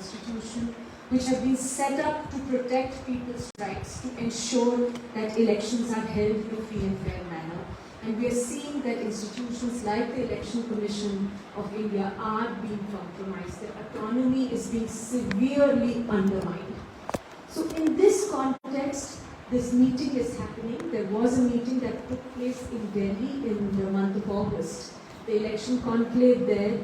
Constitution, which have been set up to protect people's rights, to ensure that elections are held in a free and fair manner. And we are seeing that institutions like the Election Commission of India are being compromised. Their autonomy is being severely undermined. So in this context, this meeting is happening. There was a meeting that took place in Delhi in the month of August. The election conclave there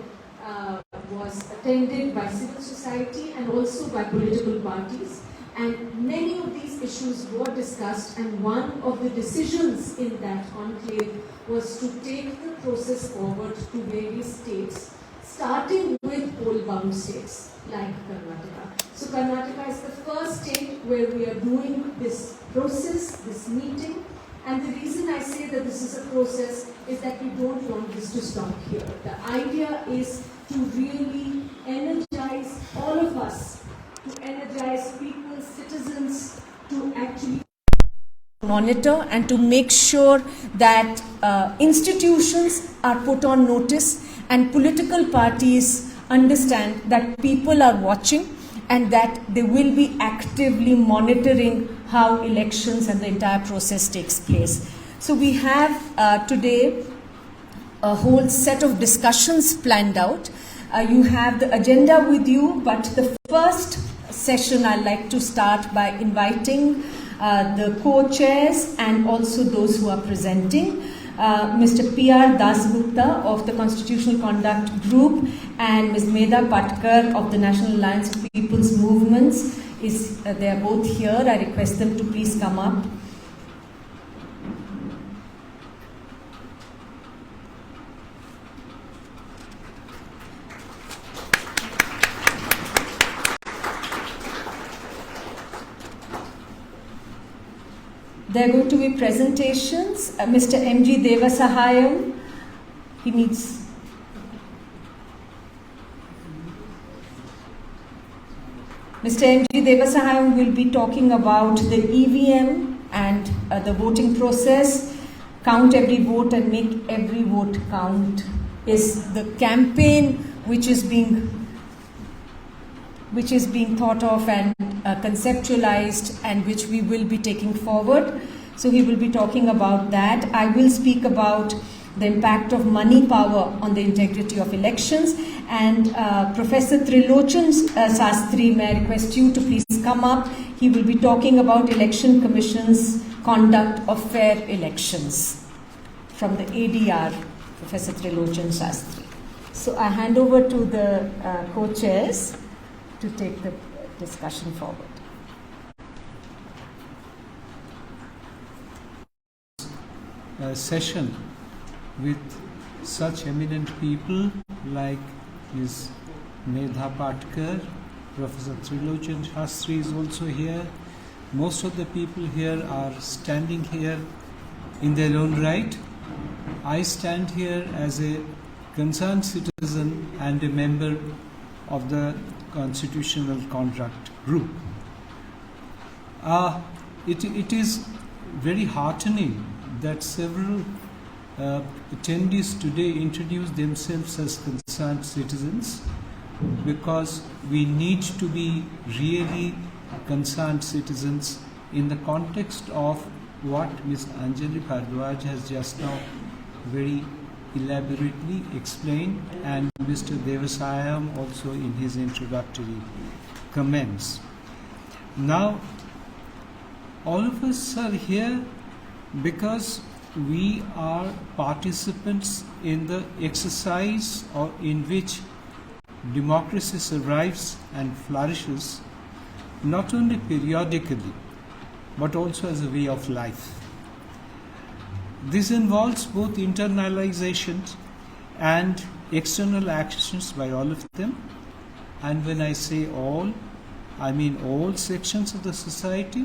was attended by civil society and also by political parties. And many of these issues were discussed, and one of the decisions in that conclave was to take the process forward to various states, starting with poll-bound states like Karnataka. So Karnataka is the first state where we are doing this process, this meeting. And the reason I say that this is a process is that we don't want this to stop here. The idea is to really energize all of us, to energize people, citizens, to actually monitor and to make sure that institutions are put on notice and political parties understand that people are watching and that they will be actively monitoring how elections and the entire process takes place. So we have today a whole set of discussions planned out. You have the agenda with you, but the first session I'd like to start by inviting the co-chairs and also those who are presenting. Mr. P.R. Dasgupta of the Constitutional Conduct Group and Ms. Medha Patkar of the National Alliance of People's Movements. They are both here. I request them to please come up. There are going to be presentations. Mr. G Devasahayam, he needs. Mr. G Devasahayam will be talking about the EVM and the voting process. Count every vote and make every vote count is the campaign which is being thought of and conceptualized and which we will be taking forward. So he will be talking about that. I will speak about the impact of money power on the integrity of elections. And Professor Trilochan Sastry, may I request you to please come up. He will be talking about Election Commission's conduct of fair elections from the ADR, Professor Trilochan Sastry. So I hand over to the co-chairs to take the discussion forward. A session with such eminent people like Ms. Medha Patkar, Professor Trilochan Sastry is also here. Most of the people here are standing here in their own right. I stand here as a concerned citizen and a member of the Constitutional Conduct Group. It is very heartening that several attendees today introduce themselves as concerned citizens, because we need to be really concerned citizens in the context of what Ms. Anjali Bhardwaj has just now very elaborately explained, and Mr. Devasahayam also in his introductory comments. Now, all of us are here because we are participants in the exercise or in which democracy survives and flourishes, not only periodically but also as a way of life. This involves both internalizations and external actions by all of them. And when I say all, I mean all sections of the society,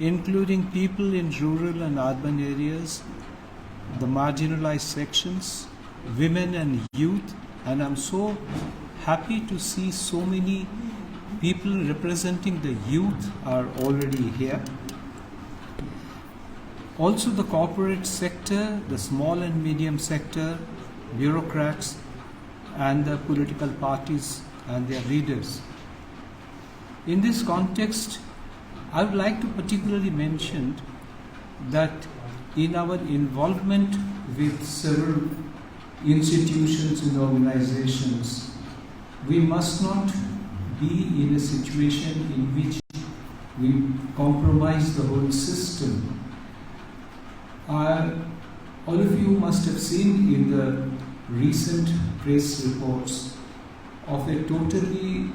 including people in rural and urban areas, the marginalized sections, women and youth. And I'm so happy to see so many people representing the youth are already here. Also the corporate sector, the small and medium sector, bureaucrats and the political parties and their leaders. In this context, I would like to particularly mention that in our involvement with several institutions and organizations, we must not be in a situation in which we compromise the whole system. All of you must have seen in the recent press reports of a totally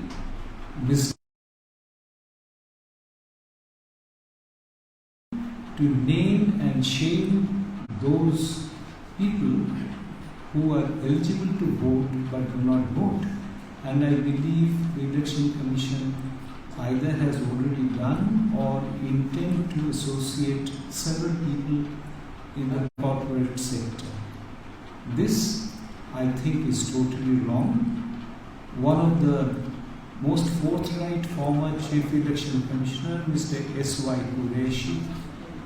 to name and shame those people who are eligible to vote but do not vote. And I believe the Election Commission either has already done or intend to associate several people in the corporate sector. This, I think, is totally wrong. One of the most forthright former Chief Election Commissioner, Mr. S.Y. Qureshi,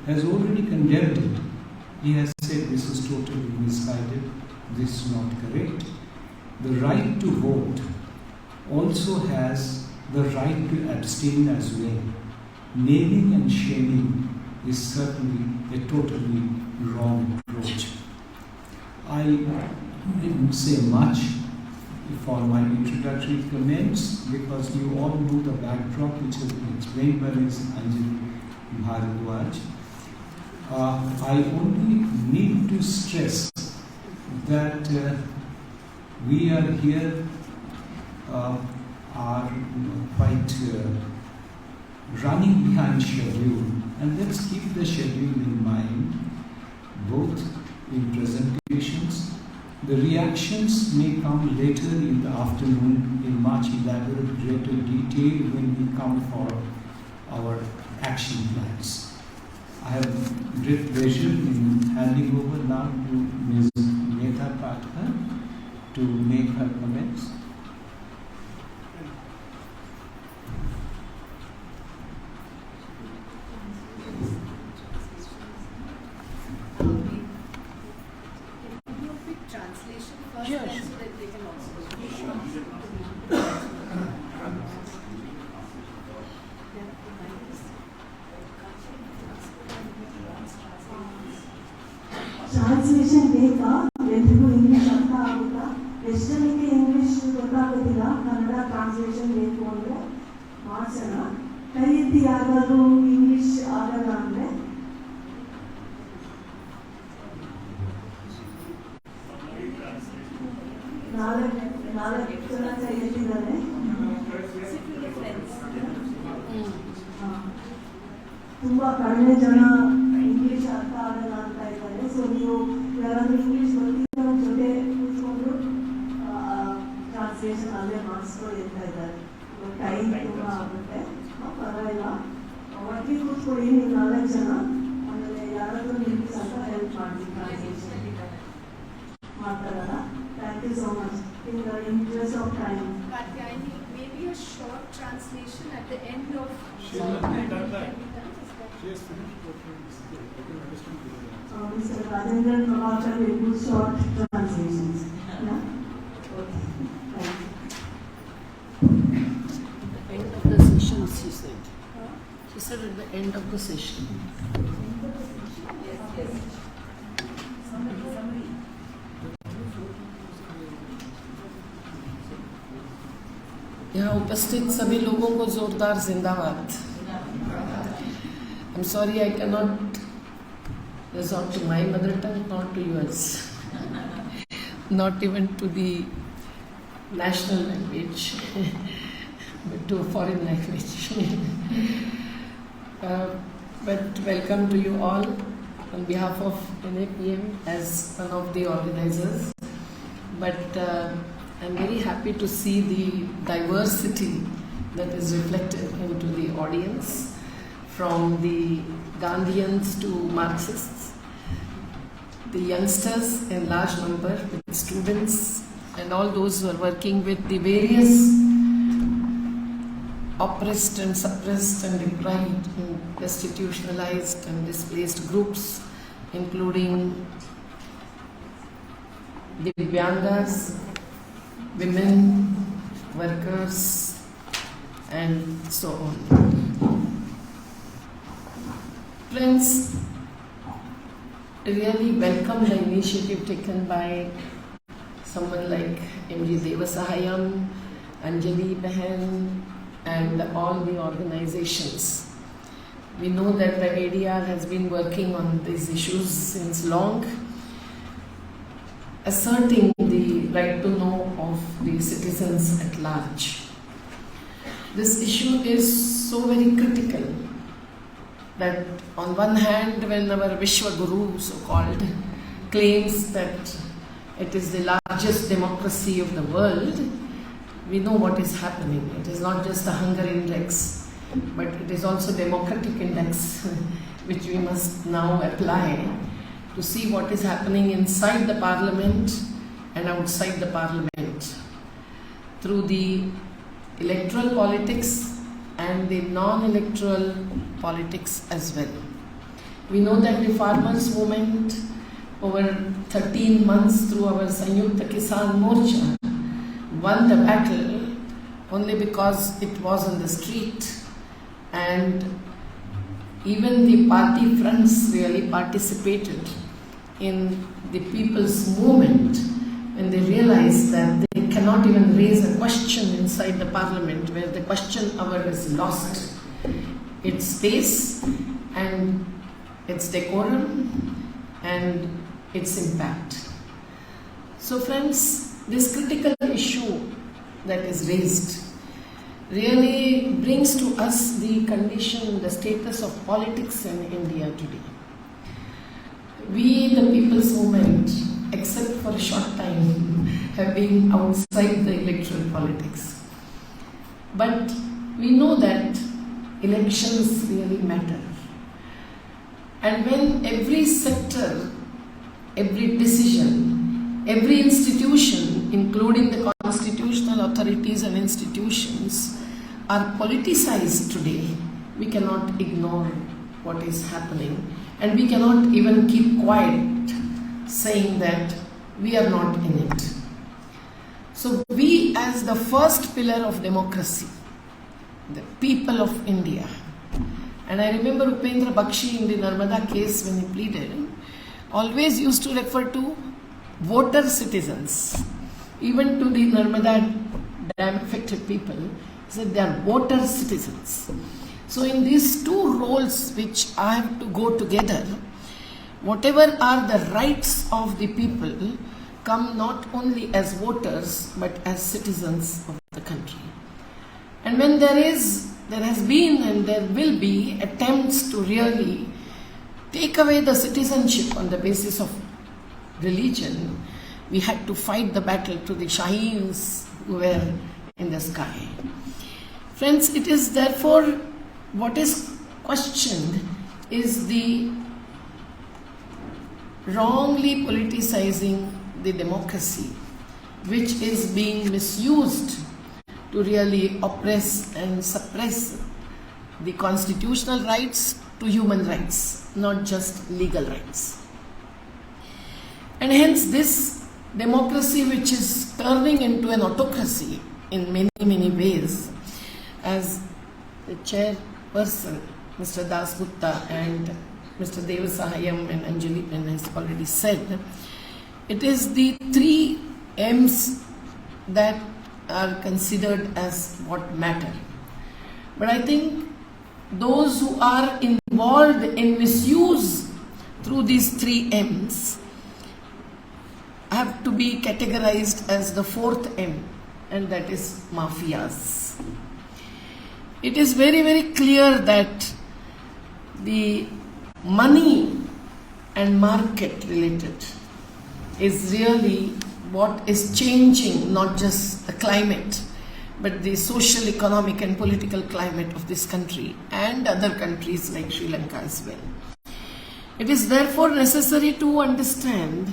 has already condemned it. He has said this is totally misguided, this is not correct. The right to vote also has the right to abstain as well. Naming and shaming is certainly a totally wrong approach. I didn't say much for my introductory comments because you all know the backdrop which has been explained by Ms. Anjali Bhardwaj. I only need to stress that we are here are quite running behind schedule, and let's keep the schedule in mind, both in presentations. The reactions may come later in the afternoon in much elaborate greater detail when we come for our action plans. I have great pleasure in handing over now to Ms. Medha Patkar to make her comments. Translation ಬೇಕಾ ಎಲ್ರಿಗೂ English ಅರ್ಥ ಆಗುತ್ತಾ ಎಷ್ಟು ಜನಕ್ಕೆ English ಗೊತ್ತಾಗೋದಿಲ್ಲ Kannada translation ಬೇಕು ಅಂದರೆ ಮಾಡ್ಸೋಣ ಕೈ ಎತ್ತಿ ಯಾರಾದರೂ ಇಂಗ್ಲಿಷ್ ಆಗಲ್ಲ ಅಂದರೆ ನಾಲ್ಕು ಜನ ಕೈ ಎತ್ತಿದ್ದಾರೆ ತುಂಬ ಕಡಿಮೆ ಜನ ಇಂಗ್ಲಿಷ್ ಅರ್ಥ ಆಗಲ್ಲ ಅಂತ ಇದ್ದಾರೆ. ಸೊ ನೀವು ಯಾರಾದ್ರೂ ಇಂಗ್ಲಿಷ್ ಗೊತ್ತಿರೋ ಜೊತೆ ಕೂತ್ಕೊಂಡು ಟ್ರಾನ್ಸ್ಲೇಷನ್ ಅಲ್ಲೇ ಮಾಡಿಸ್ಕೊಳ್ಳಿ ಅಂತ ಇದ್ದಾರೆ. ಟೈಮ್ ತುಂಬ ಆಗುತ್ತೆ, ಪರವಾಗಿಲ್ಲ, ಒಟ್ಟಿಗೆ ಕೂತ್ಕೊಳ್ಳಿ ನೀವು 4 ಜನ. ಆಮೇಲೆ ಯಾರಾದ್ರೂ ನಿಮ್ಗೆ ಸ್ವಲ್ಪ ಹೆಲ್ಪ್ ಮಾಡಿ ಟ್ರಾನ್ಸ್ಲೇಷನ್ ಮಾಡ್ತಾರಲ್ಲ. Thank you so much. In the interest of time maybe a short translation at the end of Yes, finished what I can understand. Mr. Rajendra Prabhakar will do short translations. Yeah? Okay. Thank you. At the end of the session, she said. She said at the end of the session. yes. Summary. यहाँ उपस्थित सभी लोगों को जोरदार जिंदाबाद. I'm sorry I cannot resort to my mother tongue, not to yours, not even to the national language, but to a foreign language. But welcome to you all on behalf of NAPM as one of the organizers. But I'm very happy to see the diversity that is reflected into the audience, from the Gandhians to Marxists, the youngsters in large number, with students and all those who are working with the various oppressed and suppressed and deprived and institutionalized and displaced groups, including the Divyangas, women, workers, and so on. Friends, really welcome the initiative taken by someone like G Devasahayam, Anjali Bhardwaj, and all the organizations. We know that the ADR has been working on these issues since long, asserting the right to know of the citizens at large. This issue is so very critical that on one hand, when our Vishwa Guru, so-called, claims that it is the largest democracy of the world, we know what is happening. It is not just a hunger index, but it is also democratic index, which we must now apply to see what is happening inside the parliament and outside the parliament through the electoral politics and the non-electoral politics as well. We know that the farmers' movement over 13 months through our Sanyukta Kisan Morcha won the battle only because it was on the street, and even the party fronts really participated in the people's movement when they realized that they cannot even raise a question inside the parliament, where the question hour is lost its space and its decorum and its impact. So friends, this critical issue that is raised really brings to us the condition, the status of politics in India today. We, the people's movement, except for a short time, have been outside the electoral politics. But we know that elections really matter. And when every sector, every decision, every institution, including the constitutional authorities and institutions, are politicized today, we cannot ignore what is happening, and we cannot even keep quiet saying that we are not in it. So we, as the first pillar of democracy, the people of India, and I remember Upendra Bakshi in the Narmada case when he pleaded, always used to refer to voter citizens. Even to the Narmada dam affected people, he said they are voter citizens. So in these two roles which I have to go together, whatever are the rights of the people come not only as voters but as citizens of the country. And when there has been and there will be attempts to really take away the citizenship on the basis of religion, we had to fight the battle to the Shaheens who were in the sky. Friends, it is therefore what is questioned is the wrongly politicizing the democracy, which is being misused to really oppress and suppress the constitutional rights to human rights, not just legal rights. And hence this democracy, which is turning into an autocracy in many, many ways, as the chairperson, Mr. Dasgupta and Mr. Devasahayam and Anjali Bhardwaj has already said, it is the 3 M's that are considered as what matter. But I think those who are involved in misuse through these 3 M's have to be categorized as the 4th M, and that is mafias. It is very, very clear that the money and market related is really what is changing not just the climate but the social, economic and political climate of this country and other countries like Sri Lanka as well. It is therefore necessary to understand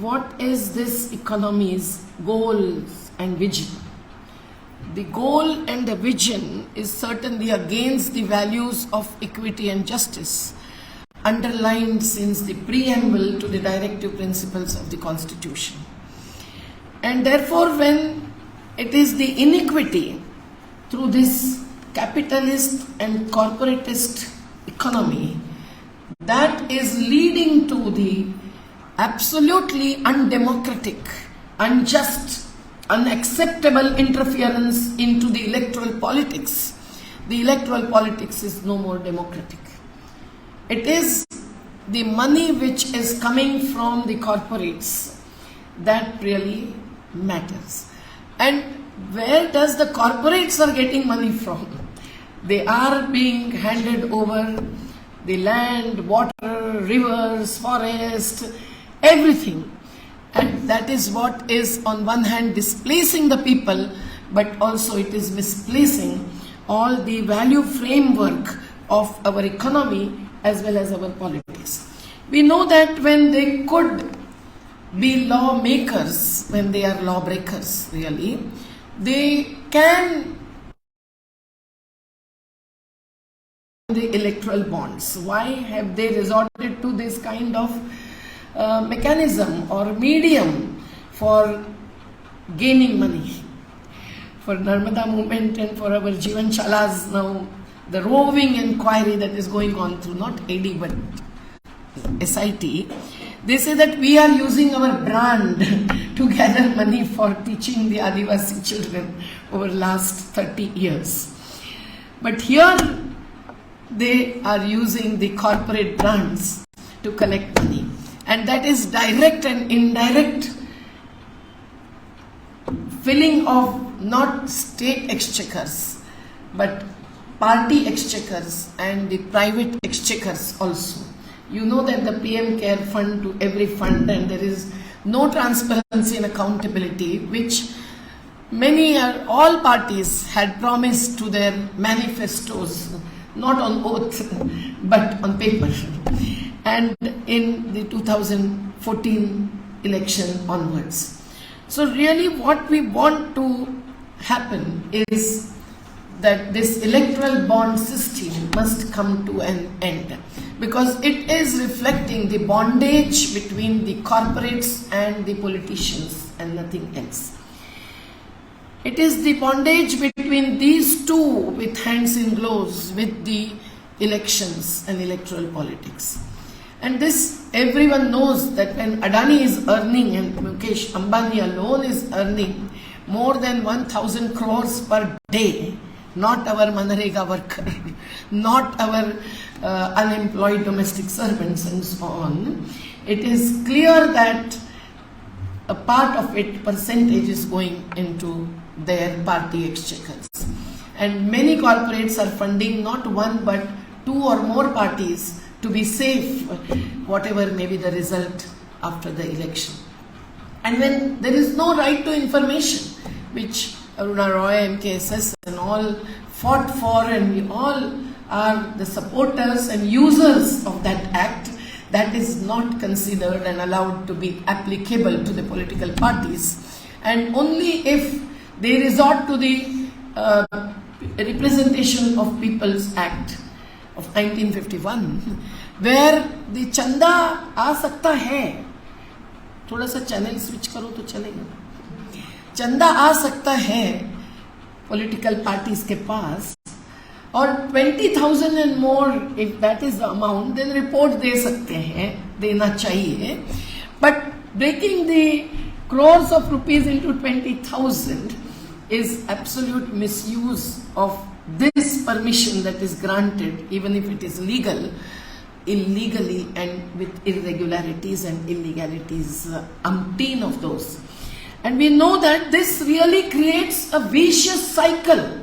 what is this economy's goals and vision. The goal and the vision is certainly against the values of equity and justice underlined since the preamble to the directive principles of the Constitution. And therefore, when it is the iniquity through this capitalist and corporatist economy that is leading to the absolutely undemocratic, unjust, unacceptable interference into the electoral politics. The electoral politics is no more democratic. It is the money which is coming from the corporates that really matters. And where does the corporates are getting money from? They are being handed over the land, water, rivers, forest, everything. And that is what is on one hand displacing the people, but also it is misplacing all the value framework of our economy as well as our politics. We know that when they could be lawmakers, when they are lawbreakers really, they can the electoral bonds. Why have they resorted to this kind of mechanism or medium for gaining money? For Narmada movement and for our Jivan Chalas now, the roving inquiry that is going on through not AD but SIT, they say that we are using our brand to gather money for teaching the Adivasi children over last 30 years. But here they are using the corporate brands to collect money. And that is direct and indirect filling of not state exchequers, but party exchequers and the private exchequers also. You know that the PM Care Fund to every fund, and there is no transparency and accountability, which all parties had promised to their manifestos, not on oath, but on paper. And in the 2014 election onwards. So really what we want to happen is that this electoral bond system must come to an end, because it is reflecting the bondage between the corporates and the politicians and nothing else. It is the bondage between these two with hands in gloves with the elections and electoral politics. And this everyone knows that when Adani is earning and Mukesh Ambani alone is earning more than 1,000 crores per day, not our Manarega worker, not our unemployed domestic servants and so on, it is clear that a part of it, percentage, is going into their party exchequers. And many corporates are funding not one but two or more parties to be safe, whatever may be the result after the election. And when there is no right to information, which Aruna Roy, MKSS and all fought for, and we all are the supporters and users of that act, that is not considered and allowed to be applicable to the political parties. And only if they resort to the Representation of People's Act of 1951, where the chanda आ सकता है, थोड़ा सा channel switch करो तो चलेगा, चंदा आ सकता है पॉलिटिकल पार्टीज के पास, और 20,000 and more, if that is the amount, then report दे सकते हैं, देना चाहिए. But breaking the crores of rupees into 20,000 is absolute misuse of this permission that is granted, even if it is legal, illegally and with irregularities and illegalities, umpteen of those. And we know that this really creates a vicious cycle,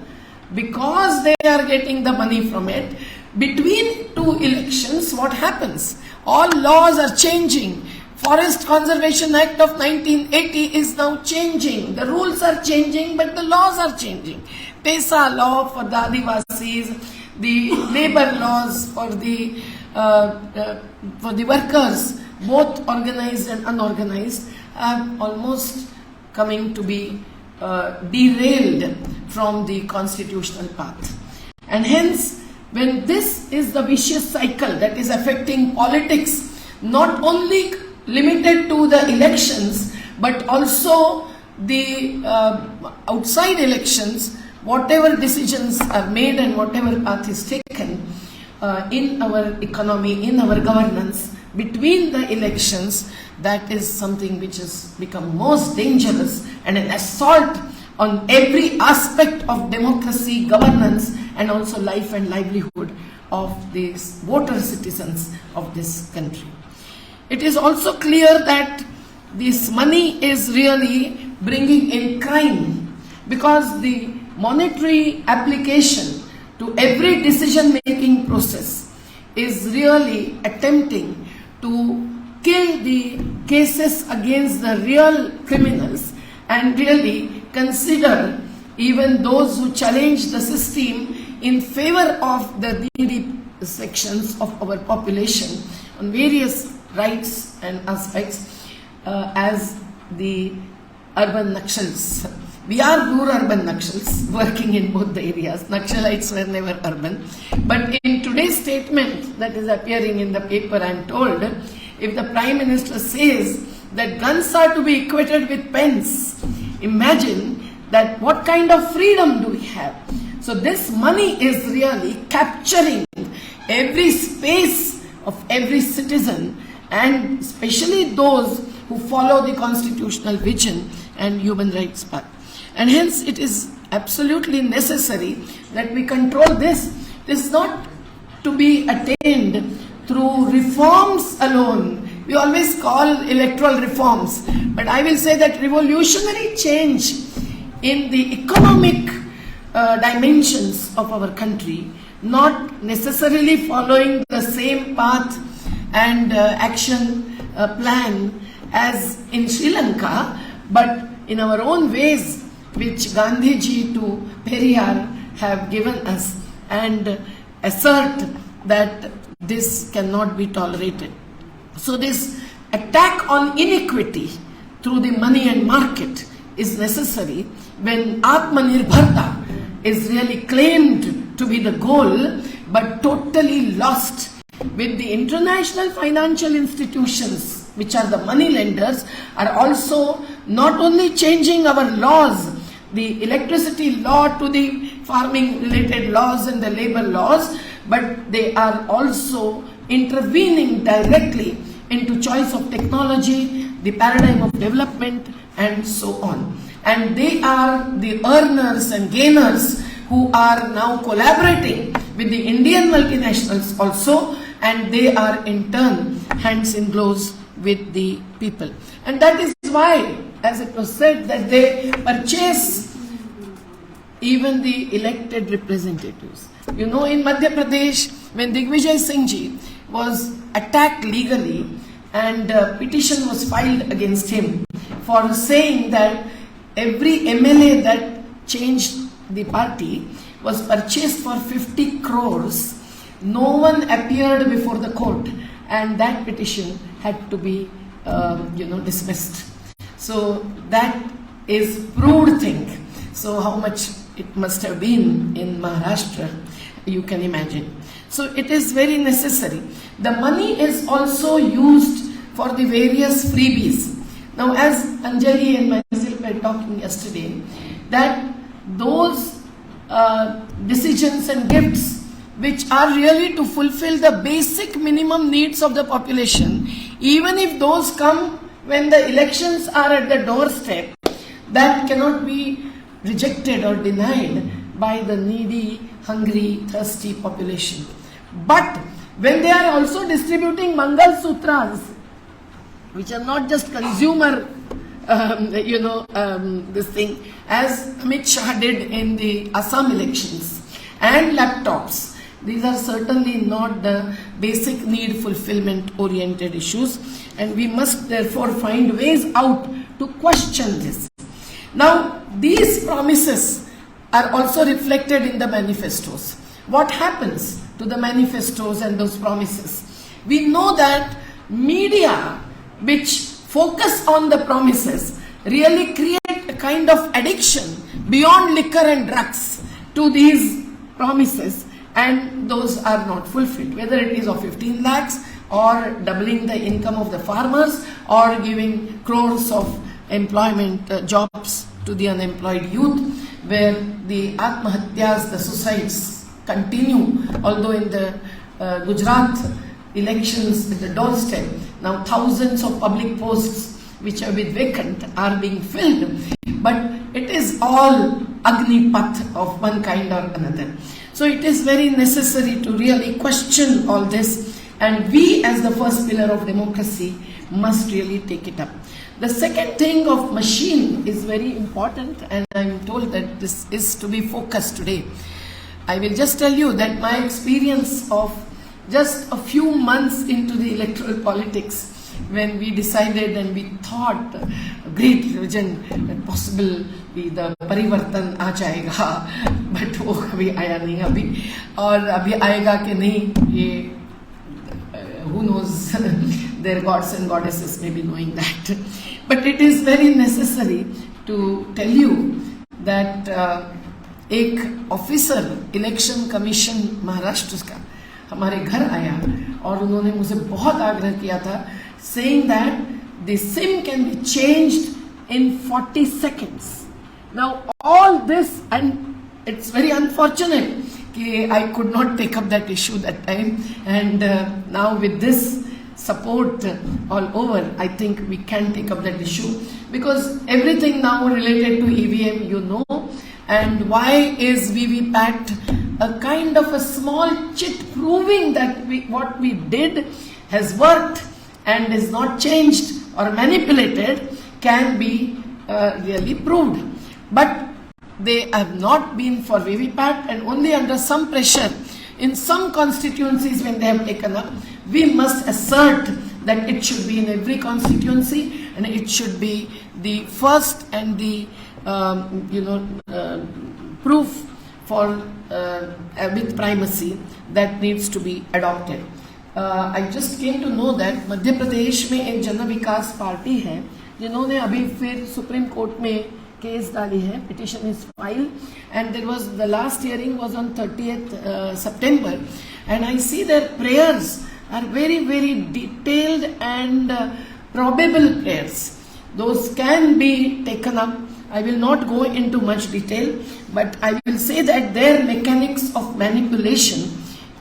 because they are getting the money from it. Between two elections, what happens? All laws are changing. Forest Conservation Act of 1980 is now changing. The rules are changing, but the laws are changing. PESA law for the Adivasis, the labor laws for the workers, both organized and unorganized, are almost coming to be derailed from the constitutional path. And hence, when this is the vicious cycle that is affecting politics, not only limited to the elections, but also the outside elections, whatever decisions are made and whatever path is taken in our economy, in our governance, between the elections, that is something which has become most dangerous and an assault on every aspect of democracy, governance, and also life and livelihood of these voter citizens of this country. It is also clear that this money is really bringing in crime, because the monetary application to every decision-making process is really attempting to kill the cases against the real criminals and really consider even those who challenge the system in favor of the needy sections of our population on various rights and aspects as the urban Nakshals. We are rural-urban Nakshals working in both the areas. Nakshalites were never urban. But in today's statement that is appearing in the paper, I am told, if the Prime Minister says that guns are to be equated with pens, imagine that what kind of freedom do we have? So this money is really capturing every space of every citizen, and especially those who follow the constitutional vision and human rights path. And hence it is absolutely necessary that we control this. This is not to be attained through reforms alone. We always call electoral reforms, but I will say that revolutionary change in the economic dimensions of our country, not necessarily following the same path and action plan as in Sri Lanka, but in our own ways, which Gandhiji to Periyar have given us, and assert that this cannot be tolerated. So this attack on inequity through the money and market is necessary when Atmanirbharta is really claimed to be the goal, but totally lost with the international financial institutions, which are the money lenders, are also not only changing our laws, the electricity law to the farming related laws and the labor laws, but they are also intervening directly into choice of technology, the paradigm of development, and so on. And they are the earners and gainers who are now collaborating with the Indian multinationals also, and they are in turn hands in gloves with the people. And that is why, as it was said, that they purchase even the elected representatives. You know, in Madhya Pradesh, when Digvijay Singh Ji was attacked legally and a petition was filed against him for saying that every MLA that changed the party was purchased for 50 crores, no one appeared before the court, and that petition had to be dismissed. So that is proved thing. So how much it must have been in Maharashtra, you can imagine. So it is very necessary. The money is also used for the various freebies. Now, as Anjali and myself were talking yesterday, that those decisions and gifts which are really to fulfill the basic minimum needs of the population, even if those come when the elections are at the doorstep, that cannot be rejected or denied by the needy, hungry, thirsty population. But when they are also distributing Mangal Sutras, which are not just consumer, this thing, as Amit Shah did in the Assam elections, and laptops, these are certainly not the basic need fulfillment oriented issues, and we must therefore find ways out to question this. Now, these promises are also reflected in the manifestos. What happens to the manifestos and those promises? We know that media which focus on the promises really create a kind of addiction beyond liquor and drugs to these promises, and those are not fulfilled, whether it is of 15 lakhs or doubling the income of the farmers or giving crores of employment jobs to the unemployed youth. where the Atmahatyas, the suicides continue, although in the Gujarat elections at the doorstep, now thousands of public posts which are with vacant are being filled, but it is all Agnipath of one kind or another. So it is very necessary to really question all this, and we as the first pillar of democracy must really take it up. The second thing of machine is very important, and I am told that this is to be focused today. I will just tell you that my experience of just a few months into the electoral politics, when we decided and we thought great vision that possible be the परिवर्तन आ जाएगा, but वो कभी आया नहीं अभी, और अभी आएगा कि नहीं ये who knows, their gods and goddesses may be knowing that. But it is very necessary to tell you that एक ऑफिसर इलेक्शन कमीशन महाराष्ट्र का हमारे घर आया और उन्होंने मुझे बहुत आग्रह किया था, saying that the SIM can be changed in 40 seconds. Now all this, and it's very unfortunate that I could not take up that issue that time, and now with this support all over, I think we can take up that issue, because everything now related to EVM, you know, and why is VVPAT a kind of a small chit proving that what we did has worked and is not changed or manipulated can be really proved. But they have not been for VVPAT, and only under some pressure in some constituencies when they have taken up, we must assert that it should be in every constituency, and it should be the first and the proof for with primacy that needs to be adopted. I just came to know that Madhya Pradesh में एक जन विकास party है जिन्होंने अभी फिर supreme court में case डाली है, petition is filed, and there was the last hearing was on 30th September, and I see their prayers are very, very detailed and probable prayers. Those can be taken up. I will not go into much detail, but I will say that their mechanics of manipulation,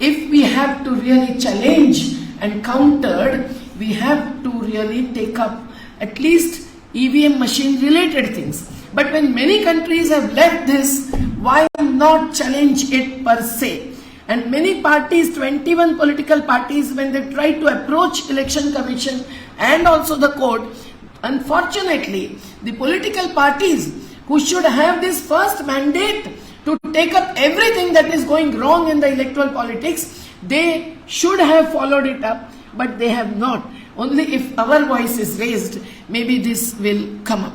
if we have to really challenge and counter, we have to really take up at least EVM machine related things. But when many countries have left this, why not challenge it per se? And many parties, 21 political parties, when they try to approach Election Commission and also the court, unfortunately, the political parties who should have this first mandate to take up everything that is going wrong in the electoral politics, they should have followed it up, but they have not. Only if our voice is raised, maybe this will come up.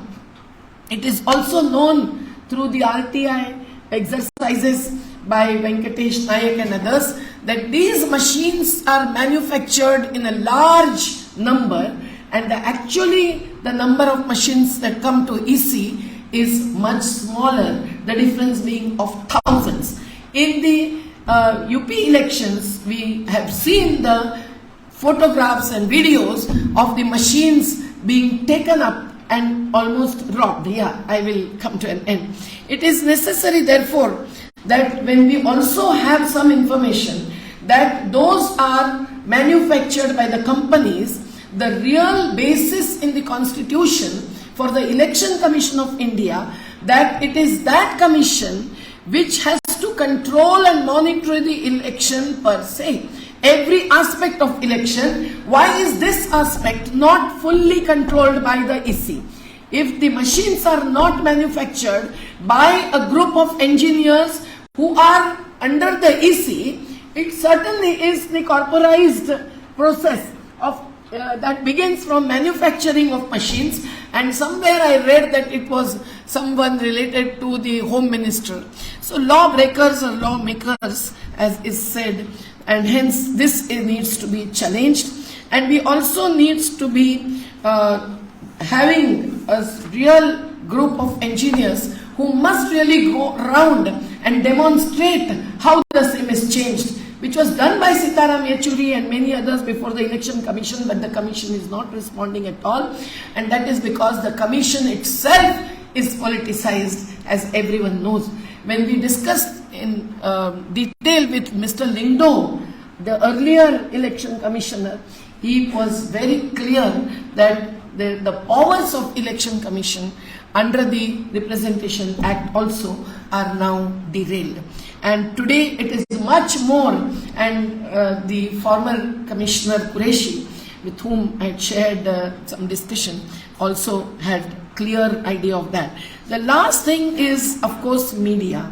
It is also known through the RTI exercises by Venkatesh Nayak and others that these machines are manufactured in a large number, and actually the number of machines that come to EC is much smaller, the difference being of thousands. In the UP elections, we have seen the photographs and videos of the machines being taken up and almost robbed. Yeah, I will come to an end. It is necessary, therefore, that when we also have some information that those are manufactured by the companies, the real basis in the constitution for the Election Commission of India, that it is that commission which has to control and monitor the election per se. Every aspect of election. Why is this aspect not fully controlled by the EC? If the machines are not manufactured by a group of engineers who are under the EC, it certainly is the corporized process of that begins from manufacturing of machines, and somewhere I read that it was someone related to the Home Minister. So lawbreakers or lawmakers, as is said, and hence this needs to be challenged, and we also needs to be having a real group of engineers who must really go around and demonstrate how the SIM is changed, which was done by Sitaram Yechuri and many others before the Election Commission, but the Commission is not responding at all, and that is because the Commission itself is politicized as everyone knows. When we discussed in detail with Mr. Lindo, the earlier election commissioner, he was very clear that the powers of election commission under the Representation Act also are now derailed. And today it is much more, and the former Commissioner Qureshi, with whom I had shared some discussion, also had clear idea of that. The last thing is, of course, media.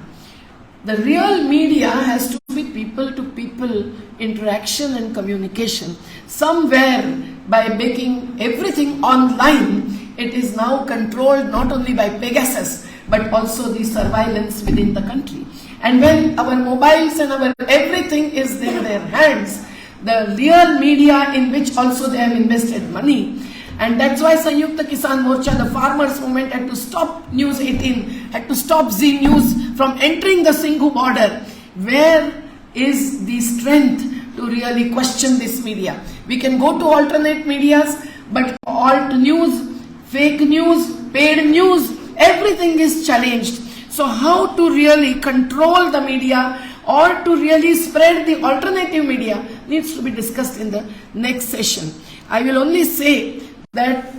The real media has to be people-to-people interaction and communication. Somewhere, by making everything online, it is now controlled not only by Pegasus, but also the surveillance within the country. And when our mobiles and our everything is in their hands, the real media in which also they have invested money. And that's why Sanyukta Kisan Morcha, the farmers movement, had to stop News 18, had to stop Z News from entering the Singhu border. Where is the strength to really question this media? We can go to alternate medias, but alt news, fake news, paid news, everything is challenged. So how to really control the media or to really spread the alternative media needs to be discussed in the next session. I will only say that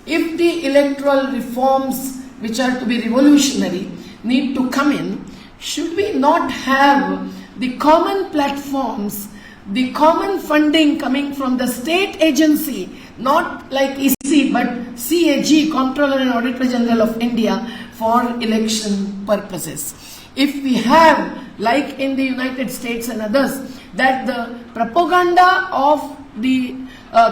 if the electoral reforms, which are to be revolutionary, need to come in, should we not have the common platforms, the common funding coming from the state agency, not like EC, but CAG, Comptroller and Auditor General of India, for election purposes. If we have, like in the United States and others, that the propaganda of the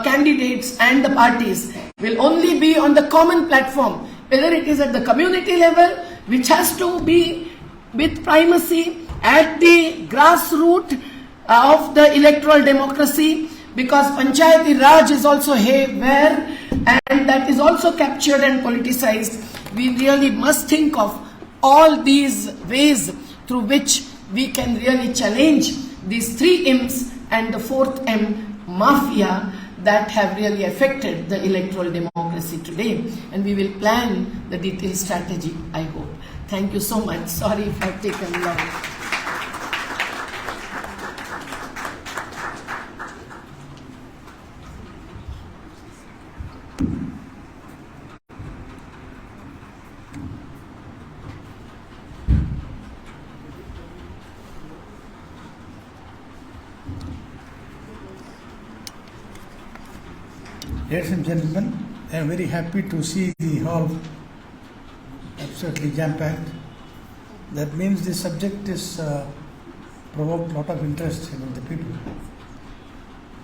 candidates and the parties will only be on the common platform, whether it is at the community level, which has to be with primacy at the grassroots of the electoral democracy, because Panchayati Raj is also where, and that is also captured and politicized. We really must think of all these ways through which we can really challenge these three M's and the fourth M, mafia, that have really affected the electoral democracy today. And we will plan the detailed strategy, I hope. Thank you so much. Sorry if I've taken long. Ladies and gentlemen, I am very happy to see the hall absolutely jam-packed. That means the subject is provoked a lot of interest among the people.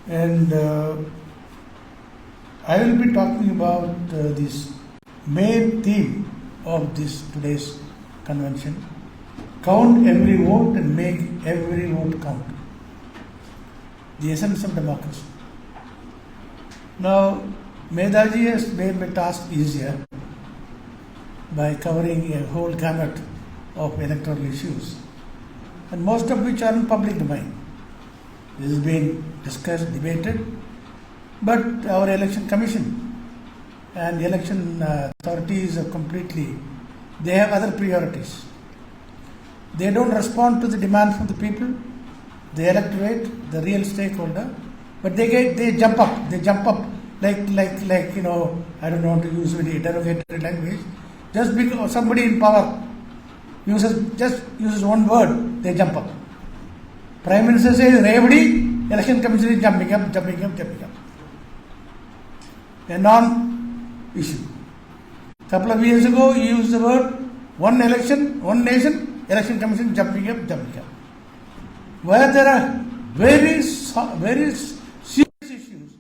And I will be talking about this main theme of this today's convention: count every vote and make every vote count. The essence of democracy. Now, Medha ji has made my task easier by covering a whole gamut of electoral issues, and most of which are in public domain. This has been discussed, debated, but our election commission and the election authorities are they have other priorities. They don't respond to the demand from the people, the electorate, the real stakeholder, but they jump up like I don't want to use very derogatory language. Just because somebody in power uses one word, they jump up. Prime Minister says Revadi, election commission is jumping up. A non-issue. Couple of years ago, he used the word one election, one nation, election commission jumping up. Where there are very serious issues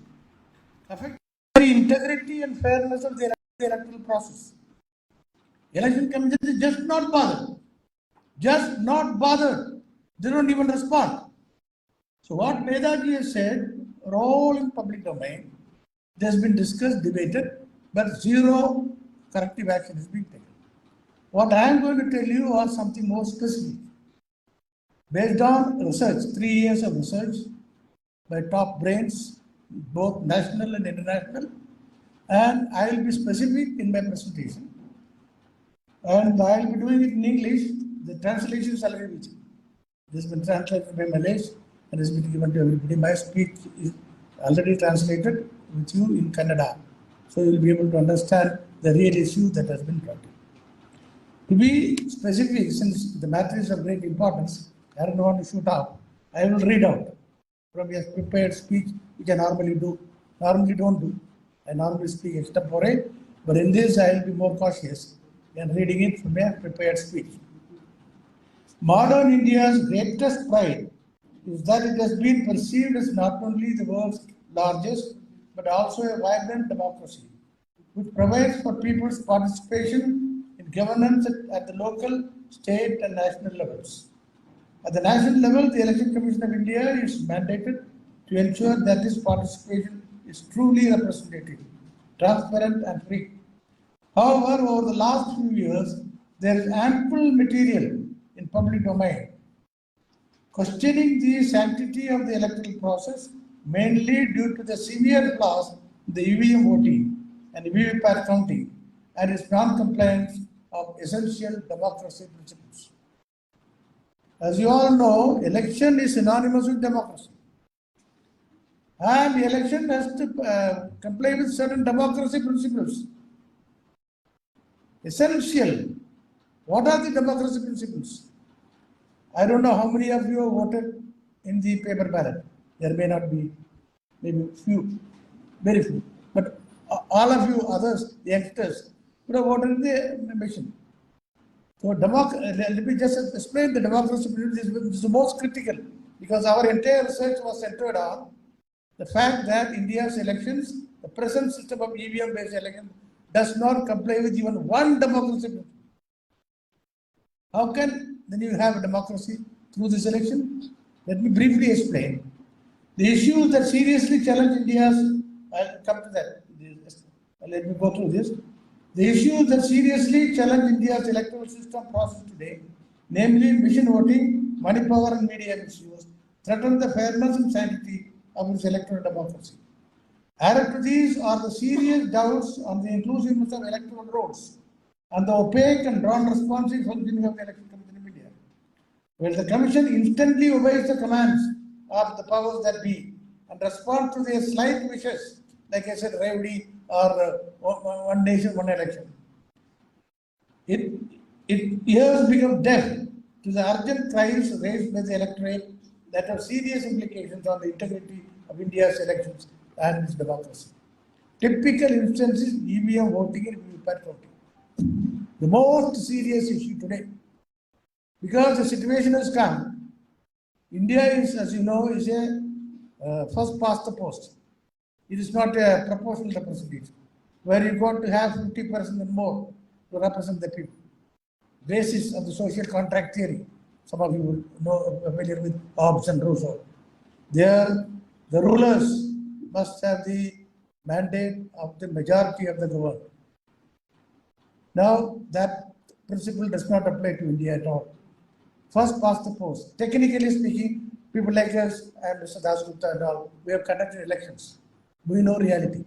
affecting the integrity and fairness of the electoral process. Election commission is just not bothered. They don't even respond. So what Medha ji has said are all in public domain. It has been discussed, debated, but zero corrective action is being taken. What I am going to tell you are something more specific. Based on research, 3 years of research by top brains, both national and international, and I will be specific in my presentation. And I will be doing it in English. The translation is already with you. This has been translated by Malays and has been given to everybody. My speech is already translated with you in Kannada. So you will be able to understand the real issue that has been brought in. To be specific, since the matter is of great importance, I don't want to shoot out. I will read out from a prepared speech, which I normally don't do. I normally speak extempore, but in this I will be more cautious in reading it from a prepared speech. Modern India's greatest pride is that it has been perceived as not only the world's largest, but also a vibrant democracy, which provides for people's participation in governance at the local, state, and national levels. At the national level, the Election Commission of India is mandated to ensure that this participation is truly representative, transparent, and free. However, over the last few years, there is ample material in public domain questioning the sanctity of the electoral process, mainly due to the severe flaws in the EVM voting and VVPAT counting and its non-compliance of essential democracy principles. As you all know, election is synonymous with democracy. And the election has to comply with certain democracy principles. Essential. What are the democracy principles? I don't know how many of you have voted in the paper ballot. There may not be, maybe few, very few. But all of you others, the youngsters, would have voted in the machine. So let me just explain the democracy principle. This is the most critical because our entire research was centered on the fact that India's elections, the present system of EVM-based election, does not comply with even one democracy principle. How can then you have a democracy through this election? Let me briefly explain. The issues that seriously challenge India's, I'll come to that. Let me go through this. The issues that seriously challenge India's electoral system process today, namely machine voting, money power and media misuse, threaten the fairness and sanctity of its electoral democracy. Added to these are the serious doubts on the inclusiveness of electoral rolls and the opaque and non-responsive functioning of the Election Commission in India, where the Commission instantly obeys the commands of the powers that be and responds to their slight wishes, like I said, Revdi or one nation, one election. It has become deaf to the urgent cries raised by the electorate that have serious implications on the integrity of India's elections and its democracy. Typical instances, EVM voting and VVPAT counting. The most serious issue today, because the situation has come, India is, as you know, is a first past the post. It is not a proportional representation, where you got to have 50% and more to represent the people. Basis of the social contract theory. Some of you will know, familiar with Hobbes and Rousseau. There, the rulers must have the mandate of the majority of the governed. Now, that principle does not apply to India at all. First past the post. Technically speaking, people like us and Mr. Dasgupta and all, we have conducted elections. We know reality.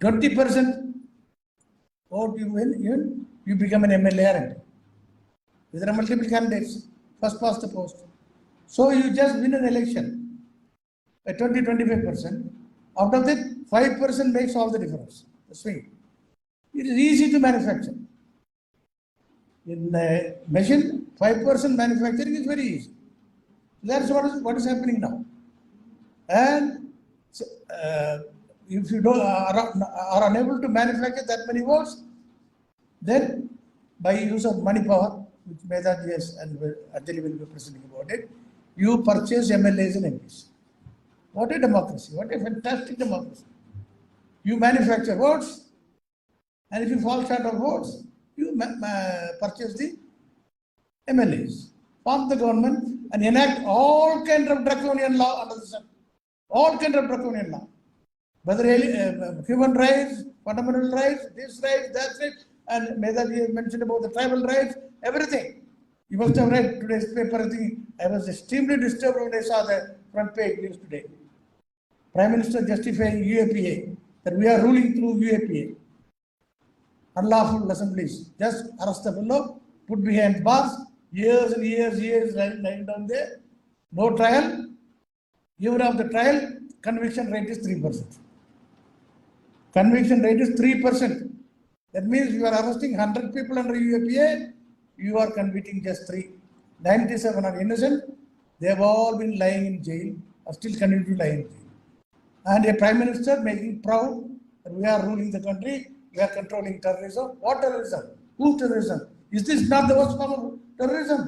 20% vote you win, you become an MLA. There are multiple candidates, first past the post. So you just win an election by 20-25%. Out of that, 5% makes all the difference, the swing. It is easy to manufacture. In a machine, 5% manufacturing is very easy. That's what is happening now. And if you are unable to manufacture that many votes, then by use of money power, which Medha and Anjali will be presenting about it, you purchase MLAs and MPs. What a democracy, what a fantastic democracy. You manufacture votes, and if you fall short of votes, you purchase the MLAs, form the government, and enact all kinds of draconian law under the sun. All kinds of draconian law. Whether human rights, fundamental rights, this right, that right, and Medha has mentioned about the tribal rights, everything. You must have read today's paper. I think I was extremely disturbed when I saw the front page news today. Prime Minister justifying UAPA, that we are ruling through UAPA. unlawful assemblies. Just arrest the fellow, put behind bars, years and years lying down there, no trial. Even after trial, conviction rate is 3%. Conviction rate is 3%. That means you are arresting 100 people under UAPA, you are convicting just 3. 97 are innocent, they have all been lying in jail, or still continue to lie in jail. And a Prime Minister making proud that we are ruling the country, we are controlling terrorism. What terrorism? Whose terrorism? Is this not the worst form of terrorism?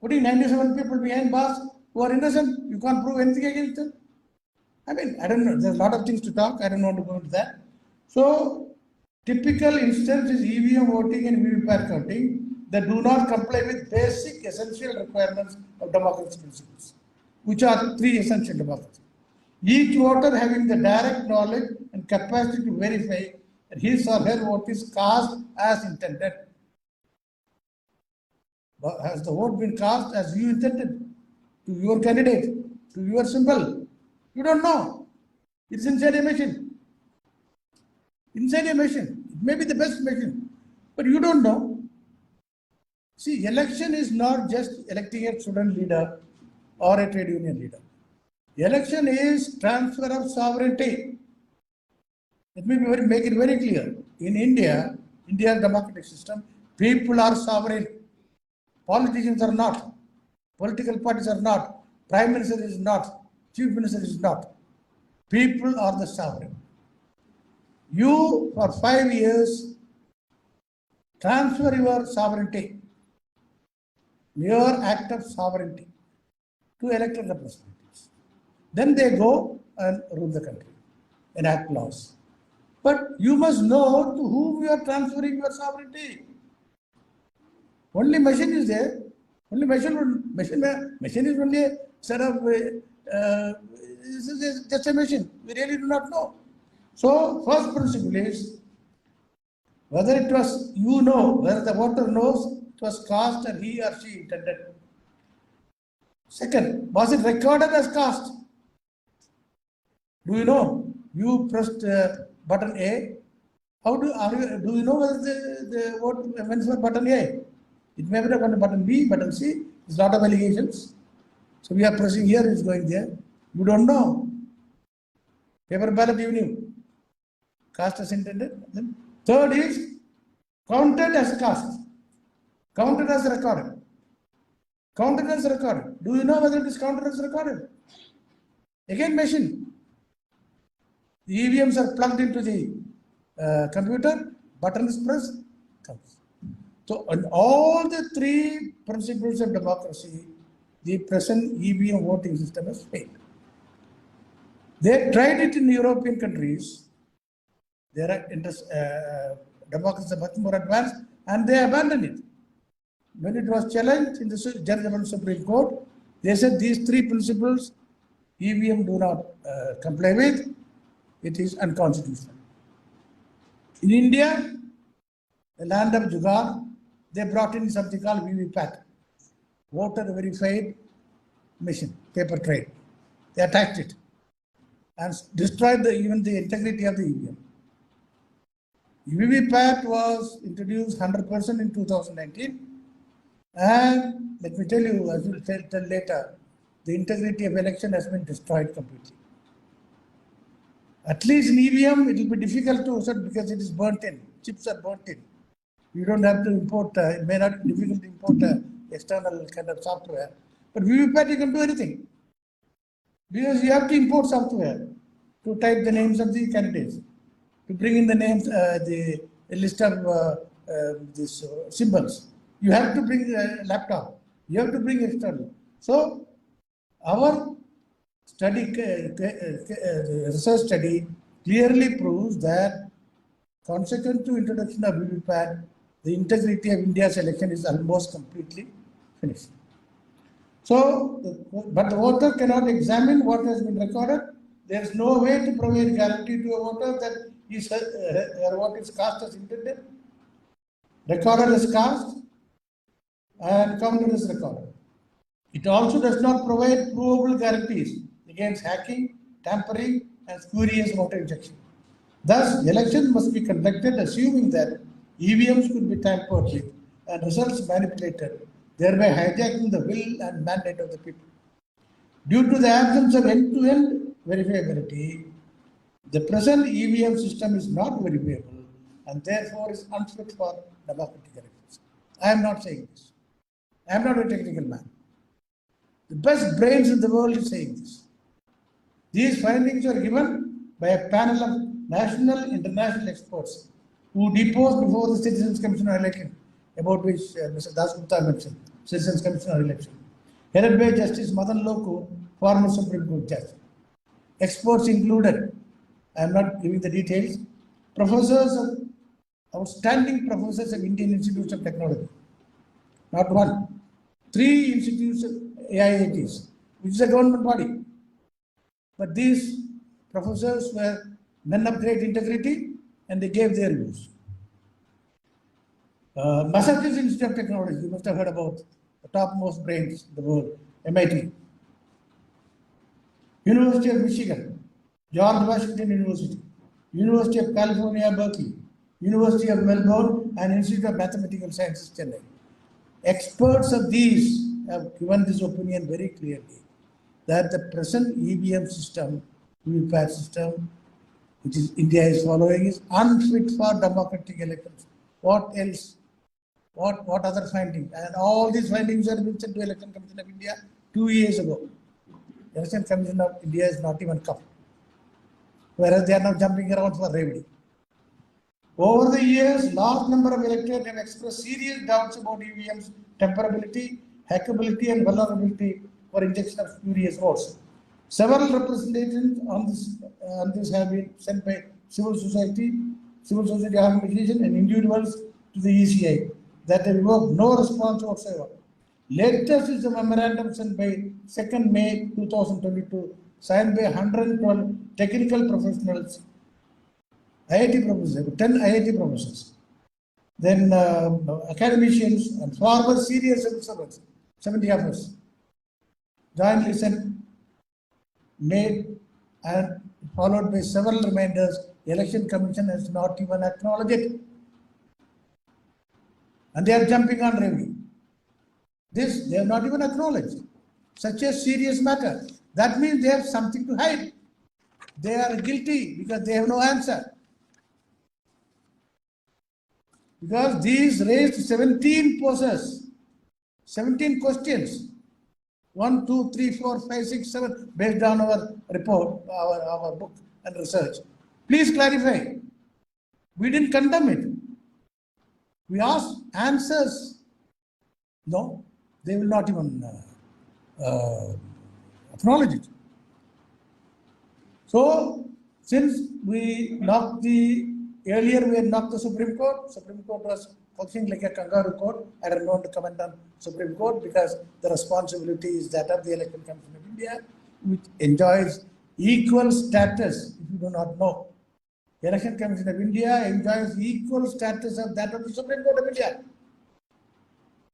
Putting 97 people behind bars who are innocent, you can't prove anything against them. I mean, I don't know, there's a lot of things to talk, I don't want to go into that. So, typical instance is EVM voting and VVPAT counting that do not comply with basic essential requirements of democracy principles, which are 3 essential democracy. Each voter having the direct knowledge and capacity to verify that his or her vote is cast as intended. But has the vote been cast as you intended? To your candidate, to your symbol? You don't know. It's inside a machine. Inside a machine. It may be the best machine, but you don't know. See, election is not just electing a student leader or a trade union leader. Election is transfer of sovereignty. Let me make it very clear. In India, India's democratic system, people are sovereign. Politicians are not. Political parties are not. Prime Minister is not. Chief Minister is not. People are the sovereign. You, for 5 years, transfer your sovereignty, your act of sovereignty, to elected representatives. Then they go and rule the country, enact laws. But you must know to whom you are transferring your sovereignty. Only machine is there. Only machine is only a set of just a machine. We really do not know. So first principle is whether it was whether the voter knows it was cast and he or she intended. Second, was it recorded as cast? Do you know? You pressed button A. Do you know whether the vote went for button A? It may be on button B, button C. There's a lot of allegations. So we are pressing here, it's going there. You don't know. Paper ballot you knew. Cast as intended. Then third is counted as cast. Counted as recorded. Counted as recorded. Do you know whether it is counted as recorded? Again machine. The EVMs are plugged into the computer, button is pressed, comes. So on all the 3 principles of democracy, the present EVM voting system has failed. They tried it in European countries. Their democracy is much more advanced, and they abandoned it. When it was challenged in the German Supreme Court, they said these 3 principles EVM do not comply with. It is unconstitutional. In India, the land of Jugaad, they brought in something called VVPAT, voter verified machine, paper trail. They attacked it and destroyed even the integrity of the EVM. VVPAT was introduced 100% in 2019, and let me tell you, as we'll tell later, the integrity of election has been destroyed completely. At least in EVM, it will be difficult to set because it is burnt in. Chips are burnt in. You don't have to import, it may not be difficult to import external kind of software. But VVPAT, you can do anything. Because you have to import software to type the names of the candidates, to bring in the names, the list of these symbols. You have to bring a laptop. You have to bring external. So, our study, research study clearly proves that consequent to introduction of VVPAT, the integrity of India's election is almost completely finished. So, but the voter cannot examine what has been recorded. There is no way to provide guarantee to a voter that her vote is cast as intended, recorded as cast, and counted as recorded. It also does not provide provable guarantees against hacking, tampering, and spurious voter injection. Thus, elections must be conducted assuming that EVMs could be tampered with and results manipulated, thereby hijacking the will and mandate of the people. Due to the absence of end-to-end verifiability, the present EVM system is not verifiable and therefore is unfit for democratic elections. I am not saying this. I am not a technical man. The best brains in the world is saying this. These findings were given by a panel of national international experts who deposed before the Citizens Commission on Election, about which Mr. Dasgupta mentioned, Citizens Commission on Election, headed by Justice Madan Loku, former Supreme Court judge. Experts included, I am not giving the details, outstanding professors of Indian Institutes of Technology, not one, 3 institutes of AIITs, which is a government body. But these professors were men of great integrity and they gave their views. Massachusetts Institute of Technology, you must have heard about the topmost brains in the world, MIT. University of Michigan, George Washington University, University of California, Berkeley, University of Melbourne, and Institute of Mathematical Sciences, Chennai. Experts of these have given this opinion very clearly that the present EVM system, VVPAT system, which is India is following, is unfit for democratic elections. What else? What other findings? And all these findings have been sent to Election Commission of India 2 years ago. Election Commission of India is not even come. Whereas they are now jumping around for remedy. Over the years, large number of electors have expressed serious doubts about EVM's temperability, hackability, and vulnerability for injection of spurious votes. Several representations on this have been sent by civil society organizations, and individuals to the ECI that have evoked no response whatsoever. Latest is the memorandum sent by 2nd May 2022, signed by 112 technical professionals, IIT professors, 10 IIT professors, then academicians and former senior civil servants, 70 of us, jointly sent, made and followed by several reminders. The Election Commission has not even acknowledged it. And they are jumping on review. This they have not even acknowledged. Such a serious matter. That means they have something to hide. They are guilty because they have no answer. Because these raised 17 poses, 17 questions. 1, 2, 3, 4, 5, 6, 7, based on our report, our book and research. Please clarify. We didn't condemn it. We asked answers. No, they will not even acknowledge it. So, since we knocked earlier we had knocked the Supreme Court was functioning like a kangaroo court. I don't want to comment on Supreme Court because the responsibility is that of the Election Commission of India, which enjoys equal status, if you do not know. The Election Commission of India enjoys equal status of that of the Supreme Court of India.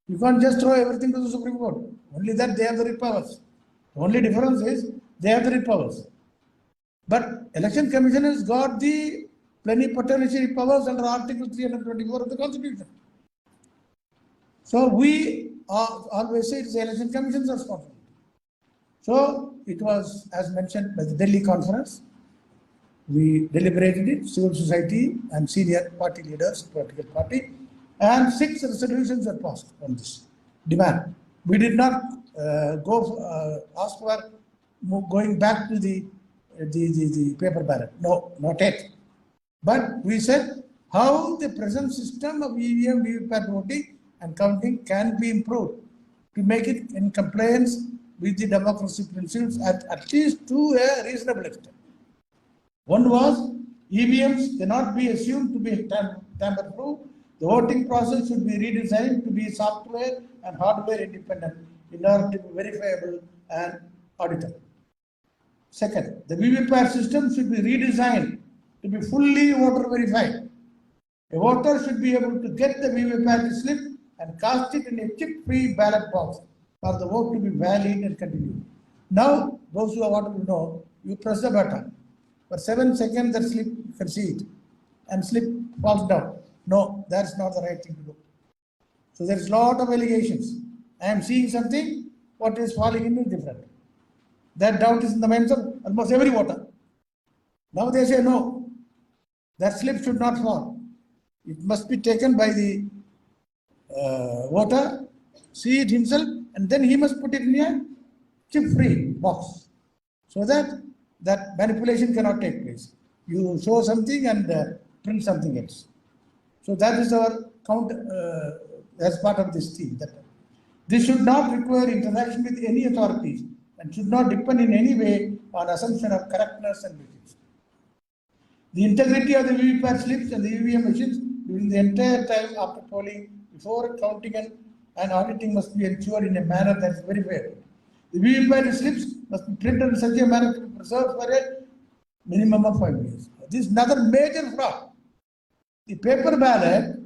You can't just throw everything to the Supreme Court. Only that they have the writ powers. The only difference is they have the writ powers. But Election Commission has got the plenipotentiary powers under Article 324 of the Constitution. So we always say it is the Election Commission's responsibility. So it was, as mentioned by the Delhi conference, we deliberated it, civil society and senior party leaders, political party, and 6 resolutions were passed on this demand. We did not ask for going back to the paper ballot. No, not yet. But we said how the present system of EVM, VVPAT voting and counting can be improved to make it in compliance with the democracy principles at least to a reasonable extent. One was EVMs cannot be assumed to be tamper-proof. The voting process should be redesigned to be software and hardware independent in order to be verifiable and auditable. Second, the VVPAT system should be redesigned to be fully voter verified. A voter should be able to get the VVPAT slip and cast it in a chip-free ballot box for the vote to be valid and continue. Now, those who want to know, you press the button. For 7 seconds, that slip, you can see it, and slip falls down. No, that's not the right thing to do. So there is a lot of allegations. I am seeing something, what is falling in is different. That doubt is in the minds of almost every voter. Now they say no, that slip should not fall. It must be taken by the voter, see it himself, and then he must put it in a chip-free box, so that that manipulation cannot take place. You show something and print something else. So that is our count as part of this theme. That this should not require interaction with any authorities and should not depend in any way on assumption of correctness and legitimacy. The integrity of the VVPAT slips and the EVM machines during the entire time after polling, before counting and auditing must be ensured in a manner that is very fair. The VVPAT slips must be printed in such a manner to be preserved for a minimum of 5 years. This is another major fraud. The paper ballot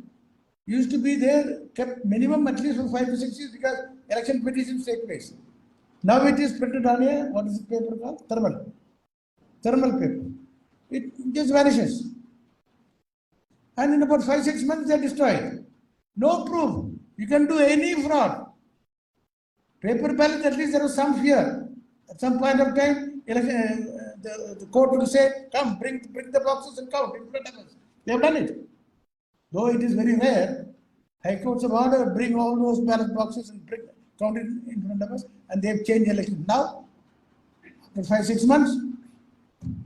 used to be there, kept minimum at least for 5 to 6 years because election petitions take place. Now it is printed on a, what is the paper called? Thermal paper. It just vanishes. And in about 5-6 months they are destroyed. No proof. You can do any fraud. Paper ballot, at least there was some fear. At some point of time, the court will say, come, bring the boxes and count in front of us. They have done it. Though it is very rare, High Courts have ordered, bring all those ballot boxes and count it in front of us, and they have changed the election. Now, after 5-6 months,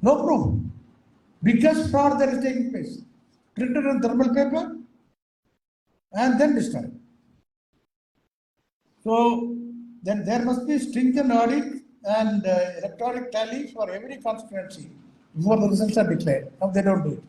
no proof. Biggest fraud that is taking place. Printed on thermal paper and then destroyed. So, then there must be stringent audit and electronic tally for every constituency before the results are declared. Now they don't do it.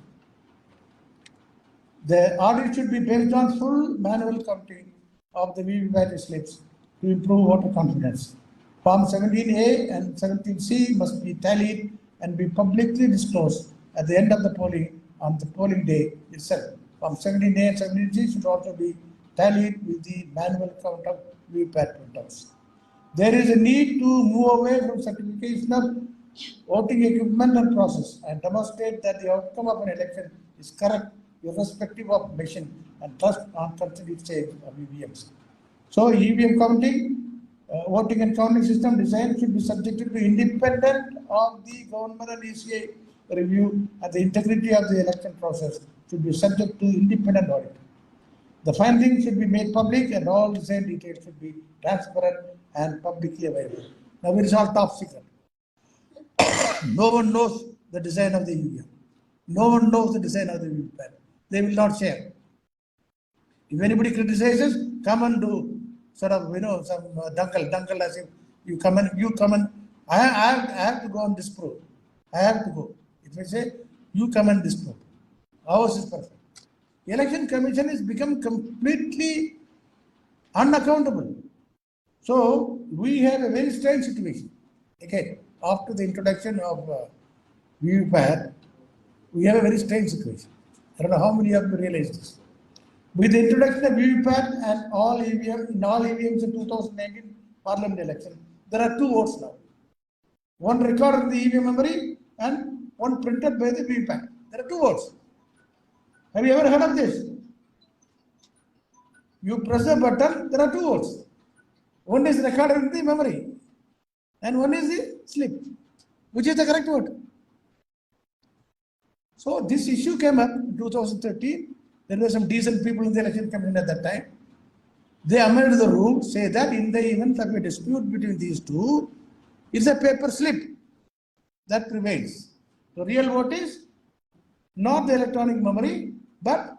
The audit should be based on full manual counting of the VVPAT slips to improve voter confidence. Form 17A and 17C must be tallied and be publicly disclosed at the end of the polling on the polling day itself. Form 17A and 17C should also be tallied with the manual count of VVPAT printouts. There is a need to move away from certification of voting equipment and process and demonstrate that the outcome of an election is correct irrespective of machine and trust on continued stage of EVMs. So EVM counting, voting and counting system design should be subjected to independent of the government and ECI review, and the integrity of the election process should be subject to independent audit. The findings should be made public and all design details should be transparent and publicly available. Now it is all top secret. No one knows the design of the EVM. No one knows the design of the VVPAT. They will not share. If anybody criticizes, come and do sort of, some dunkle as if you come and, I have to go and disprove. I have to go. If I say, you come and disprove. Ours is perfect. The Election Commission has become completely unaccountable. So, we have a very strange situation. Again, after the introduction of VVPAT, we have a very strange situation. I don't know how many of you realize this. With the introduction of VVPAT and all EVM, in all EVMs in 2019 Parliament election, there are 2 votes now. One recorded in the EVM memory and one printed by the VVPAT. There are 2 votes. Have you ever heard of this? You press a button, there are 2 votes. One is recorded in the memory and one is the slip. Which is the correct vote? So this issue came up in 2013. There were some decent people in the Election Commission at that time. They amended the rule, say that in the event of a dispute between these two, it's a paper slip that prevails. The real vote is not the electronic memory, but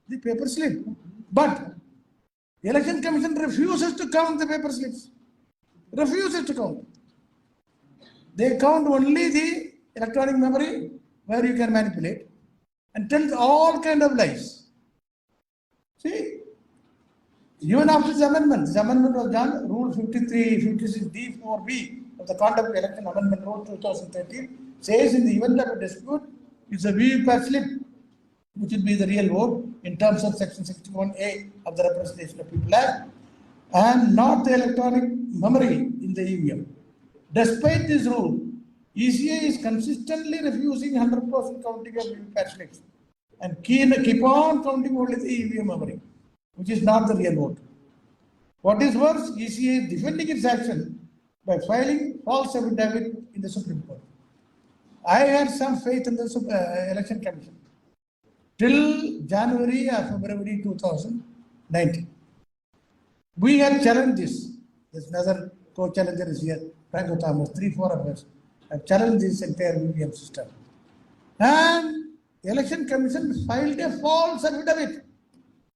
the paper slip. But the Election Commission refuses to count the paper slips. Refuses to count. They count only the electronic memory where you can manipulate and tells all kind of lies. See, even after this amendment was done, Rule 5356D4B of the Conduct of Election Amendment Rule 2013 says in the event of a dispute, it's a VVPAT slip, which will be the real vote in terms of Section 61A of the Representation of People Act, and not the electronic memory in the EVM. Despite this rule, ECA is consistently refusing 100% counting of VVPAT slips and keep on counting only the EVM memory, which is not the real vote. What is worse, ECA is defending its action by filing false affidavit in the Supreme Court. I had some faith in the Election Commission till January or February 2019. We had challenged this. There's another co-challenger is here, Franco Thomas, 3-4 of us have challenged this entire VVM system. And the Election Commission filed a false affidavit,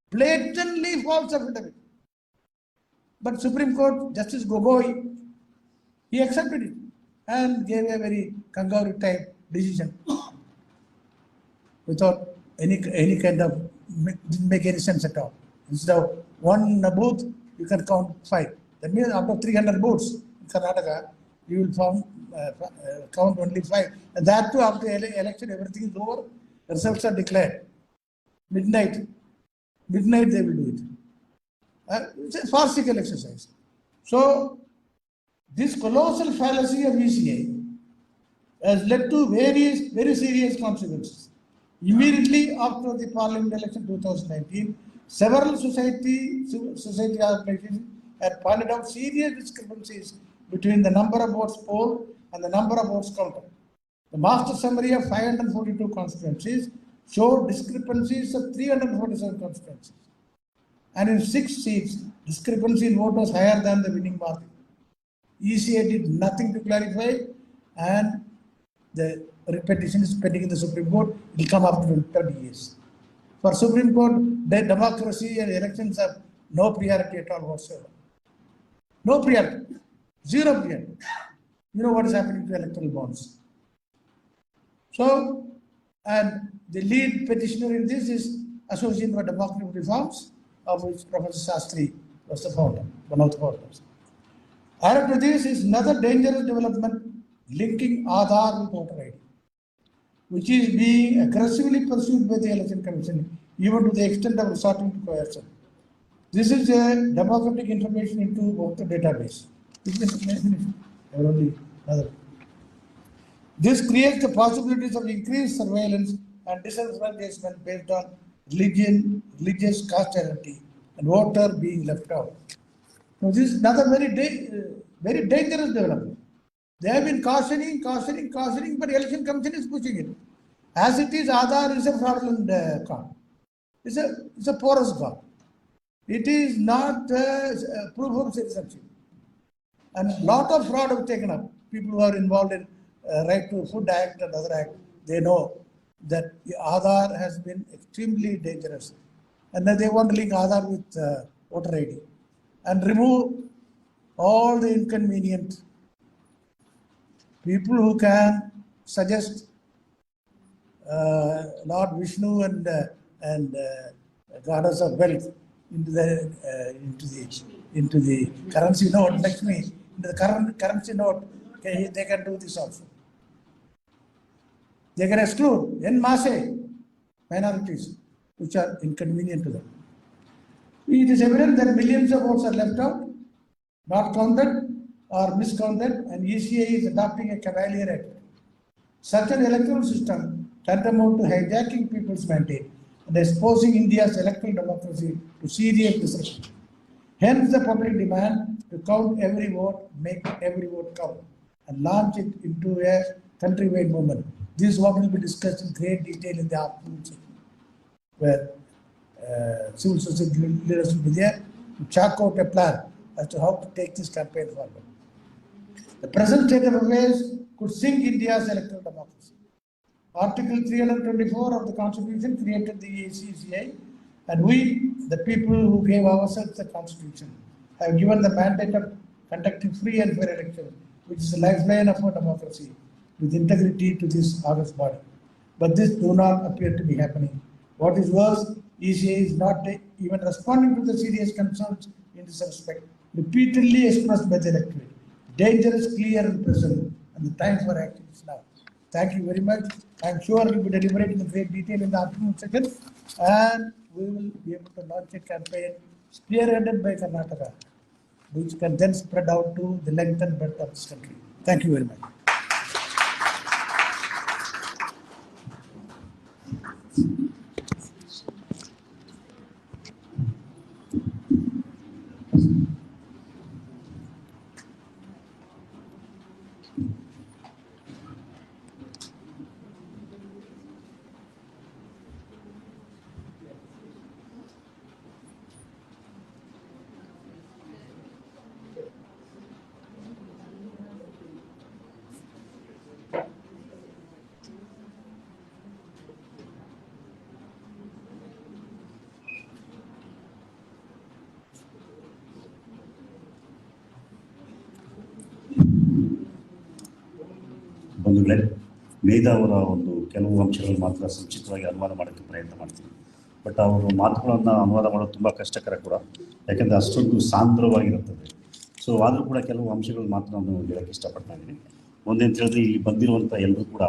blatantly false affidavit. But Supreme Court Justice Gogoi, he accepted it and gave a very kangaroo type decision without any kind of, didn't make any sense at all. Instead of one booth, you can count 5. That means out of 300 booths in Karnataka, you will count only 5. And that too, after election, everything is over, results are declared. Midnight they will do it. It's a farcical exercise. So, this colossal fallacy of ECA has led to various very serious consequences. Immediately after the Parliament election 2019, several society organizations had pointed out serious discrepancies between the number of votes polled and the number of votes counted. The master summary of 542 constituencies showed discrepancies of 347 constituencies. And in 6 seats, discrepancy in vote was higher than the winning margin. ECA did nothing to clarify, and the petition is pending in the Supreme Court. It will come after 30 years. For Supreme Court, the democracy and elections have no priority at all whatsoever. No priority. Zero priority. You know what is happening to electoral bonds. So, and the lead petitioner in this is Association for Democratic Reforms, of which Professor Sastry was the founder, one of the founders. Added to this is another dangerous development linking Aadhaar with voter ID, which is being aggressively pursued by the Election Commission, even to the extent of resorting to coercion. This is a democratic information into voter database. This creates the possibilities of increased surveillance and disenfranchisement based on religion, religious caste identity, and voter being left out. Now, this is another very dangerous development. They have been cautioning, but the Election Commission is pushing it. As it is, Aadhaar is a fraudulent card. It's a porous card. It is not proof of citizenship. And a lot of fraud have taken up. People who are involved in Right to Food Act and other act, they know that the Aadhaar has been extremely dangerous. And then they want to link Aadhaar with voter ID and remove all the inconvenient people who can suggest Lord Vishnu and goddess of wealth into the currency note, Lakshmi, into the currency note. Okay, they can do this also. They can exclude en masse minorities which are inconvenient to them. It is evident that millions of votes are left out, not counted or miscounted, and ECA is adopting a cavalier attitude. Such an electoral system tantamount to hijacking people's mandate and exposing India's electoral democracy to serious disruption. Hence the public demand to count every vote, make every vote count, and launch it into a countrywide movement. This is what will be discussed in great detail in the afternoon session, where civil society leaders will be there to chalk out a plan as to how to take this campaign forward. The present state of affairs could sink India's electoral democracy. Article 324 of the Constitution created the ECA, and we, the people who gave ourselves the Constitution, have given the mandate of conducting free and fair elections, which is the lifeline of our democracy, with integrity to this august body. But this do not appear to be happening. What is worse, ECA is not even responding to the serious concerns in this respect, repeatedly expressed by the electorate. Dangerous, clear, and present, and the time for action is now. Thank you very much. I am sure we will be deliberating in great detail in the afternoon session, and we will be able to launch a campaign spearheaded by Karnataka, which can then spread out to the length and breadth of this country. Thank you very much. ಬಂಧುಗಳೇ, ಮೇಧಾ ಅವರ ಒಂದು ಕೆಲವು ಅಂಶಗಳು ಮಾತ್ರ ಸಂಕ್ಷಿಪ್ತವಾಗಿ ಅನುವಾದ ಮಾಡೋಕ್ಕೆ ಪ್ರಯತ್ನ ಮಾಡ್ತೀನಿ. ಬಟ್ ಅವರು ಮಾತುಗಳನ್ನು ಅನುವಾದ ಮಾಡೋದು ತುಂಬ ಕಷ್ಟಕರ ಕೂಡ, ಯಾಕೆಂದರೆ ಅಷ್ಟೊಂದು ಸಾಂದ್ರವಾಗಿರುತ್ತದೆ. ಸೊ ಆದರೂ ಕೂಡ ಕೆಲವು ಅಂಶಗಳು ಮಾತ್ರ ನಾನು ಹೇಳೋಕ್ಕೆ ಇಷ್ಟಪಡ್ತಾ ಇದ್ದೀನಿ. ಒಂದೇಂತ ಹೇಳಿದ್ರೆ, ಇಲ್ಲಿ ಬಂದಿರುವಂಥ ಎಲ್ಲರೂ ಕೂಡ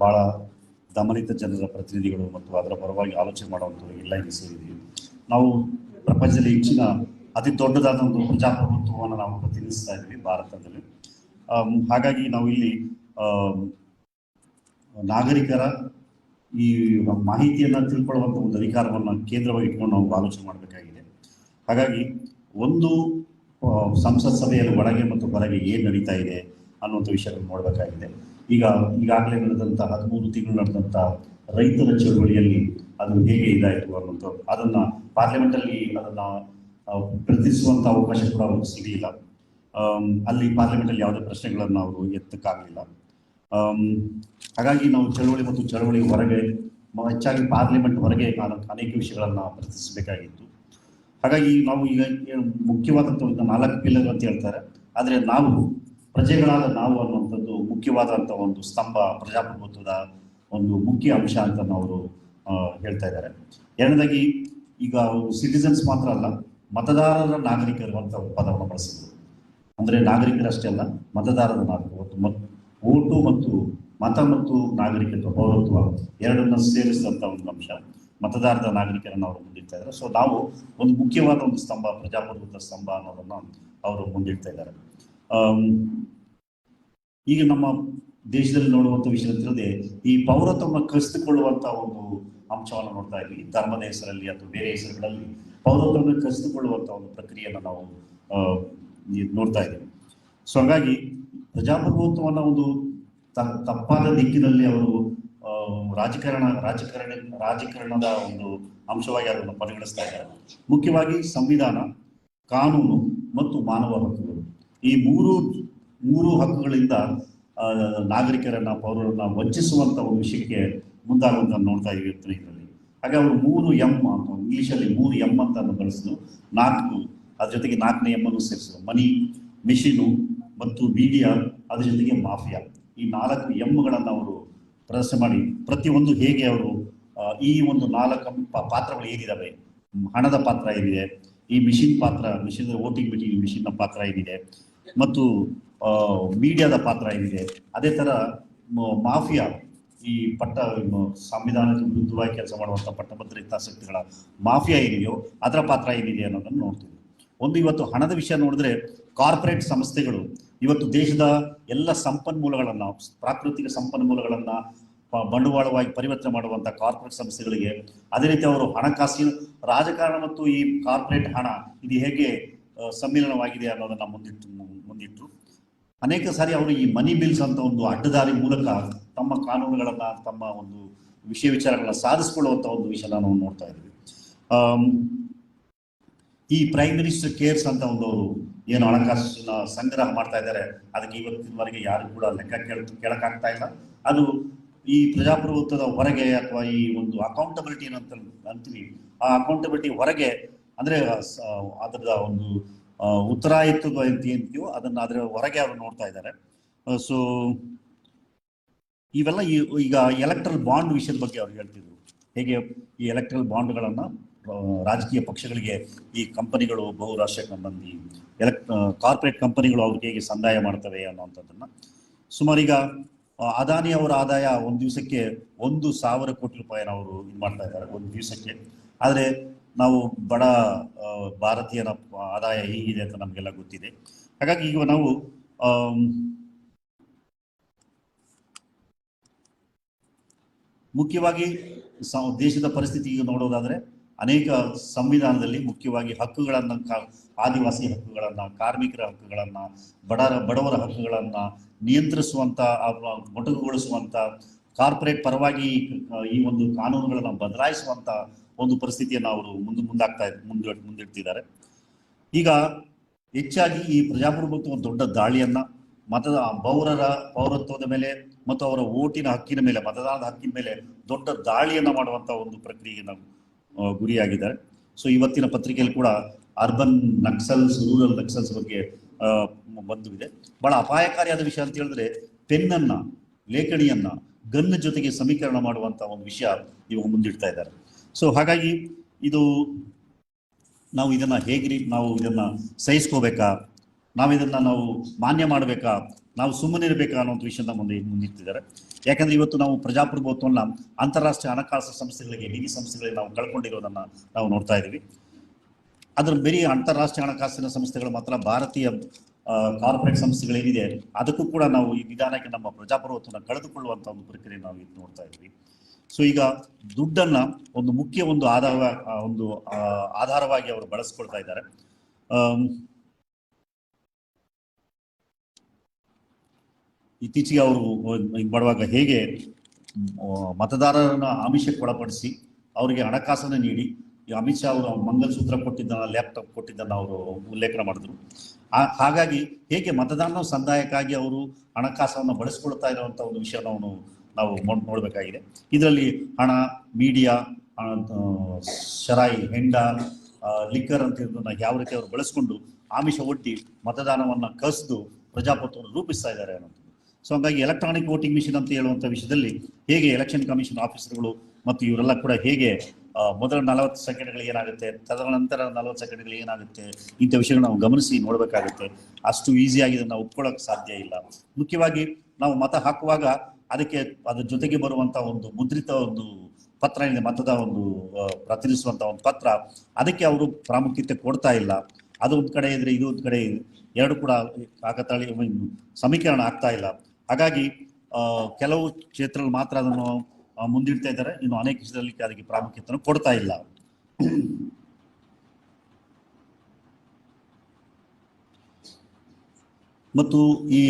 ಭಾಳ ದಮನಿತ ಜನರ ಪ್ರತಿನಿಧಿಗಳು ಮತ್ತು ಅದರ ಪರವಾಗಿ ಆಲೋಚನೆ ಮಾಡುವಂಥವ್ರು ಎಲ್ಲ ಇಲ್ಲಿ ಸೇರಿದ್ದೀವಿ. ನಾವು ಪ್ರಪಂಚದಲ್ಲಿ ಹೆಚ್ಚಿನ ಅತಿ ದೊಡ್ಡದಾದ ಒಂದು ಪ್ರಜಾಪ್ರಭುತ್ವವನ್ನು ನಾವು ಪ್ರತಿನಿಧಿಸ್ತಾ ಇದ್ದೀವಿ ಭಾರತದಲ್ಲಿ. ಹಾಗಾಗಿ ನಾವು ಇಲ್ಲಿ ನಾಗರಿಕರ ಈ ಮಾಹಿತಿಯನ್ನು ತಿಳ್ಕೊಳ್ಳುವಂಥ ಒಂದು ಅಧಿಕಾರವನ್ನು ಕೇಂದ್ರವಾಗಿ ಇಟ್ಕೊಂಡು ನಾವು ಆಲೋಚನೆ ಮಾಡಬೇಕಾಗಿದೆ. ಹಾಗಾಗಿ ಒಂದು ಸಂಸತ್ ಸಭೆಯಲ್ಲಿ ಒಳಗೆ ಮತ್ತು ಹೊರಗೆ ಏನು ನಡೀತಾ ಇದೆ ಅನ್ನುವಂಥ ವಿಷಯಗಳನ್ನು ನೋಡಬೇಕಾಗಿದೆ. ಈಗಾಗಲೇ ನಡೆದಂಥ 13 ತಿಂಗಳು ನಡೆದಂಥ ರೈತರ ಚಳುವಳಿಯಲ್ಲಿ ಅದು ಹೇಗೆ ಇದಾಯಿತು ಅನ್ನುವಂಥ ಅದನ್ನು ಪಾರ್ಲಿಮೆಂಟಲ್ಲಿ ಅದನ್ನು ಪ್ರತಿನಿಧಿಸುವಂಥ ಅವಕಾಶ ಕೂಡ ಅವ್ರಿಗೆ ಸಿಗಲಿಲ್ಲ. ಅಲ್ಲಿ ಪಾರ್ಲಿಮೆಂಟಲ್ಲಿ ಯಾವುದೇ ಪ್ರಶ್ನೆಗಳನ್ನು ಅವರು ಎತ್ತಕ್ಕಾಗಲಿಲ್ಲ. ಹಾಗಾಗಿ ನಾವು ಚಳವಳಿ ಮತ್ತು ಚಳವಳಿ ಹೊರಗೆ, ಹೆಚ್ಚಾಗಿ ಪಾರ್ಲಿಮೆಂಟ್ ಹೊರಗೆ ಅನೇಕ ವಿಷಯಗಳನ್ನು ಪ್ರತಿನಿಧಿಸಬೇಕಾಗಿತ್ತು. ಹಾಗಾಗಿ ನಾವು ಈಗ ಮುಖ್ಯವಾದಂಥ 4 ಪಿಲ್ಲರ್ ಅಂತ ಹೇಳ್ತಾರೆ, ಆದರೆ ನಾವು ಪ್ರಜೆಗಳಾದ ನಾವು ಅನ್ನುವಂಥದ್ದು ಮುಖ್ಯವಾದಂಥ ಒಂದು ಸ್ತಂಭ, ಪ್ರಜಾಪ್ರಭುತ್ವದ ಒಂದು ಮುಖ್ಯ ಅಂಶ ಅಂತ ಅವರು ಹೇಳ್ತಾ ಇದ್ದಾರೆ. ಎರಡನೇದಾಗಿ, ಈಗ ಸಿಟಿಸನ್ಸ್ ಮಾತ್ರ ಅಲ್ಲ, ಮತದಾರರ ನಾಗರಿಕರು ಅಂತ ಪದವನ್ನು ಬಳಸಿದ್ರು. ಅಂದರೆ ನಾಗರಿಕರಷ್ಟೇ ಅಲ್ಲ, ಮತದಾರರ ನಾಗರಿಕರು, ಓಟು ಮತ್ತು ಮತ ಮತ್ತು ನಾಗರಿಕತ್ವ, ಪೌರತ್ವ ಎರಡನ್ನ ಸೇರಿಸಿದಂಥ ಒಂದು ಅಂಶ ಮತದಾರರ ನಾಗರಿಕರನ್ನು ಅವರು ಮುಂದಿಡ್ತಾ ಇದ್ದಾರೆ. ಸೊ ನಾವು ಒಂದು ಮುಖ್ಯವಾದ ಒಂದು ಸ್ತಂಭ, ಪ್ರಜಾಪ್ರಭುತ್ವ ಸ್ತಂಭ ಅನ್ನೋದನ್ನು ಅವರು ಮುಂದಿಡ್ತಾ ಇದ್ದಾರೆ. ಈಗ ನಮ್ಮ ದೇಶದಲ್ಲಿ ನೋಡುವಂಥ ವಿಷಯ ತಿಳಿದೆ, ಈ ಪೌರತ್ವವನ್ನು ಕಸಿದುಕೊಳ್ಳುವಂಥ ಒಂದು ಅಂಶವನ್ನು ನೋಡ್ತಾ ಇದ್ವಿ. ಧರ್ಮದ ಹೆಸರಲ್ಲಿ ಅಥವಾ ಬೇರೆ ಹೆಸರುಗಳಲ್ಲಿ ಪೌರತ್ವವನ್ನು ಕಸಿದುಕೊಳ್ಳುವಂಥ ಒಂದು ಪ್ರಕ್ರಿಯೆಯನ್ನು ನಾವು ನೋಡ್ತಾ ಇದ್ದೀವಿ. ಸೊ ಹಾಗಾಗಿ ಪ್ರಜಾಪ್ರಭುತ್ವವನ್ನು ಒಂದು ತಪ್ಪಾದ ದಿಕ್ಕಿನಲ್ಲಿ ಅವರು ರಾಜಕಾರಣದ ಒಂದು ಅಂಶವಾಗಿ ಅದನ್ನು ಪರಿಗಣಿಸ್ತಾ ಇದ್ದಾರೆ. ಮುಖ್ಯವಾಗಿ ಸಂವಿಧಾನ, ಕಾನೂನು ಮತ್ತು ಮಾನವ ಹಕ್ಕುಗಳು, ಈ ಮೂರು ಹಕ್ಕುಗಳಿಂದ ನಾಗರಿಕರನ್ನ, ಪೌರರನ್ನ ವಂಚಿಸುವಂಥ ಒಂದು ವಿಷಯಕ್ಕೆ ಮುಂದಾಗುವುದನ್ನು ನೋಡ್ತಾ ಇದ್ದೀವಿ ಇದರಲ್ಲಿ. ಹಾಗೆ ಅವರು 3 ಎಂ ಅಂತ, ಇಂಗ್ಲೀಷಲ್ಲಿ 3 ಎಂ ಅಂತ ಬಳಸಿದ್ರು. 4 ಅದ್ರ ಜೊತೆಗೆ 4ನೇ ಎಂ ಅನ್ನು ಸೇರಿಸಿದ್ರು. ಮನಿ, ಮಿಷಿನು ಮತ್ತು ಮೀಡಿಯಾ, ಅದ್ರ ಜೊತೆಗೆ ಮಾಫಿಯಾ. ಈ 4 ಎಂಗಳನ್ನು ಅವರು ಪ್ರದರ್ಶನ ಮಾಡಿ ಪ್ರತಿಯೊಂದು ಹೇಗೆ ಅವರು ಈ ಒಂದು 4 ಪಾತ್ರಗಳು ಏನಿದ್ದಾವೆ, ಹಣದ ಪಾತ್ರ ಏನಿದೆ, ಈ ಮಿಷಿನ್ ಪಾತ್ರ, ವೋಟಿಂಗ್ ಮಿಷಿನ್ನ ಪಾತ್ರ ಏನಿದೆ, ಮತ್ತು ಮೀಡಿಯಾದ ಪಾತ್ರ ಏನಿದೆ, ಅದೇ ಥರ ಮಾಫಿಯಾ, ಈ ಸಂವಿಧಾನಕ್ಕೆ ವಿರುದ್ಧವಾಗಿ ಕೆಲಸ ಮಾಡುವಂಥ ಪಟ್ಟಭದ್ರ ಹಿತಾಸಕ್ತಿಗಳ ಮಾಫಿಯಾ ಏನಿದೆಯೋ ಅದರ ಪಾತ್ರ ಏನಿದೆ ಅನ್ನೋದನ್ನು ನೋಡ್ತೀವಿ. ಒಂದು ಇವತ್ತು ಹಣದ ವಿಷಯ ನೋಡಿದ್ರೆ, ಕಾರ್ಪೊರೇಟ್ ಸಂಸ್ಥೆಗಳು ಇವತ್ತು ದೇಶದ ಎಲ್ಲ ಸಂಪನ್ಮೂಲಗಳನ್ನು, ಪ್ರಾಕೃತಿಕ ಸಂಪನ್ಮೂಲಗಳನ್ನು ಬಂಡವಾಳವಾಗಿ ಪರಿವರ್ತನೆ ಮಾಡುವಂಥ ಕಾರ್ಪೊರೇಟ್ ಸಂಸ್ಥೆಗಳಿಗೆ, ಅದೇ ರೀತಿ ಅವರು ಹಣಕಾಸಿನ ರಾಜಕಾರಣ ಮತ್ತು ಈ ಕಾರ್ಪೊರೇಟ್ ಹಣ ಇದು ಹೇಗೆ ಸಮ್ಮಿಲನವಾಗಿದೆ ಅನ್ನೋದನ್ನು ಮುಂದಿಟ್ಟರು. ಅನೇಕ ಸಾರಿ ಅವರು ಈ ಮನಿ ಬಿಲ್ಸ್ ಅಂತ ಒಂದು ಅಡ್ಡದಾರಿ ಮೂಲಕ ತಮ್ಮ ಕಾನೂನುಗಳನ್ನು, ತಮ್ಮ ಒಂದು ವಿಚಾರಗಳನ್ನ ಸಾಧಿಸಿಕೊಳ್ಳುವಂಥ ಒಂದು ವಿಷಯ ನಾವು ನೋಡ್ತಾ ಇದ್ದೀವಿ. ಈ ಪ್ರೈಮ್ ಮಿನಿಸ್ಟರ್ ಕೇರ್ಸ್ ಅಂತ ಒಂದು ಏನು ಹಣಕಾಸಿನ ಸಂಗ್ರಹ ಮಾಡ್ತಾ ಇದ್ದಾರೆ, ಅದಕ್ಕೆ ಇವತ್ತಿನವರೆಗೆ ಯಾರು ಕೂಡ ಲೆಕ್ಕ ಕೇಳಕ್ಕಾಗ್ತಾ ಇಲ್ಲ. ಅದು ಈ ಪ್ರಜಾಪ್ರಭುತ್ವದ ಹೊರಗೆ, ಅಥವಾ ಈ ಒಂದು ಅಕೌಂಟಬಿಲಿಟಿ ಏನಂತ ಅಂತೀವಿ, ಆ ಅಕೌಂಟಬಿಲಿಟಿ ಹೊರಗೆ, ಅಂದರೆ ಅದರ ಒಂದು ಉತ್ತರಾಯಿತ್ವ ಅಂತೀವೋ ಅದನ್ನು ಅದರ ಹೊರಗೆ ಅವರು ನೋಡ್ತಾ ಇದ್ದಾರೆ. ಸೊ ಇವೆಲ್ಲ ಈಗ ಎಲೆಕ್ಟ್ರಲ್ ಬಾಂಡ್ ವಿಷಯದ ಬಗ್ಗೆ ಅವ್ರು ಹೇಳ್ತಿದ್ರು. ಹೇಗೆ ಈ ಎಲೆಕ್ಟ್ರಲ್ ಬಾಂಡ್ಗಳನ್ನು ರಾಜಕೀಯ ಪಕ್ಷಗಳಿಗೆ ಈ ಕಂಪನಿಗಳು, ಬಹುರಾಷ್ಟ್ರೀಯ ಕಂಪನಿ, ಕಾರ್ಪೊರೇಟ್ ಕಂಪನಿಗಳು ಅವ್ರಿಗೆ ಹೇಗೆ ಸಂದಾಯ ಮಾಡ್ತವೆ ಅನ್ನೋವಂಥದ್ದನ್ನು. ಸುಮಾರೀಗ ಅದಾನಿ ಅವರ ಆದಾಯ ಒಂದು ದಿವಸಕ್ಕೆ 1,000 ಕೋಟಿ ರೂಪಾಯಿನ ಅವರು ಇದು ಮಾಡ್ತಾ ಇದ್ದಾರೆ ಒಂದು ದಿವಸಕ್ಕೆ. ಆದರೆ ನಾವು ಬಡ ಭಾರತೀಯನ ಆದಾಯ ಹೇಗಿದೆ ಅಂತ ನಮಗೆಲ್ಲ ಗೊತ್ತಿದೆ. ಹಾಗಾಗಿ ಈಗ ನಾವು ಮುಖ್ಯವಾಗಿ ದೇಶದ ಪರಿಸ್ಥಿತಿ ಈಗ ನೋಡೋದಾದರೆ, ಅನೇಕ ಸಂವಿಧಾನದಲ್ಲಿ ಮುಖ್ಯವಾಗಿ ಹಕ್ಕುಗಳನ್ನು ಆದಿವಾಸಿ ಹಕ್ಕುಗಳನ್ನು, ಕಾರ್ಮಿಕರ ಹಕ್ಕುಗಳನ್ನು, ಬಡವರ ಹಕ್ಕುಗಳನ್ನು ನಿಯಂತ್ರಿಸುವಂಥ, ಮೊಟಕುಗೊಳಿಸುವಂಥ, ಕಾರ್ಪೊರೇಟ್ ಪರವಾಗಿ ಈ ಒಂದು ಕಾನೂನುಗಳನ್ನು ಬದಲಾಯಿಸುವಂಥ ಒಂದು ಪರಿಸ್ಥಿತಿಯನ್ನು ಅವರು ಮುಂದಿಡ್ತಿದ್ದಾರೆ. ಈಗ ಹೆಚ್ಚಾಗಿ ಈ ಪ್ರಜಾಪ್ರಭುತ್ವ ದೊಡ್ಡ ದಾಳಿಯನ್ನು ಪೌರತ್ವದ ಮೇಲೆ ಮತ್ತು ಅವರ ಓಟಿನ ಹಕ್ಕಿನ ಮೇಲೆ, ಮತದಾನದ ಹಕ್ಕಿನ ಮೇಲೆ ದೊಡ್ಡ ದಾಳಿಯನ್ನು ಮಾಡುವಂಥ ಒಂದು ಪ್ರಕ್ರಿಯೆಗೆ ನಾವು ಗುರಿಯಾಗಿದ್ದಾರೆ. ಸೊ ಇವತ್ತಿನ ಪತ್ರಿಕೆಯಲ್ಲಿ ಕೂಡ ಅರ್ಬನ್ ನಕ್ಸಲ್ಸ್, ರೂರಲ್ ನಕ್ಸಲ್ಸ್ ಬಗ್ಗೆ ಬಂದಿದೆ. ಬಹಳ ಅಪಾಯಕಾರಿಯಾದ ವಿಷಯ ಅಂತ ಹೇಳಿದ್ರೆ ಪೆನ್ನನ್ನು, ಲೇಖಣಿಯನ್ನ ಗನ್ ಜೊತೆಗೆ ಸಮೀಕರಣ ಮಾಡುವಂಥ ಒಂದು ವಿಷಯ ಇವಾಗ ಮುಂದಿಡ್ತಾ ಇದ್ದಾರೆ. ಸೊ ಹಾಗಾಗಿ ನಾವು ಇದನ್ನ ಸಹಿಸ್ಕೋಬೇಕಾ, ನಾವು ಮಾನ್ಯ ಮಾಡಬೇಕಾ, ನಾವು ಸುಮ್ಮನಿರಬೇಕಾ ಅನ್ನೋ ವಿಷಯದ ಮುಂದಿಟ್ಟಿದ್ದಾರೆ. ಯಾಕಂದ್ರೆ ಇವತ್ತು ನಾವು ಪ್ರಜಾಪ್ರಭುತ್ವವನ್ನು ಅಂತಾರಾಷ್ಟ್ರೀಯ ಹಣಕಾಸು ಸಂಸ್ಥೆಗಳಿಗೆ, ನಿಧಿ ಸಂಸ್ಥೆಗಳಿಗೆ ನಾವು ಕಳ್ಕೊಂಡಿರೋದನ್ನ ನಾವು ನೋಡ್ತಾ ಇದ್ದೀವಿ. ಅದ್ರ ಬರೀ ಅಂತಾರಾಷ್ಟ್ರೀಯ ಹಣಕಾಸಿನ ಸಂಸ್ಥೆಗಳು ಮಾತ್ರ, ಭಾರತೀಯ ಕಾರ್ಪೊರೇಟ್ ಸಂಸ್ಥೆಗಳೇನಿದೆ ಅದಕ್ಕೂ ಕೂಡ ನಾವು ಈ ವಿಧಾನಕ್ಕೆ ನಮ್ಮ ಪ್ರಜಾಪ್ರಭುತ್ವವನ್ನು ಕಳೆದುಕೊಳ್ಳುವಂಥ ಒಂದು ಪ್ರಕ್ರಿಯೆ ನಾವು ಇದು ನೋಡ್ತಾ ಇದ್ವಿ. ಸೊ ಈಗ ದುಡ್ಡನ್ನ ಒಂದು ಮುಖ್ಯ ಆಧಾರವಾಗಿ ಅವರು ಬಳಸ್ಕೊಳ್ತಾ ಇದ್ದಾರೆ. ಇತ್ತೀಚೆಗೆ ಅವರು ಮಾಡುವಾಗ ಹೇಗೆ ಮತದಾರರನ್ನ ಆಮಿಷಕ್ಕೆ ಒಳಪಡಿಸಿ ಅವರಿಗೆ ಹಣಕಾಸನ್ನು ನೀಡಿ, ಈ ಅಮಿತ್ ಶಾ ಅವರು ಮಂಗಲಸೂತ್ರ ಕೊಟ್ಟಿದ್ದನ್ನ, ಲ್ಯಾಪ್ಟಾಪ್ ಕೊಟ್ಟಿದ್ದನ್ನು ಅವರು ಉಲ್ಲೇಖನ ಮಾಡಿದ್ರು. ಹಾಗಾಗಿ ಹೇಗೆ ಮತದಾನ ಸಂದಾಯಕ್ಕಾಗಿ ಅವರು ಹಣಕಾಸನ್ನು ಬಳಸ್ಕೊಳ್ತಾ ಇರುವಂಥ ಒಂದು ವಿಷಯ ನಾವು ನೋಡಬೇಕಾಗಿದೆ. ಇದರಲ್ಲಿ ಹಣ, ಮೀಡಿಯಾ, ಶರಾಯಿ, ಹೆಂಡ, ಲಿಕ್ಕರ್ ಅಂತ ಇದನ್ನ ಯಾವ ರೀತಿ ಅವರು ಬಳಸ್ಕೊಂಡು ಆಮಿಷ ಒಡ್ಡಿ ಮತದಾನವನ್ನು ಕಸಿದು ಪ್ರಜಾಪ್ರಭುತ್ವವನ್ನು ರೂಪಿಸ್ತಾ ಇದ್ದಾರೆ ಅನ್ನೋದು. ಸೊ ಹಾಗಾಗಿ ಎಲೆಕ್ಟ್ರಾನಿಕ್ ವೋಟಿಂಗ್ ಮಿಷಿನ್ ಅಂತ ಹೇಳುವಂಥ ವಿಷಯದಲ್ಲಿ ಹೇಗೆ ಎಲೆಕ್ಷನ್ ಕಮಿಷನ್ ಆಫೀಸರ್ಗಳು ಮತ್ತು ಇವರೆಲ್ಲ ಕೂಡ ಹೇಗೆ ಮೊದಲ 40 ಸೆಕೆಂಡ್ಗಳು ಏನಾಗುತ್ತೆ, ತದನಂತರ 40 ಸೆಕೆಂಡ್ಗಳು ಏನಾಗುತ್ತೆ, ಇಂಥ ವಿಷಯಗಳು ನಾವು ಗಮನಿಸಿ ನೋಡಬೇಕಾಗುತ್ತೆ. ಅಷ್ಟು ಈಸಿಯಾಗಿ ಇದನ್ನು ನಾವು ಒಪ್ಕೊಳ್ಳೋಕೆ ಸಾಧ್ಯ ಇಲ್ಲ. ಮುಖ್ಯವಾಗಿ ನಾವು ಮತ ಹಾಕುವಾಗ ಅದ್ರ ಜೊತೆಗೆ ಬರುವಂಥ ಒಂದು ಮುದ್ರಿತ ಒಂದು ಪತ್ರ ಏನಿದೆ, ಮತದ ಒಂದು ಪ್ರತಿನಿಧಿಸುವಂಥ ಒಂದು ಪತ್ರ, ಅದಕ್ಕೆ ಅವರು ಪ್ರಾಮುಖ್ಯತೆ ಕೊಡ್ತಾ ಇಲ್ಲ. ಅದು ಒಂದು ಕಡೆ ಇದ್ರೆ ಇದು ಒಂದು ಕಡೆ ಎರಡು ಕೂಡ ಕಾಕತಾಳಿ ಸಮೀಕರಣ ಆಗ್ತಾ ಇಲ್ಲ. ಹಾಗಾಗಿ ಕೆಲವು ಕ್ಷೇತ್ರದಲ್ಲಿ ಮಾತ್ರ ಅದನ್ನು ಮುಂದಿಡ್ತಾ ಇದ್ದಾರೆ, ಇನ್ನು ಅನೇಕ ವಿಷಯದಲ್ಲಿ ಅದಕ್ಕೆ ಪ್ರಾಮುಖ್ಯತೆಯನ್ನು ಕೊಡ್ತಾ ಇಲ್ಲ. ಮತ್ತು ಈ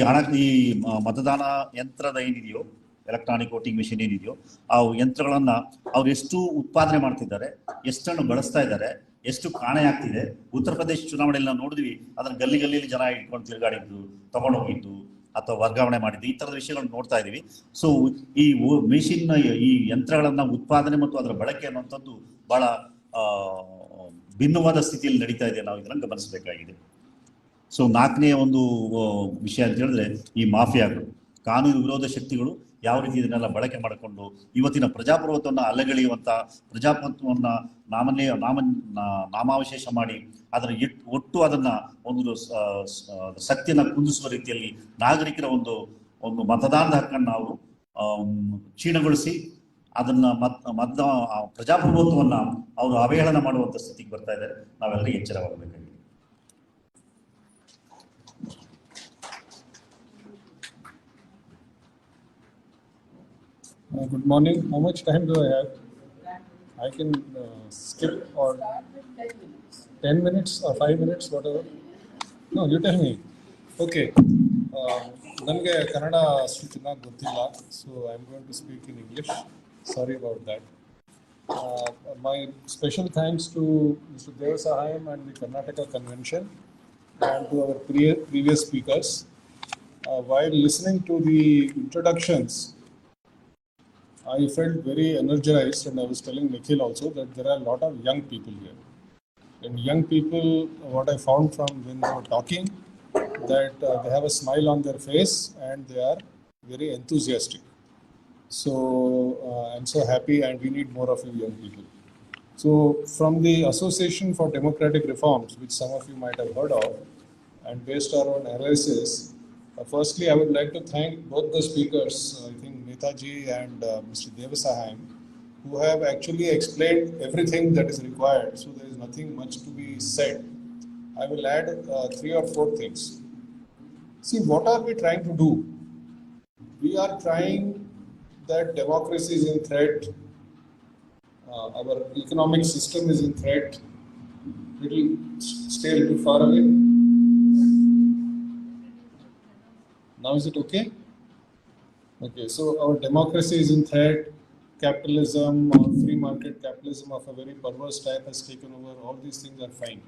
ಮತದಾನ ಯಂತ್ರದ ಏನಿದೆಯೋ, ಎಲೆಕ್ಟ್ರಾನಿಕ್ ವೋಟಿಂಗ್ ಮಿಷಿನ್ ಏನಿದೆಯೋ, ಆ ಯಂತ್ರಗಳನ್ನ ಅವ್ರು ಎಷ್ಟು ಉತ್ಪಾದನೆ ಮಾಡ್ತಿದ್ದಾರೆ, ಎಷ್ಟನ್ನು ಬಳಸ್ತಾ ಇದ್ದಾರೆ, ಎಷ್ಟು ಕಾಣೆ ಆಗ್ತಿದೆ. ಉತ್ತರ ಪ್ರದೇಶ ಚುನಾವಣೆಯಲ್ಲಿ ನಾವು ನೋಡಿದ್ವಿ, ಅದನ್ನ ಗಲ್ಲಿಯಲ್ಲಿ ಜನ ಇಟ್ಕೊಂಡು ತಿರುಗಾಡಿದ್ದು, ತಗೊಂಡೋಗಿದ್ದು ಅಥವಾ ವರ್ಗಾವಣೆ ಮಾಡಿದ್ದು, ಈ ತರದ ವಿಷಯಗಳನ್ನು ನೋಡ್ತಾ ಇದೀವಿ. ಸೊ ಈ ಮಿಷಿನ್, ಈ ಯಂತ್ರಗಳನ್ನ ಉತ್ಪಾದನೆ ಮತ್ತು ಅದರ ಬಳಕೆ ಅನ್ನುವಂಥದ್ದು ಬಹಳ ಭಿನ್ನವಾದ ಸ್ಥಿತಿಯಲ್ಲಿ ನಡೀತಾ ಇದೆ. ನಾವು ಇದನ್ನು ಗಮನಿಸಬೇಕಾಗಿದೆ. ಸೊ 4ನೇ ಒಂದು ವಿಷಯ ಅಂತ ಹೇಳಿದ್ರೆ ಈ ಮಾಫಿಯಾಗಳು, ಕಾನೂನು ವಿರೋಧ ಶಕ್ತಿಗಳು ಯಾವ ರೀತಿ ಇದನ್ನೆಲ್ಲ ಬಳಕೆ ಮಾಡಿಕೊಂಡು ಇವತ್ತಿನ ಪ್ರಜಾಪ್ರಭುತ್ವವನ್ನು ಅಲ್ಲಗಳೆಯುವಂಥ, ಪ್ರಜಾಪ್ರಭುತ್ವವನ್ನು ನಾಮಾವಶೇಷ ಮಾಡಿ ಒಟ್ಟು ಅದನ್ನ ಒಂದು ಶಕ್ತಿಯನ್ನು ಕುಂದಿಸುವ ರೀತಿಯಲ್ಲಿ ನಾಗರಿಕರ ಒಂದು ಮತದಾನದ ಹಕ್ಕನ್ನು ಅವರು ಕ್ಷೀಣಗೊಳಿಸಿ ಅದನ್ನ ಪ್ರಜಾಪ್ರಭುತ್ವವನ್ನು ಅವರು ಅವಹೇಳನ ಮಾಡುವಂಥ ಸ್ಥಿತಿಗೆ ಬರ್ತಾ ಇದ್ದಾರೆ. ನಾವೆಲ್ಲರೂ ಎಚ್ಚರವಾಗಬೇಕಾಗಿದೆ. Good morning. How much time do I have? I can skip or 10 minutes or 5 minutes, whatever. No, you tell me. Okay. ನನಗೆ ಕನ್ನಡ ಅಷ್ಟು ಚೆನ್ನಾಗಿ ಗೊತ್ತಿಲ್ಲ, so I'm going to speak in English. Sorry about that. My special thanks to Mr. Devasahayam and the Karnataka Convention and to our previous speakers. While listening to the introductions, I felt very energized, and I was telling Nikhil also that there are a lot of young people here. And young people, what I found from when they were talking, that they have a smile on their face and they are very enthusiastic. So I'm so happy, and we need more of you young people. So from the Association for Democratic Reforms, which some of you might have heard of, and based on our analysis, firstly, I would like to thank both the speakers, I think Medha ji and Mr. Devasahayam, who have actually explained everything that is required. So there is nothing much to be said. I will add 3 or 4 things. See, what are we trying to do? We are trying that democracy is in threat. our economic system is in threat. Stay a little far away. Now is it okay? Okay, so our democracy is in threat. Capitalism or free market capitalism of a very perverse type has taken over. All these things are fine.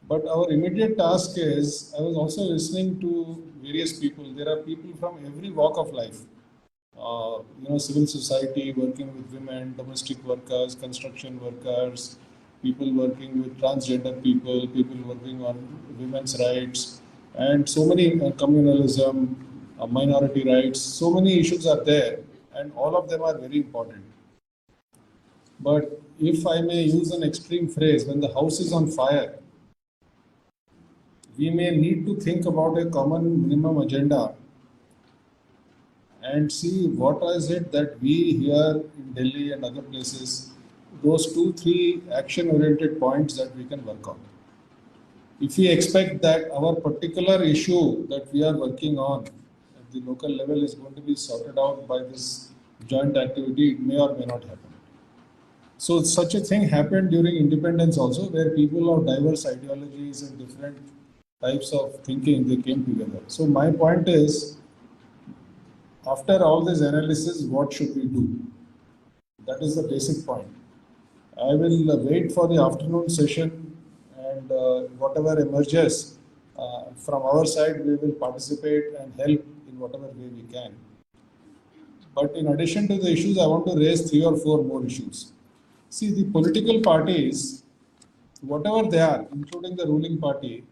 But our immediate task is, I was also listening to various people. There are people from every walk of life. Civil society, working with women, domestic workers, construction workers, people working with transgender people, people working on women's rights, and so many communalism, minority rights, so many issues are there, and all of them are very important. But if I may use an extreme phrase, when the house is on fire, we may need to think about a common minimum agenda and see what is it that we here in Delhi and other places, those 2-3 action-oriented points that we can work on. If we expect that our particular issue that we are working on at the local level is going to be sorted out by this joint activity, it may or may not happen. So such a thing happened during independence also, where people of diverse ideologies and different types of thinking, they came together. So my point is, after all this analysis, what should we do? That is the basic point. I will wait for the afternoon session, and whatever emerges from our side, we will participate and help in whatever way we can. But in addition to the issues, I want to raise 3 or 4 more issues. See, the political parties, whatever they are, including the ruling party,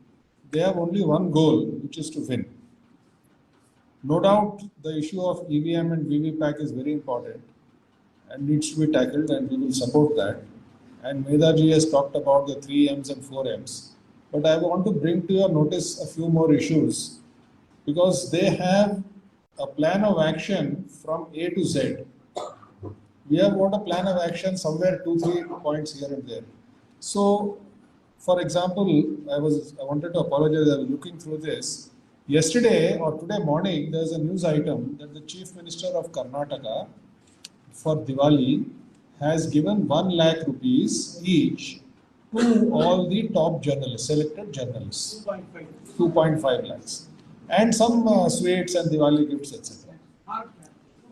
they have only one goal, which is to win. No doubt, the issue of EVM and VVPAC is very important and needs to be tackled, and we will support that. And Medha ji has talked about the 3 M's and 4 M's. But I want to bring to your notice a few more issues, because they have a plan of action from A to Z. We have got a plan of action somewhere 2-3 points here and there. So, for example, I wanted to apologize. I was looking through this. Yesterday or today morning, there is a news item that the Chief Minister of Karnataka for Diwali has given 1 lakh rupees each to all the top journalists, selected journalists. 2.5 lakhs. And some sweets and Diwali gifts, etc.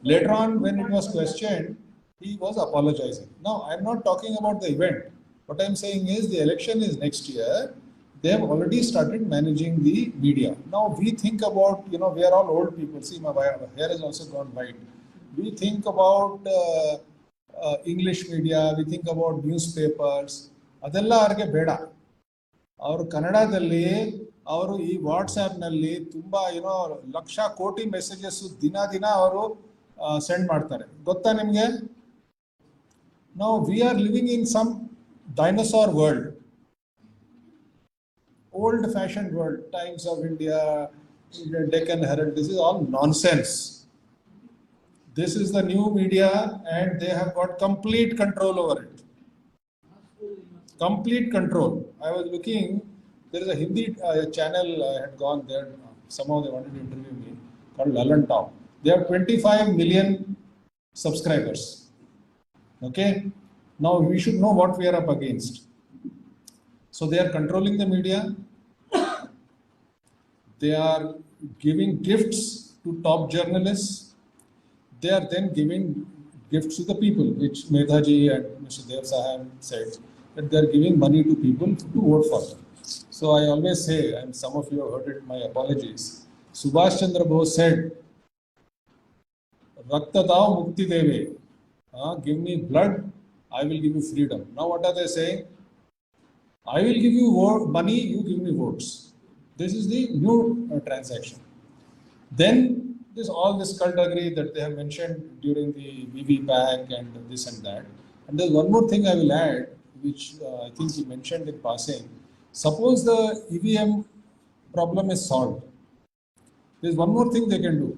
Later on, when it was questioned, he was apologizing. Now, I'm not talking about the event. What I'm saying is the election is next year. They have already started managing the media. Now, we think about, we are all old people. See, my hair has also gone white. We think about English media, we think about newspapers. Adella arge beda. Our Kannadadalli, ಅವರು ಈ ವಾಟ್ಸ್ಆ್ಯಪ್ನಲ್ಲಿ ತುಂಬ ಲಕ್ಷ ಕೋಟಿ messages ದಿನ ಅವರು send ಮಾಡ್ತಾರೆ, ಗೊತ್ತಾ ನಿಮಗೆ? ನಾವು we are living in some dinosaur world, old fashioned world. Times of India, Deccan Herald, this is all nonsense. This is the new media, and they have got complete control over it. Complete control. I was looking, there is a Hindi channel, I had gone there, somehow they wanted to interview me, called Lalan Top. They have 25 million subscribers. Okay? Now we should know what we are up against. So they are controlling the media. They are giving gifts to top journalists. They are then giving gifts to the people, which Medha ji and Mr. Devasahayam said, that they are giving money to people to vote for them. So I always say, and some of you have heard it, my apologies. Subhash Chandra Bose said, Rakta dao mukti deve. Give me blood, I will give you freedom. Now what are they saying? I will give you money, you give me votes. This is the new transaction. Then there's all this skullduggery that they have mentioned during the VVPAC and this and that. And there's one more thing I will add, which I think he mentioned in passing. Suppose the EVM problem is solved. There's one more thing they can do.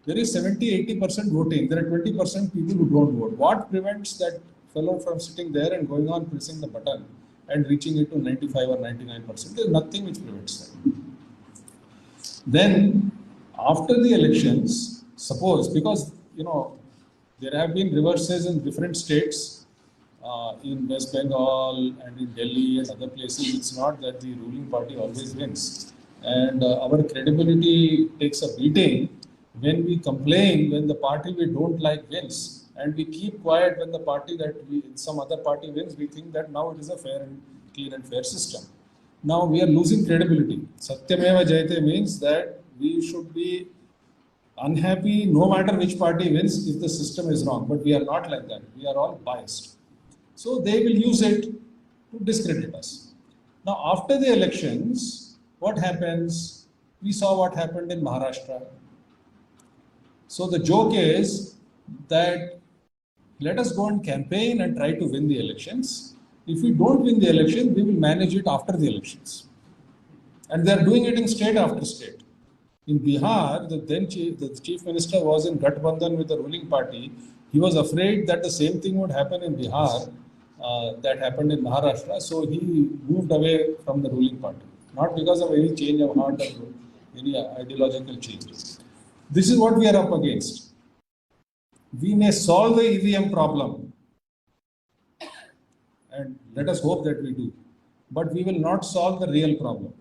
There is 70-80% voting. There are 20% people who don't vote. What prevents that fellow from sitting there and going on pressing the button and reaching it to 95 or 99%? There's nothing which prevents that. Then, after the elections, suppose, because, there have been reverses in different states, in West Bengal and in Delhi and other places, it's not that the ruling party always wins. And our credibility takes a beating when we complain when the party we don't like wins. And we keep quiet when the party that some other party wins. We think that now it is a fair and clean and fair system. Now we are losing credibility. Satyameva Jayate means that we should be unhappy no matter which party wins if the system is wrong. But we are not like that. We are all biased. So they will use it to discredit us. Now after the elections, what happens? We saw what happened in Maharashtra. So the joke is that let us go and campaign and try to win the elections. If we don't win the election, we will manage it after the elections. And they are doing it in state after state. In Bihar, the chief minister was in Gathbandhan with the ruling party. He was afraid that the same thing would happen in Bihar that happened in Maharashtra. So he moved away from the ruling party. Not because of any change of heart or any ideological change. This is what we are up against. We may solve the EVM problem, and let us hope that we do, but we will not solve the real problem.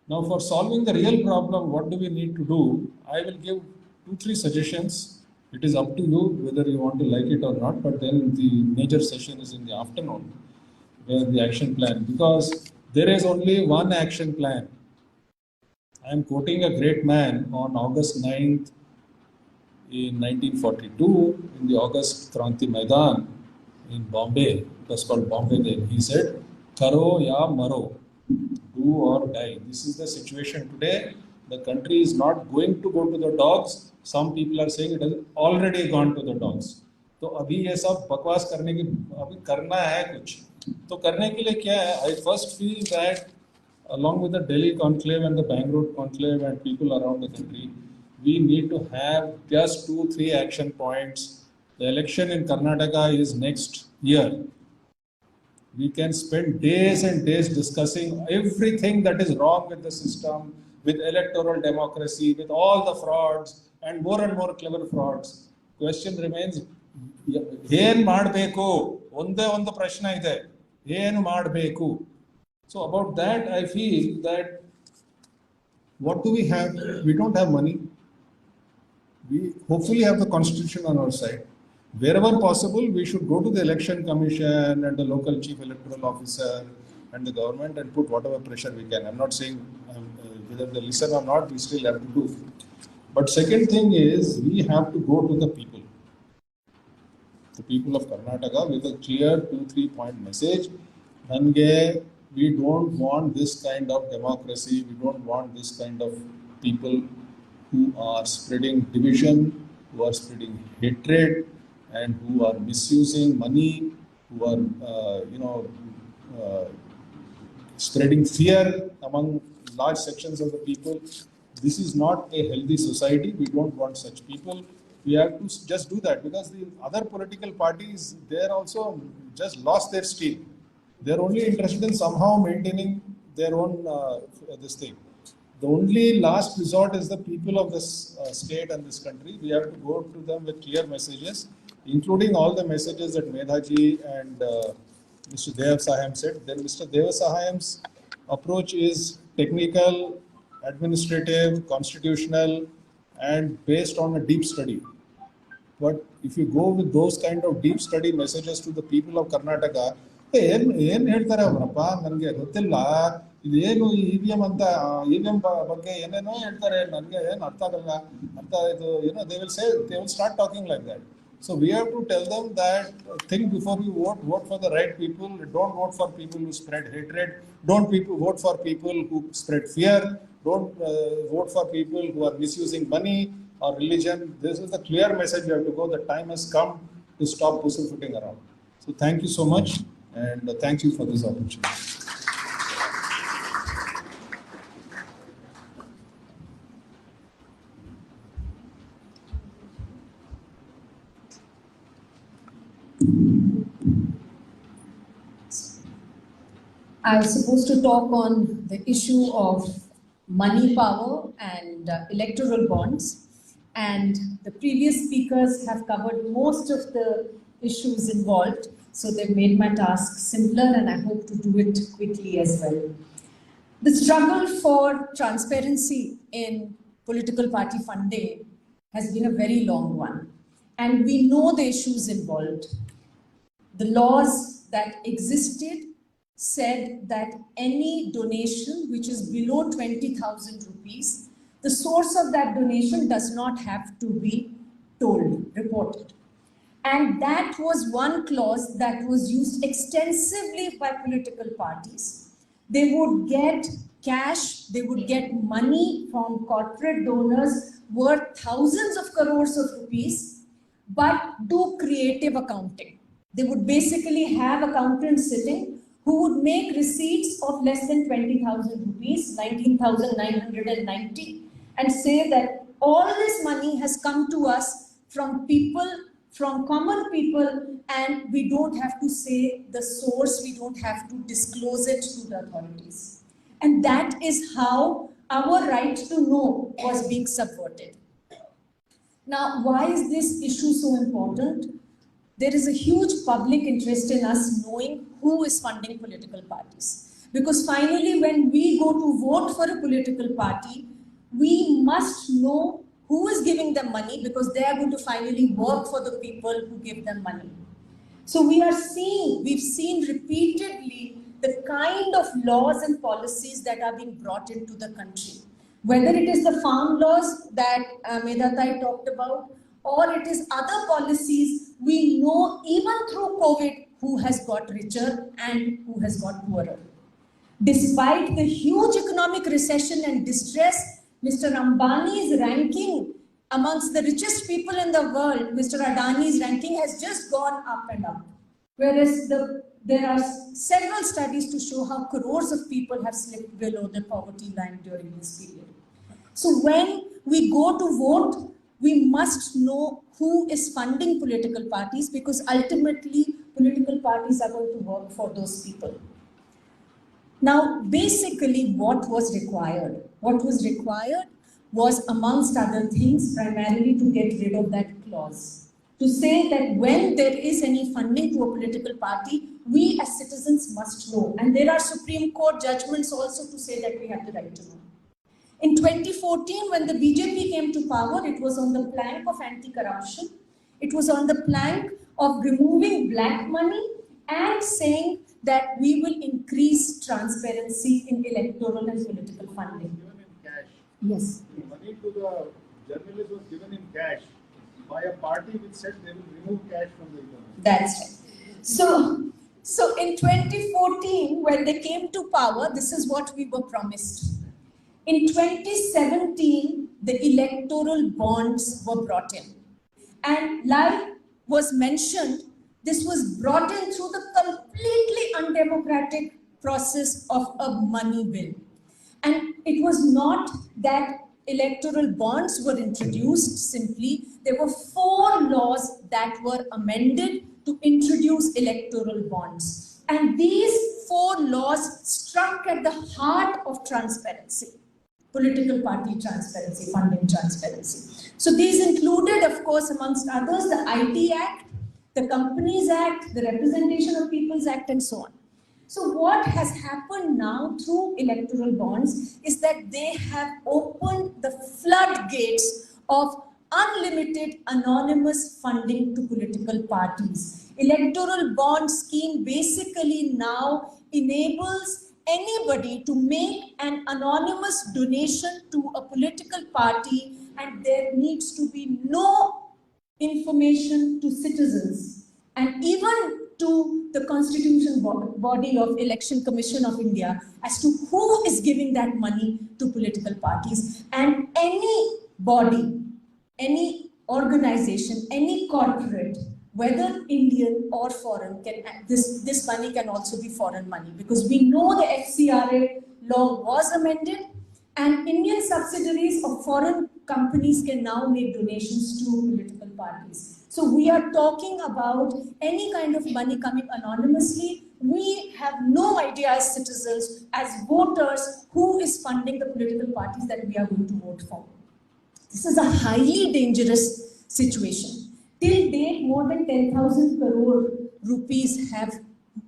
Now, for solving the real problem, what do we need to do? I will give 2-3 suggestions. It is up to you whether you want to like it or not, but then the major session is in the afternoon, where the action plan, because there is only one action plan. I am quoting a great man on August 9th in 1942 in the August Kranti Maidan in Bombay. It was called Bombay then. He said, "Karo ya maro, do or die." This is the situation today. The country is not going to go to the dogs. Some people are saying it has already gone to the dogs. तो अभी ये सब बकवास करने की अभी करना है कुछ तो करने के लिए क्या है? I first feel that along with the Delhi conclave and the Bangalore conclave and people around the country, we need to have just 2-3 action points. The election in Karnataka is next year. We can spend days and days discussing everything that is wrong with the system, with electoral democracy, with all the frauds and more clever frauds. Question remains, ಏನು ಮಾಡಬೇಕು? ಒಂದೇ ಒಂದು ಪ್ರಶ್ನೆ ಇದೆ, ಏನು ಮಾಡಬೇಕು? So about that, I feel that what do we have? We don't have money. We hopefully have the constitution on our side. Wherever possible, we should go to the election commission and the local chief electoral officer and the government and put whatever pressure we can. I'm not saying whether they listen or not, we still have to do. But second thing is, we have to go to the people of Karnataka with a clear 2-3 point message. Nange, we don't want this kind of democracy. We don't want this kind of people who are spreading division, who are spreading hatred, and who are misusing money, who are, spreading fear among large sections of the people. This is not a healthy society. We don't want such people. We have to just do that, because the other political parties, they're also just lost their steam. They're only interested in somehow maintaining their own this thing. The only last resort is the people of this state and this country. We have to go to them with clear messages, including all the messages that Medha ji and Mr. Devasahayam said. Then Mr. Devasahayam's approach is technical, administrative, constitutional, and based on a deep study. But if you go with those kind of deep study messages to the people of Karnataka, ಏನು ಹೇಳ್ತಾರೆ ಅವರಪ್ಪ, ನನಗೆ ಗೊತ್ತಿಲ್ಲ, ಇದೇನು EVM ಅಂತ, EVM ಬಗ್ಗೆ ಏನೇನೋ ಹೇಳ್ತಾರೆ, ನನಗೆ ಏನು ಅರ್ಥ ಆಗಲ್ಲ, they will start talking like that. So we have to tell them that think before you vote for the right people. Don't vote for people who spread hatred. Don't vote for people who spread fear. Don't vote for people who are misusing money or religion. This is the clear message you have to go. The time has come to stop pussyfooting around. So thank you so much, and thank you for this opportunity. I was supposed to talk on the issue of money power and electoral bonds, and the previous speakers have covered most of the issues involved. So they've made my task simpler, and I hope to do it quickly as well. The struggle for transparency in political party funding has been a very long one, and we know the issues involved. The laws that existed said that any donation which is below 20,000 rupees, the source of that donation does not have to be told, reported. And that was one clause that was used extensively by political parties. They would get cash, they would get money from corporate donors worth thousands of crores of rupees, but do creative accounting. They would basically have accountants sitting who would make receipts of less than 20,000 rupees, 19,990, and say that all this money has come to us from people, from common people, and we don't have to say the source, we don't have to disclose it to the authorities. And that is how our right to know was being subverted. Now, why is this issue so important? There is a huge public interest in us knowing who is funding political parties. Because finally, when we go to vote for a political party, we must know who is giving them money, because they are going to finally work for the people who give them money. So we've seen repeatedly the kind of laws and policies that are being brought into the country. Whether it is the farm laws that Medha talked about, or it is other policies, we know even through COVID who has got richer and who has got poorer. Despite the huge economic recession and distress, Mr. Ambani's ranking amongst the richest people in the world, Mr. Adani's ranking has just gone up and up. Whereas there are several studies to show how crores of people have slipped below the poverty line during this period. So when we go to vote, we must know who is funding political parties, because ultimately political parties are going to work for those people. Now, basically what was required? What was required was, amongst other things, primarily to get rid of that clause. To say that when there is any funding to a political party, we as citizens must know. And there are Supreme Court judgments also to say that we have the right to know. In 2014, when the BJP came to power, it was on the plank of anti-corruption. It was on the plank of removing black money and saying that we will increase transparency in electoral and political funding. Given in cash. Yes. The money to the journalist was given in cash by a party which said they will remove cash from the economy. That's right. So in 2014, when they came to power, this is what we were promised. In 2017, the electoral bonds were brought in. And like was mentioned, this was brought in through the completely undemocratic process of a money bill. And it was not that electoral bonds were introduced simply. There were 4 laws that were amended to introduce electoral bonds. And these 4 laws struck at the heart of transparency. Political party transparency, funding transparency. So these included, of course, amongst others, the IT Act, the Companies Act, the Representation of People's Act, and so on. So what has happened now through electoral bonds is that they have opened the floodgates of unlimited anonymous funding to political parties. Electoral bond scheme basically now enables anybody to make an anonymous donation to a political party, and there needs to be no information to citizens and even to the constitution body of Election Commission of India as to who is giving that money to political parties. And any body, any organization, any corporate, whether Indian or foreign, this money can also be foreign money, because we know the FCRA law was amended and Indian subsidiaries of foreign companies can now make donations to political parties. So we are talking about any kind of money coming anonymously. We have no idea as citizens, as voters, who is funding the political parties that we are going to vote for. This is a highly dangerous situation. Till date, more than 10,000 crore rupees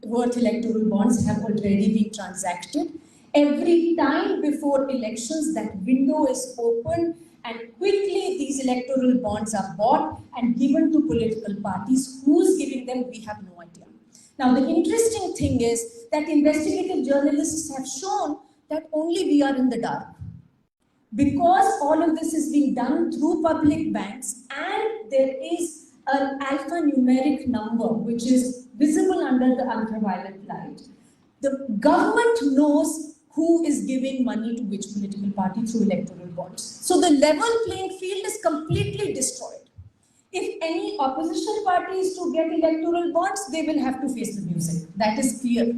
worth electoral bonds have already been transacted. Every time before elections, that window is open and quickly these electoral bonds are bought and given to political parties. Who's giving them? We have no idea. Now, the interesting thing is that investigative journalists have shown that only we are in the dark. Because all of this is being done through public banks and there is an alphanumeric number which is visible under the ultraviolet light, the government knows who is giving money to which political party through electoral bonds. So the level playing field is completely destroyed. If any opposition party is to get electoral bonds, they will have to face the music. That is clear.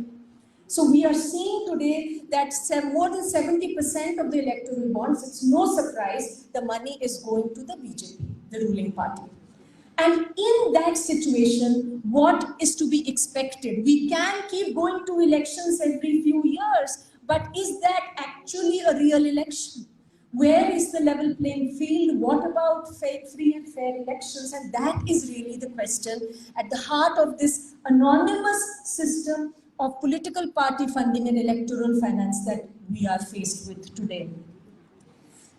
So we are seeing today that more than 70% of the electoral bonds, it's no surprise, the money is going to the BJP, the ruling party. And in that situation, what is to be expected? We can keep going to elections every few years, but is that actually a real election? Where is the level playing field? What about free and fair elections? And that is really the question at the heart of this anonymous system of political party funding and electoral finance that we are faced with today.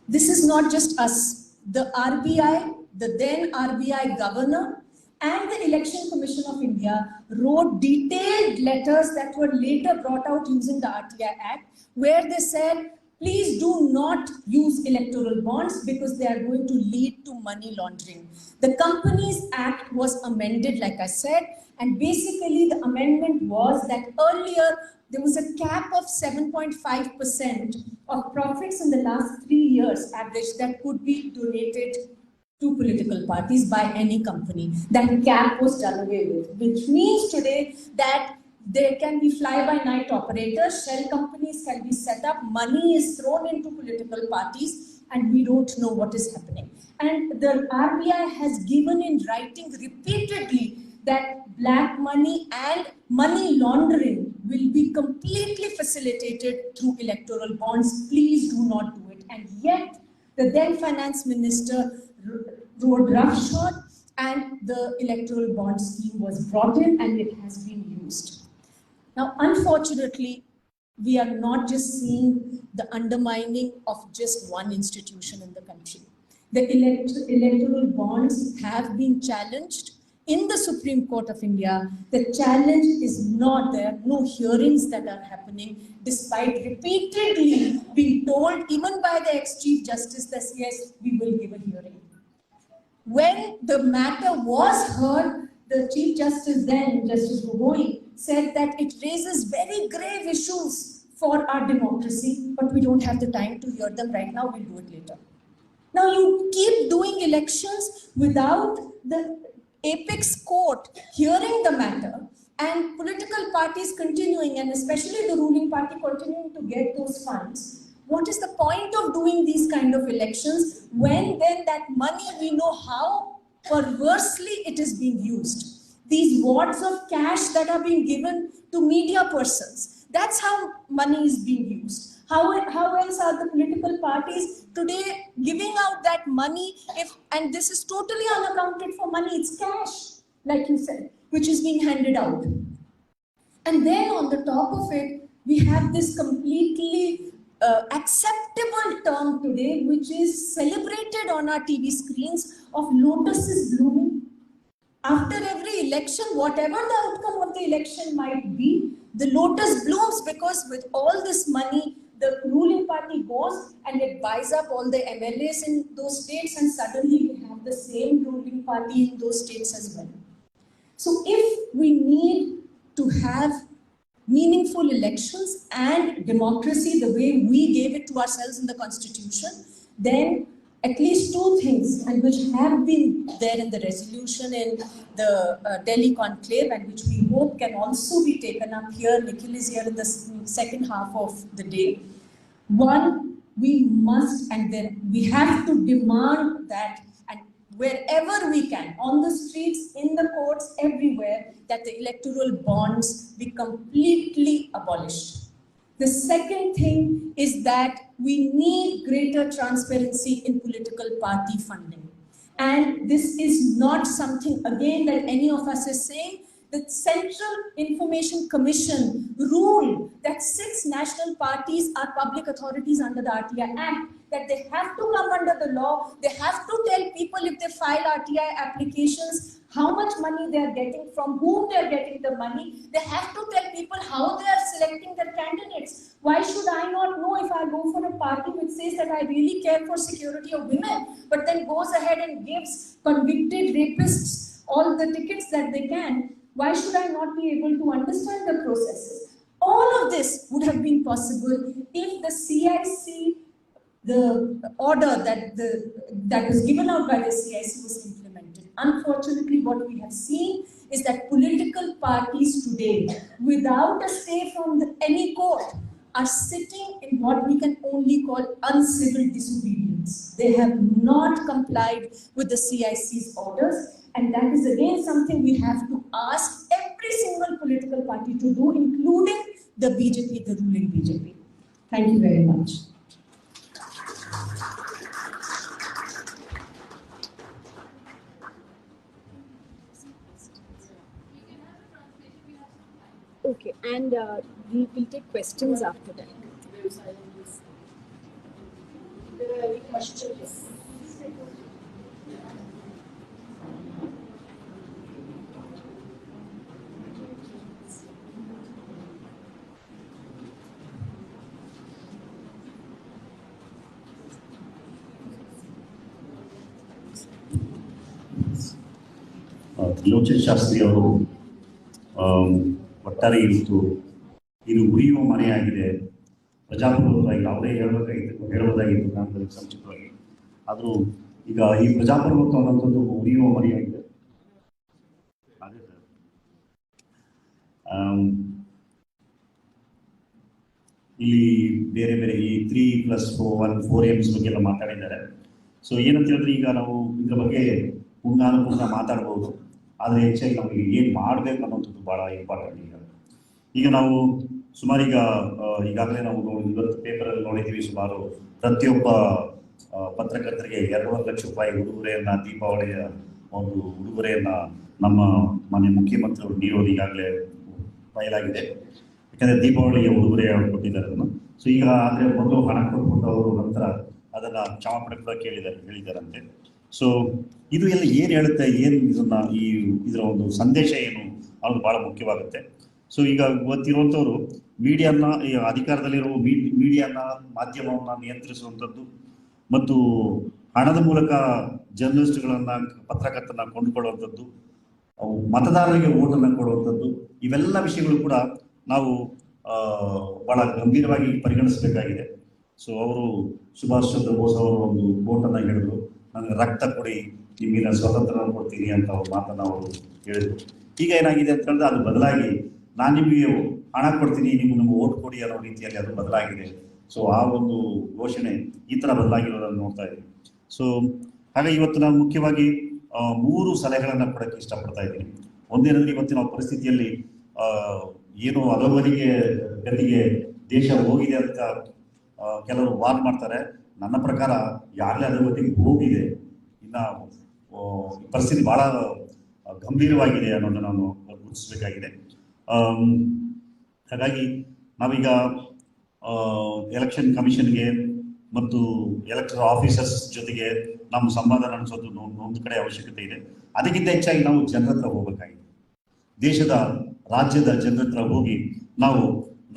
This is not just us. The RBI, the then RBI governor, and the Election Commission of India wrote detailed letters that were later brought out using the RTI Act, where they said, please do not use electoral bonds because they are going to lead to money laundering. The Companies Act was amended, like I said, and basically the amendment was that earlier there was a cap of 7.5% of profits in the last 3 years average that could be donated to political parties by any company. That cap was done away with, which means today that there can be fly-by-night operators, shell companies can be set up, money is thrown into political parties, and we don't know what is happening. And the RBI has given in writing repeatedly that black money and money laundering will be completely facilitated through electoral bonds. Please do not do it. And yet, the then finance minister wrote roughshod, and the electoral bond scheme was brought in and it has been used. Now, unfortunately, we are not just seeing the undermining of just one institution in the country. The electoral bonds have been challenged in the Supreme Court of India. The challenge is not there, no hearings that are happening, despite repeatedly being told, even by the ex-Chief Justice, that yes, we will give a hearing. When the matter was heard, the Chief Justice then, Justice Gogoi, said that it raises very grave issues for our democracy, but we don't have the time to hear them right now, we'll do it later. Now you keep doing elections without the apex court hearing the matter and political parties continuing, and especially the ruling party continuing to get those funds. What is the point of doing these kind of elections when then that money, we know how perversely it is being used? These wads of cash that are being given to media persons, that's how money is being used. How else are the political parties today giving out that money? And this is totally unaccounted for money, it's cash, like you said, which is being handed out. And then on the top of it, we have this completely acceptable term today, which is celebrated on our TV screens, of lotuses blooming. After every election, whatever the outcome of the election might be, the lotus blooms because with all this money, the ruling party goes and it buys up all the MLAs in those states, and suddenly we have the same ruling party in those states as well. So if we need to have meaningful elections and democracy the way we gave it to ourselves in the Constitution, then at least two things, and which have been there in the resolution in the Delhi conclave, and which we hope can also be taken up here. Nikhil is here in the second half of the day. One, we must, and then we have to demand that, and wherever we can, on the streets, in the courts, everywhere, that the electoral bonds be completely abolished. The second thing is that we need greater transparency in political party funding. And this is not something, again, that any of us is saying. the Central Information Commission ruled that 6 national parties are public authorities under the RTI Act, that they have to come under the law, they have to tell people if they file RTI applications, how much money they are getting, from whom they are getting the money. They have to tell people how they are selecting their candidates. Why should I not know if I go for a party which says that I really care for security of women, but then goes ahead and gives convicted rapists all the tickets that they can? Why should I not be able to understand the processes? All of this would have been possible if the CIC, the order that was given out by the CIC was implemented. Unfortunately, what we have seen is that political parties today, without a stay from any court, are sitting in what we can only call uncivil disobedience. They have not complied with the CIC's orders, and that is again something we have to ask every single political party to do, including the BJP, the ruling BJP. Thank you very much. Okay, and we will take questions after that. There are any questions? Trilochan Sastry ಅವರು ಒಟ್ಟಾರೆ ಇವತ್ತು ಇದು ಉರಿಯುವ ಮನೆಯಾಗಿದೆ. ಪ್ರಜಾಪ್ರಭುತ್ವ ಯಾವುದೇ ಹೇಳಬಹುದಾಗಿತ್ತು ನಾನು ಸಂಕ್ಷಿಪ್ತವಾಗಿ. ಆದರೂ ಈಗ ಈ ಪ್ರಜಾಪ್ರಭುತ್ವ ಅನ್ನೋಂಥದ್ದು ಉರಿಯುವ ಮನೆಯಾಗಿದೆ. ಅದೇ ಸರ್, ಇಲ್ಲಿ ಬೇರೆ ಬೇರೆ ಈ 3+1 4 M's ಬಗ್ಗೆ ಎಲ್ಲ ಮಾತಾಡಿದ್ದಾರೆ. ಸೊ ಏನಂತ ಹೇಳಿದ್ರೆ, ಈಗ ನಾವು ಇದ್ರ ಬಗ್ಗೆ ಪುನಃ ಮಾತಾಡ್ಬೋದು, ಆದರೆ ಹೆಚ್ಚಾಗಿ ನಮಗೆ ಏನು ಮಾಡಬೇಕು ಅನ್ನೋಂಥದ್ದು ಭಾಳ ಇಂಪಾರ್ಟೆಂಟ್. ಈಗ ನಾವು ಸುಮಾರು ಈಗಾಗಲೇ ನಾವು ಇವತ್ತು ಪೇಪರಲ್ಲಿ ನೋಡಿದ್ದೀವಿ, ಸುಮಾರು ಪ್ರತಿಯೊಬ್ಬ ಪತ್ರಕರ್ತರಿಗೆ 2.5 ಲಕ್ಷ ರೂಪಾಯಿ ಉಡುಗೊರೆಯನ್ನು, ದೀಪಾವಳಿಯ ಒಂದು ಉಡುಗೊರೆಯನ್ನು ನಮ್ಮ ಮನೆ ಮುಖ್ಯಮಂತ್ರಿಗಳು ನೀಡೋದು ಈಗಾಗಲೇ ಬಯಲಾಗಿದೆ. ಯಾಕಂದರೆ ದೀಪಾವಳಿಗೆ ಉಡುಗೊರೆ ಕೊಟ್ಟಿದ್ದಾರೆ ಅದನ್ನು. ಸೊ ಈಗ ಆದರೆ ಮೊದಲು ಹಣ ಕೊಟ್ಬಿಟ್ಟು ಅವರು ನಂತರ ಅದನ್ನು ಕ್ಷಮಾಪಣೆ ಕೂಡ ಹೇಳಿದ್ದಾರಂತೆ. ಸೊ ಇದು ಎಲ್ಲ ಏನು ಹೇಳುತ್ತೆ, ಏನು ಇದರ ಒಂದು ಸಂದೇಶ ಏನು ಅನ್ನೋದು ಭಾಳ ಮುಖ್ಯವಾಗುತ್ತೆ. ಸೊ ಈಗ ಇವತ್ತಿರುವಂಥವ್ರು ಮೀಡಿಯಾನ, ಅಧಿಕಾರದಲ್ಲಿರುವ ಮೀಡಿಯಾನ, ಮಾಧ್ಯಮವನ್ನು ನಿಯಂತ್ರಿಸುವಂಥದ್ದು ಮತ್ತು ಹಣದ ಮೂಲಕ ಜರ್ನಲಿಸ್ಟ್ಗಳನ್ನು, ಪತ್ರಕರ್ತರನ್ನ ಕೊಂಡುಕೊಳ್ಳುವಂಥದ್ದು, ಮತದಾರರಿಗೆ ಓಟನ್ನು ಕೊಡುವಂಥದ್ದು, ಇವೆಲ್ಲ ವಿಷಯಗಳು ಕೂಡ ನಾವು ಭಾಳ ಗಂಭೀರವಾಗಿ ಪರಿಗಣಿಸಬೇಕಾಗಿದೆ. ಸೊ ಅವರು ಸುಭಾಷ್ ಚಂದ್ರ ಬೋಸ್ ಅವರು ಒಂದು ಕೋಟನ್ನು ಹೇಳಿದ್ರು, ನನಗೆ ರಕ್ತ ಕೊಡಿ, ನಿಮ್ಮಿನ ಸ್ವಾತಂತ್ರ್ಯ ಕೊಡ್ತೀನಿ ಅಂತ ಅವ್ರ ಮಾತನ್ನು ಅವರು ಹೇಳಿದ್ರು. ಈಗ ಏನಾಗಿದೆ ಅಂತ ಹೇಳಿದ್ರೆ, ಅದು ಬದಲಾಗಿ ನಾನು ನಿಮಗೆ ಹಣ ಕೊಡ್ತೀನಿ, ನೀವು ನಮಗೆ ಓಟ್ ಕೊಡಿ ಅನ್ನೋ ರೀತಿಯಲ್ಲಿ ಅದು ಬದಲಾಗಿದೆ. ಸೊ ಆ ಒಂದು ಘೋಷಣೆ ಈ ಥರ ಬದಲಾಗಿರೋದನ್ನು ನೋಡ್ತಾ ಇದ್ದೀವಿ. ಸೊ ಹಾಗೆ ಇವತ್ತು ನಾನು ಮುಖ್ಯವಾಗಿ 3 ಸಲಹೆಗಳನ್ನು ಕೊಡೋಕ್ಕೆ ಇಷ್ಟಪಡ್ತಾ ಇದ್ದೀನಿ. ಒಂದೇನೆಂದರೆ, ಇವತ್ತಿನ ಪರಿಸ್ಥಿತಿಯಲ್ಲಿ ಏನು ಅಧೋಗತಿಗೆ ಗತಿಗೆ ದೇಶ ಹೋಗಿದೆ ಅಂತ ಕೆಲವರು ವಾದ ಮಾಡ್ತಾರೆ. ನನ್ನ ಪ್ರಕಾರ ಯಾರೇ ಅಧೋಗತಿಗೆ ಹೋಗಿದೆ, ಇನ್ನು ಪರಿಸ್ಥಿತಿ ಭಾಳ ಗಂಭೀರವಾಗಿದೆ ಅನ್ನೋದನ್ನು ನಾನು ಗುರುತಿಸಬೇಕಾಗಿದೆ. ಹಾಗಾಗಿ ನಾವೀಗ ಎಲೆಕ್ಷನ್ ಕಮಿಷನ್ಗೆ ಮತ್ತು ಎಲೆಕ್ಟರಲ್ ಆಫೀಸರ್ಸ್ ಜೊತೆಗೆ ನಮ್ಮ ಸಂವಾದ ನಡೆಸೋದು ಒಂದು ಕಡೆ ಅವಶ್ಯಕತೆ ಇದೆ. ಅದಕ್ಕಿಂತ ಹೆಚ್ಚಾಗಿ ನಾವು ಜನರ ಹತ್ರ ಹೋಗಬೇಕಾಗಿದೆ. ದೇಶದ, ರಾಜ್ಯದ ಜನರ ಹತ್ರ ಹೋಗಿ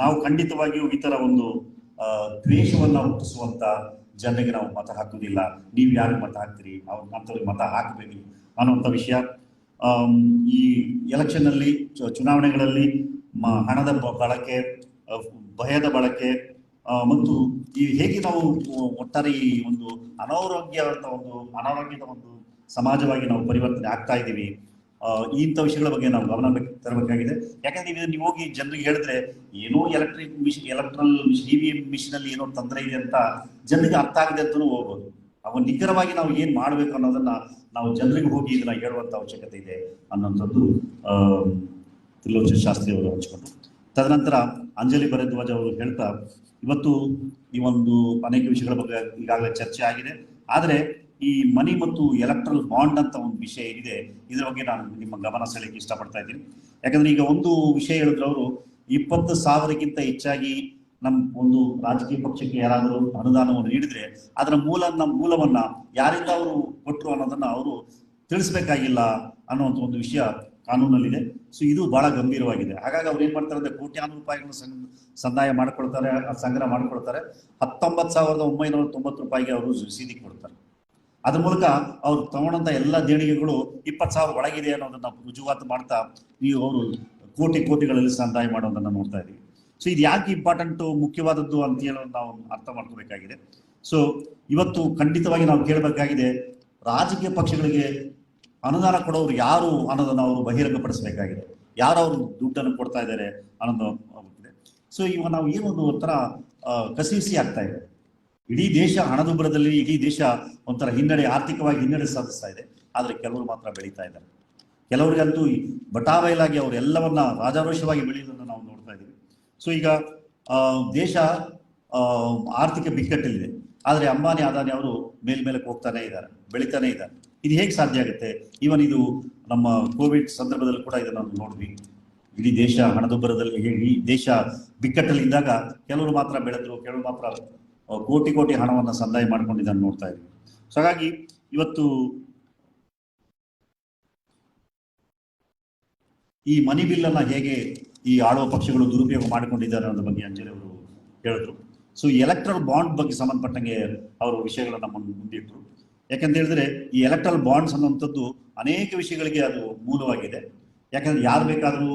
ನಾವು ಖಂಡಿತವಾಗಿಯೂ ಈ ಥರ ಒಂದು ದ್ವೇಷವನ್ನು ಹುಟ್ಟಿಸುವಂಥ ಜನರಿಗೆ ನಾವು ಮತ ಹಾಕುವುದಿಲ್ಲ. ನೀವು ಯಾರಿಗೆ ಮತ ಹಾಕ್ತೀರಿ, ಅಂಥವ್ರಿಗೆ ಮತ ಹಾಕಬೇಕು ಅನ್ನುವಂಥ ವಿಷಯ. ಈ ಎಲೆಕ್ಷನ್ನಲ್ಲಿ, ಚುನಾವಣೆಗಳಲ್ಲಿ ಹಣದ ಬಳಕೆ, ಭಯದ ಬಳಕೆ ಮತ್ತು ಈ ಹೇಗೆ ನಾವು ಒಟ್ಟಾರೆ ಈ ಒಂದು ಅನಾರೋಗ್ಯದ ಒಂದು ಸಮಾಜವಾಗಿ ನಾವು ಪರಿವರ್ತನೆ ಆಗ್ತಾ ಇದ್ದೀವಿ, ಇಂಥ ವಿಷಯಗಳ ಬಗ್ಗೆ ನಾವು ಗಮನ ತರಬೇಕಾಗಿದೆ. ಯಾಕಂದ್ರೆ ನೀವು ಹೋಗಿ ಜನರಿಗೆ ಹೇಳಿದ್ರೆ ಏನೋ ಎಲೆಕ್ಟ್ರಲ್ EVM ಮಿಷಿನಲ್ಲಿ ಏನೋ ತೊಂದರೆ ಇದೆ ಅಂತ ಜನರಿಗೆ ಅರ್ಥ ಆಗಿದೆ ಅಂತಲೂ ಹೋಗ್ಬೋದು. ಅವನು ನಿಖರವಾಗಿ ನಾವು ಏನು ಮಾಡಬೇಕು ಅನ್ನೋದನ್ನ ನಾವು ಜನರಿಗೆ ಹೋಗಿ ಇದನ್ನ ಹೇಳುವಂಥ ಅವಶ್ಯಕತೆ ಇದೆ ಅನ್ನೋಂಥದ್ದು ತ್ರಿಲೋಚನ್ ಶಾಸ್ತ್ರಿ ಅವರು ಹಂಚಿಕೊಂಡ್ರು. ತದನಂತರ ಅಂಜಲಿ ಭರದ್ವಾಜ್ ಅವರು ಹೇಳ್ತಾ, ಇವತ್ತು ಈ ಒಂದು ಅನೇಕ ವಿಷಯಗಳ ಬಗ್ಗೆ ಈಗಾಗಲೇ ಚರ್ಚೆ ಆಗಿದೆ. ಆದರೆ ಈ ಮನಿ ಮತ್ತು ಎಲೆಕ್ಟ್ರಲ್ ಬಾಂಡ್ ಅಂತ ಒಂದು ವಿಷಯ ಏನಿದೆ, ಇದರ ಬಗ್ಗೆ ನಾನು ನಿಮ್ಮ ಗಮನ ಸೆಳೆಯಕ್ಕೆ ಇಷ್ಟಪಡ್ತಾ ಇದ್ದೀನಿ. ಯಾಕಂದ್ರೆ ಈಗ ಒಂದು ವಿಷಯ ಹೇಳಿದ್ರು ಅವರು, 20,000ಕ್ಕಿಂತ ಹೆಚ್ಚಾಗಿ ನಮ್ಮ ಒಂದು ರಾಜಕೀಯ ಪಕ್ಷಕ್ಕೆ ಯಾರಾದರೂ ಅನುದಾನವನ್ನು ನೀಡಿದ್ರೆ ಅದರ ಮೂಲವನ್ನ ಯಾರಿಂದ ಅವರು ಕೊಟ್ಟರು ಅನ್ನೋದನ್ನ ಅವರು ತಿಳಿಸ್ಬೇಕಾಗಿಲ್ಲ ಅನ್ನುವಂಥ ಒಂದು ವಿಷಯ ಕಾನೂನಲ್ಲಿದೆ. ಸೊ ಇದು ಬಹಳ ಗಂಭೀರವಾಗಿದೆ. ಹಾಗಾಗಿ ಅವ್ರು ಏನ್ ಮಾಡ್ತಾರೆ ಅಂದ್ರೆ ಕೋಟ್ಯಾಂತರ ರೂಪಾಯಿಗಳನ್ನು ಸಂದಾಯ ಮಾಡ್ಕೊಳ್ತಾರೆ, ಸಂಗ್ರಹ ಮಾಡ್ಕೊಳ್ತಾರೆ. 19,990 ರೂಪಾಯಿಗೆ ಅವರು ರಸೀದಿ ಕೊಡ್ತಾರೆ. ಅದ್ರ ಮೂಲಕ ಅವ್ರು ತಗೊಂಡಂತ ಎಲ್ಲ ದೇಣಿಗೆಗಳು 20,000 ಒಳಗಿದೆ ಅನ್ನೋದನ್ನ ರುಜುವಾತು ಮಾಡ್ತಾ ನೀವು ಅವರು ಕೋಟಿಗಳಲ್ಲಿ ಸಂದಾಯ ಮಾಡೋದನ್ನ ನೋಡ್ತಾ ಇದೀವಿ. ಸೊ ಇದು ಯಾಕೆ ಇಂಪಾರ್ಟೆಂಟು, ಮುಖ್ಯವಾದದ್ದು ಅಂತ ಹೇಳೋದು ನಾವು ಅರ್ಥ ಮಾಡ್ಕೋಬೇಕಾಗಿದೆ. ಸೊ ಇವತ್ತು ಖಂಡಿತವಾಗಿ ನಾವು ಕೇಳಬೇಕಾಗಿದೆ, ರಾಜಕೀಯ ಪಕ್ಷಗಳಿಗೆ ಅನುದಾನ ಕೊಡೋರು ಯಾರು ಅನ್ನೋದನ್ನ ಅವರು ಬಹಿರಂಗಪಡಿಸಬೇಕಾಗಿದೆ. ಯಾರು ಅವರು ದುಡ್ಡನ್ನು ಕೊಡ್ತಾ ಇದ್ದಾರೆ ಅನ್ನೋದು ಆಗುತ್ತಿದೆ. ಸೊ ಇವಾಗ ನಾವು ಏನೊಂದು ಒಂಥರ ಕಸಿವಿಸಿ ಆಗ್ತಾ ಇದೆ. ಇಡೀ ದೇಶ ಹಣದುಬ್ಬರದಲ್ಲಿ, ಇಡೀ ದೇಶ ಒಂಥರ ಆರ್ಥಿಕವಾಗಿ ಹಿನ್ನಡೆ ಸಾಧಿಸ್ತಾ ಇದೆ. ಆದರೆ ಕೆಲವರು ಮಾತ್ರ ಬೆಳೀತಾ ಇದ್ದಾರೆ. ಕೆಲವರಿಗಂತೂ ಬಟಾಬಯಲಾಗಿ ಅವರು ಎಲ್ಲವನ್ನ ರಾಜಾರೋಷವಾಗಿ ಬೆಳೆಯುವುದನ್ನು ನಾವು ನೋಡ್ತಾ ಇದ್ದೀವಿ. ಸೊ ಈಗ ದೇಶ ಆರ್ಥಿಕ ಬಿಕ್ಕಟ್ಟಲ್ಲಿದೆ, ಆದರೆ ಅಂಬಾನಿ ಅದಾನಿ ಅವರು ಮೇಲ್ಮೇಲಕ್ಕೆ ಹೋಗ್ತಾನೆ ಇದ್ದಾರೆ, ಬೆಳಿತಾನೆ ಇದ್ದಾರೆ. ಇದು ಹೇಗೆ ಸಾಧ್ಯ ಆಗುತ್ತೆ? ಈವನ್ ಇದು ನಮ್ಮ ಕೋವಿಡ್ ಸಂದರ್ಭದಲ್ಲಿ ಕೂಡ ಇದನ್ನು ನಾವು ನೋಡಿದ್ವಿ. ಇಡೀ ದೇಶ ಹಣದುಬ್ಬರದಲ್ಲಿ, ಇಡೀ ದೇಶ ಬಿಕ್ಕಟ್ಟಲ್ಲಿದ್ದಾಗ ಕೆಲವರು ಮಾತ್ರ ಬೆಳೆದ್ರು, ಕೆಲವರು ಮಾತ್ರ ಕೋಟಿ ಹಣವನ್ನು ಸಂದಾಯ ಮಾಡ್ಕೊಂಡಿದ್ದನ್ನು ನೋಡ್ತಾ ಇದ್ವಿ. ಸೊ ಹಾಗಾಗಿ ಇವತ್ತು ಈ ಮನಿ ಬಿಲ್ ಅನ್ನ ಹೇಗೆ ಈ ಆಳುವ ಪಕ್ಷಗಳು ದುರುಪಯೋಗ ಮಾಡಿಕೊಂಡಿದ್ದಾರೆ ಅನ್ನೋದ್ರ ಬಗ್ಗೆ ಅಂಜಲಿ ಅವರು ಹೇಳಿದ್ರು. ಸೊ ಎಲೆಕ್ಟ್ರಲ್ ಬಾಂಡ್ ಬಗ್ಗೆ ಸಂಬಂಧಪಟ್ಟಂಗೆ ಅವರು ವಿಷಯಗಳನ್ನ ಮುಂದಿಟ್ಟರು. ಯಾಕಂತ ಹೇಳಿದ್ರೆ ಈ ಎಲೆಕ್ಟ್ರಲ್ ಬಾಂಡ್ಸ್ ಅನ್ನುವಂಥದ್ದು ಅನೇಕ ವಿಷಯಗಳಿಗೆ ಅದು ಮೂಲವಾಗಿದೆ. ಯಾಕಂದ್ರೆ ಯಾರು ಬೇಕಾದರೂ,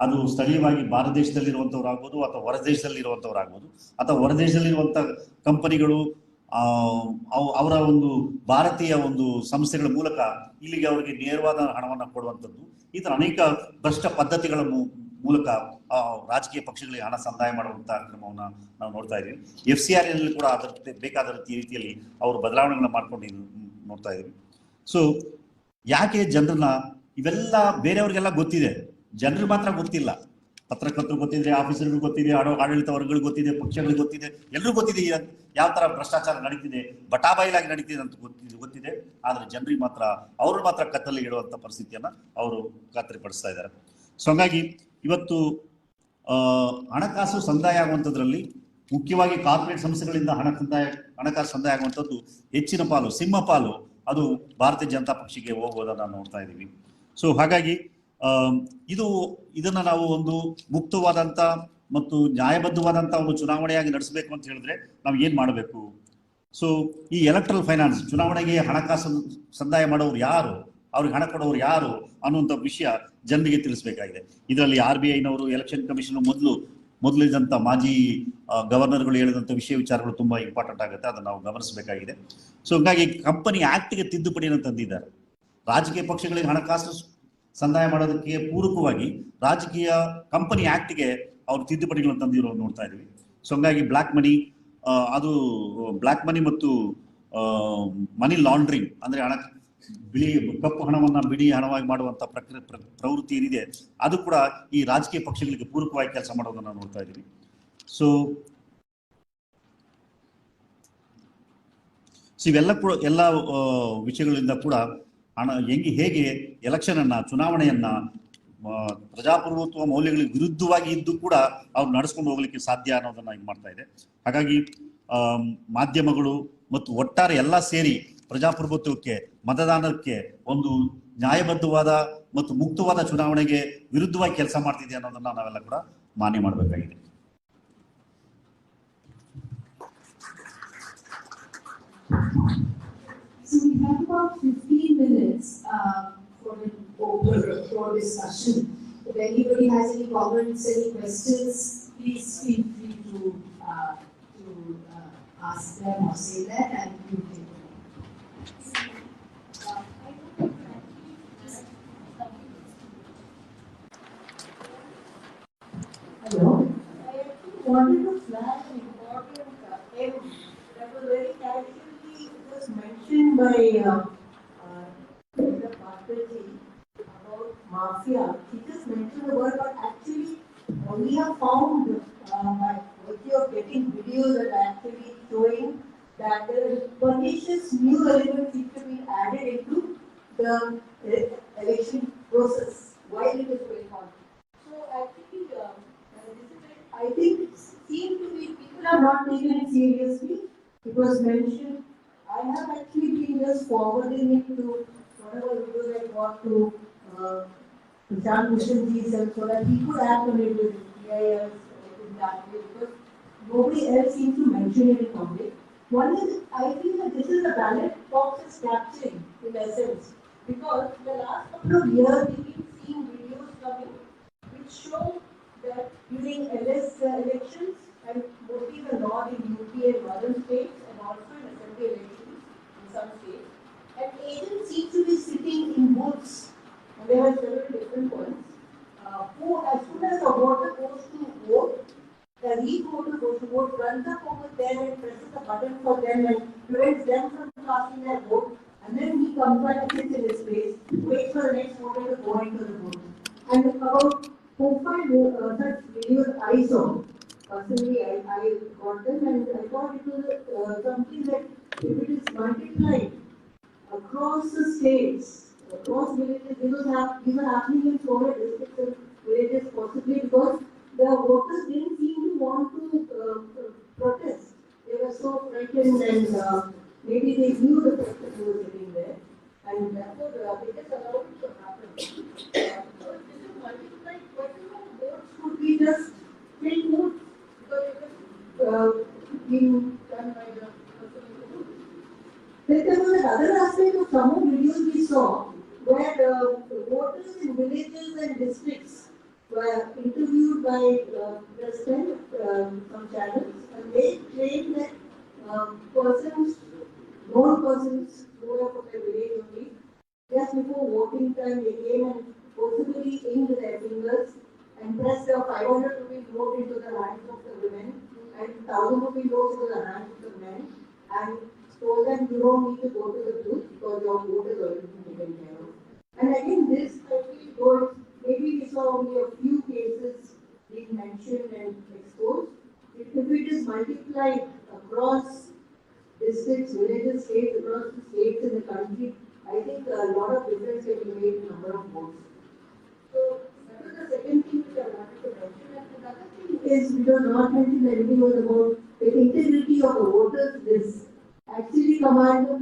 ಅದು ಸ್ಥಳೀಯವಾಗಿ ಭಾರತ ದೇಶದಲ್ಲಿರುವಂಥವ್ರು ಆಗ್ಬೋದು, ಅಥವಾ ಹೊರ ದೇಶದಲ್ಲಿರುವಂಥವ್ರು ಆಗ್ಬೋದು, ಅಥವಾ ಹೊರ ದೇಶದಲ್ಲಿರುವಂಥ ಕಂಪನಿಗಳು ಅವರ ಒಂದು ಭಾರತೀಯ ಒಂದು ಸಂಸ್ಥೆಗಳ ಮೂಲಕ ಇಲ್ಲಿಗೆ ಅವರಿಗೆ ನೇರವಾದ ಹಣವನ್ನು ಕೊಡುವಂಥದ್ದು, ಈ ಥರ ಅನೇಕ ಭ್ರಷ್ಟ ಪದ್ಧತಿಗಳ ಮೂಲಕ ರಾಜಕೀಯ ಪಕ್ಷಗಳಿಗೆ ಹಣ ಸಂದಾಯ ಮಾಡುವಂಥ ಕ್ರಮವನ್ನು ನಾವು ನೋಡ್ತಾ ಇದ್ದೀವಿ. FCR ನಲ್ಲಿ ಕೂಡ ಅದರ ಬೇಕಾದ ರೀತಿಯಲ್ಲಿ ಅವರು ಬದಲಾವಣೆಗಳನ್ನ ಮಾಡ್ಕೊಂಡು ನೋಡ್ತಾ ಇದ್ದೀವಿ. ಸೊ ಯಾಕೆ ಜನರನ್ನ, ಇವೆಲ್ಲ ಬೇರೆಯವ್ರಿಗೆಲ್ಲ ಗೊತ್ತಿದೆ, ಜನರಿಗೆ ಮಾತ್ರ ಗೊತ್ತಿಲ್ಲ. ಪತ್ರಕರ್ತರು ಗೊತ್ತಿದೆ, ಆಫೀಸರ್ಗಳು ಗೊತ್ತಿದೆ, ಆಡಳಿತ ವರ್ಗಗಳು ಗೊತ್ತಿದೆ, ಪಕ್ಷಗಳಿಗೆ ಗೊತ್ತಿದೆ, ಎಲ್ಲರೂ ಗೊತ್ತಿದೆ ಯಾವ ತರ ಭ್ರಷ್ಟಾಚಾರ ನಡೀತಿದೆ, ಬಟಾಬಯಲಾಗಿ ನಡೀತಿದೆ ಅಂತ ಗೊತ್ತಿದೆ. ಆದ್ರೆ ಜನರಿಗೆ ಮಾತ್ರ, ಅವ್ರು ಮಾತ್ರ ಕತ್ತಲ್ಲಿ ಇಡುವಂತ ಪರಿಸ್ಥಿತಿಯನ್ನ ಅವರು ಖಾತ್ರಿಪಡಿಸ್ತಾ ಇದ್ದಾರೆ. ಸೊ ಹಾಗಾಗಿ ಇವತ್ತು ಹಣಕಾಸು ಸಂದಾಯ ಆಗುವಂಥದ್ರಲ್ಲಿ ಮುಖ್ಯವಾಗಿ ಕಾರ್ಪೊರೇಟ್ ಸಂಸ್ಥೆಗಳಿಂದ ಹಣಕಾಸು ಸಂದಾಯ ಆಗುವಂಥದ್ದು ಹೆಚ್ಚಿನ ಪಾಲು, ಸಿಂಹ ಪಾಲು ಅದು ಭಾರತೀಯ ಜನತಾ ಪಕ್ಷಕ್ಕೆ ಹೋಗೋದನ್ನ ನೋಡ್ತಾ ಇದ್ದೀವಿ. ಸೊ ಹಾಗಾಗಿ ಇದನ್ನ ನಾವು ಒಂದು ಮುಕ್ತವಾದಂತ ಮತ್ತು ನ್ಯಾಯಬದ್ಧವಾದಂತ ಒಂದು ಚುನಾವಣೆಯಾಗಿ ನಡೆಸಬೇಕು ಅಂತ ಹೇಳಿದ್ರೆ ನಾವು ಏನ್ ಮಾಡಬೇಕು? ಸೊ ಈ ಎಲೆಕ್ಟ್ರಲ್ ಫೈನಾನ್ಸ್, ಚುನಾವಣೆಗೆ ಹಣಕಾಸು ಸಂದಾಯ ಮಾಡೋರು ಯಾರು, ಅವ್ರಿಗೆ ಹಣ ಕೊಡೋರು ಯಾರು ಅನ್ನುವಂಥ ವಿಷಯ ಜನರಿಗೆ ತಿಳಿಸಬೇಕಾಗಿದೆ. ಇದರಲ್ಲಿ RBIನವರು, ಎಲೆಕ್ಷನ್ ಕಮಿಷನ್ ಮೊದಲಿದ್ದಂಥ ಮಾಜಿ ಗವರ್ನರ್ಗಳು ಹೇಳಿದಂಥ ವಿಚಾರಗಳು ತುಂಬಾ ಇಂಪಾರ್ಟೆಂಟ್ ಆಗುತ್ತೆ, ಅದನ್ನು ನಾವು ಗಮನಿಸಬೇಕಾಗಿದೆ. ಸೊ ಹೀಗಾಗಿ ಕಂಪನಿ ಆಕ್ಟ್ಗೆ ತಿದ್ದುಪಡಿಯನ್ನು ತಂದಿದ್ದಾರೆ. ರಾಜಕೀಯ ಪಕ್ಷಗಳಿಗೆ ಹಣಕಾಸು ಸಂದಾಯ ಮಾಡೋದಕ್ಕೆ ಪೂರಕವಾಗಿ ರಾಜಕೀಯ ಕಂಪನಿ ಆಕ್ಟ್ಗೆ ಅವರು ತಿದ್ದುಪಡಿಗಳನ್ನು ತಂದಿರೋದು ನೋಡ್ತಾ ಇದ್ದೀವಿ. ಸೊ ಹಂಗಾಗಿ ಬ್ಲ್ಯಾಕ್ ಮನಿ ಮತ್ತು ಮನಿ ಲಾಂಡ್ರಿಂಗ್ ಅಂದ್ರೆ ಕಪ್ಪು ಹಣವನ್ನ ಬಿಳಿ ಹಣವಾಗಿ ಮಾಡುವಂತ ಪ್ರವೃತ್ತಿ ಏನಿದೆ ಅದು ಕೂಡ ಈ ರಾಜಕೀಯ ಪಕ್ಷಗಳಿಗೆ ಪೂರಕವಾಗಿ ಕೆಲಸ ಮಾಡೋದನ್ನ ನೋಡ್ತಾ ಇದ್ದೀವಿ. ಸೊ ಇವೆಲ್ಲ ಕೂಡ ಎಲ್ಲ ವಿಷಯಗಳಿಂದ ಕೂಡ ಹೇಗೆ ಎಲೆಕ್ಷನ್ ಅನ್ನ, ಚುನಾವಣೆಯನ್ನ ಪ್ರಜಾಪ್ರಭುತ್ವ ಮೌಲ್ಯಗಳಿಗೆ ವಿರುದ್ಧವಾಗಿ ಇದ್ದು ಕೂಡ ಅವ್ರು ನಡೆಸ್ಕೊಂಡು ಹೋಗ್ಲಿಕ್ಕೆ ಸಾಧ್ಯ ಅನ್ನೋದನ್ನ ಇದು ಮಾಡ್ತಾ ಇದೆ. ಹಾಗಾಗಿ ಮಾಧ್ಯಮಗಳು ಮತ್ತು ಒಟ್ಟಾರೆ ಎಲ್ಲ ಸೇರಿ ಪ್ರಜಾಪ್ರಭುತ್ವಕ್ಕೆ, ಮತದಾನಕ್ಕೆ ಒಂದು ನ್ಯಾಯಬದ್ಧವಾದ ಮತ್ತು ಮುಕ್ತವಾದ ಚುನಾವಣೆಗೆ ವಿರುದ್ಧವಾಗಿ ಕೆಲಸ ಮಾಡ್ತಿದೆ ಅನ್ನೋದನ್ನ ನಾವೆಲ್ಲ ಕೂಡ ಮಾನ್ಯ ಮಾಡಬೇಕಾಗಿದೆ. So we have about 15 minutes for an open discussion. If anybody has any comments, any questions, please feel free to ask them or say that, and you can. Hello. I wanted to flag an important aim that was very casually just mentioned by Medha about mafia. She just mentioned the word, but actually we have found by virtue of getting videos that are actually showing that there is pernicious new elements the election process while it is going on. So actually, I think it seemed to be people are not taking it seriously. It was mentioned. I have actually been just forwarding it to whatever videos I got to Prashant Bhushan so that he could act on it with PIS in that way because nobody else seems to mention it in public. One is, I feel that this is a ballot box is capturing in essence because the last couple of years we've been seeing videos coming which show that during LS elections and mostly the north in UP and northern states and also in assembly elections in some states, and agents seem to be sitting in booths. And there are several different ones who, as soon as the voter goes to vote, the lead voter goes to vote, runs up over there and presses the button for them and prevents them from casting their vote. And then he comes back and sits in his place, waits for the next voter to go into the vote. And about 4-5 such videos I saw. Personally, I got them and I thought it was something that if it is multiplied across the states, across villages, these are happening in so many districts and villages possibly because the voters didn't seem to want to protest. They were so frightened and maybe they knew the person who was sitting there and therefore they just allowed it to happen. So if this is multiplied, what votes could be just fake votes because it was being done by the person who voted. Then there was another aspect of some of videos we saw where voters in villages and districts were interviewed by President some channels and they claimed that persons, known persons who were from their village only, just before voting time they came and forcibly inked their fingers and pressed a 500 rupee note into the hands of the women and 1000 rupee notes into the hands of the men and told them you don't need to go to the booth because your vote is already taken care of. And again, this I feel goes, maybe we saw only a few cases being mentioned and exposed. If it is multiplied across districts, villages, states, across the states in the country, I think a lot of difference can be made in number of votes. So that was the second thing which I wanted to mention. And another thing is, which was not mentioned, anything was about the integrity of the voters list. Actually, Commander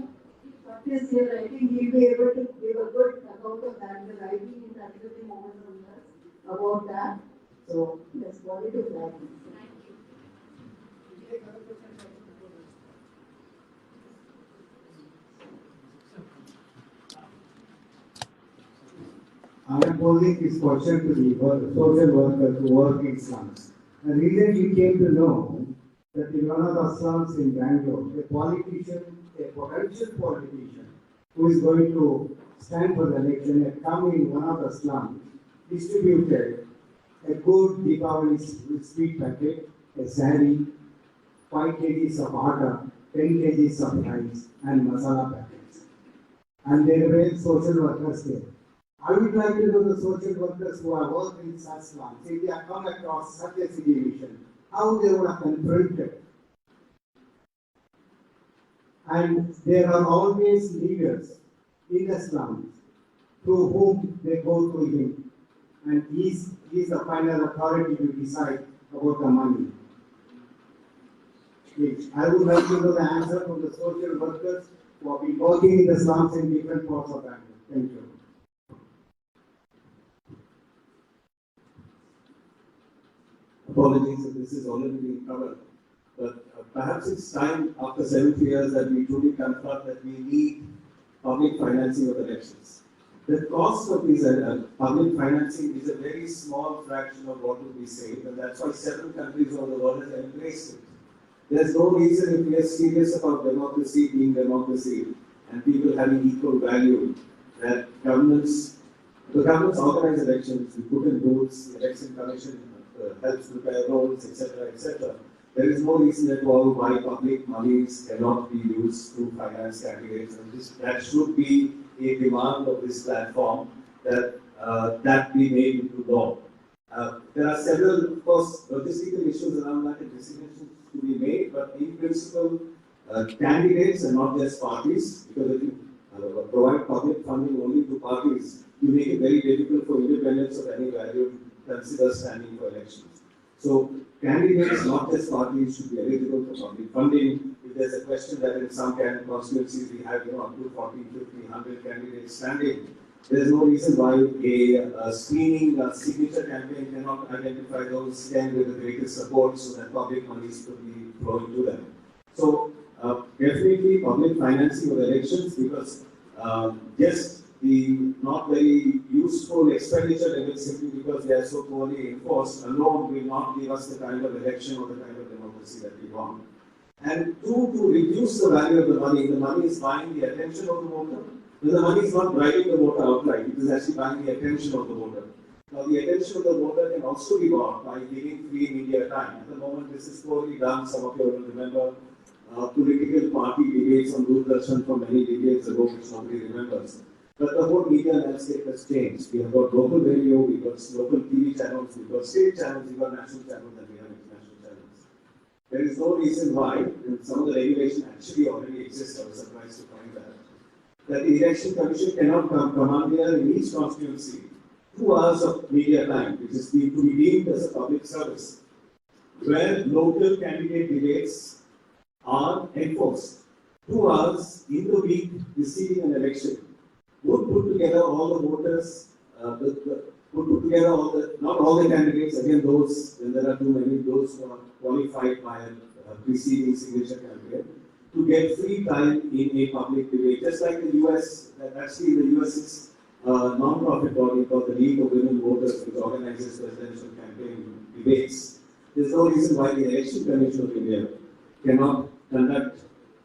is here. I think he'll be able to give a good account of that because I've been in touch with him over the years about that. So, just wanted to flag this. Thank you. I am posing this question to the social workers who work in slums. And recently came to know that in one of the slums in Bangalore, a politician, a potential politician, who is going to stand for the election, had come in one of the slums, distributed a good Deepavali sweet packet, a sari, 5 kgs of atta, 10 kgs of rice, and masala packets. And there were social workers there. I would like to know the social workers who have worked in such slums, if they have come across such a situation, how they would have confronted. And there are always leaders in the slums through whom they go to him, and he is the final authority to decide about the money. I would like to know the answer from the social workers who have been working in the slums in different parts of Bangalore. Thank you. Apologies if this is already being covered, but perhaps it's time after 70 years that we truly confront that we need public financing of elections. The cost of this public financing is a very small fraction of what will be saved, and that's why several countries over the world have embraced it. There's no reason, if we are serious about democracy being democracy and people having equal value, that the governments organize elections, we put in booths, the election commission helps prepare roads, etc., etc. There is no reason at all why public monies cannot be used to finance candidates, and that should be a demand of this platform that that be made into law. There are several, of course, logistical issues around that and decisions to be made, but in principle, candidates and not just parties, because if you provide public funding only to parties, you make it very difficult for independents of any value to consider standing for elections. So candidates, not just parties, should be eligible for public funding. If there's a question that in some constituencies we have up to 40, 50, 100 candidates standing, there is no reason why a screening signature campaign cannot identify those 10 with the greatest support so that public monies could be flowing to them. So definitely public financing of elections, because just the not very useful expenditure limits simply because they are so poorly enforced alone will not give us the kind of election or the kind of democracy that we want. And two, to reduce the value of the money is buying the attention of the voter. When the money is not driving the voter outright, it is actually buying the attention of the voter. Now the attention of the voter can also be bought by giving free media time. At the moment this is poorly done. Some of you will remember political party debates on Trilochan from many decades ago, which nobody remembers. But the whole media landscape has changed. We have got local radio, we've got local TV channels, we've got state channels, we've got national channels, and we have international channels. There is no reason why, and some of the regulation actually already exists, I was surprised to find that the Election Commission cannot commandeer in each constituency 2 hours of media time, which is to be deemed as a public service, where local candidate debates are enforced. 2 hours in the week preceding an election would put together all the voters, would put together all the, not all the candidates, again those, when there are too many, those who are qualified by a preceding signature campaign, to get free time in a public debate. Just like the US, actually the US is a non-profit body called the League of Women Voters, which organizes presidential campaign debates. There's no reason why the Election Commission of India cannot conduct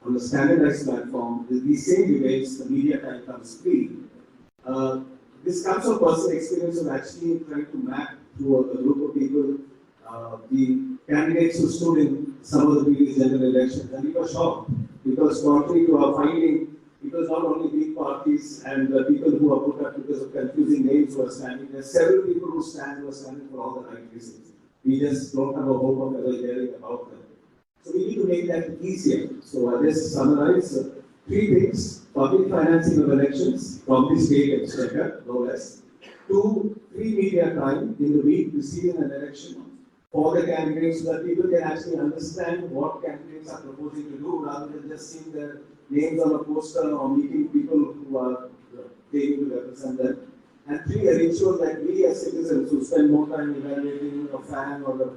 on a standardized platform these same debates. The media time comes free. This comes from personal experience of actually trying to map to a group of people the candidates who stood in some of the previous general elections, and we were shocked because, contrary to our finding, it was not only big parties and people who are put up because of confusing names who are standing. There are several people who were standing for all the right reasons. We just don't have a hope of ever hearing about them. So we need to make that easier. So I just summarize 3 things: public financing of elections from the state exchequer, no less. 2, free media time in the week preceding an election for the candidates, so that people can actually understand what candidates are proposing to do, rather than just seeing their names on a poster or meeting people who are claiming to represent them. And 3, ensure that we as citizens who spend more time evaluating a fan or a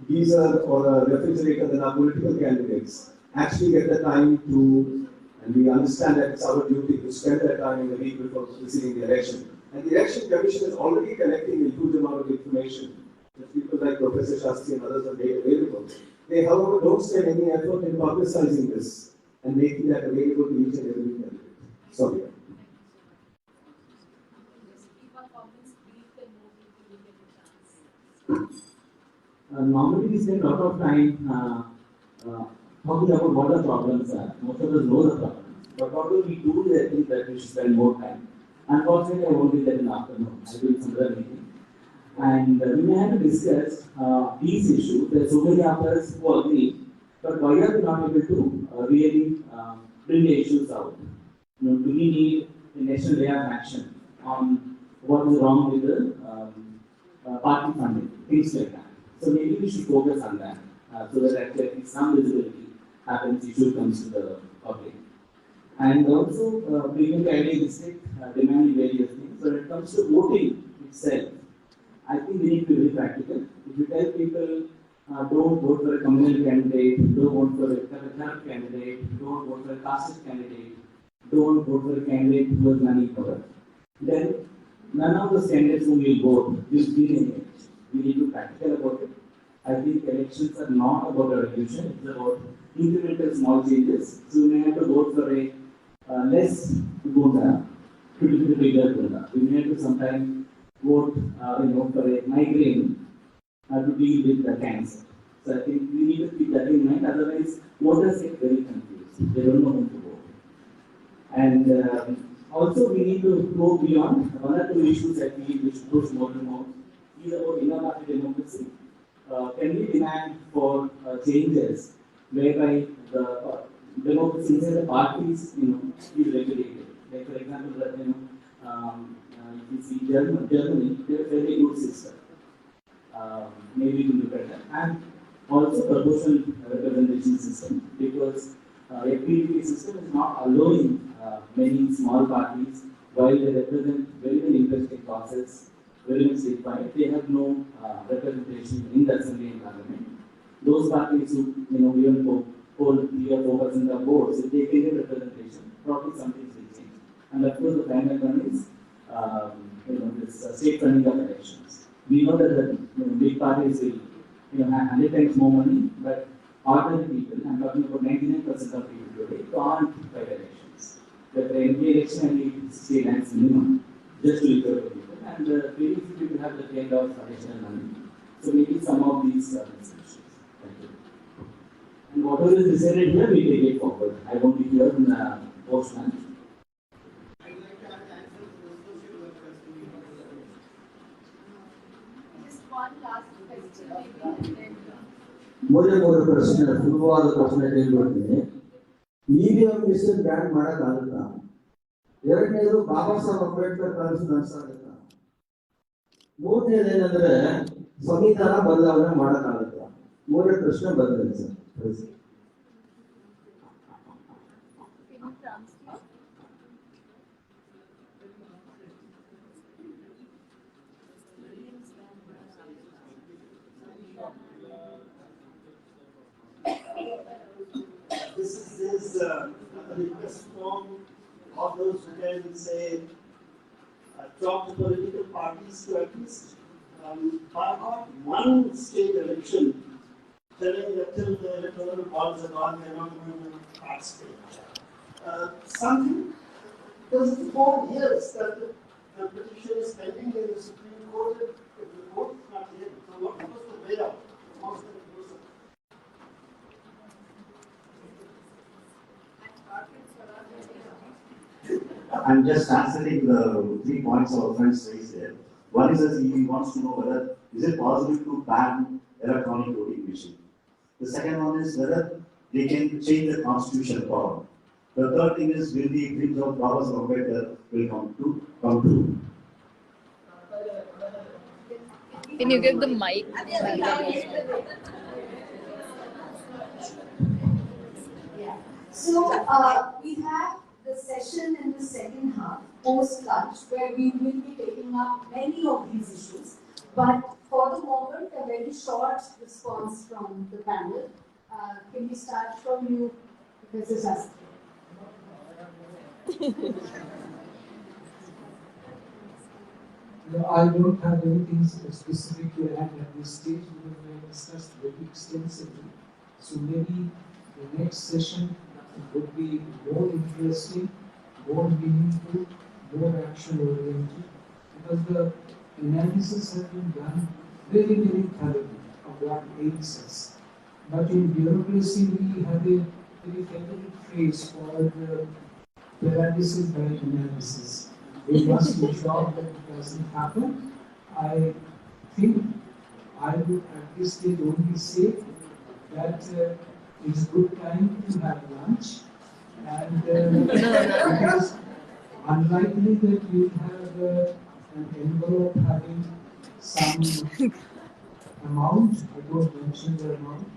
geyser or a refrigerator than our political candidates actually get the time to, and we understand that it's our duty to spend that time in the week before preceding the election. And the Election Commission is already collecting a huge amount of information that people like Professor Sastry and others have made available. They, however, don't spend any effort in publicizing this and making that available to each and every candidate. Sorry. Normally we spend a lot of time talking about what the problems are. Most of us know the problems. But what do we do? I think that we should spend more time. Unfortunately, I won't be there in the afternoon. I will be in some other meeting. And we may have to discuss these issues. There are so many of us who agree, but why are we not able to really bring the issues out? Do we need a national way of action on what is wrong with the party funding, things like that? So maybe we should focus on that so that actually some visibility happens, issue comes to the public. And also, bringing the idealistic, demanding various things. So when it comes to voting itself, I think we need to be very practical. If you tell people, don't vote for a communal candidate, don't vote for a current candidate, don't vote for a caste candidate, don't vote for a candidate who has money power, then none of those candidates whom will vote will feel any. We need to be practical about it. I think elections are not about a revolution, it's about incremental small changes. So we may have to vote for a less gunda to the bigger gunda. We may have to sometimes vote for a migraine to deal with the cancer. So I think we need to keep that in mind, otherwise voters get very confused. They don't know whom to vote. And also we need to go beyond one or two issues that we should push more and more. Is about inner party democracy. Can we demand for changes whereby the democracy inside the parties is regulated? Like for example, if you see Germany, they have a very good system. Maybe to look at that. And also proportional representation system, because FPP system is not allowing many small parties, while they represent very many interesting causes, very much required, they have no representation in the assembly and parliament. Those parties who even hold 3 or 4% of votes, if they get a representation, probably something will change. And of course, the final one is this state funding of elections. We know that the big parties will have 100 times more money, but ordinary people, I'm talking about 99% of people today, can't fight elections. But the MP election, I need 60 lakhs minimum just to refer to people, and very few people have the kind of additional money. So maybe some of these issues. Thank you. And whatever is decided here, we take it forward. I won't be here in post-lunch. ಮೂರು ಪ್ರಶ್ನೆ ಸುಲಭವಾದ ಪ್ರಶ್ನೆ ಕೇಳ್ಬಿಡ್ತೀನಿ. EVM mission ban ಮಾಡೋಕ್ಕಾಗುತ್ತಾ? ಎರಡನೇದು ಬಾಬಾ ಸಾಹೇಬ್ ಅಂಬೇಡ್ಕರ್ ಕನಸು ನನಸಾಗುತ್ತಾ? ಮೂರನೇದು ಏನಂದ್ರೆ ಸಂವಿಧಾನ ಬದಲಾವಣೆ ಮಾಡೋಕ್ಕಾಗುತ್ತಾ? ಮೂರನೇ ಪ್ರಶ್ನೆ ಬಂದಿದೆ sir. This is a request form of those who can say talk to political parties to at least boycott one state election, telling that till the electoral bonds are gone, they are not going to participate. Something, because it's 4 years that the petition is pending in the Supreme Court, if the court is not here. So what was the way out? I'm just answering the 3 points our friends raised there. One is that he wants to know whether is it possible to ban electronic voting machine. The second one is whether they can change the constitution power. The third thing is will the dreams of Baba Saheb Ambedkar will come true. Can you give the mic? Yeah. So we have the session in the second half, post-lunch, where we will be taking up many of these issues. But for the moment, a very short response from the panel. Can we start from you, Professor Sastry? I don't have anything specific to add at this stage because we have discussed very extensively. So maybe the next session would be more interesting, more meaningful, more action-oriented, because the analysis has been done very, very thoroughly of what ails us. But in bureaucracy, we have a very favorite phrase called paralysis by analysis. We must ensure that it doesn't happen. I think I would at this stage only say that it's a good time to have lunch, and it is unlikely that you have an envelope having some amount, I don't mention the amount,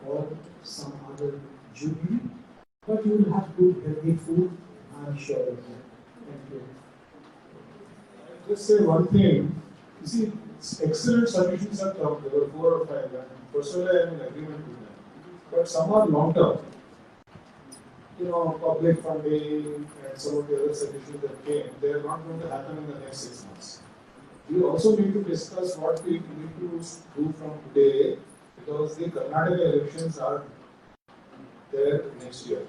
or some other jewelry, but you will have good healthy food, I'm sure of that. Thank you. I'll just say one thing. You see, excellent solutions have come. There were 4 or 5, and personally I am in agreement with them. But some are long term. Public funding and some of the other solutions that came, they are not going to happen in the next 6 months. We also need to discuss what we need to do from today, because the Karnataka elections are there next year.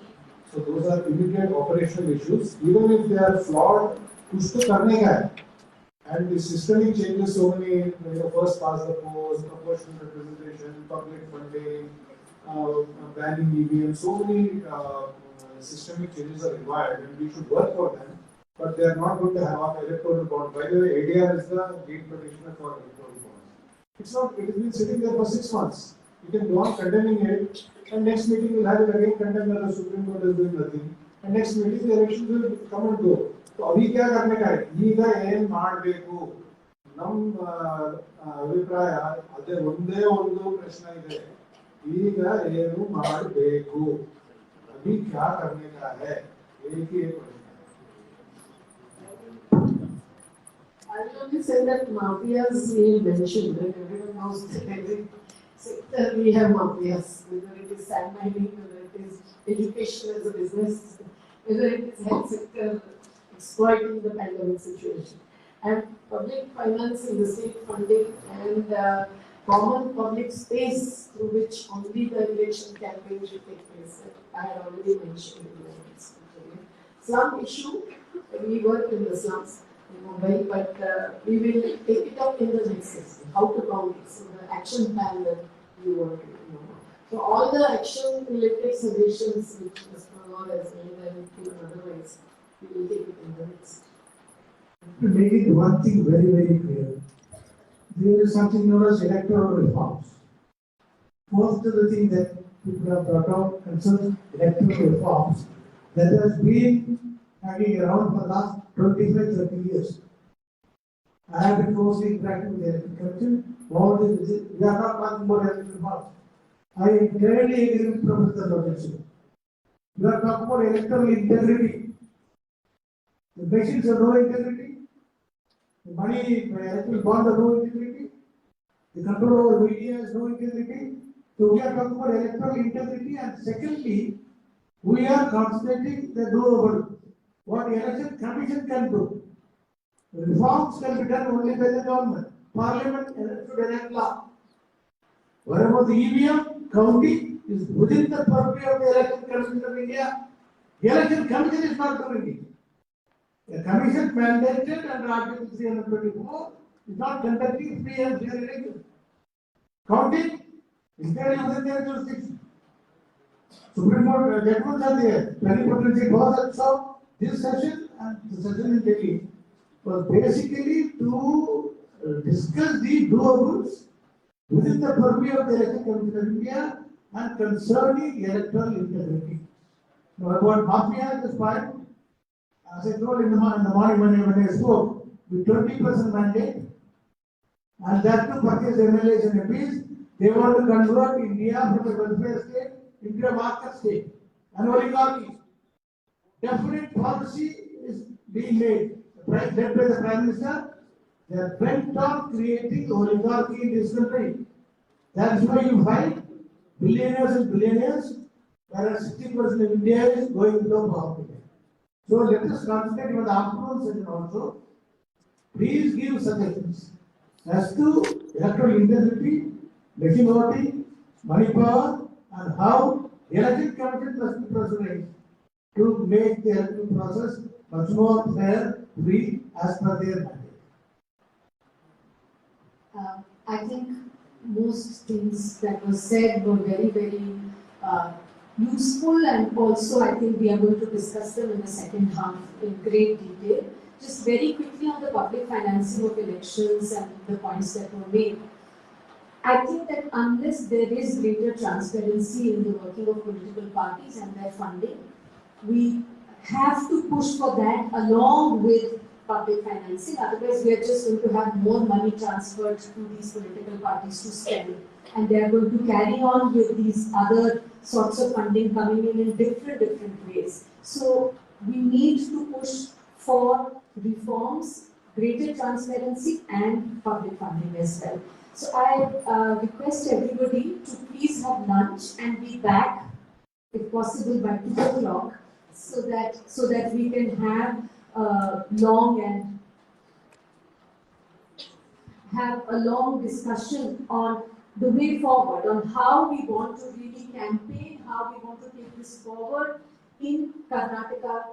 So those are immediate operational issues. Even if they are flawed, kuch to karne ka hai. And the systemic changes, so many, first past the post, proportional representation, public funding, banning EVM, so many systemic changes are required, and we should work for them. But they are not going to have an electoral bond. By the way, ADR is the lead petitioner for electoral bond. It has been sitting there for 6 months. You can go on condemning it, and next meeting we'll have it again condemned that the Supreme Court is doing nothing. and next meeting the elections will come and go. तो अभी क्या करने का है? ಈಗ ಏನ್ ಮಾಡಬೇಕು? ನಮ್ಮ ಅಭಿಪ್ರಾಯ ಅದೇ ಒಂದೇ ಒಂದು ಪ್ರಶ್ನೆ ಇದೆ. ಈಗ ಏನು ಮಾಡಬೇಕು? अभी क्या करने का है? एक ही एक प्रश्न. I will only say that mafias we mentioned, and everyone knows that every sector we have mafias, whether it is sand mining, whether it is education as a business, whether it is health sector exploiting the pandemic situation. And public financing, the state funding, and common public space through which only the election campaign should take place. I had already mentioned in my speech. Slum issue, we work in the slums in Mumbai, but we will take it up in the next session. How to count it, so the action plan that you work with. So all the action related suggestions which Mr. Lord has made and otherwise, we will take it in the next. To make it one thing very, very clear, there is something known as electoral reforms. Most of the things that people have brought out concerning electoral reforms that has been hanging around for the last 25-30 years. I have been closely interacting with the electoral commission. All this, we are not talking about electoral reforms. I entirely agree with Professor Lorenzo. We are talking about electoral integrity. The machines have no integrity. The money, electoral bond have no integrity. The control over media has no integrity. So we are talking about electoral integrity, and secondly, we are concentrating the doable. What the election commission can do. The reforms can be done only by the government. Parliament should enact law. Wherever the EVM counting is within the purview of the election commission of India, the election commission is not doing it. The commission mandated under Article 324 is not conducting free and fair elections. Counting is there within their jurisdiction. Supreme Court judgments are there. Plenipotentiary was also this session and the session in Delhi was basically to discuss the doables within the purview of the Election Commission of India and concerning electoral integrity. Now about mafia at this point, as I told in the morning when I spoke, with 20% mandate, and that to purchase MLAs and MPs, they want to convert India from a welfare state into a market state, an oligarchy. Definite policy is being made, led by the Prime Minister. They are bent on creating oligarchy in this country. That's why you find billionaires and billionaires, whereas 60% of India is going below poverty. So let us concentrate on the afternoon session also. Please give suggestions as to electoral integrity, machine voting, money power, and how the election commission must be pressurized to make the electoral process much more fair, free, as per their mandate. I think most things that were said were very, very useful, and also I think we are going to discuss them in the second half in great detail. Just very quickly on the public financing of elections and the points that were made. I think that unless there is greater transparency in the working of political parties and their funding, we have to push for that along with public financing. Otherwise, we are just going to have more money transferred to these political parties to spend, and they are going to carry on with these other sorts of funding coming in different ways. So we need to push for reforms, greater transparency, and public funding as well. So I request everybody to please have lunch and be back, if possible, by 2 o'clock, so that we can have a long discussion on the way forward, on how we want to really campaign, how we want to take this forward in Karnataka,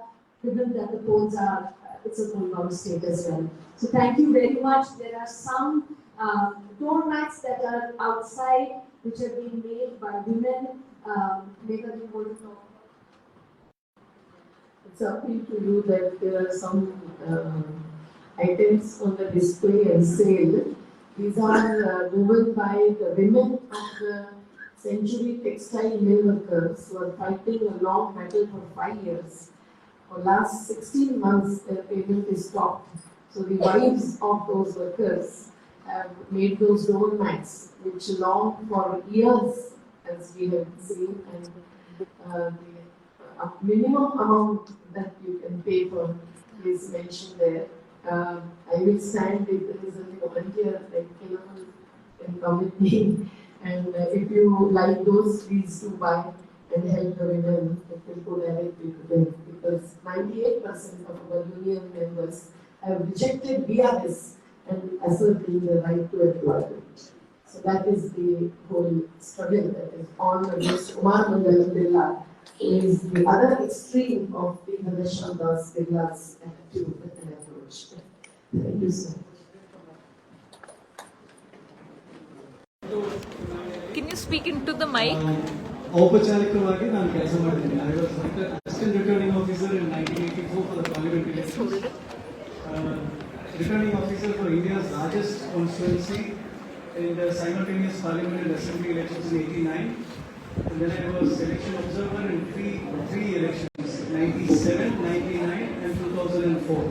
given that the polls are, it's a poll-bound state as well. So thank you very much. There are some doormats that are outside, which have been made by women. Medha, you want to talk? It's appeal to you that there are some items on the display and sale. These are woven by the women of the Century Textile Mill Workers who are fighting a long battle for 5 years. for last 16 months their payment is stopped. So the wives of those workers have made those doormats which long for years, as we have seen, and the minimum amount that you can pay for is mentioned there. I will stand with there is a volunteer like Trilochan can come with me, and if you like those, please do buy and help the women. It will go directly to them, because 98% of our union members have rejected BRS and asserting the right to employment. So that is the whole struggle that is on against Umar Mangalam Birla, who is the other extreme of the Ganeshan Das Birla's attitude and approach. Thank you, sir. Can you speak into the mic? ಔಪಚಾರಿಕವಾಗಿ ನಾನು ಕೆಲಸ ಮಾಡಿದ್ದೀನಿ. I was assistant returning officer in 1984 for the parliament elections. Returning officer for India's largest constituency in the simultaneous parliament and assembly elections in 89. And then I was election observer in three elections, 97, 99 and 2004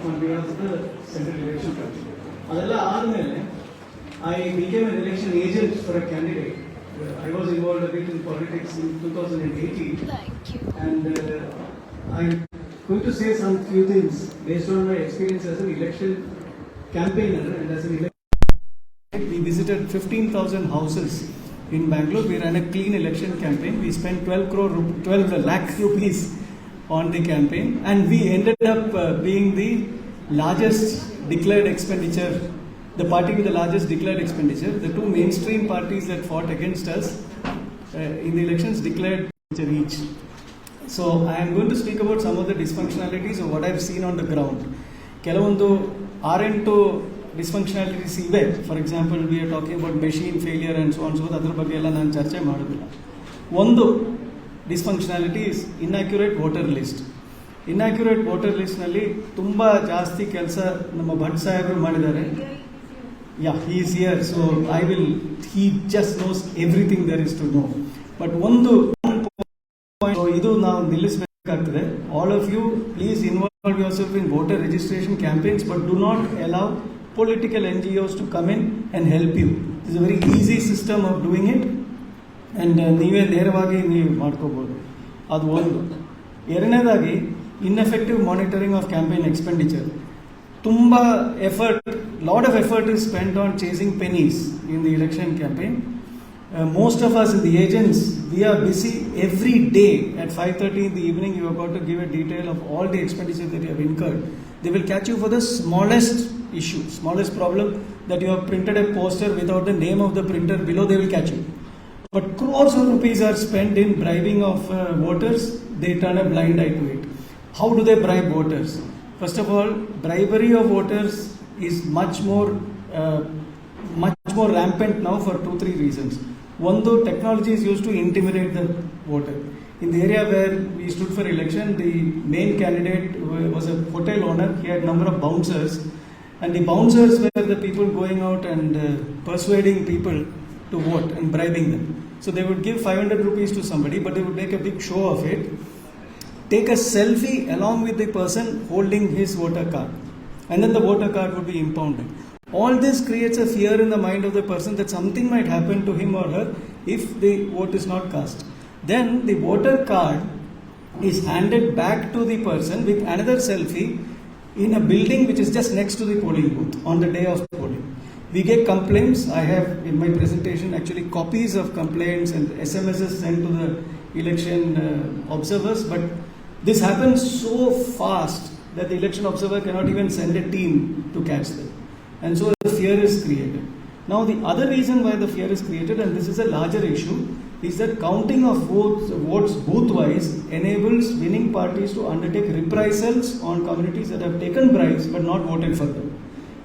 on behalf of the Central Election Commission. ಅದೆಲ್ಲ ಆದಮೇಲೆ I became an election agent for a candidate. I was involved a bit in politics in 2018. And I'm going to say some few things based on my experience as an election campaigner and as an election. We visited 15,000 houses in Bangalore. We ran a clean election campaign. We spent 12 lakh rupees on the campaign, and we ended up being the largest declared expenditure, the party with the largest declared expenditure. The two mainstream parties that fought against us in the elections declared each. So I am going to speak about some of the dysfunctionalities of what I have seen on the ground. ಕೆಲವೊಂದು 6-8 dysfunctionalities ಇವೆ. For example we are talking about machine failure and so ಅದ್ರ ಬಗ್ಗೆ ಎಲ್ಲ ನಾನು ಚರ್ಚೆ ಮಾಡೋದಿಲ್ಲ. ಒಂದು dysfunctionality is inaccurate voter list. Inaccurate voter ಲಿಸ್ಟ್ನಲ್ಲಿ ತುಂಬ ಜಾಸ್ತಿ ಕೆಲಸ ನಮ್ಮ ಭಟ್ ಸಾಹೇಬರು ಮಾಡಿದ್ದಾರೆ. Yeah, he is here, so he just knows everything there is to know. But one point, idu now nilisbekaguತ್ತದೆ. All of you, please involve yourself in voter registration campaigns, but do not allow political NGOs to come in and help you. This is a very easy system of doing it, and ನೀವೇ ನೇರವಾಗಿ ನೀವು ಮಾಡ್ಕೋಬಹುದು. ಅದು ಒಂದು. ಎರಡನೇದಾಗಿ ineffective monitoring of campaign expenditure. ತುಂಬ lot of effort is spent on chasing pennies in the election campaign. Most of us in the agents, we are busy every day at 5:30 in the evening. You have got to give a detail of all the expenditure that you have incurred. They will catch you for the smallest issue, smallest problem, that you have printed a poster without the name of the printer below. They will catch you. But crores of rupees are spent in bribing of voters. They turn a blind eye to it. How do they bribe voters? First of all, bribery of voters is much more rampant now for 2-3 reasons. One, though technology is used to intimidate the voter. In the area where we stood for election, the main candidate was a hotel owner. He had a number of bouncers, and the bouncers were the people going out and persuading people to vote and bribing them. So they would give 500 rupees to somebody, but they would make a big show of it. Take a selfie along with the person holding his voter card, and then the voter card would be impounded. All this creates a fear in the mind of the person that something might happen to him or her if the vote is not cast. Then the voter card is handed back to the person with another selfie in a building which is just next to the polling booth on the day of polling. We get complaints. I have in my presentation actually copies of complaints and SMSs sent to the election observers, but this happens so fast that the election observer cannot even send a team to catch them. And so the fear is created. Now the other reason why the fear is created, and this is a larger issue, is that counting of votes booth-wise enables winning parties to undertake reprisals on communities that have taken bribes but not voted for them.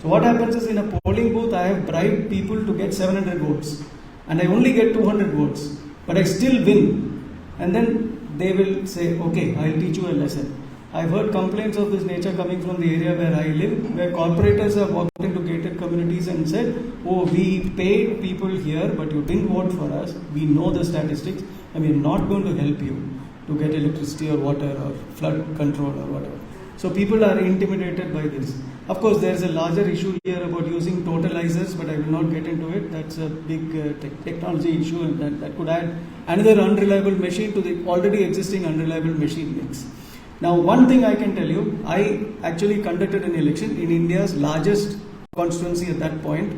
So what happens is, in a polling booth, I have bribed people to get 700 votes, and I only get 200 votes, but I still win. And then they will say, okay, I'll teach you a lesson. I've heard complaints of this nature coming from the area where I live, where corporators have walked into gated communities and said, oh, we paid people here, but you didn't vote for us. We know the statistics, and we're not going to help you. to get electricity or water or flood control or whatever. So people are intimidated by this. Of course, there is a larger issue here about using totalizers, but I will not get into it. That's a big technology issue, and that could add another unreliable machine to the already existing unreliable machine mix. Now, one thing I can tell you, I actually conducted an election in India's largest constituency at that point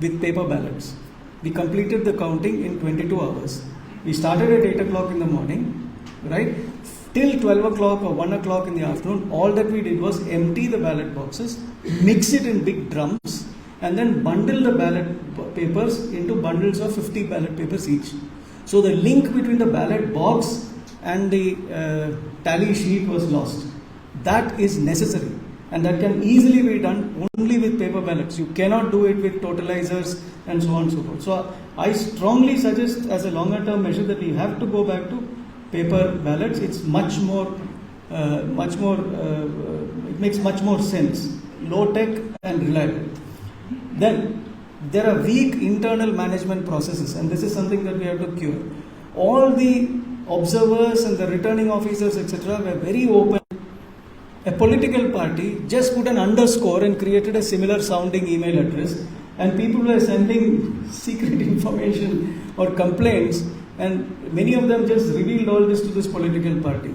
with paper ballots. We completed the counting in 22 hours. We started at 8 o'clock in the morning, right? Till 12 o'clock or 1 o'clock in the afternoon, all that we did was empty the ballot boxes, mix it in big drums, and then bundle the ballot papers into bundles of 50 ballot papers each. So the link between the ballot box and the tally sheet was lost. That is necessary, and that can easily be done only with paper ballots. You cannot do it with totalizers and so on and so forth. So I strongly suggest as a longer term measure that we have to go back to paper ballots. It's much more, it makes much more sense, low tech and reliable. Then there are weak internal management processes, and this is something that we have to cure. All the observers and the returning officers, etc., were very open. A political party just put an underscore and created a similar sounding email address, and people were sending secret information or complaints, and many of them just revealed all this to this political party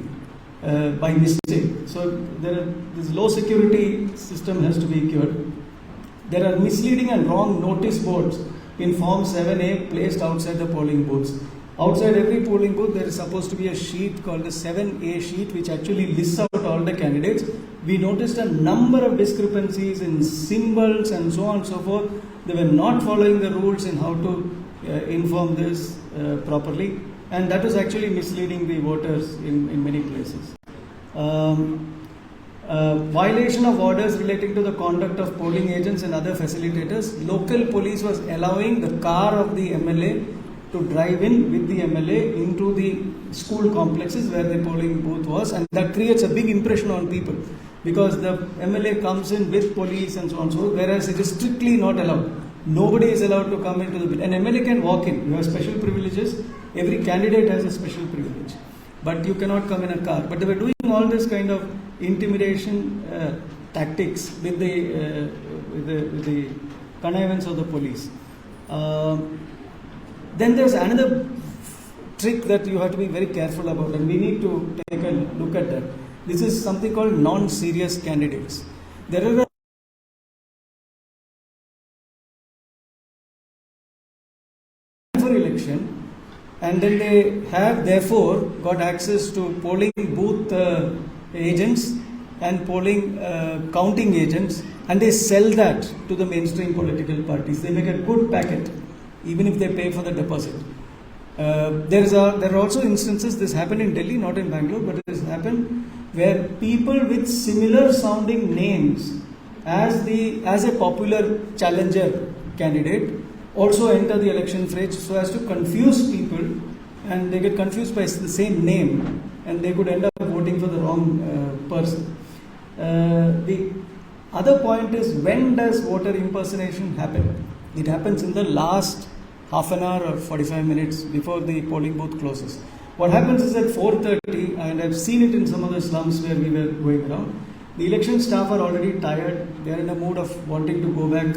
by mistake. So this low security system has to be cured. There are misleading and wrong notice boards in Form 7A placed outside the polling booths. Outside every polling booth, there is supposed to be a sheet called the 7A sheet, which actually lists out all the candidates. We noticed a number of discrepancies in symbols and so on and so forth. They were not following the rules in how to inform this properly, and that was actually misleading the voters in many places. Violation of orders relating to the conduct of polling agents and other facilitators. Local police was allowing the car of the MLA to drive in with the MLA into the school complexes where the polling booth was, and that creates a big impression on people because the MLA comes in with police and so on, so whereas it is strictly not allowed. Nobody is allowed to come into the building. An MLA can walk in. You have special privileges. Every candidate has a special privilege, but you cannot come in a car. But they were doing all this kind of intimidation tactics with the connivance of the police. Then there's another trick that you have to be very careful about, and we need to take a look at that. This is something called non-serious candidates. There are for election, and then they have therefore got access to polling booth agents and polling counting agents, and they sell that to the mainstream political parties. They make a good packet, even if they pay for the deposit. There are also instances, this happened in Delhi, not in Bangalore, but it has happened where people with similar sounding names as a popular challenger candidate also enter the election fray so as to confuse people, and they get confused by the same name, and they could end up voting for the wrong person. The other point is, when does voter impersonation happen? It happens in the last half an hour or 45 minutes before the polling booth closes. What happens is at 4:30, and I've seen it in some of the slums where we were going around, the election staff are already tired, they are in a mood of wanting to go back,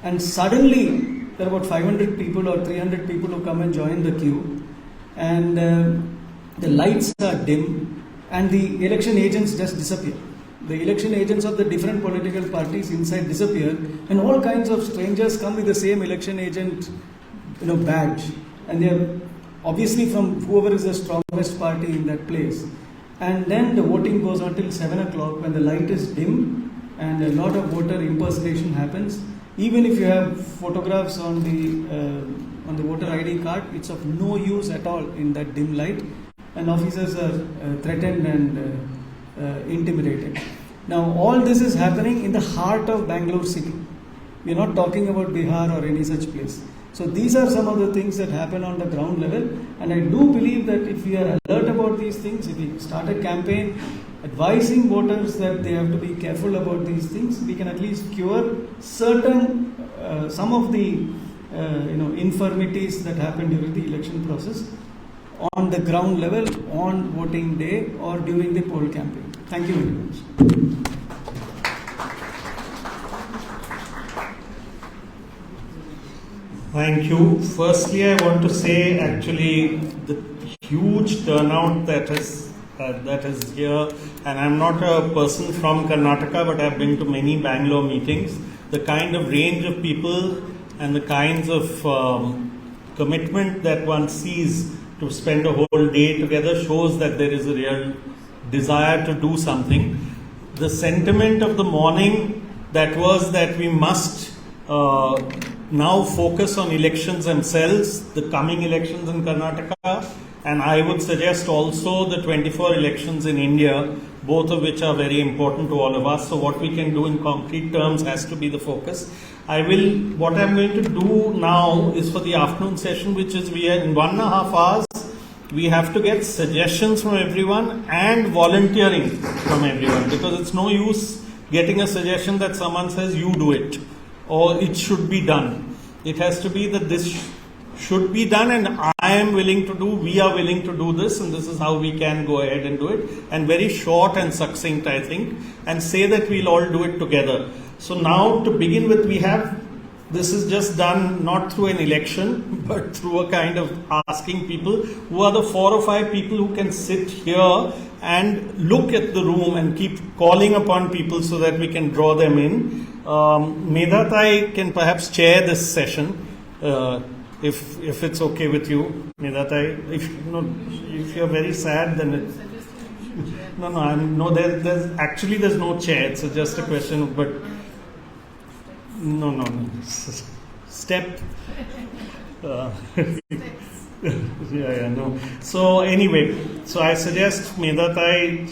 and suddenly there are about 500 people or 300 people who come and join the queue, and the lights are dim, and the election agents just disappear. The election agents of the different political parties inside disappear, and all kinds of strangers come with the same election agent badge, and they are obviously from whoever is the strongest party in that place. And then the voting goes on till 7 o'clock when the light is dim, and a lot of voter impersonation happens. Even if you have photographs on the voter ID card, it's of no use at all in that dim light, and officers are threatened and intimidated. Now, all this is happening in the heart of Bangalore city. We are not talking about Bihar or any such place. So these are some of the things that happen on the ground level, and I do believe that if we are alert about these things, if we start a campaign advising voters that they have to be careful about these things, we can at least cure certain some of the infirmities that happen during the election process. On on the ground level on voting day or during the poll campaign. Thank you very much. Thank you. Firstly, I want to say actually the huge turnout that is here, and I'm not a person from Karnataka, but I've been to many Bangalore meetings. The kind of range of people and the kinds of commitment that one sees to spend a whole day together shows that there is a real desire to do something. The sentiment of the morning that was that we must now focus on elections themselves, the coming elections in Karnataka, and I would suggest also the 24 elections in India, both of which are very important to all of us. So what we can do in concrete terms has to be the focus. What I'm going to do now is for the afternoon session, which is we are in 1.5 hours, we have to get suggestions from everyone and volunteering from everyone, because it's no use getting a suggestion that someone says you do it or it should be done. It has to be that this should be done and I am willing to do, we are willing to do this, and this is how we can go ahead and do it. And very short and succinct, I think, and say that we'll all do it together. So now to begin with, this is just done not through an election, but through a kind of asking people who are the 4 or 5 people who can sit here and look at the room and keep calling upon people so that we can draw them in. Medha can perhaps chair this session, if it's okay with you, Medha. If you're very sad, then there's no chair. It's just a question, but no. Step. No. So anyway, I suggest Medha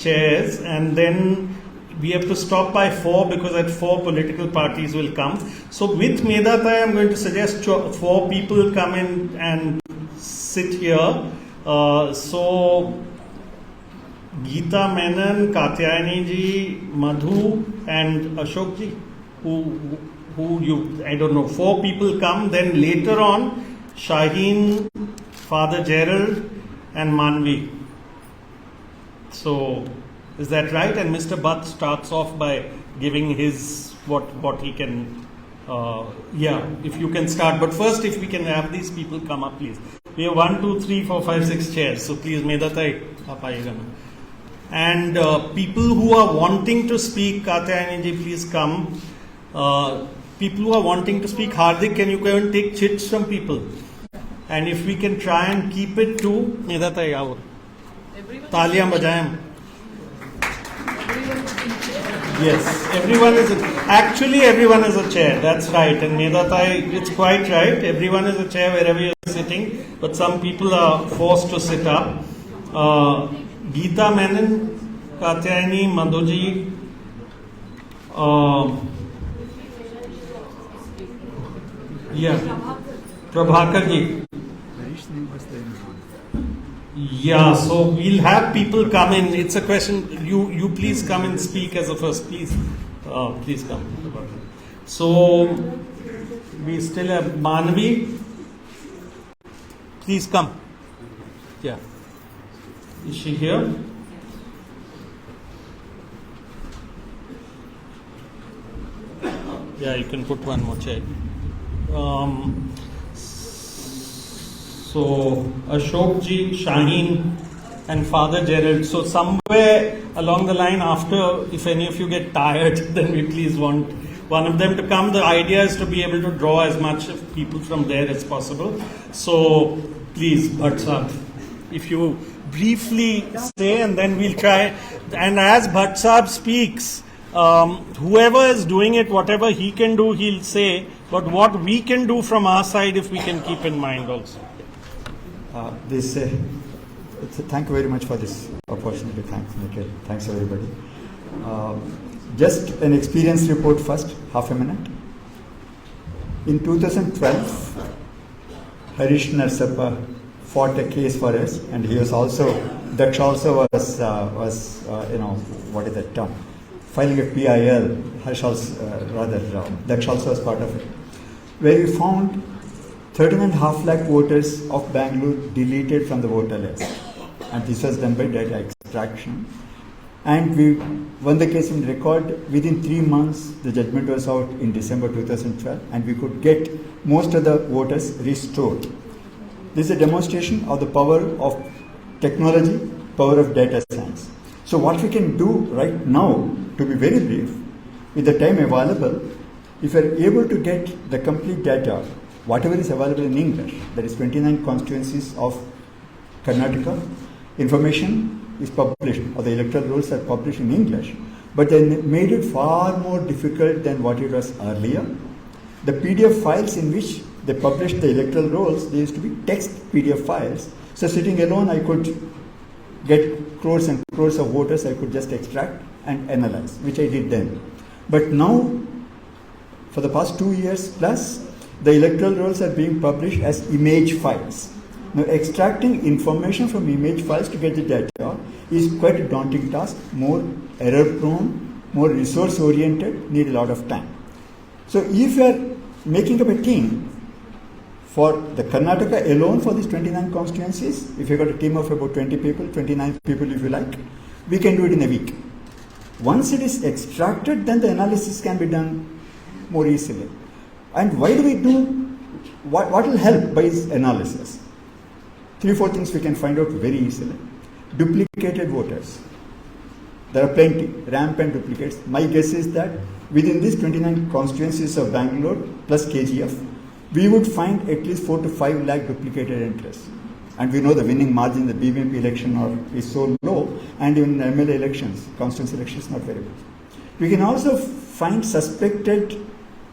chairs, and then we have to stop by 4 because at 4 political parties will come. So with Medha, I'm going to suggest 4 people come in and sit here. So Geeta Menon, Katyayani ji, Madhu and Ashok ji, I don't know, 4 people come. Then later on, Shaheen, Father Gerald and Manvi. So is that right? And Mr. Bhatt starts off by giving his what he can. If you can start. But first, if we can have these people come up, please. We have 1, 2, 3, 4, 5, 6 chairs. So please, Medha aap aayega na. And people who are wanting to speak, Katyayani ji, please come. People who are wanting to speak, Hardik, can you go and take chits from people? And if we can try and keep it to Medha aao. Taliyam bajayam. Yes, everyone is a chair. That's right. And Medha, it's quite right. Everyone is a chair wherever you're sitting. But some people are forced to sit up. Geeta Menon, Katyayani, Madhuji, Prabhakar ji. Yeah, so we'll have people come in. It's a question. You please come and speak as a first. Please come. So we still have Manvi. Please come. Yeah. Is she here? Yeah, you can put one more chair. So Ashok ji, Shaheen and Father Gerald. So somewhere along the line after, if any of you get tired, then we please want one of them to come. The idea is to be able to draw as much of people from there as possible. So please, Bhatt Sahab, if you briefly say, and then we'll try. And as Bhatt Sahab speaks, whoever is doing it, whatever he can do, he'll say. But what we can do from our side, if we can keep in mind also. Thank you very much for this opportunity. Thanks, Nikhil. Thanks, everybody. Just an experience report first, half a minute. In 2012, Harish Narsappa fought a case for us, and he was also, Daksh also was what is that term? Filing a PIL, Daksh also was part of it, where we found 13.5 lakh voters of Bangalore deleted from the voter list. And this was done by data extraction. And we won the case in record. Within 3 months, the judgment was out in December 2012, and we could get most of the voters restored. This is a demonstration of the power of technology, power of data science. So what we can do right now, to be very brief, with the time available, if we are able to get the complete data, whatever is available in English, that is 29 constituencies of Karnataka, information is published, or the electoral rolls are published in English, but they made it far more difficult than what it was earlier. The PDF files in which they published the electoral rolls, they used to be text PDF files. So sitting alone, I could get crores and crores of voters, I could just extract and analyze, which I did then. But now, for the past 2 years plus, the electoral rolls are being published as image files. Now, extracting information from image files to get the data is quite a daunting task, more error prone, more resource oriented, need a lot of time. So if you are making up a team for the Karnataka alone for these 29 constituencies, if you got a team of about 20 people, 29 people if you like, we can do it in a week. Once it is extracted, then the analysis can be done more easily. And why do we do, what will help by this analysis? 3-4 things we can find out very easily. Duplicated voters. There are plenty, rampant duplicates. My guess is that within these 29 constituencies of Bangalore plus KGF, we would find at least 4 to 5 lakh duplicated entries. And we know the winning margin in the BBMP election is so low, and even MLA elections, constituency elections, not very good. We can also find suspected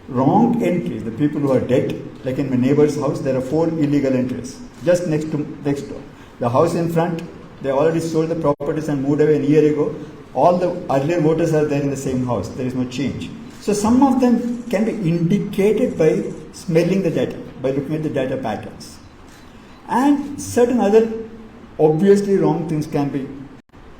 wrong entries, the people who are dead. Like in my neighbor's house, there are 4 illegal entries just next door. The house in front, they already sold the properties and moved away a year ago. All the earlier voters are there in the same house. There is no change. So some of them can be indicated by smelling the data, by looking at the data patterns. And certain other obviously wrong things can be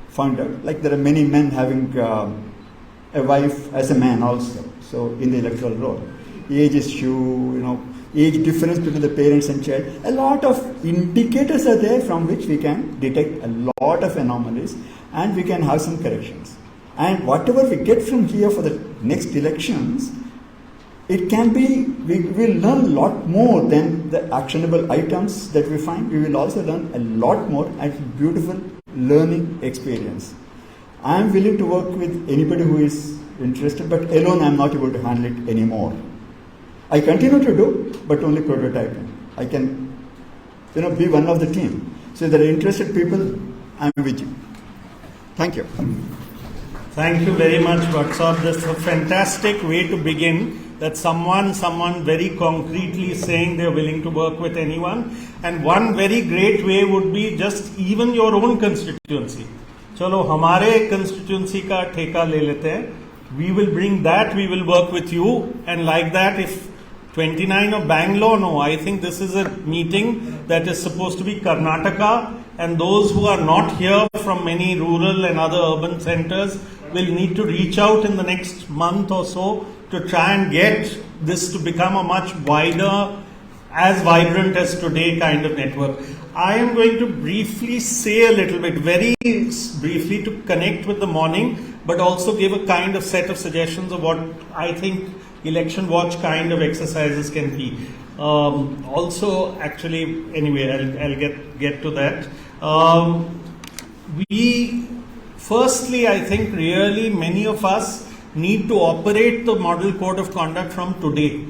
found out. Like there are many men having a wife as a man also. So in the electoral roll, age issue, age difference between the parents and child, a lot of indicators are there from which we can detect a lot of anomalies and we can have some corrections. And whatever we get from here for the next elections, it can be, we will learn a lot more than the actionable items that we find. We will also learn a lot more and beautiful learning experience. I am willing to work with anybody who is interested, but alone I am not able to handle it anymore. I continue to do, but only prototyping. I can, be one of the team. So if there are interested people, I am with you. Thank you. Thank you very much, WhatsApp. That's a fantastic way to begin. That someone very concretely saying they're willing to work with anyone. And one very great way would be just even your own constituency. Chalo, hamare constituency ka theka le lete hain. We will bring that, we will work with you. And like that, if 29 of Bangalore, no, I think this is a meeting that is supposed to be Karnataka. And those who are not here from many rural and other urban centers will need to reach out in the next month or so to try and get this to become a much wider, as vibrant as today kind of network. I am going to briefly say a little bit, very briefly, to connect with the morning, but also give a kind of set of suggestions of what I think election watch kind of exercises can be. Also, actually, anyway, I'll get to that. Firstly, I think really many of us need to operate the model code of conduct from today,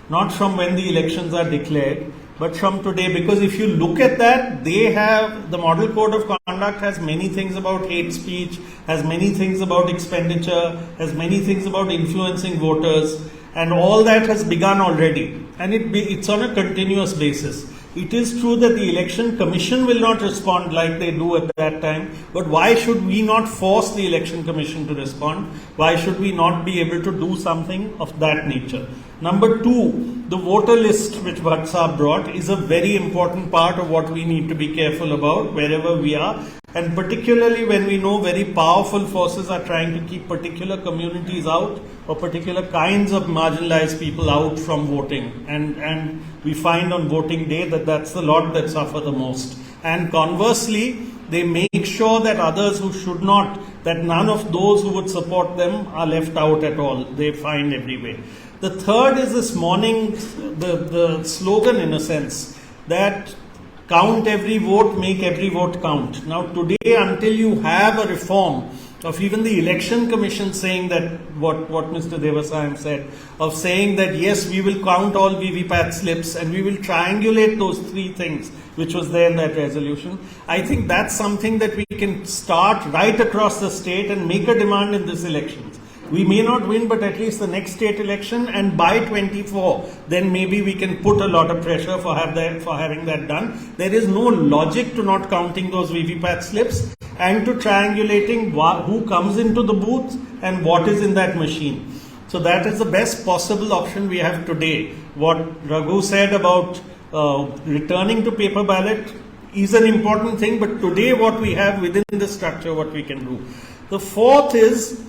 not from when the elections are declared, but from today. Because if you look at that, the model code of conduct has many things about hate speech, has many things about expenditure, has many things about influencing voters, and all that has begun already. And it's on a continuous basis. It is true that the Election Commission will not respond like they do at that time, but why should we not force the Election Commission to respond? Why should we not be able to do something of that nature? Number 2, the voter list which WhatsApp brought is a very important part of what we need to be careful about wherever we are. And particularly when we know very powerful forces are trying to keep particular communities out or particular kinds of marginalized people out from voting. And we find on voting day that that's the lot that suffer the most. And conversely, they make sure that others who should not, that none of those who would support them are left out at all. They find every way. The third is this morning, the slogan in a sense, that count every vote, make every vote count. Now today, until you have a reform of even the election commission saying that, what Mr. Devasahayam said, of saying that yes, we will count all VVPAT slips and we will triangulate those three things, which was there in that resolution. I think that's something that we can start right across the state and make a demand in this election. We may not win, but at least the next state election, and by 24, then maybe we can put a lot of pressure for having that done. There is no logic to not counting those VVPAT slips and to triangulating who comes into the booth and what is in that machine. So that is the best possible option we have today. What Raghu said about returning to paper ballot is an important thing, but today what we have within the structure, what we can do. The fourth is,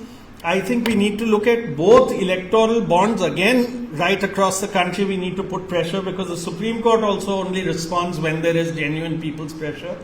I think we need to look at both electoral bonds again right across the country. We need to put pressure because the Supreme Court also only responds when there is genuine people's pressure.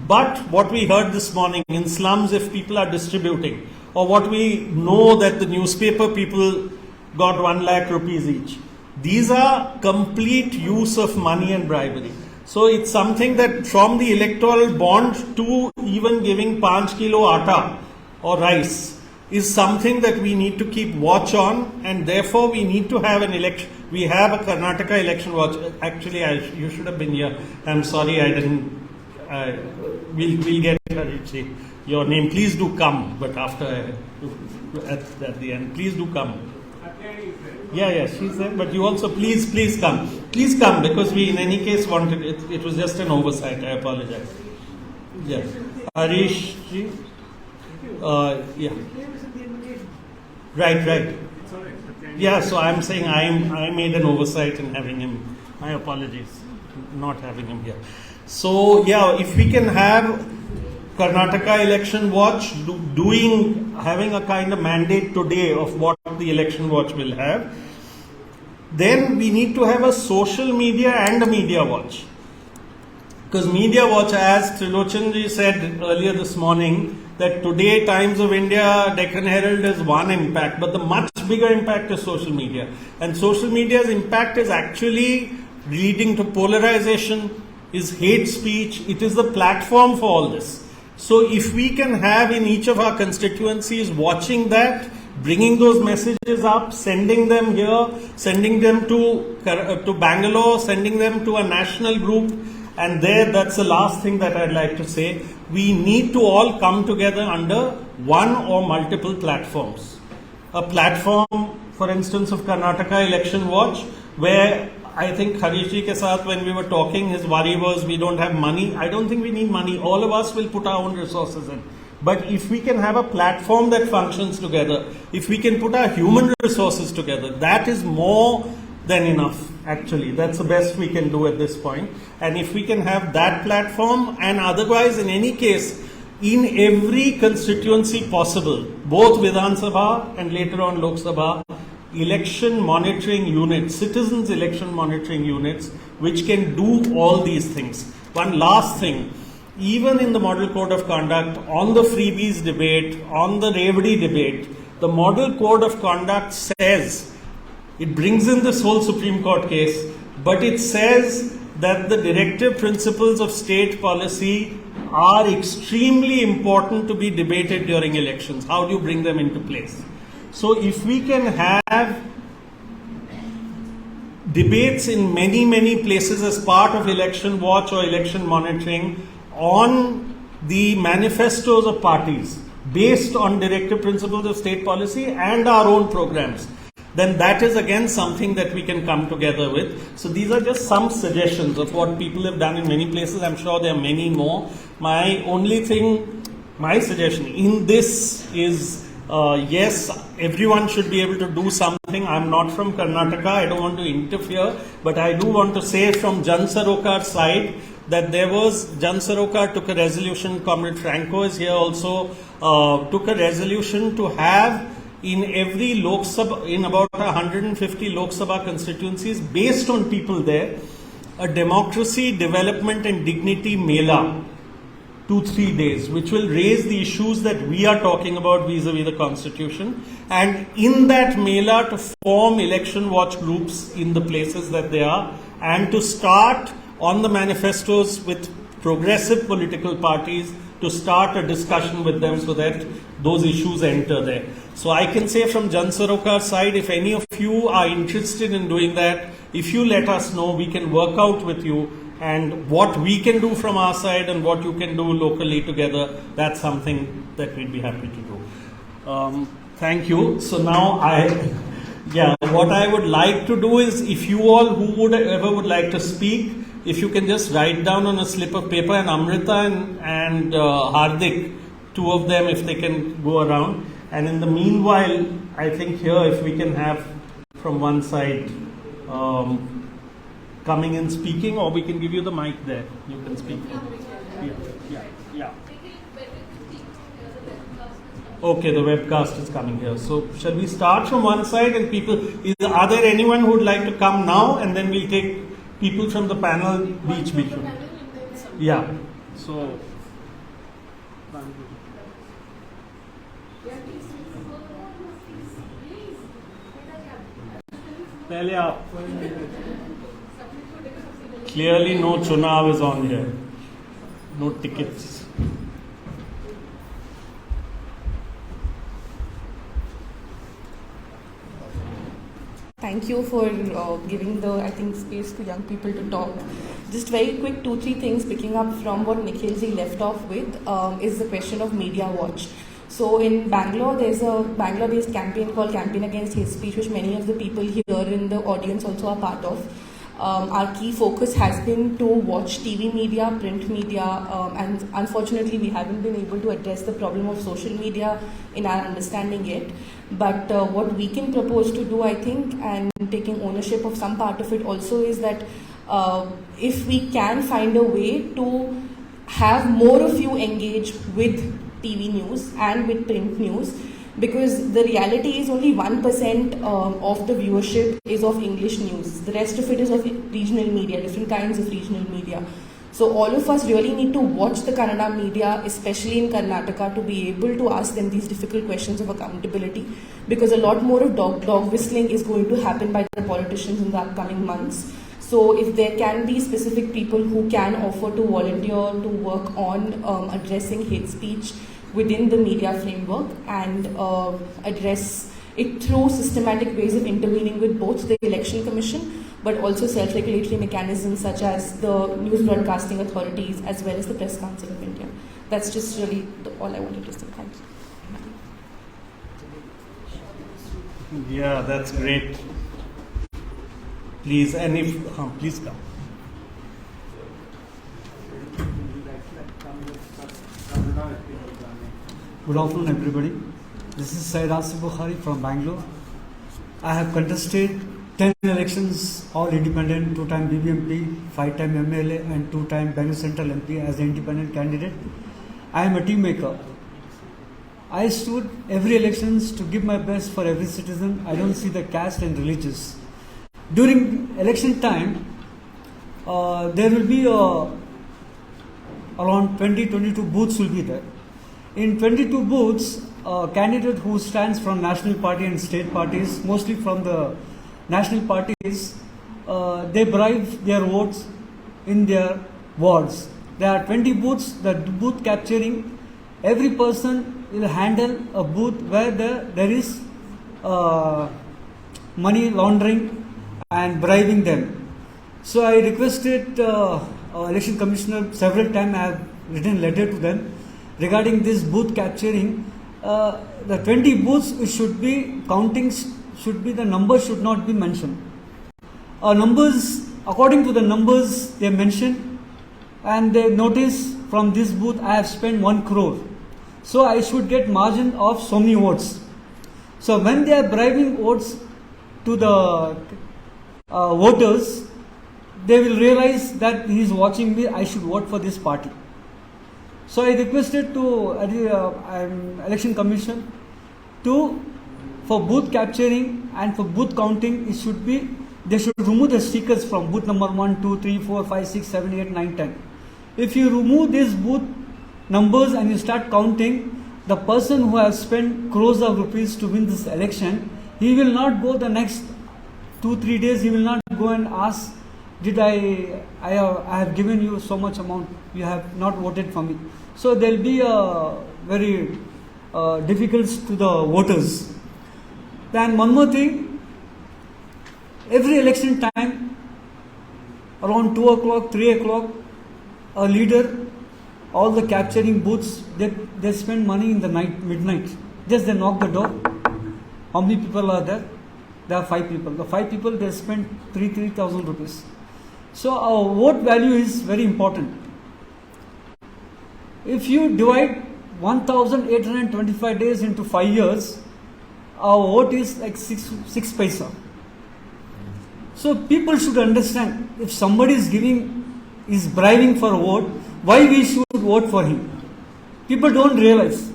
But what we heard this morning in slums, if people are distributing, or what we know that the newspaper people got 1 lakh rupees each, these are complete use of money and bribery. So it's something that from the electoral bond to even giving 5 kilo atta or rice is something that we need to keep watch on, and therefore we need to have an election. We have a Karnataka election watch. Actually, you should have been here. I'm sorry I didn't. We'll get your name. Please do come, but after at the end, please do come. Yeah, she's there. But you also please come. Please come, because we in any case wanted it. It was just an oversight. I apologize. Yeah, Harish ji. Yeah. Right. Yeah, so I'm saying I made an oversight in having him. My apologies, not having him here. So yeah, if we can have Karnataka election watch having a kind of mandate today of what the election watch will have, then we need to have a social media and a media watch. Because media watch, as Trilochan ji said earlier this morning, that today Times of India, Deccan Herald is one impact, but the much bigger impact is social media. And social media's impact is actually leading to polarization, is hate speech. It is the platform for all this. So if we can have in each of our constituencies watching that, bringing those messages up, sending them here, sending them to Bangalore, sending them to a national group, and that's the last thing that I'd like to say. We need to all come together under one or multiple platforms. A platform, for instance, of Karnataka Election Watch, where I think Harish ji ke saath, when we were talking, his worry was we don't have money. I don't think we need money. All of us will put our own resources in. But if we can have a platform that functions together, if we can put our human resources together, that is more than enough, actually. That's the best we can do at this point. And if we can have that platform, and otherwise, in any case, in every constituency possible, both Vidhan Sabha and later on Lok Sabha, election monitoring units, citizens election monitoring units, which can do all these things. One last thing, even in the Model Code of Conduct, on the freebies debate, on the Revdi debate, the Model Code of Conduct says, it brings in this whole Supreme Court case, but it says that the directive principles of state policy are extremely important to be debated during elections. How do you bring them into place? So if we can have debates in many places as part of election watch or election monitoring on the manifestos of parties based on directive principles of state policy and our own programs, then that is again something that we can come together with. So these are just some suggestions of what people have done in many places. I'm sure there are many more. My suggestion in this is, yes, everyone should be able to do something. I'm not from Karnataka, I don't want to interfere, but I do want to say from Jan Sarokar's side that there was, Jan Sarokar took a resolution, Comrade Franco is here also, took a resolution to have in every Lok Sabha, in about 150 Lok Sabha constituencies, based on people there, a democracy, development and dignity mela, 2-3 days, which will raise the issues that we are talking about vis-a-vis the constitution, and in that mela to form election watch groups in the places that they are, and to start on the manifestos with progressive political parties, to start a discussion with them so that those issues enter there. So I can say from Jan Sarokar's side, if any of you are interested in doing that, if you let us know, we can work out with you, and what we can do from our side and what you can do locally together, that's something that we'd be happy to do. Thank you. So now what I would like to do is, if you all who would like to speak, if you can just write down on a slip of paper, and Amrita and Hardik, two of them, if they can go around. And in the meanwhile, I think here, if we can have from one side coming and speaking, or we can give you the mic there. You can speak. Yeah. Okay, the webcast is coming here. So shall we start from one side, and people, are there anyone who would like to come now, and then we'll take people from the panel beach. Yeah. So clearly no chunav is on here. No tickets. Thank you for giving the, space to young people to talk. Just very quick, 2-3 things picking up from what Nikhilji left off with is the question of media watch. So in Bangalore, there's a Bangalore-based campaign called Campaign Against Hate Speech, which many of the people here in the audience also are part of. Our key focus has been to watch TV media, print media, and unfortunately we haven't been able to address the problem of social media in our understanding yet. But what we can propose to do, I think, and taking ownership of some part of it also, is that if we can find a way to have more of you engage with TV news and with print news, because the reality is only 1% of the viewership is of English news. The rest of it is of regional media, different kinds of regional media. So all of us really need to watch the Kannada media, especially in Karnataka, to be able to ask them these difficult questions of accountability, because a lot more of dog whistling is going to happen by the politicians in the upcoming months. So if there can be specific people who can offer to volunteer to work on addressing hate speech within the media framework and address it through systematic ways of intervening with both the Election Commission but also self-regulatory mechanisms such as the news broadcasting authorities as well as the Press Council of India. That's just really all I wanted to say. Thank you. Yeah, that's great. Please, and if please come. Good afternoon, everybody. This is Syed Asif Bukhari from Bangalore. I have contested 10 elections, all independent, 2-time BBMP, 5-time MLA and 2-time Bangalore Central MP as an independent candidate. I am a team maker. I stood every elections to give my best for every citizen. I don't see the caste and religious. During election time, there will be around 20-22 booths will be there. In 22 booths, a candidate who stands from national party and state parties, mostly from the national parties, they bribe their votes in their wards. There are 20 booths. The booth capturing, every person will handle a booth where there is money laundering and bribing them. So I requested election commissioner several times. I have written a letter to them regarding this booth capturing. The 20 booths should be counting, the numbers should not be mentioned. Numbers, according to the numbers they mention, and they notice from this booth I have spent 1 crore. So I should get margin of so many votes. So when they are bribing votes to the voters, they will realize that he is watching me, I should vote for this party. So I requested to Election Commission for booth capturing and for booth counting, they should remove the stickers from booth number 1, 2, 3, 4, 5, 6, 7, 8, 9, 10. If you remove these booth numbers and you start counting, the person who has spent crores of rupees to win this election, he will not go the next 2-3 days, he will not go and ask, I have given you so much amount, you have not voted for me. So there will be a very difficult to the voters. Then one more thing, every election time, around 2 o'clock, 3 o'clock, a leader, all the capturing booths, they spend money in the night, midnight. Just they knock the door. How many people are there? There are 5 people. The 5 people, they spend 3,000 rupees. So our vote value is very important. If you divide 1,825 days into 5 years, our vote is like 6 paisa. So people should understand, if somebody is bribing for a vote, why we should vote for him. People don't realize.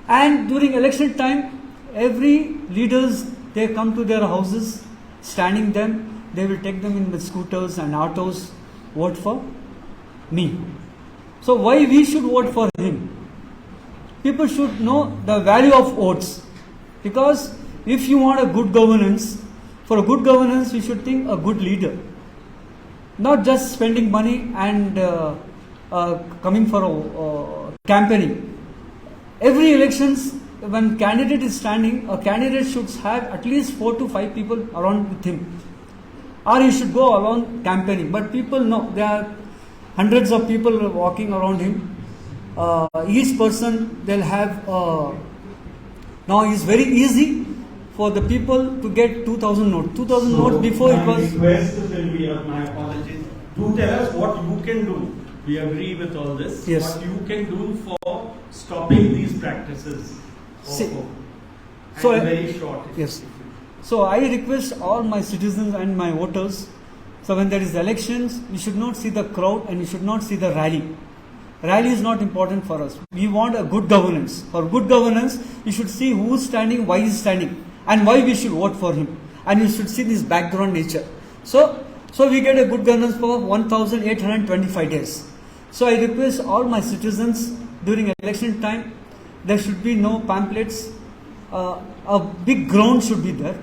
And during election time, every leaders, they come to their houses, standing them, they will take them in with scooters and autos, vote for me. So why we should vote for him? People should know the value of votes. Because if you want a good governance, for a good governance, we should think a good leader. Not just spending money and coming for a campaigning. Every elections, when candidate is standing, a candidate should have at least 4 to 5 people around with him. Or he should go along campaigning. But people know, there are hundreds of people walking around him. Each person, they'll have, now it's very easy for the people to get 2,000 notes. 2,000 notes before it was... My request will be, my apologies, do tell us what you can do. We agree with all this. Yes. What you can do for stopping these practices. Very short. Yes. So I request all my citizens and my voters, so when there is elections, we should not see the crowd and we should not see the rally. Rally is not important for us. We want a good governance. For good governance, we should see who is standing, why he is standing, and why we should vote for him. And we should see this background nature. So we get a good governance for 1,825 days. So I request all my citizens during election time, there should be no pamphlets. A big ground should be there.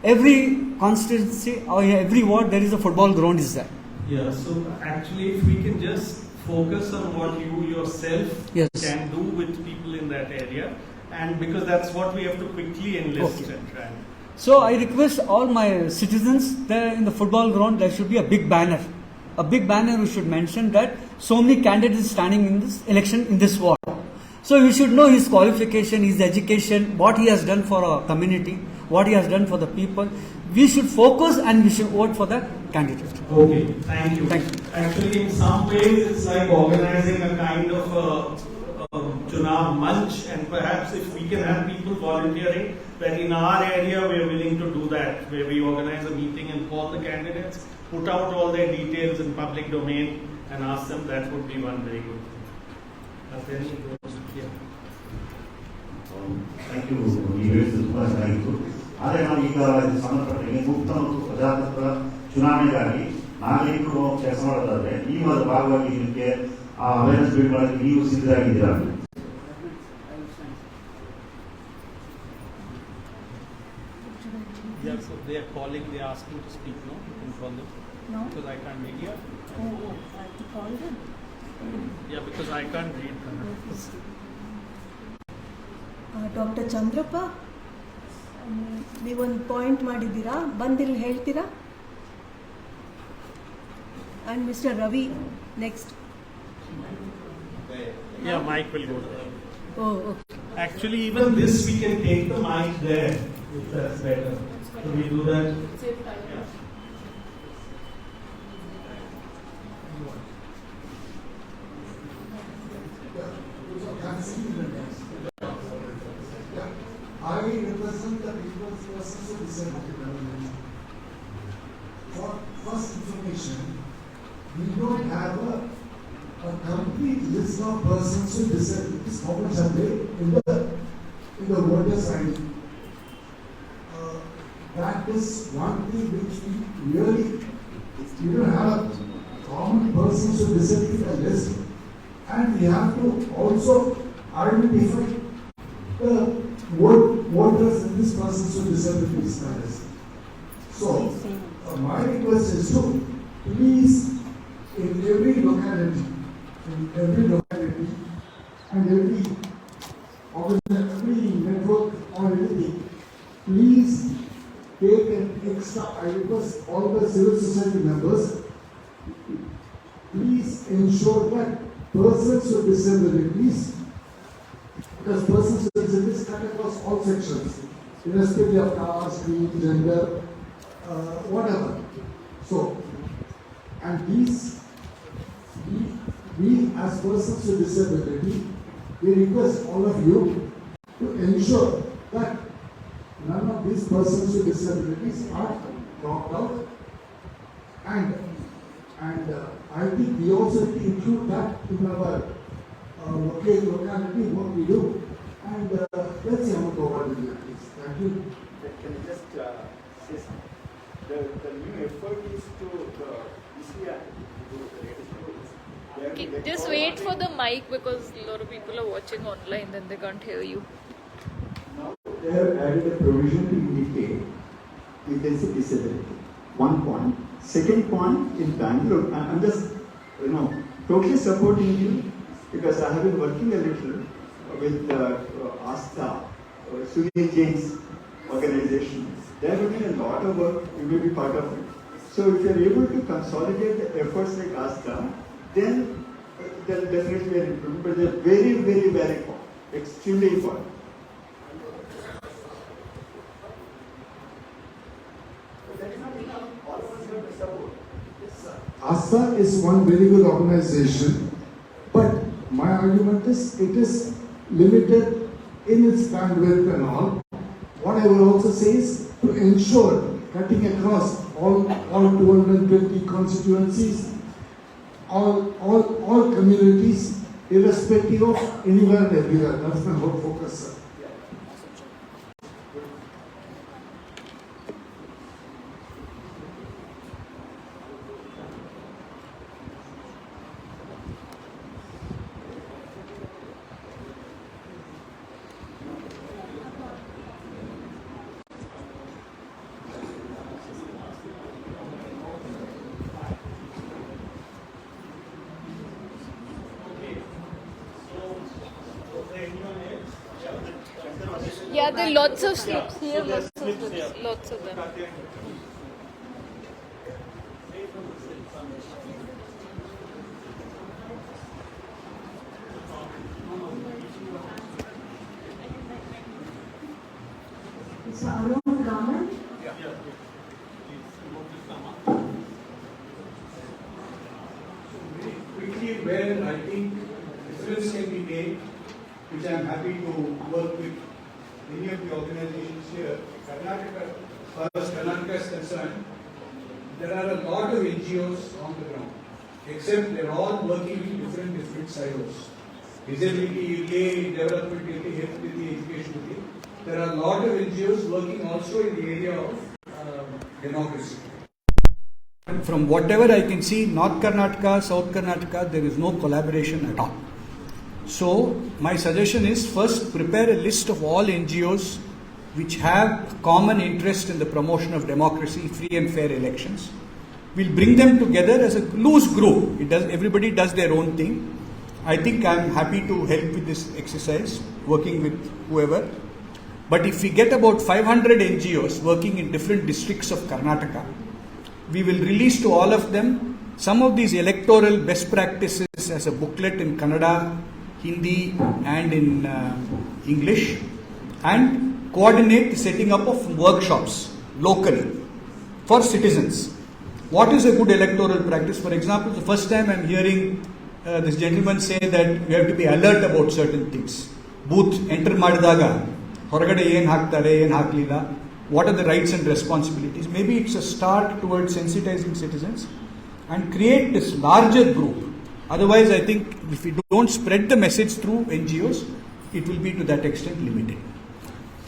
Every constituency or every ward, there is a football ground is there. Yeah, so actually if we can just focus on what you yourself can do with people in that area, and because that's what we have to quickly enlist and try. So I request all my citizens, there in the football ground, there should be a big banner. A big banner we should mention that so many candidates standing in this election in this ward. So we should know his qualification, his education, what he has done for our community, what he has done for the people. We should focus and we should vote for the candidate. Okay, thank you. Thank you. Actually, in some ways, it's like organizing a kind of Chunav Manch, and perhaps if we can have people volunteering, that in our area we are willing to do that, where we organize a meeting and call the candidates, put out all their details in public domain and ask them, that would be one very good thing. Thank you. You ಹೇಳಿದ್ದು ತುಂಬಾ ಚೆನ್ನಾಗಿತ್ತು. ಆದರೆ ನಾವು ಈಗ ಸಂಬಂಧಪಟ್ಟ ಮುಕ್ತ ಮತ್ತು ಪ್ರಜಾತಂತ್ರ ಚುನಾವಣೆಗಾಗಿ ನಾಗರಿಕರು ಕೆಲಸ ಮಾಡೋದಾದ್ರೆ ನೀವು ಅದರ ಭಾಗವಾಗಿ ಇದಕ್ಕೆ ಅವೇರ್ನೆಸ್ ಬಿಲ್ಡ್ ಮಾಡೋದಕ್ಕೆ ನೀವು ಸಿದ್ಧರಾಗಿದ್ದೀರಾ? Yeah, so they are calling, they are asking to speak, no? You can call them. No. Because I can't read. Yeah. Oh, I have to call them. Yeah, because I can't read. Doctor Chandrappa, ನೀವೊಂದು point ಮಾಡಿದ್ದೀರಾ, ಬಂದಿಲ್ಲಿ ಹೇಳ್ತೀರಾ? And mister Ravi next. Yeah, mic will go there. Oh, okay. Actually, even this we can take the mic there, if that's better. So we do that. Yeah. I represent the people's persons who disabled. For first information. we don't have a complete list of persons with disabilities. How much are they in the voters' ID? That is one thing which we don't have common persons with disability list, and we have to also identify the voters in this persons with disabilities list. So, my request is to please, in every locality, and every network or anything, please take an extra. I request all the civil society members, please ensure that persons with disabilities, because persons with disabilities cut across all sections, irrespective of caste, creed, gender, whatever. So, and these, we as persons with disability, we request all of you to ensure that none of these persons with disabilities are dropped out, and I think we also need to include that in our locality, what we do, and let's see how we go about it, please. Thank you. Can I just say something? The new effort is to ECR, to the latest rules. Just wait for the mic because a lot of people are watching online, then they can't hear you. Now they have added a provision to indicate you can see disability. One point. Second point, in Bangalore, I'm just totally supporting you because I have been working a little with Asta, Sunil Jain's organization. They are doing a lot of work, you may be part of it. So if you are able to consolidate the efforts like Asta, then there will definitely be an improvement. But they are very, very, very important, extremely important. ASA is one very good organization, but my argument is it is limited in its bandwidth and all. What I will also say is to ensure cutting across all 220 constituencies, all communities, irrespective of anywhere and everywhere. That's my whole focus, sir. Yeah, there are lots of slips here, lots of them. Mr. Arun Raman? Quickly, where I think difference can be made, which I am happy to work with many of the organizations here. Karnataka, as far as Karnataka is concerned, there are a lot of NGOs on the ground, except they are all working in different silos. Disability, development, health, education. There are a lot of NGOs working also in the area of democracy. From whatever I can see, North Karnataka, South Karnataka, there is no collaboration at all. So, my suggestion is first prepare a list of all NGOs which have common interest in the promotion of democracy, free and fair elections. We'll bring them together as a loose group. Everybody does their own thing. I think I'm happy to help with this exercise, working with whoever. But if we get about 500 NGOs working in different districts of Karnataka, we will release to all of them some of these electoral best practices as a booklet in Kannada, Hindi and in English, and coordinate the setting up of workshops locally for citizens. What is a good electoral practice? For example, the first time I'm hearing this gentleman say that we have to be alert about certain things. Booth enter ಮಾಡಿದಾಗ ಹೊರಗಡೆ ಏನು ಹಾಕ್ತಾರೆ ಏನು ಹಾಕಲಿಲ್ಲ, what are the rights and responsibilities? Maybe it's a start towards sensitizing citizens. and create this larger group. Otherwise, I think if we don't spread the message through NGOs, it will be to that extent limited.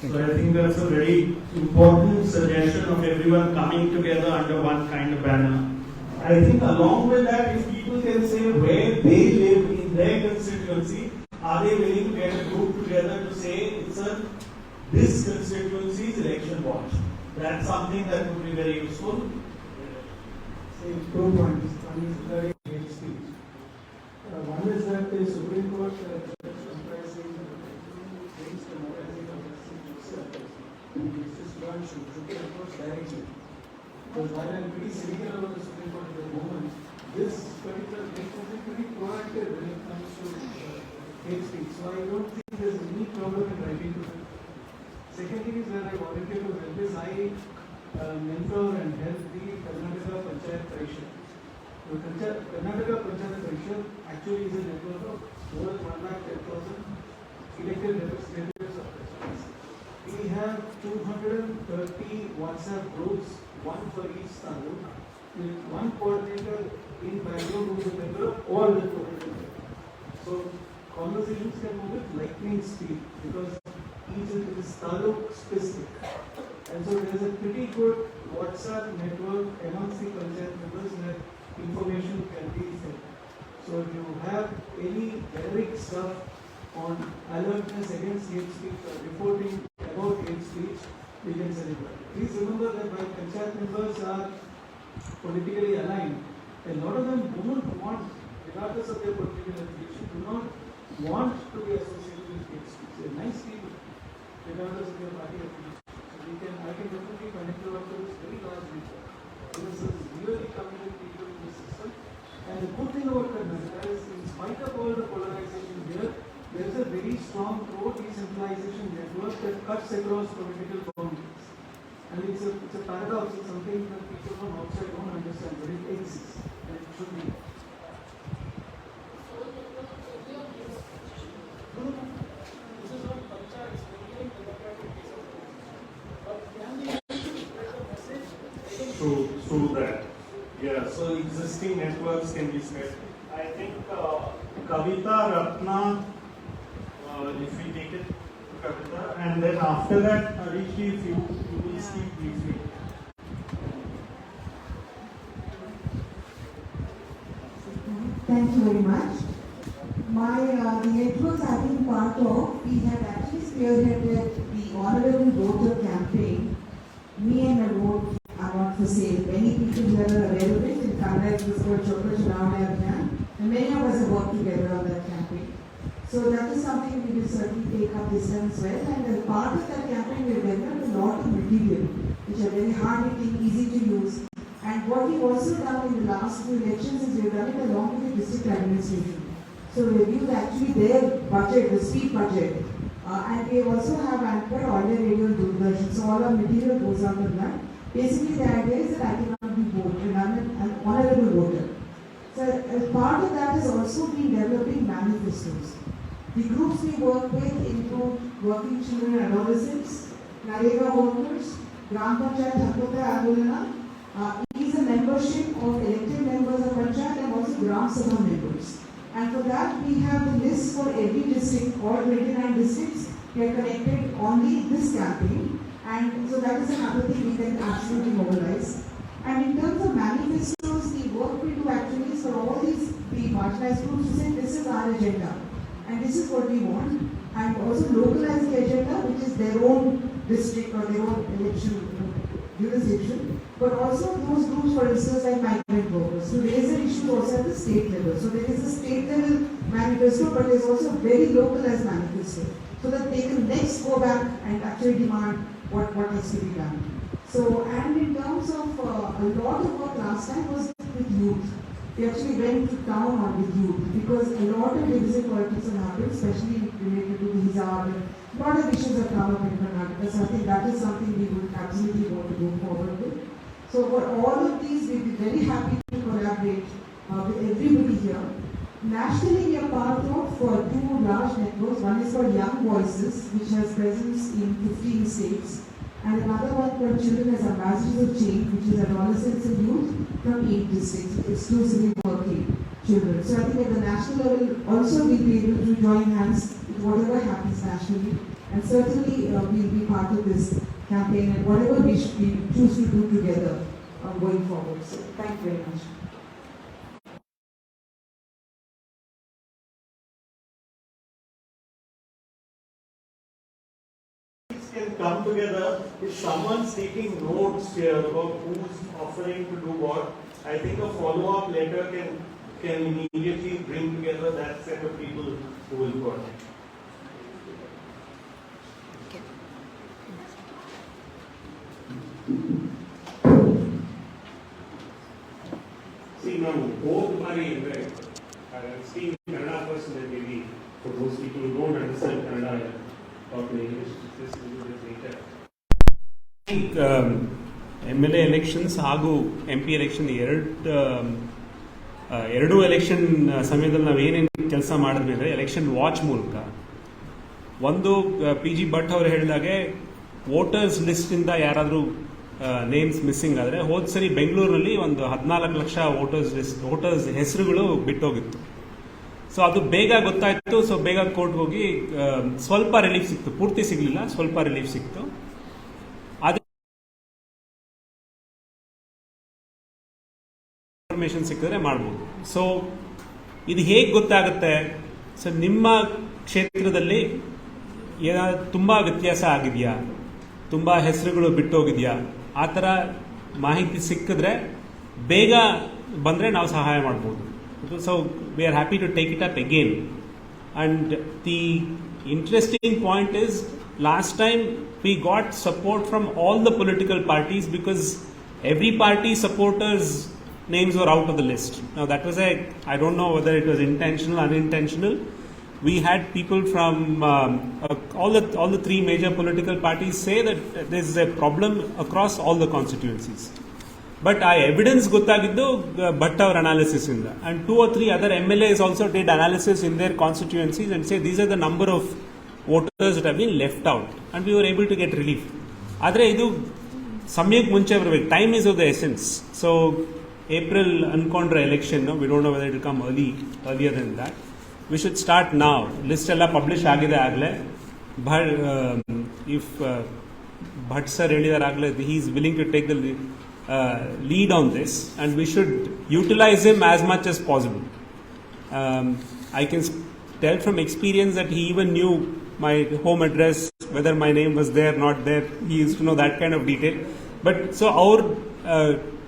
So I think that's a very important suggestion of everyone coming together under one kind of banner. I think along with that, if people can say where they live in their constituency, are they willing to get a group together to say it's this constituency's election watch? That's something that would be very useful. Say 2 points. One is regarding hate speech. One is that the Supreme Court comprising against the morality of justice branch should approach directly. Because while I'm pretty cynical about the Supreme Court at the moment, this particular case has been pretty proactive when it comes to hate speech. So I don't think there's any problem in writing to them. Second thing is that I volunteer to help is I mentor and help the Karnataka Panchayat Parishad. Karnataka Panchayat Parishad actually is a network of more than 1,10,000 elected representatives of Panchayats. We have 230 WhatsApp groups, one for each taluk, with one coordinator in Bangalore who is a member of all the coordinators. So conversations can move at lightning speed because each is taluk specific. And so there is a pretty good WhatsApp network amongst the panchayat members where information can be sent. So if you have any generic stuff on alertness against hate speech or reporting about hate speech, we can send it back. Please remember that while panchayat members are politically aligned, a lot of them don't want, regardless of their political affiliation, do not want to be associated with hate speech. They are nice people, regardless of their party affiliation. I can definitely connect you up to this very large network. This is really committed people in the system. And the good thing about Karnataka is, in spite of all the polarization here, there is a very strong pro-decentralization network that cuts across political boundaries. And it's a paradox, it's something that people from outside don't understand, but it exists and it should be. Through that. Yeah, so existing networks can be spread. I think Kavita, Ratna, if we take it to Kavita, and then after that, Harishi, if you will speak briefly. Thank you very much. The networks I've been part of, we have actually spearheaded the Honorable Voter campaign. Me and my vote are not for sale. Many people here are aware of it. In Kannada, it was called Chokka Chunavana Abhiyan, and many of us have worked together on that campaign. So that is something we will certainly take up this time as well. And as part of that campaign, we have developed a lot of material, which are very hard-hitting, easy to use. And what we've also done in the last few elections is we've done it along with the district administration. So we reviewed actually their budget, the sweep budget. And we also have anchored all the radio and Doordarshan. So all our material goes out of that. Basically, the idea is that I cannot be voted, and I'm an honorable voter. So as part of that has also been developing manifestos. The groups we work with include working children and adolescents, Narega workers, Gram Panchayat Hakota Andolana. It is a membership of elected members of Panchayat and also Gram Sabha members. And for that, we have the list for every district, all 29 districts. We are connected only this campaign. And so that is another thing we can absolutely mobilize. And in terms of manifestos, the work we do actually is for all these marginalized groups to say this is our agenda and this is what we want, and also localize the agenda, which is their own district or their own election jurisdiction, but also those groups, for instance, like migrant workers, to raise an issue also at the state level. So there is a state level manifesto, but there is also a very localized manifesto, so that they can next go back and actually demand what has to be done. So, and in terms of a lot of work last time was with youth. We actually went to town on with youth because a lot of divisive politics have happened, especially related to hijab, and a lot of issues have come up in Karnataka. So I think that is something we would absolutely want to go forward with. So for all of these, we'd be very happy to collaborate with everybody here. Nationally, we are part of two large networks. One is called Young Voices, which has presence in 15 states. and another one for children as ambassadors of change, which is adolescents and youth from 8 districts, exclusively working children. So I think at the national level also we'll be able to join hands with whatever happens nationally, and certainly we'll be part of this campaign and whatever we choose to do together going forward. So thank you very much. Can come together. If someone's taking notes here about who's offering to do what, I think a follow-up letter can immediately bring together that set of people who will coordinate. See, now both are right. I'm speaking Kannada first, and then maybe for those people who don't understand Kannada, talk in English. This is later. MLA elections ಹಾಗೂ MP election ಎರಡು election ಸಮಯದಲ್ಲಿ ನಾವು ಏನೇನು ಕೆಲಸ ಮಾಡಿದ್ವಿ ಅಂದರೆ election watch ಮೂಲಕ ಒಂದು PG ಭಟ್ ಅವರು ಹೇಳಿದಾಗೆ ವೋಟರ್ಸ್ ಲಿಸ್ಟಿಂದ ಯಾರಾದರೂ ನೇಮ್ಸ್ ಮಿಸ್ಸಿಂಗ್ ಆದರೆ ಹೋದ ಸರಿ ಬೆಂಗಳೂರಿನಲ್ಲಿ ಒಂದು 14 ಲಕ್ಷ ವೋಟರ್ಸ್ ಹೆಸರುಗಳು ಬಿಟ್ಟೋಗಿತ್ತು. ಸೊ ಅದು ಬೇಗ ಗೊತ್ತಾಯಿತು. ಸೊ ಬೇಗ ಕೋರ್ಟ್ಗೆ ಹೋಗಿ ಸ್ವಲ್ಪ ರಿಲೀಫ್ ಸಿಕ್ತು, ಪೂರ್ತಿ ಸಿಗಲಿಲ್ಲ, ಸ್ವಲ್ಪ ರಿಲೀಫ್ ಸಿಕ್ತು. ಅದೇ ಇನ್ಫಾರ್ಮೇಷನ್ ಸಿಕ್ಕಿದ್ರೆ ಮಾಡ್ಬೋದು. ಸೊ ಇದು ಹೇಗೆ ಗೊತ್ತಾಗುತ್ತೆ? ಸೊ ನಿಮ್ಮ ಕ್ಷೇತ್ರದಲ್ಲಿ ತುಂಬ ವ್ಯತ್ಯಾಸ ಆಗಿದೆಯಾ, ತುಂಬ ಹೆಸರುಗಳು ಬಿಟ್ಟೋಗಿದೆಯಾ, ಆ ಥರ ಮಾಹಿತಿ ಸಿಕ್ಕಿದ್ರೆ ಬೇಗ ಬಂದರೆ ನಾವು ಸಹಾಯ ಮಾಡ್ಬೋದು. So we are happy to take it up again. And the interesting point is, last time we got support from all the political parties because every party supporters' names were out of the list. Now that was I don't know whether it was intentional or unintentional. We had people from all the three major political parties say that there is a problem across all the constituencies. But our evidence gottagiddu Bhatt our analysis in that, and 2 or 3 other MLAs also did analysis in their constituencies and say these are the number of voters that have been left out, and we were able to get relief. Adre idu samyak munche barbeku, time is of the essence. So April unkondra election, no, we don't know whether it will come earlier than that. We should start now. List ella publish agide agle, if Bhatt sir helidare agle he is willing to take the lead on this, and we should utilize him as much as possible. I can tell from experience that he even knew my home address, whether my name was there, not there. He used to know that kind of detail. But so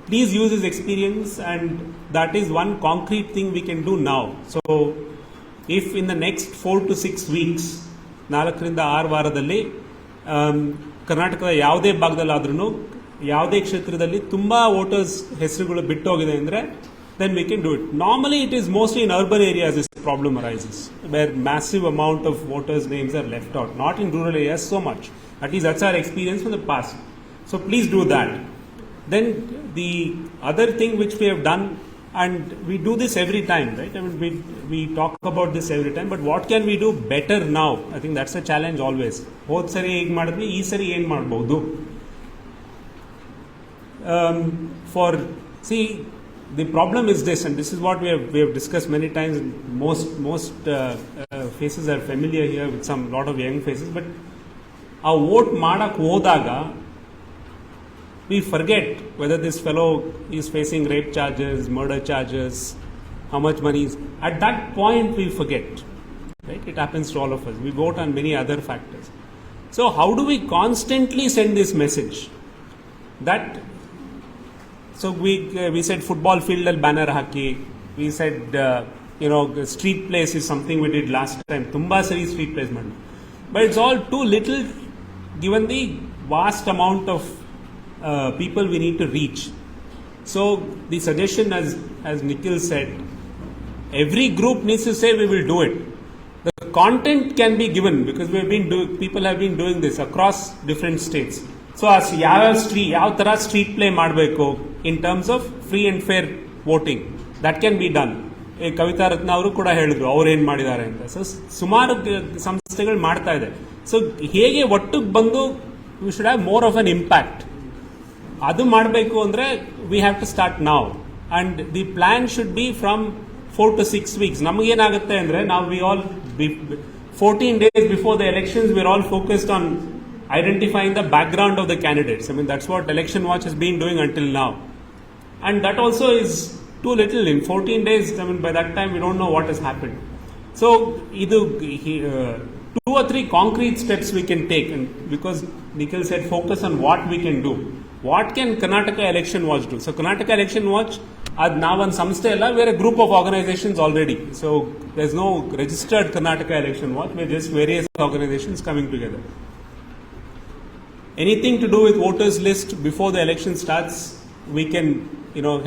please use his experience, and that is one concrete thing we can do now. So if in the next 4 to 6 weeks, 4ರಿಂದ 6 ವಾರದಲ್ಲಿ ಕರ್ನಾಟಕದ ಯಾವುದೇ ಭಾಗದಲ್ಲಾದ್ರೂ ಯಾವುದೇ ಕ್ಷೇತ್ರದಲ್ಲಿ ತುಂಬ voters ಹೆಸರುಗಳು ಬಿಟ್ಟೋಗಿದೆ ಅಂದರೆ then we can do it. Normally it is mostly in urban areas this problem arises, where massive amount of voters' names are left out, not in rural areas so much. At least that's our experience from the past. So please do that. Then the other thing which we have done, and we do this every time, right? I mean, we talk about this every time, but what can we do better now? I think that's a challenge always. ಹೋದ ಸರಿ ಹೇಗೆ ಮಾಡಿದ್ವಿ, ಈ ಸರಿ ಏನು ಮಾಡ್ಬೋದು? The problem is this, and this is what we have discussed many times. Most faces are familiar here with some lot of young faces, but our vote madak hodaga we forget whether this fellow is facing rape charges, murder charges, how much money is. At that point we forget, right? It happens to all of us. We vote on many other factors. So how do we constantly send this message that so we said football field al banner haki, we said street place is something we did last time, tumba sari street place madu, but it's all too little given the vast amount of people we need to reach. So the suggestion, as Nikhil said, every group needs to say we will do it. The content can be given because people have been doing this across different states. So ಯಾವ ಥರ street play ಮಾಡಬೇಕು in terms of free and fair voting, that can be done. Kavitha Ratna ಅವರು ಕೂಡ ಹೇಳಿದ್ರು ಅವ್ರು ಏನು ಮಾಡಿದ್ದಾರೆ ಅಂತ. ಸೊ ಸುಮಾರು ಸಂಸ್ಥೆಗಳು ಮಾಡ್ತಾ ಇದೆ. ಸೊ ಹೇಗೆ ಒಟ್ಟಿಗೆ ಬಂದು we should have more of an impact. ಅದು ಮಾಡಬೇಕು ಅಂದರೆ we have to start now, and the plan should be from 4 to 6 weeks. ನಮಗೇನಾಗುತ್ತೆ ಅಂದರೆ ನಾವು we all 14 days before the elections we're all focused on identifying the background of the candidates. I mean, that's what Election Watch has been doing until now, and that also is too little. In 14 days, I mean, by that time we don't know what has happened. So, 2 or 3 concrete steps we can take, and because Nikhil said focus on what we can do. What can Karnataka Election Watch do? So, Karnataka Election Watch, ad navan samsthe alla, we're a group of organizations already. So, there's no registered Karnataka Election Watch, we're just various organizations coming together. Anything to do with voters list before the election starts, we can,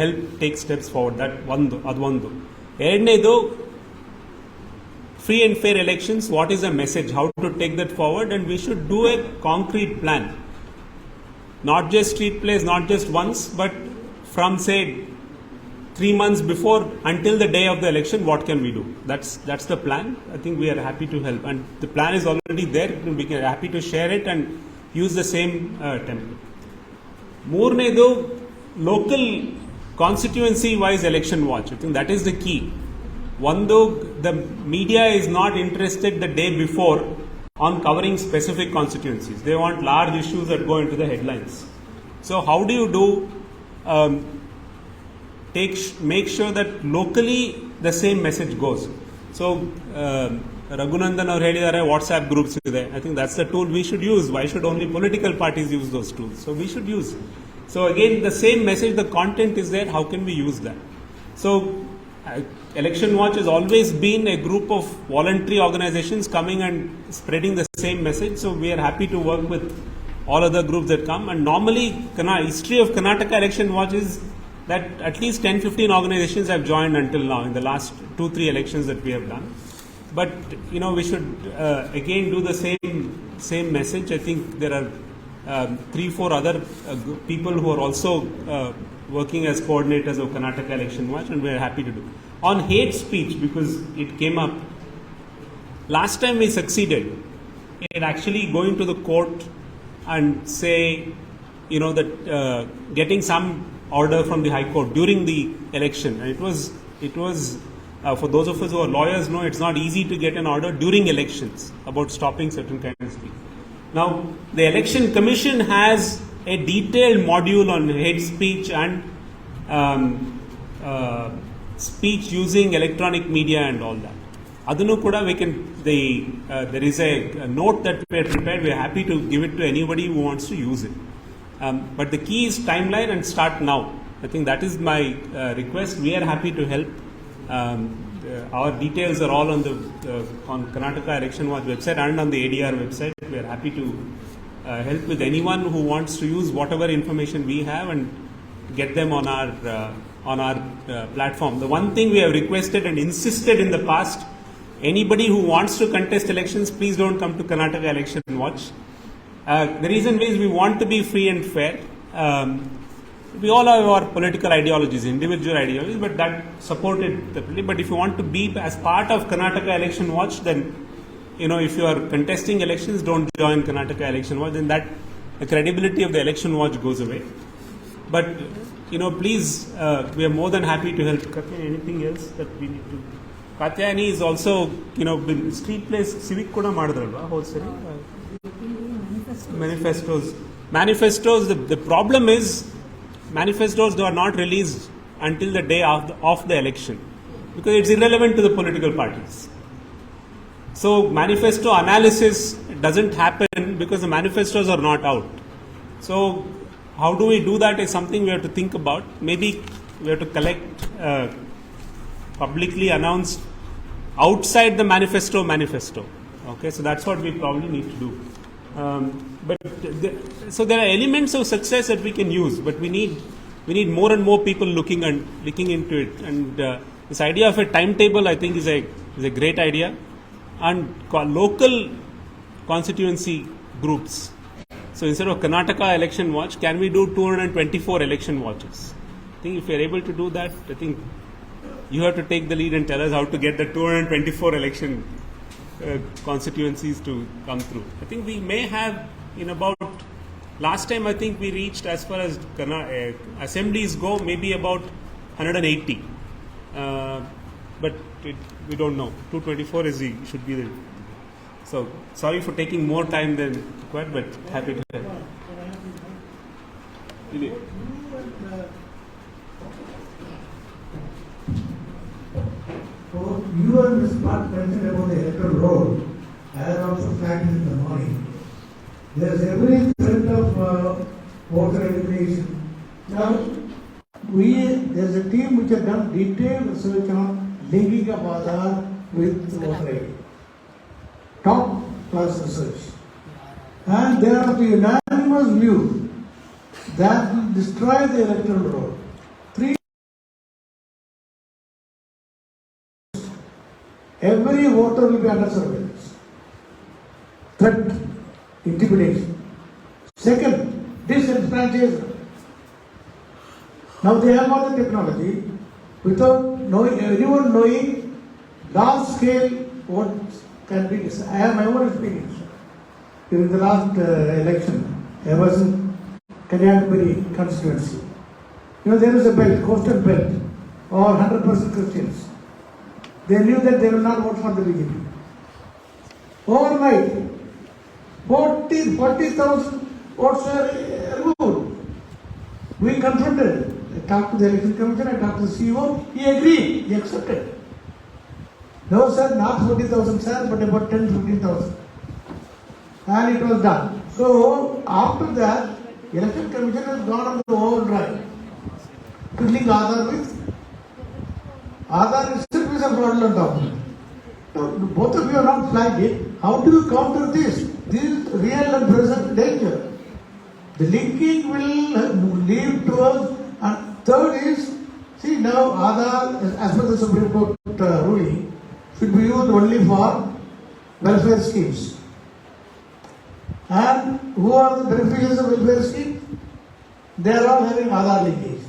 help take steps forward. That one. Ernedu, free and fair elections, what is the message, how to take that forward, and we should do a concrete plan. Not just street plays, not just once, but from say 3 months before until the day of the election, what can we do? That's the plan. I think we are happy to help, and the plan is already there. We are happy to share it and use the same template. Moornedu, local constituency wise election watch. I think that is the key. One, though the media is not interested the day before on covering specific constituencies. They want large issues that go into the headlines. So how do you do make sure that locally the same message goes? So Raghunandan or ಹೇಳಿದ್ದಾರೆ WhatsApp groups ಇದೆ. I think that's the tool we should use. Why should only political parties use those tools? So we should use. So again, the same message, the content is there. How can we use that? So Election Watch has always been a group of voluntary organizations coming and spreading the same message. So we are happy to work with all other groups that come. And normally, history of Karnataka Election Watch is that at least 10-15 organizations have joined until now in the last 2-3 elections that we have done. But we should again do the same message. I think there are 3-4 other people who are also working as coordinators of Karnataka Election Watch, and we are happy to do. On hate speech, because it came up, last time we succeeded in actually going to the court and say, that getting some order from the High Court during the election. And it was for those of us who are lawyers know it's not easy to get an order during elections about stopping certain kinds of speech. Now, the Election Commission has a detailed module on hate speech and speech using electronic media and all that. Adunu kuda there is a note that we have prepared. We are happy to give it to anybody who wants to use it. But the key is timeline and start now. I think that is my request. We are happy to help. Our details are all on Karnataka Election Watch website and on the ADR website. We are happy to help with anyone who wants to use whatever information we have and get them on our platform. The one thing we have requested and insisted in the past, anybody who wants to contest elections, please don't come to Karnataka Election Watch. The reason is we want to be free and fair. We all have our political ideologies, individual ideologies, but that supported separately. But if you want to be as part of Karnataka Election Watch, then if you are contesting elections, don't join Karnataka Election Watch. Then the credibility of the Election Watch goes away. But please, we are more than happy to help. Anything else that we need to? Katyani is also, street plays, civic kuda madadralva whole sari. Manifestos. The problem is, manifestos are not released until the day of the election because it's irrelevant to the political parties. So manifesto analysis doesn't happen because the manifestos are not out. So how do we do that is something we have to think about. Maybe we have to collect publicly announced outside the manifesto. Okay, so that's what we probably need to do. So there are elements of success that we can use, but we need more and more people looking into it. And this idea of a timetable, I think, is a great idea. And local constituency groups. So instead of Karnataka Election Watch, can we do 224 election watches? I think if we are able to do that, I think you have to take the lead and tell us how to get the 224 election constituencies to come through. I think we may have in about Last time I think we reached, as far as assemblies go, maybe about 180. But we don't know. 224 should be the. So sorry for taking more time than required, but happy to help. So you and Ms. Pat mentioned about the electoral roll. I had also flagged in the morning. There is every threat of voter education. Now, there is a team which has done detailed research on linking of Aadhaar with voter ID. Top class research. And they are of the unanimous view that will destroy the electoral roll. Every voter will be under surveillance. Threat, intimidation. Second, disenfranchisement. Now they have all the technology without anyone knowing large scale what can be decided. I have my own experience. During the last election, I was in Kanyakumari constituency. There is a belt, coastal belt, or 100% Christians. They knew that they will not vote for the BJP. Overnight, 40,000 votes were removed. We confronted. I talked to the election commission, I talked to the CEO, he agreed, he accepted. No sir, not 40,000 sir, but about 10,000-15,000. And it was done. So, after that, election commission has gone on the overdrive to link Aadhaar with. Aadhaar itself is a fraudulent document. Now, both of you have not flagged it. How do you counter this? This is real and present danger. The linking will lead towards, and third is, see now Aadhaar, as per the Supreme Court ruling, should be used only for welfare schemes. And who are the beneficiaries of welfare schemes? They are all having Aadhaar linkage.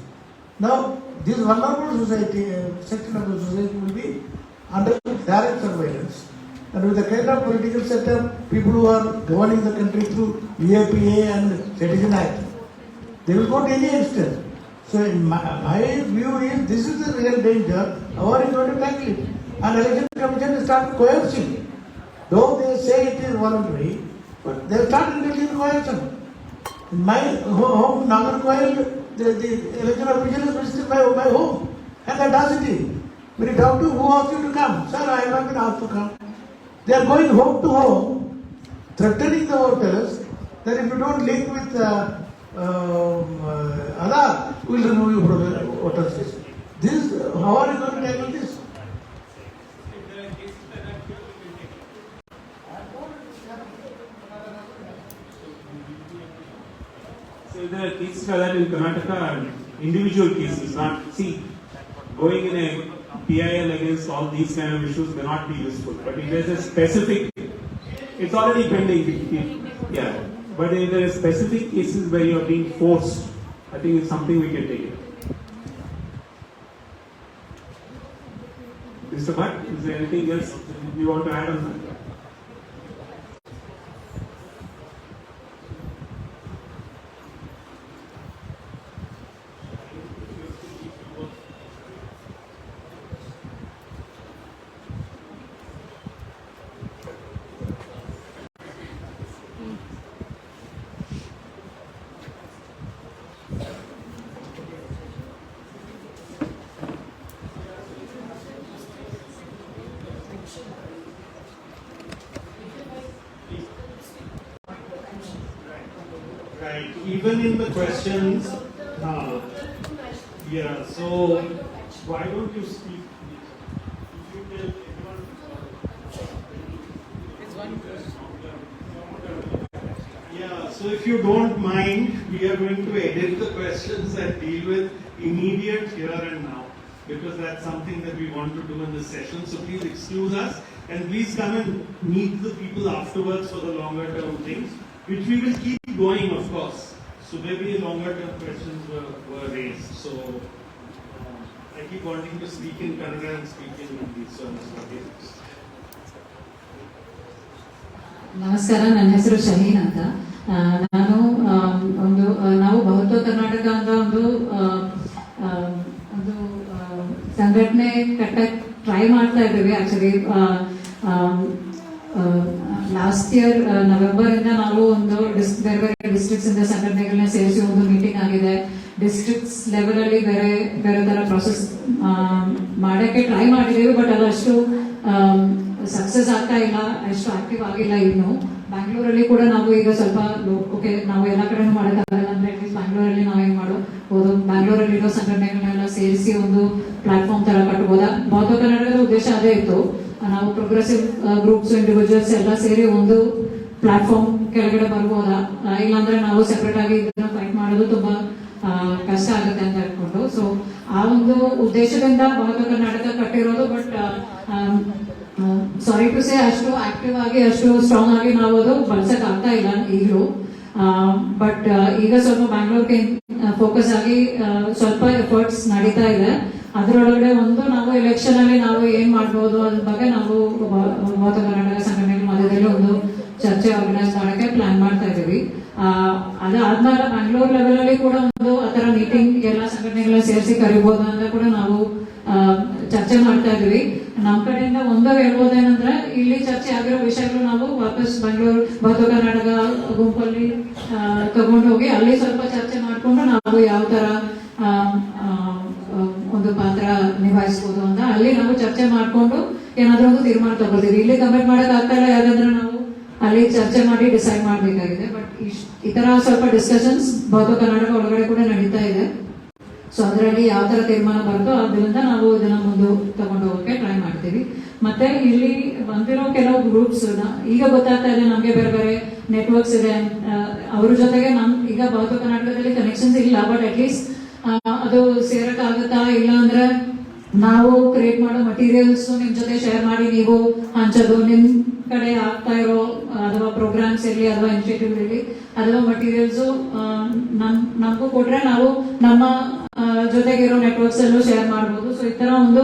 Now, this vulnerable society, section of the society will be under direct surveillance. And with the kind of political setup, people who are governing the country through EAPA and Citizen Act, they will go to any extent. So my view is, this is the real danger. How are you going to tackle it? And election commission will start coercing. Though they say it is voluntary, but they will start indulging coercion. In my home, Nagarkoil, the election official is visited my home. And the audacity. When you talk to who asked you to come? Sir, I have not been asked to come. They are going home to home, threatening the voters that if you don't link with Aadhaar, we will remove you from the voters list. This, how are you going to tackle this? So there are cases like that in Karnataka, individual cases, not, see, going in a PIL against all these kind of issues may not be useful. But if there's a specific, it's already pending. Yeah. But if there are specific cases where you are being forced, I think it's something we can take it. Mr. Bhatt, is there anything else you want to add on that? Right. Even in the questions, yeah, so why don't you speak? If you tell everyone. It's one question. Yeah, so if you don't mind, we are going to edit the questions that deal with immediate here and now, because that's something that we want to do in this session. So please excuse us, and please come and meet the people afterwards for the longer term things, which we will keep going, of course. So maybe longer term questions were raised. So I keep wanting to speak in Kannada and speak in Hindi, so I'm sorry. ನಮಸ್ಕಾರ, ನನ್ನ ಹೆಸರು ಶಹೀನ್ ಅಂತ. ನಾನು ಸಂಘಟನೆ ಕಟ್ಟಕ್ಕೆ try ಮಾಡ್ತಾ ಇದ್ದೀವಿ. Actually last year November ಇಂದ ನಾವು ಒಂದು ಬೇರೆ ಬೇರೆ ಡಿಸ್ಟ್ರಿಕ್ಟ್ಸ್ ಇಂದ ಸಂಘಟನೆಗಳನ್ನ ಸೇರಿಸಿ ಒಂದು ಮೀಟಿಂಗ್ ಆಗಿದೆ. ಡಿಸ್ಟ್ರಿಕ್ಟ್ಸ್ ಲೆವೆಲ್ ಅಲ್ಲಿ ಬೇರೆ ಬೇರೆ ತರ ಪ್ರಾಸೆಸ್ ಮಾಡಕ್ಕೆ ಟ್ರೈ ಮಾಡಿದ್ದೀವಿ, ಬಟ್ ಅದು ಅಷ್ಟು ಸಕ್ಸಸ್ ಆಗ್ತಾ ಇಲ್ಲ, ಅಷ್ಟು ಆಕ್ಟಿವ್ ಆಗಿಲ್ಲ ಇನ್ನು. ಬ್ಯಾಂಗ್ಳೂರಲ್ಲಿ ಕೂಡ ನಾವು ಈಗ ಸ್ವಲ್ಪ ಓಕೆ, ನಾವು ಎಲ್ಲ ಕಡೆನೂ ಮಾಡೋಕ್ಕಾಗಲ್ಲ ಅಂದ್ರೆ ಅಟ್ಲೀಸ್ಟ್ ಬ್ಯಾಂಗ್ಳೂರಲ್ಲಿ ನಾವು ಏನ್ ಮಾಡೋದು, ಬ್ಯಾಂಗ್ಳೂರಲ್ಲಿರೋ ಸಂಘಟನೆಗಳನ್ನೆಲ್ಲ ಸೇರಿಸಿ ಒಂದು ಪ್ಲಾಟ್ಫಾರ್ಮ್ ತರ ಕಟ್ಬೋದಾ. ಬಹುತೇಕ ಕರ್ನಾಟಕದ ಉದ್ದೇಶ ಅದೇ ಇತ್ತು, ನಾವು ಪ್ರೋಗ್ರೆಸಿವ್ ಗ್ರೂಪ್ಸ್ ಇಂಡಿವಿಜುವಲ್ಸ್ ಎಲ್ಲ ಸೇರಿ ಒಂದು ಪ್ಲಾಟ್ಫಾರ್ಮ್ ಕೆಳಗಡೆ ಬರ್ಬೋದಾ, ಇಲ್ಲಾಂದ್ರೆ ನಾವು ಸೆಪರೇಟ್ ಆಗಿ ಇದನ್ನ ಫೈಟ್ ಮಾಡೋದು ತುಂಬಾ ಕಷ್ಟ ಆಗುತ್ತೆ ಅಂತ ಹೇಳ್ಕೊಂಡು. ಸೊ ಆ ಒಂದು ಉದ್ದೇಶದಿಂದ ಬಹುತೇಕ ಕರ್ನಾಟಕ ಕಟ್ಟಿರೋದು. ಬಟ್ ಸಾರಿ ಟು ಸೇ ಅಷ್ಟು ಆಕ್ಟಿವ್ ಆಗಿ ಅಷ್ಟು ಸ್ಟ್ರಾಂಗ್ ಆಗಿ ನಾವು ಅದು ಬಳಸಕ್ ಆಗ್ತಾ ಇಲ್ಲ ಈಗಲೂ. ಬಟ್ ಈಗ ಸ್ವಲ್ಪ ಬ್ಯಾಂಗ್ಳೂರ್ಗೆ ಫೋಕಸ್ ಆಗಿ ಸ್ವಲ್ಪ ಎಫರ್ಟ್ಸ್ ನಡೀತಾ ಇದೆ. ಅದರೊಳಗಡೆ ಒಂದು ನಾವು ಎಲೆಕ್ಷನ್ ಅಲ್ಲಿ ನಾವು ಏನ್ ಮಾಡ್ಬೋದು ಅದ್ರ ಬಗ್ಗೆ ನಾವು ಬಹುತೇಕ ಕರ್ನಾಟಕ ಸಂಘಟನೆಗಳ ಮಧ್ಯದಲ್ಲಿ ಒಂದು ಚರ್ಚೆ ಆರ್ಗನೈಸ್ ಮಾಡಕ್ಕೆ ಪ್ಲಾನ್ ಮಾಡ್ತಾ ಇದೀವಿ. ಅದಾದ್ಮೇಲೆ ಬ್ಯಾಂಗ್ಳೂರ್ ಲೆವೆಲ್ ಅಲ್ಲಿ ಕೂಡ ಒಂದು ಆತರ ಮೀಟಿಂಗ್ ಎಲ್ಲ ಸಂಘಟನೆಗಳ ಸೇರಿಸಿ ಕರಿಬಹುದು ಅಂತ ಕೂಡ ನಾವು ಚರ್ಚೆ ಮಾಡ್ತಾ ಇದೀವಿ. ನಮ್ಮ ಕಡೆಯಿಂದ ಒಂದು ಹೇಳ್ಬೋದೇನಂದ್ರೆ, ಇಲ್ಲಿ ಚರ್ಚೆ ಆಗಿರೋ ವಿಷಯಗಳು ನಾವು ವಾಪಸ್ ಬೆಂಗಳೂರು ಬಹುತೇಕ ಕರ್ನಾಟಕ ಗುಂಪಲ್ಲಿ ತಗೊಂಡು ಹೋಗಿ ಅಲ್ಲಿ ಸ್ವಲ್ಪ ಚರ್ಚೆ ಮಾಡ್ಕೊಂಡು ನಾವು ಯಾವ ತರ ಒಂದು ಪಾತ್ರ ನಿಭಾಯಿಸಬಹುದು ಅಂತ ಅಲ್ಲಿ ನಾವು ಚರ್ಚೆ ಮಾಡ್ಕೊಂಡು ಏನಾದ್ರೂ ಒಂದು ತೀರ್ಮಾನ ತಗೊಳ್ತೀವಿ. ಇಲ್ಲಿ ಕಮೆಂಟ್ ಮಾಡಕ್ ಆಗ್ತಾ ಇಲ್ಲ, ಯಾಕಂದ್ರೆ ನಾವು ಅಲ್ಲಿ ಚರ್ಚೆ ಮಾಡಿ ಡಿಸೈಡ್ ಮಾಡಬೇಕಾಗಿದೆ. ಬಟ್ ಈ ತರ ಸ್ವಲ್ಪ ಡಿಸ್ಕಷನ್ಸ್ ಬಹುತೇಕ ಕರ್ನಾಟಕ ಒಳಗಡೆ ಕೂಡ ನಡೀತಾ ಇದೆ. ಸೊ ಅದರಲ್ಲಿ ಯಾವ ತರ ತೀರ್ಮಾನ ಬರುತ್ತೋ ಅದರಿಂದ ನಾವು ಇದನ್ನ ಮುಂದೆ ತಗೊಂಡು ಹೋಗಕ್ಕೆ ಟ್ರೈ ಮಾಡ್ತೀವಿ. ಮತ್ತೆ ಇಲ್ಲಿ ಬಂದಿರೋ ಕೆಲವು ಗ್ರೂಪ್ಸ್ ಈಗ ಗೊತ್ತಾಗ್ತಾ ಇದೆ ನಮ್ಗೆ, ಬೇರೆ ಬೇರೆ ನೆಟ್ವರ್ಕ್ಸ್ ಇದೆ, ಅವ್ರ ಜೊತೆಗೆ ಈಗ ಬಹುತೇಕ ಕರ್ನಾಟಕದಲ್ಲಿ ಕನೆಕ್ಷನ್ಸ್ ಇಲ್ಲ, ಬಟ್ ಅಟ್ಲೀಸ್ಟ್ ಅದು ಸೇರಕ್ಕಾಗುತ್ತಾ, ಇಲ್ಲ ಅಂದ್ರೆ ನಾವು ಕ್ರಿಯೇಟ್ ಮಾಡೋ ಮಟೀರಿಯಲ್ಸ್ ನಿಮ್ ಜೊತೆ ಶೇರ್ ಮಾಡಿ ನೀವು ಹಂಚೋದು, ನಿಮ್ ಕಡೆ ಆಗ್ತಾ ಇರೋ ಅಥವಾ ಪ್ರೋಗ್ರಾಮ್ಸ್ ಇರಲಿ ಅಥವಾ ಇನಿಷಿಯೇಟಿವ್ ಇರಲಿ ಅಥವಾ ಮಟೀರಿಯಲ್ಸ್ ನಮಗೂ ಕೊಟ್ರೆ ನಾವು ನಮ್ಮ ಜೊತೆಗಿರೋ ನೆಟ್ವರ್ಕ್ಸ್ ಅಲ್ಲೂ ಶೇರ್ ಮಾಡ್ಬೋದು. ಸೊ ಈ ತರ ಒಂದು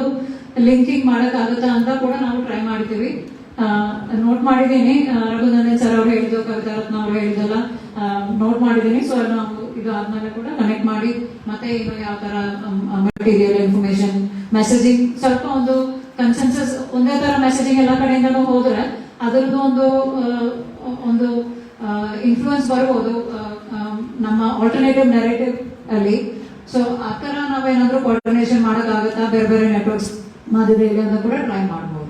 ಲಿಂಕಿಂಗ್ ಮಾಡಕ್ ಆಗುತ್ತಾ ಅಂತ ಕೂಡ ನಾವು ಟ್ರೈ ಮಾಡ್ತೀವಿ. ನೋಟ್ ಮಾಡಿದ್ದೀನಿ, ರಘುನಂದನ್ ಸರ್ ಅವ್ರು ಹೇಳಿದ್ರು, ಕವಿತಾ ರತ್ನ ಅವ್ರು ಹೇಳಿದಲ್ಲ ನೋಟ್ ಮಾಡಿದ್ದೀನಿ. ಸೊ ನಾವು ಇದು ಆದ್ಮೇಲೆ ಕೂಡ ಕನೆಕ್ಟ್ ಮಾಡಿ ಮತ್ತೆ ಈಗ ಯಾವ ತರ ಮಟೀರಿಯಲ್ ಇನ್ಫಾರ್ಮೇಶನ್ ಮೆಸೇಜಿಂಗ್ ಸ್ವಲ್ಪ ಒಂದು ಕನ್ಸೆನ್ಸಸ್ ಒಂದೇ ತರ ಮೆಸೇಜಿಂಗ್ ಎಲ್ಲ ಕಡೆಯಿಂದನೂ ಹೋದ್ರೆ ಅದರದ್ದು ಒಂದು ಇನ್ಫ್ಲೂಯೆನ್ಸ್ ಬರ್ಬೋದು ನಮ್ಮ ಆಲ್ಟರ್ನೇಟಿವ್ ನೆರೇಟಿವ್ ಅಲ್ಲಿ. ಸೊ ಆ ತರ ನಾವೇನಾದ್ರೂ ಕೋಆರ್ಡಿನೇಷನ್ ಮಾಡೋಕ್ಕಾಗತ್ತಾ ಬೇರೆ ಬೇರೆ ನೆಟ್ವರ್ಕ್ಸ್ ಮಾಧ್ಯಮದಲ್ಲಿ ಅಂತ ಕೂಡ ಟ್ರೈ ಮಾಡ್ಬೋದು.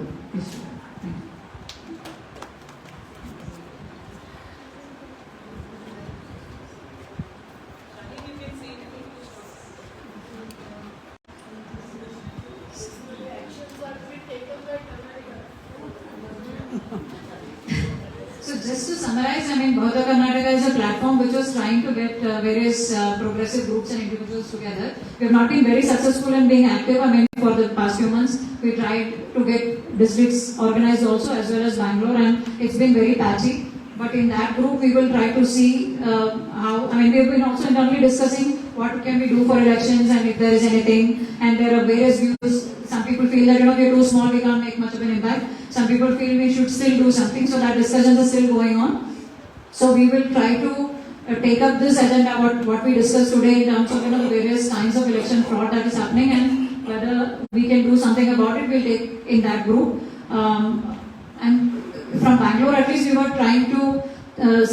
So just to summarize, I mean, Bhavata Karnataka is a platform which was trying to get various progressive groups and individuals together. We have not been very successful in being active. I mean, for the past few months, we tried to get districts organized also, as well as Bangalore, and it's been very patchy. But in that group, we will try to see how, I mean, we have been also internally discussing what can we do for elections and if there is anything. And there are various views. Some people feel that, we are too small, we can't make much of an impact. Some people feel we should still do something. So that discussions are still going on. So we will try to take up this agenda, what we discussed today in terms of the various kinds of election fraud that is happening, and whether we can do something about it, we'll take in that group. And from Bangalore, at least we were trying to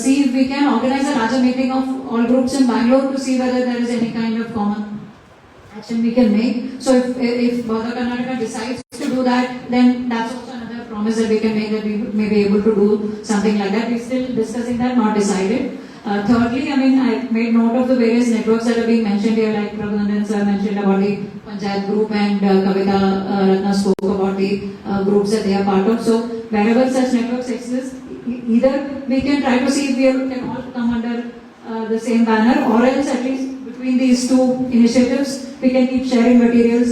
see if we can organize a larger meeting of all groups in Bangalore to see whether there is any kind of common action we can make. So if Bhavata Karnataka decides to do that, then that's also another promise that we can make, that we may be able to do something like that. We're still discussing that, not decided. Thirdly, I mean, I made note of the various networks that are being mentioned here, like Raghunan sir mentioned about the Panchayat group, and Kavita Ratna spoke about the groups that they are part of. So wherever such networks exist, either we can try to see if we can all come under the same banner, or else at least between these two initiatives, we can keep sharing materials,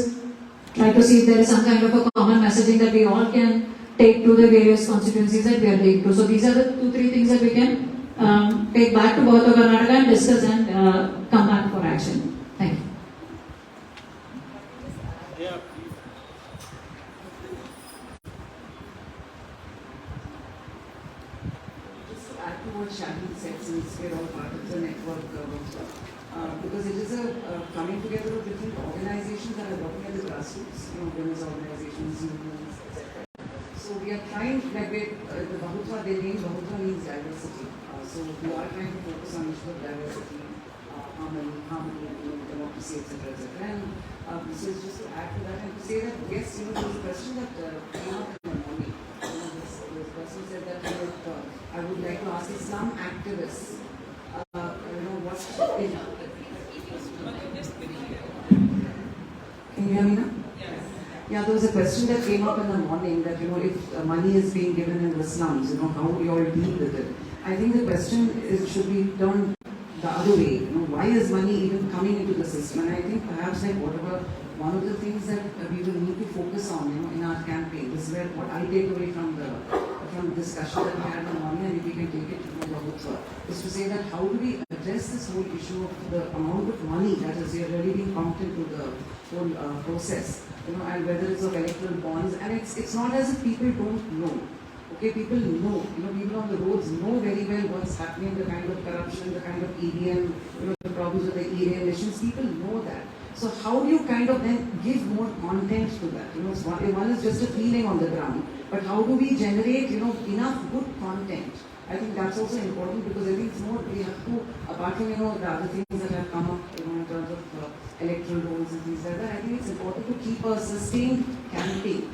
try to see if there is some kind of a common messaging that we all can take to the various constituencies that we are taking to. So these are the 2-3 things that we can take back to Bhavata Karnataka and discuss and come back for action. Thank you. Just to add to what Shahid said, since we're all part of the network, because it is is a coming together of different organizations that are working at the grassroots, women's organizations, unions, etc. So we are trying, like the Bahutva, they name Bahutva means diversity. So we are trying to focus on issue of diversity, harmony, democracy, etc., etc. And so it's just to add to that and to say that, yes, there was a question that came up in the morning. This person said that I would like to ask Islam activists, what can you hear me now? Yes. Yeah, there was a question that came up in the morning that, if money is being given in the slums, how we all deal with it. I think the question should be turned the other way. Why is money even coming into the system? And I think perhaps one of the things that we will need to focus on, in our campaign, this is where what I take away from the discussion that we had in the morning, and if we can take it to the Bahutva, is to say that how do we address this whole issue of the amount of money that is really being pumped into the whole process, and whether it's of electoral bonds, and it's not as if people don't know. Okay, people know, people on the roads know very well what's happening, the kind of corruption, the kind of EVM, the problems with the EVM elections, people know that. So how do you kind of then give more content to that? One is just a feeling on the ground, but how do we generate, enough good content? I think that's also important because I think it's more, we have to, apart from, the other things that have come up, in terms of electoral roles and things like that, I think it's important to keep a sustained campaign.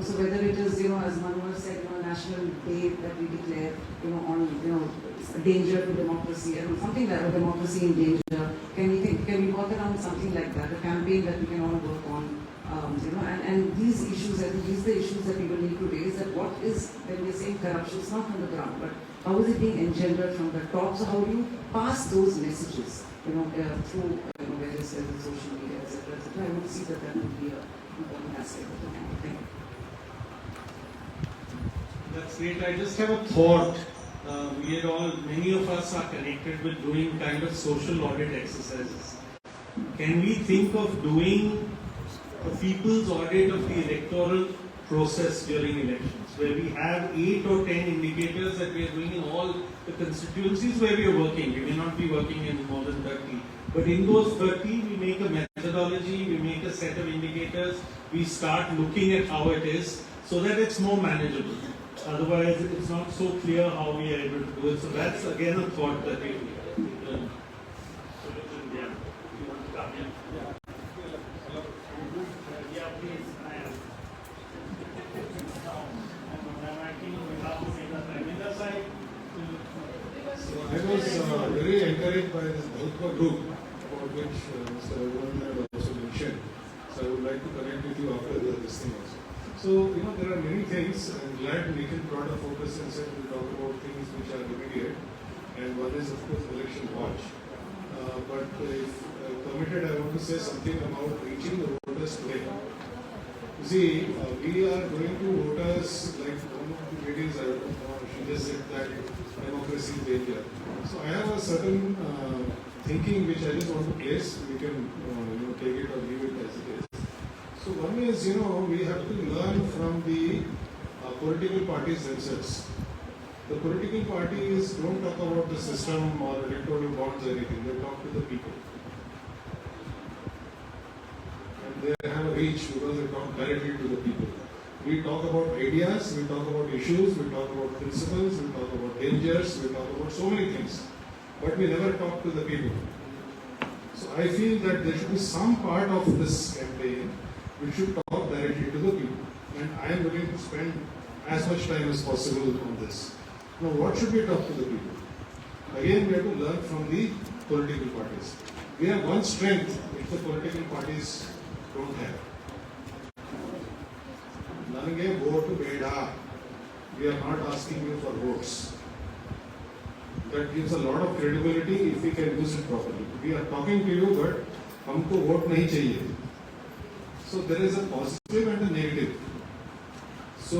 So whether it is, as Manohar said, National Day that we declare, on, danger to democracy, something like democracy in danger. Can we work around something like that, a campaign that we can all work on, and these issues, I think these are the issues that people need to raise, that what is, when we're saying corruption, it's not from the ground, but how is it being engendered from the top, so how do you pass those messages, through, various social media, etc., etc. I would see that would be an important aspect of the campaign. Thank you. That's great. I just have a thought. Many of us are connected with doing kind of social audit exercises. Can we think of doing a people's audit of the electoral process during elections, where we have 8 or 10 indicators that we are doing in all the constituencies where we are working? We may not be working in more than 30. But in those 30, we make a methodology, we make a set of indicators, we start looking at how it is so that it's more manageable. Otherwise, it's not so clear how we are able to do it. So that's again a thought that we I was very encouraged by this Bahutva group, about which Mr. Raghunath had also mentioned. So I would like to connect with you after this thing also. So, there are many things. I'm glad Nikhil brought a focus and said we'll talk about things which are immediate. And one is, of course, election watch. But if permitted, I want to say something about reaching the voters today. You see, we are going to voters, like one of the ladies, I don't know, she just said that democracy is danger. So I have a certain thinking which I just want to place. We can take it or leave it as it is. So one is, we have to learn from the political parties themselves. The political parties don't talk about the system or electoral bonds or anything. They talk to the people. And they have a reach because they talk directly to the people. We talk about ideas, we talk about issues, we talk about principles, we talk about dangers, we talk about so many things. But we never talk to the people. So I feel that there should be some part of this campaign which should talk directly to the people. And I am willing to spend as much time as possible on this. Now, what should we talk to the people? Again, we have to learn from the political parties. We have one strength which the political parties don't have. Nange vote beda. We are not asking you for votes. That gives a lot of credibility if we can use it properly. We are talking to you, but हमको vote नहीं चाहिए. So there is a positive and a negative. So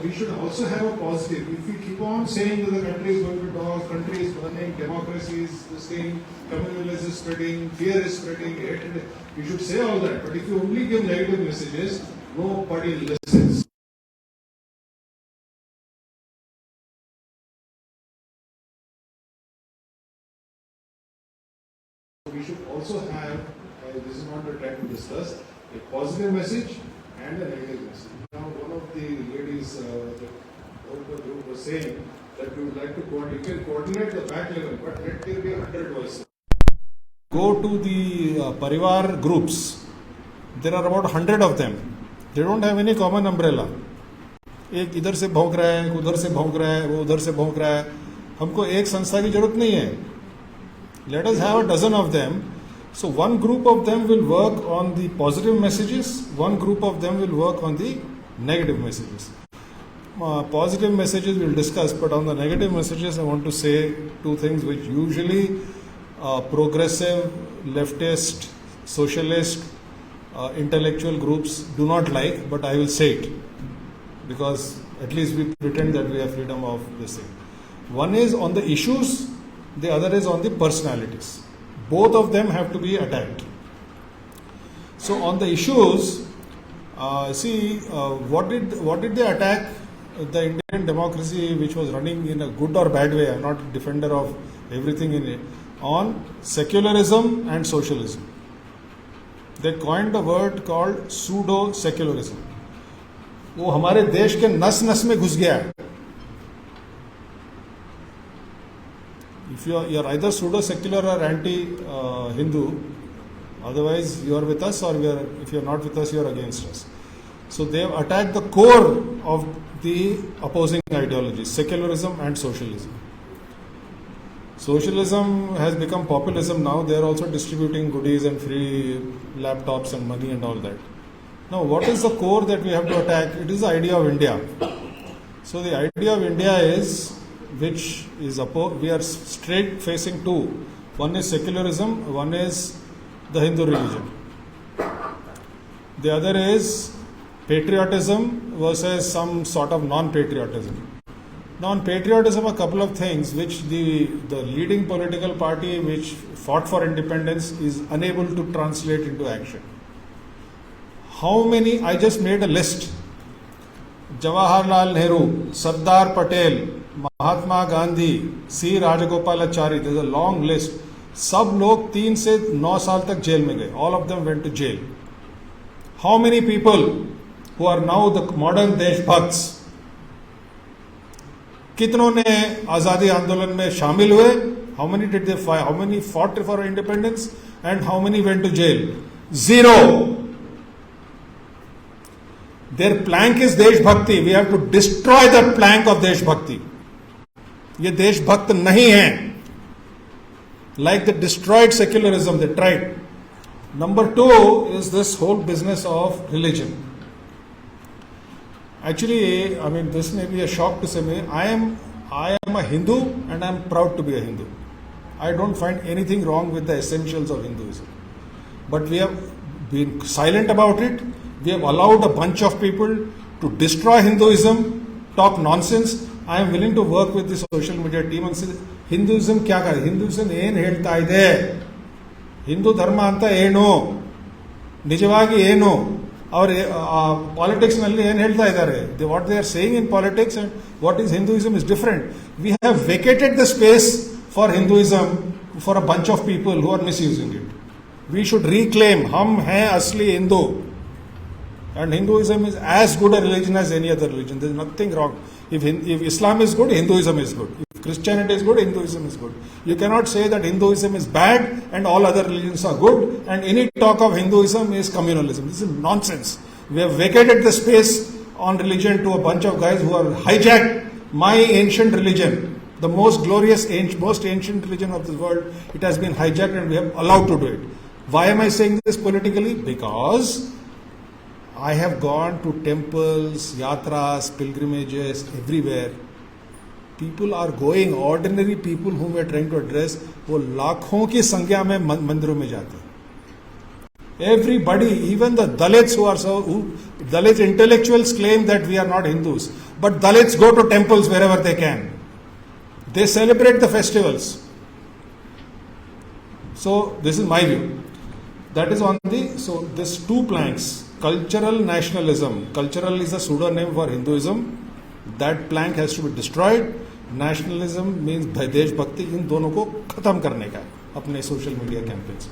we should also have a positive. If we keep on saying that the country is going to die, country is burning, democracy is this thing, communalism is spreading, fear is spreading, hatred, we should say all that. But if you only give negative messages, nobody listens. We should also have have, this is not the time to discuss, a positive message and a negative message. Now, one of the ladies, the group was saying that you would like to coordinate, you can coordinate the back level, but let there be 100 voices. Go to the Parivar groups. There are about 100 of them. They don't have any common umbrella. एक इधर से भौंक रहा है, उधर से भौंक रहा है, वो उधर से भौंक रहा है. हमको एक संस्था की जरूरत नहीं है. Let us have a dozen of them. So one group of them will work on the positive messages, one group of them will work on the negative messages. Positive messages we'll discuss, but on the negative messages I want to say two things which usually progressive, leftist, socialist, intellectual groups do not like, but I will say it because at least we pretend that we have freedom of this thing. One is on the issues, the other is on the personalities. Both of them have to be attacked. So on the issues, what did they attack? The Indian democracy, which was running in a good or bad way, I'm not a defender of everything in it, on secularism and socialism. They coined a word called pseudo-secularism. वो हमारे देश के नस नस में घुस गया है. If you are either pseudo-secular or anti-Hindu, otherwise you are with us, or if you are not with us, you are against us. So they have attacked the core of the opposing ideologies, secularism and socialism. Socialism has become populism now. They are also distributing goodies and free laptops and money and all that. Now, what is the core that we have to attack? It is the idea of India. So the idea of India is, which is we are straight facing two. One is secularism, one is the Hindu religion. The other is patriotism versus some sort of non-patriotism. Non-patriotism, a couple of things which the leading political party which fought for independence is unable to translate into action. How many, I just made a list. Jawaharlal Nehru, Sardar Patel, Mahatma Gandhi, C. Rajagopalachari, there's a long list. सब लोग 3 से 9 साल तक jail में गए. All of them went to jail. How many people who are now the modern देशभक्ts, कितनों ने आज़ादी आंदोलन में शामिल हुए? How many did they fight? How many fought for independence? And how many went to jail? 0. Their plank is देशभक्ति. We have to destroy that plank of देशभक्ति. ये देशभक्त नहीं हैं. Like the destroyed secularism, they tried. Number 2 is this whole business of religion. Actually, I mean, this may be a shock to say me. I am a Hindu and I am proud to be a Hindu. I don't find anything wrong with the essentials of Hinduism. But we have been silent about it. We have allowed a bunch of people to destroy Hinduism, talk nonsense. I am willing to work with the social media team and say, Hinduism क्या करे? Hinduism ಏನು ಹೇಳ್ತಾ ಇದೆ? ಹಿಂದೂ ಧರ್ಮ ಅಂತ ಏನು? ನಿಜವಾಗಿ ಏನು? ಅವರು ಪಾಲಿಟಿಕ್ಸ್ ನಲ್ಲಿ ಏನು ಹೇಳ್ತಾ ಇದ್ದಾರೆ? What they are saying in politics and what is Hinduism is different. We have vacated the space for Hinduism for a bunch of people who are misusing it. We should reclaim, हम हैं असली Hindu. And Hinduism is as good a religion as any other religion. There is nothing wrong. If Islam is good, Hinduism is good. If Christianity is good, Hinduism is good. You cannot say that Hinduism is bad and all other religions are good and any talk of Hinduism is communalism. This is nonsense. We have vacated the space on religion to a bunch of guys who have hijacked my ancient religion. The most glorious, most ancient religion of the world. It has been hijacked and we have allowed to do it. Why am I saying this politically? Because I have gone to temples, yatras, pilgrimages, everywhere. People are going, ordinary people whom we are trying to address, वो लाखों की संख्या में मंदिरों में जाते हैं. Everybody, even the Dalits Dalit intellectuals claim that we are not Hindus. But Dalits go to temples wherever they can. They celebrate the festivals. So, this is my view. That is on so this 2 planks. Cultural nationalism. Cultural is a pseudonym for Hinduism. That plank has to be destroyed. Nationalism means देश भक्ति. इन दोनों को खत्म करने का अपने social media campaigns.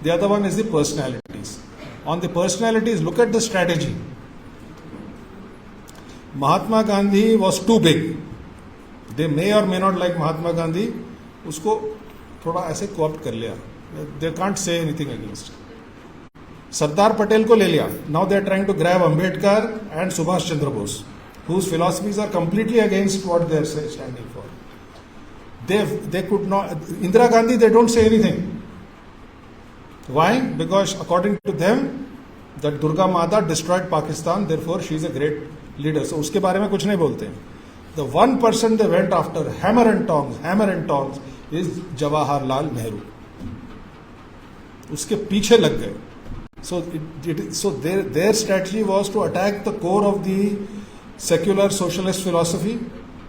The other one is the personalities. On the personalities, look at the strategy. Mahatma Gandhi was too big. They may or may not like Mahatma Gandhi. उसको थोड़ा ऐसे co-opt कर लिया. They can't say anything against. Sardar Patel को ले लिया. Now they are trying to grab Ambedkar and Subhash Chandra Bose, whose philosophies are completely against what they are standing for. They could not. Indira Gandhi, they don't say anything. Why? Because according to them, that Durga Mata destroyed Pakistan, therefore she is a great leader. So उसके बारे में कुछ नहीं बोलते. The one person they went after, hammer and tongs, is Jawaharlal Nehru. उसके पीछे लग गए. So their strategy was to attack the core of the secular socialist philosophy,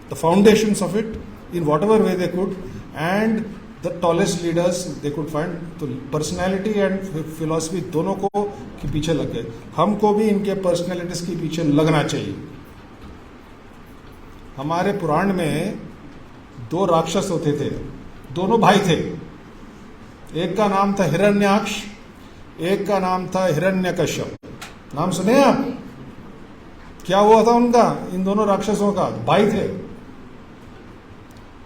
the foundations of it, in whatever way they could, and the tallest leaders they could find. तो personality and philosophy दोनों को के पीछे लग गए. हमको भी इनके personalities के पीछे लगना चाहिए. हमारे पुराण में 2 राक्षस होते थे, दोनों भाई थे. एक का नाम था हिरण्याक्ष, एक का नाम था हिरण्यकश्यप. नाम सुने आप? क्या हुआ था उनका, इन दोनों राक्षसों का? भाई थे.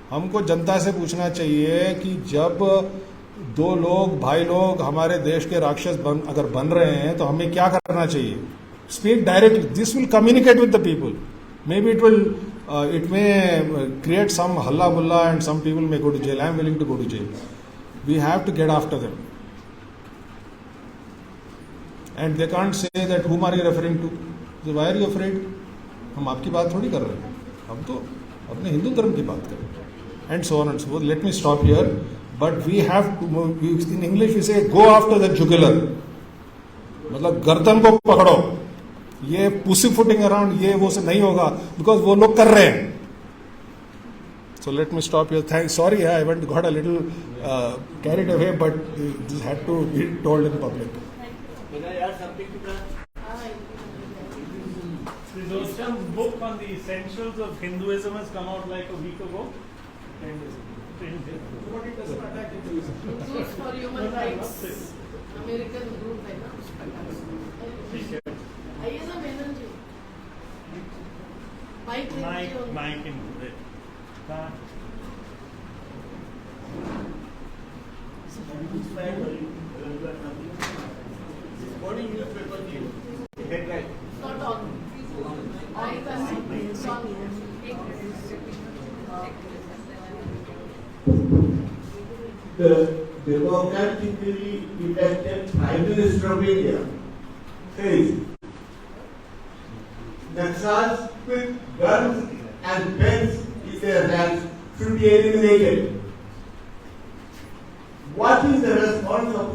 हमको जनता से पूछना चाहिए कि जब 2 लोग, भाई लोग हमारे देश के राक्षस अगर बन रहे हैं तो हमें क्या करना चाहिए? Speak directly. This will communicate with the people. Maybe it may create some halla bulla and some people may go to jail. I am willing to go to jail. We have to get after them. And they can't say that whom are you referring to? So why are you afraid? हम आपकी बात थोड़ी कर रहे हैं, हम तो अपने हिंदू धर्म की बात कर रहे हैं. And so on and so forth. Let me stop here. But we have to, in English we say go after the jugular. मतलब गर्दन को पकड़ो. ये pussyfooting around ये वो से नहीं होगा, because वो लोग कर रहे हैं. So let me stop here. Thanks. Sorry, I got a little carried away, but this had to be told in public. Can I add something to that? Trilochan's book on the essentials of Hinduism has come out like a week ago. But it doesn't attack Hinduism. Rules for Human Rights. American group है ना उसका. आइए ना मेनन जी. Mike in it. Morning newspaper news. Headline. Not on. The democratically elected Prime Minister of India says Naxals with guns and pens in their hands should be eliminated. What is the response of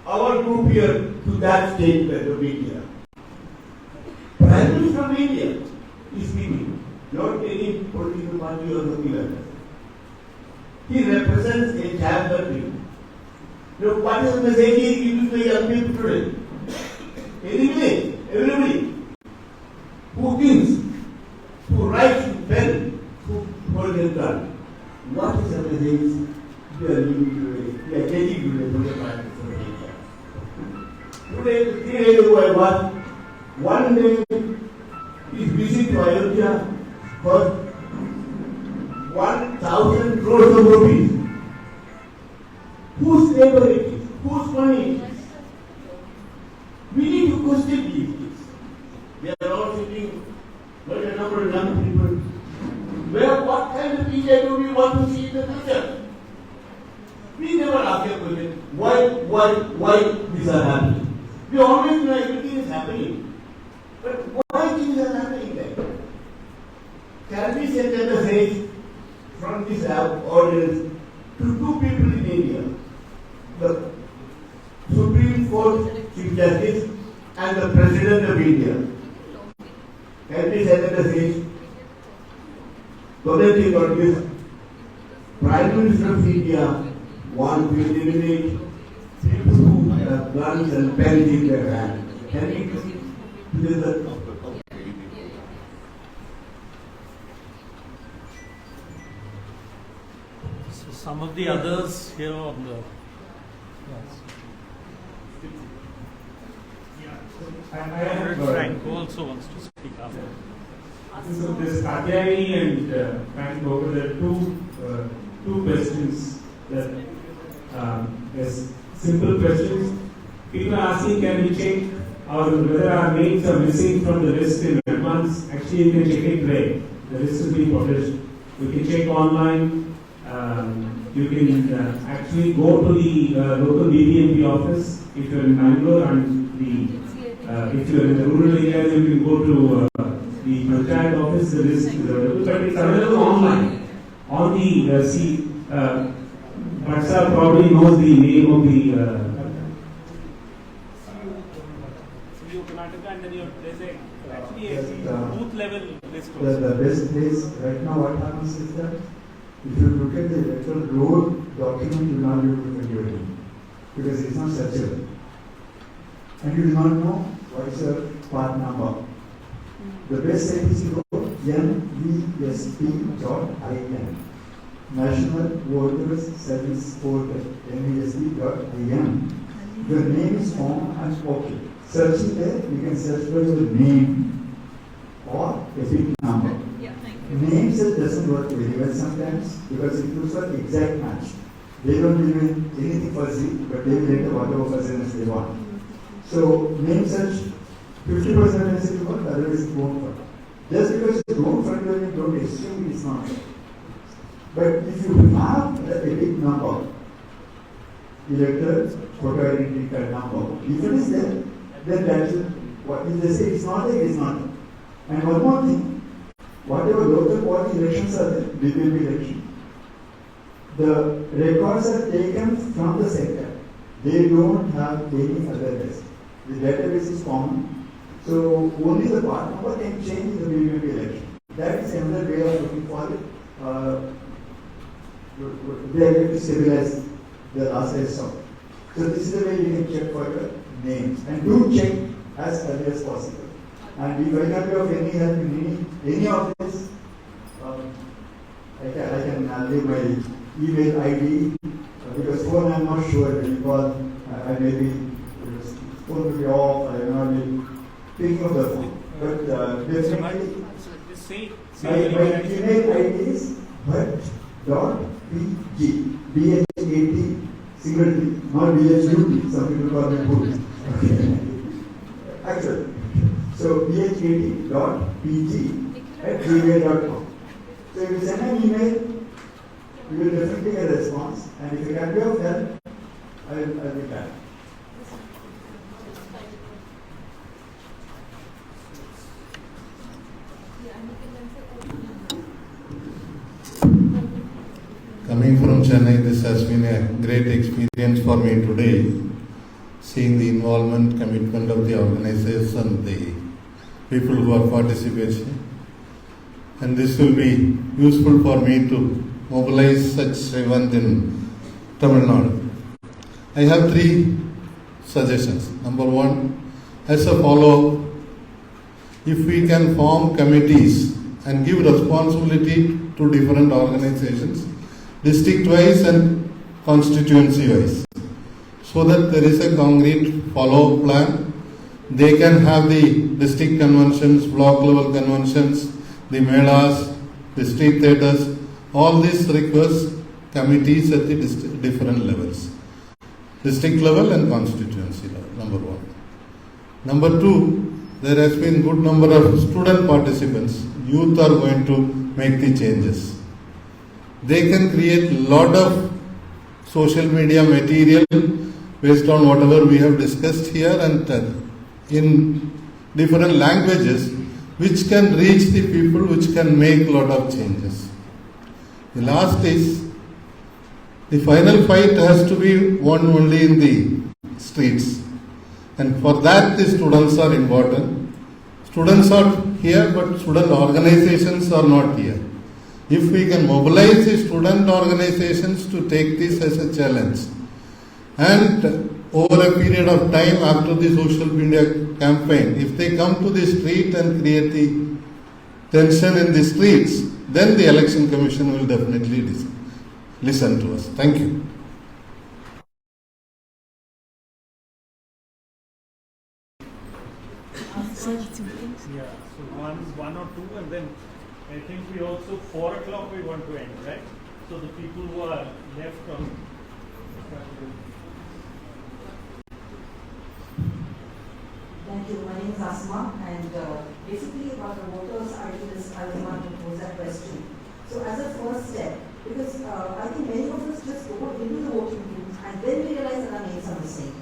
our group here to that statement of India? Prime Minister of India is speaking, not any political party or something like that. He represents a champion. Now, what is the message he gives to the young people today? Eliminate everybody who thinks, who writes with pen, who holds a gun. What is the message we are giving today? We are getting today from the Prime Minister of India. Today, 3 days ago, I was one day is visit to Ayodhya for 1,000 crores of rupees. Whose labor it is? Whose money it is? We need to question these things. They are all sitting, but a number of young people. What kind of India do we want to see in the future? We never ask a question, why these are happening? We always know everything is happening. But why things are happening there? Can we send a message from this audience to 2 people in India? The Supreme Court Chief Justice and the President of India. Can we send a message? Commenting on this, Prime Minister of India wants to eliminate people who have guns and pens in their hand. Can we please some of the others here on the Frank who also wants to speak up. So this Katyayani and Frank Boga, there are two questions that yes, simple questions. People are asking, can we check whether our names are missing from the list in advance? Actually, you can check it today. The list has been published. You can check online. You can actually go to the local BBMP office if you're in Bangalore, and if you're in the rural areas, you can go to the Panchayat office. The list is available, but it's available online. On the Vatsa probably knows the name of the. Karnataka, and then there's actually a booth level list. The best place right now, what happens is that if you look at the electoral roll document, you will not be able to figure it out because it's not searchable. And you do not know what is your part number. The best site is to go NVSP.in, National Voters Service Portal, NVSP.in. Your name is on and okay. Searching there, you can search for your name or a big number. Name itself doesn't work very well sometimes because it looks like exact match. They don't give in anything fuzzy, but they will enter whatever fuzziness they want. So name search, 50% message will work, otherwise it won't work. Just because you don't find your name, don't assume it's not there. But if you have a big number, elector photo identity card number, if it is there, then that is what if they say it's not there, it's not there. And one more thing, whatever local body elections are there, BBMP election, the records are taken from the sector. They don't have any other list. The database is common, so only the part number can change in the BBMP election. That is another way of looking for it. They are going to stabilize the last list out. So this is the way you can check for your names, and do check as early as possible. And if I can be of any help in any of this, I can leave my email ID because phone I'm not sure when you call. I may be phone will be off. I may not be picking up the phone. But definitely, my email ID is bhat.pg, BH80 single T, not BH2T. Some people call me Bhoot. Okay. Actually, so bh80.pg@gmail.com. So if you send an email, you will definitely get a response. And if you can be of help, I will be glad. Coming from Chennai, this has been a great experience for me today, seeing the involvement, commitment of the organizers and the people who are participating. And this will be useful for me to mobilize such event in Tamil Nadu. I have 3 suggestions. Number 1, as a follow-up, if we can form committees and give responsibility to different organizations, district-wise and constituency-wise, so that there is a concrete follow-up plan. They can have the district conventions, block level conventions, the melas, the street theatres. All this requires committees at the different levels, district level and constituency level, number 1. Number 2, there has been good number of student participants. Youth are going to make the changes. They can create lot of social media material based on whatever we have discussed here and in different languages, which can reach the people, which can make lot of changes. The last is, the final fight has to be won only in the streets, and for that the students are important. Students are here, but student organizations are not here. If we can mobilize the student organizations to take this as a challenge, and over a period of time after the social media campaign, if they come to the street and create the tension in the streets, then the Election Commission will definitely listen to us. Thank you. Yeah, so one or two, and then I think we also 4 o'clock we want to end, right? So the people who are left on. Thank you. My name is Asma, and basically about the voters, I want to pose that question. So as a first step, because I think many of us just go into the voting booth and then we realize that our names are missing.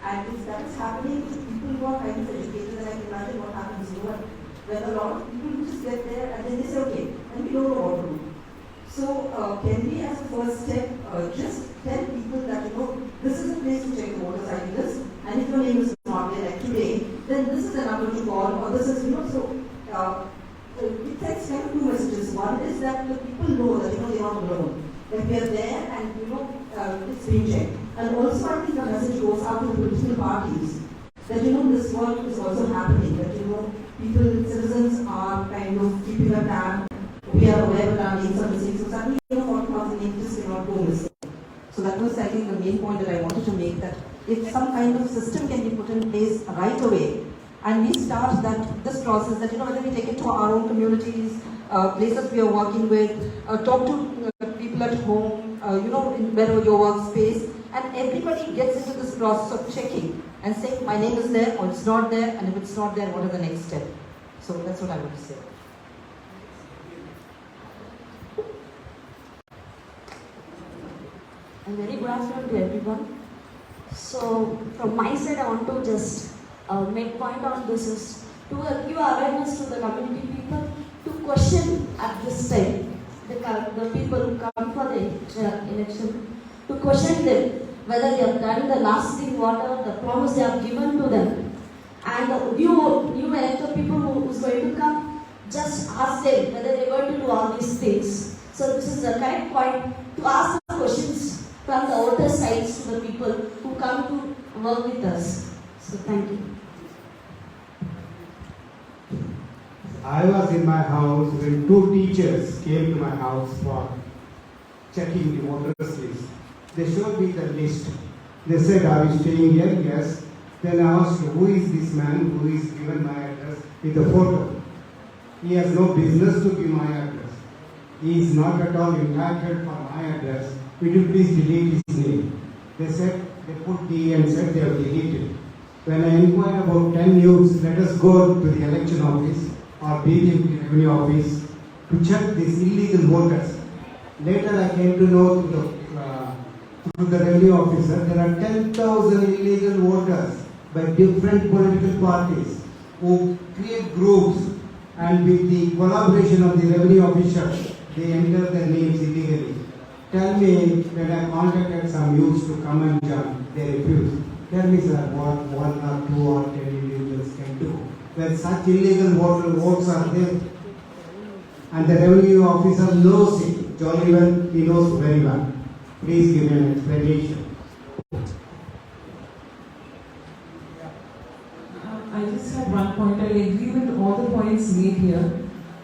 And if that is happening to people who are kind of educated, then I can imagine what happens when a lot of people just get there and then they say, okay, and we don't know what to do. So can we as a first step just tell people that, this is a place to check the voters ID list, and if your name is not there like today, then this is the number to call, or this is, it takes kind of two messages. One is that the people know that, they are not alone, that we are there and, it's being checked. And also I think the message goes out to the political parties that, this work is also happening, that, people, citizens are kind of keeping a tab. We are aware that our names are missing, so suddenly 40,000 names just cannot go missing. So that was, I think, the main point that I wanted to make, that if some kind of system can be put in place right away, and we start this process, that whether we take it to our own communities, places we are working with, talk to people at home, in wherever your workspace, and everybody gets into this process of checking and saying, my name is there or it's not there, and if it's not there, what are the next steps? So that's what I want to say. A very good afternoon to everyone. So from my side, I want to just make point on this is to give awareness to the community people to question at this time the people who come for the election, to question them whether they have done the lasting water, the promise they have given to them, and the new elected people who is going to come, just ask them whether they are going to do all these things. So this is the correct point to ask the questions from the voter sides to the people who come to work with us. So thank you. I was in my house when two teachers came to my house for checking the voters list. They showed me the list. They said, are you staying here? Yes. Then I asked, who is this man who is given my address with a photo? He has no business to give my address. He is not at all entitled for my address. Will you please delete his name? They said, they put D and said they have deleted. When I inquired about 10 youths, let us go to the election office or BDM revenue office to check these illegal voters. Later I came to know through the revenue officer, there are 10,000 illegal voters by different political parties who create groups, and with the collaboration of the revenue officer, they enter their names illegally. Tell me, when I contacted some youths to come and join, they refused. Tell me, sir, what 1 or 2 or 10 individuals can do when such illegal votes are there? And the revenue officer knows it. Jolly well, he knows very well. Please give an explanation. I just have one point. I agree with all the points made here.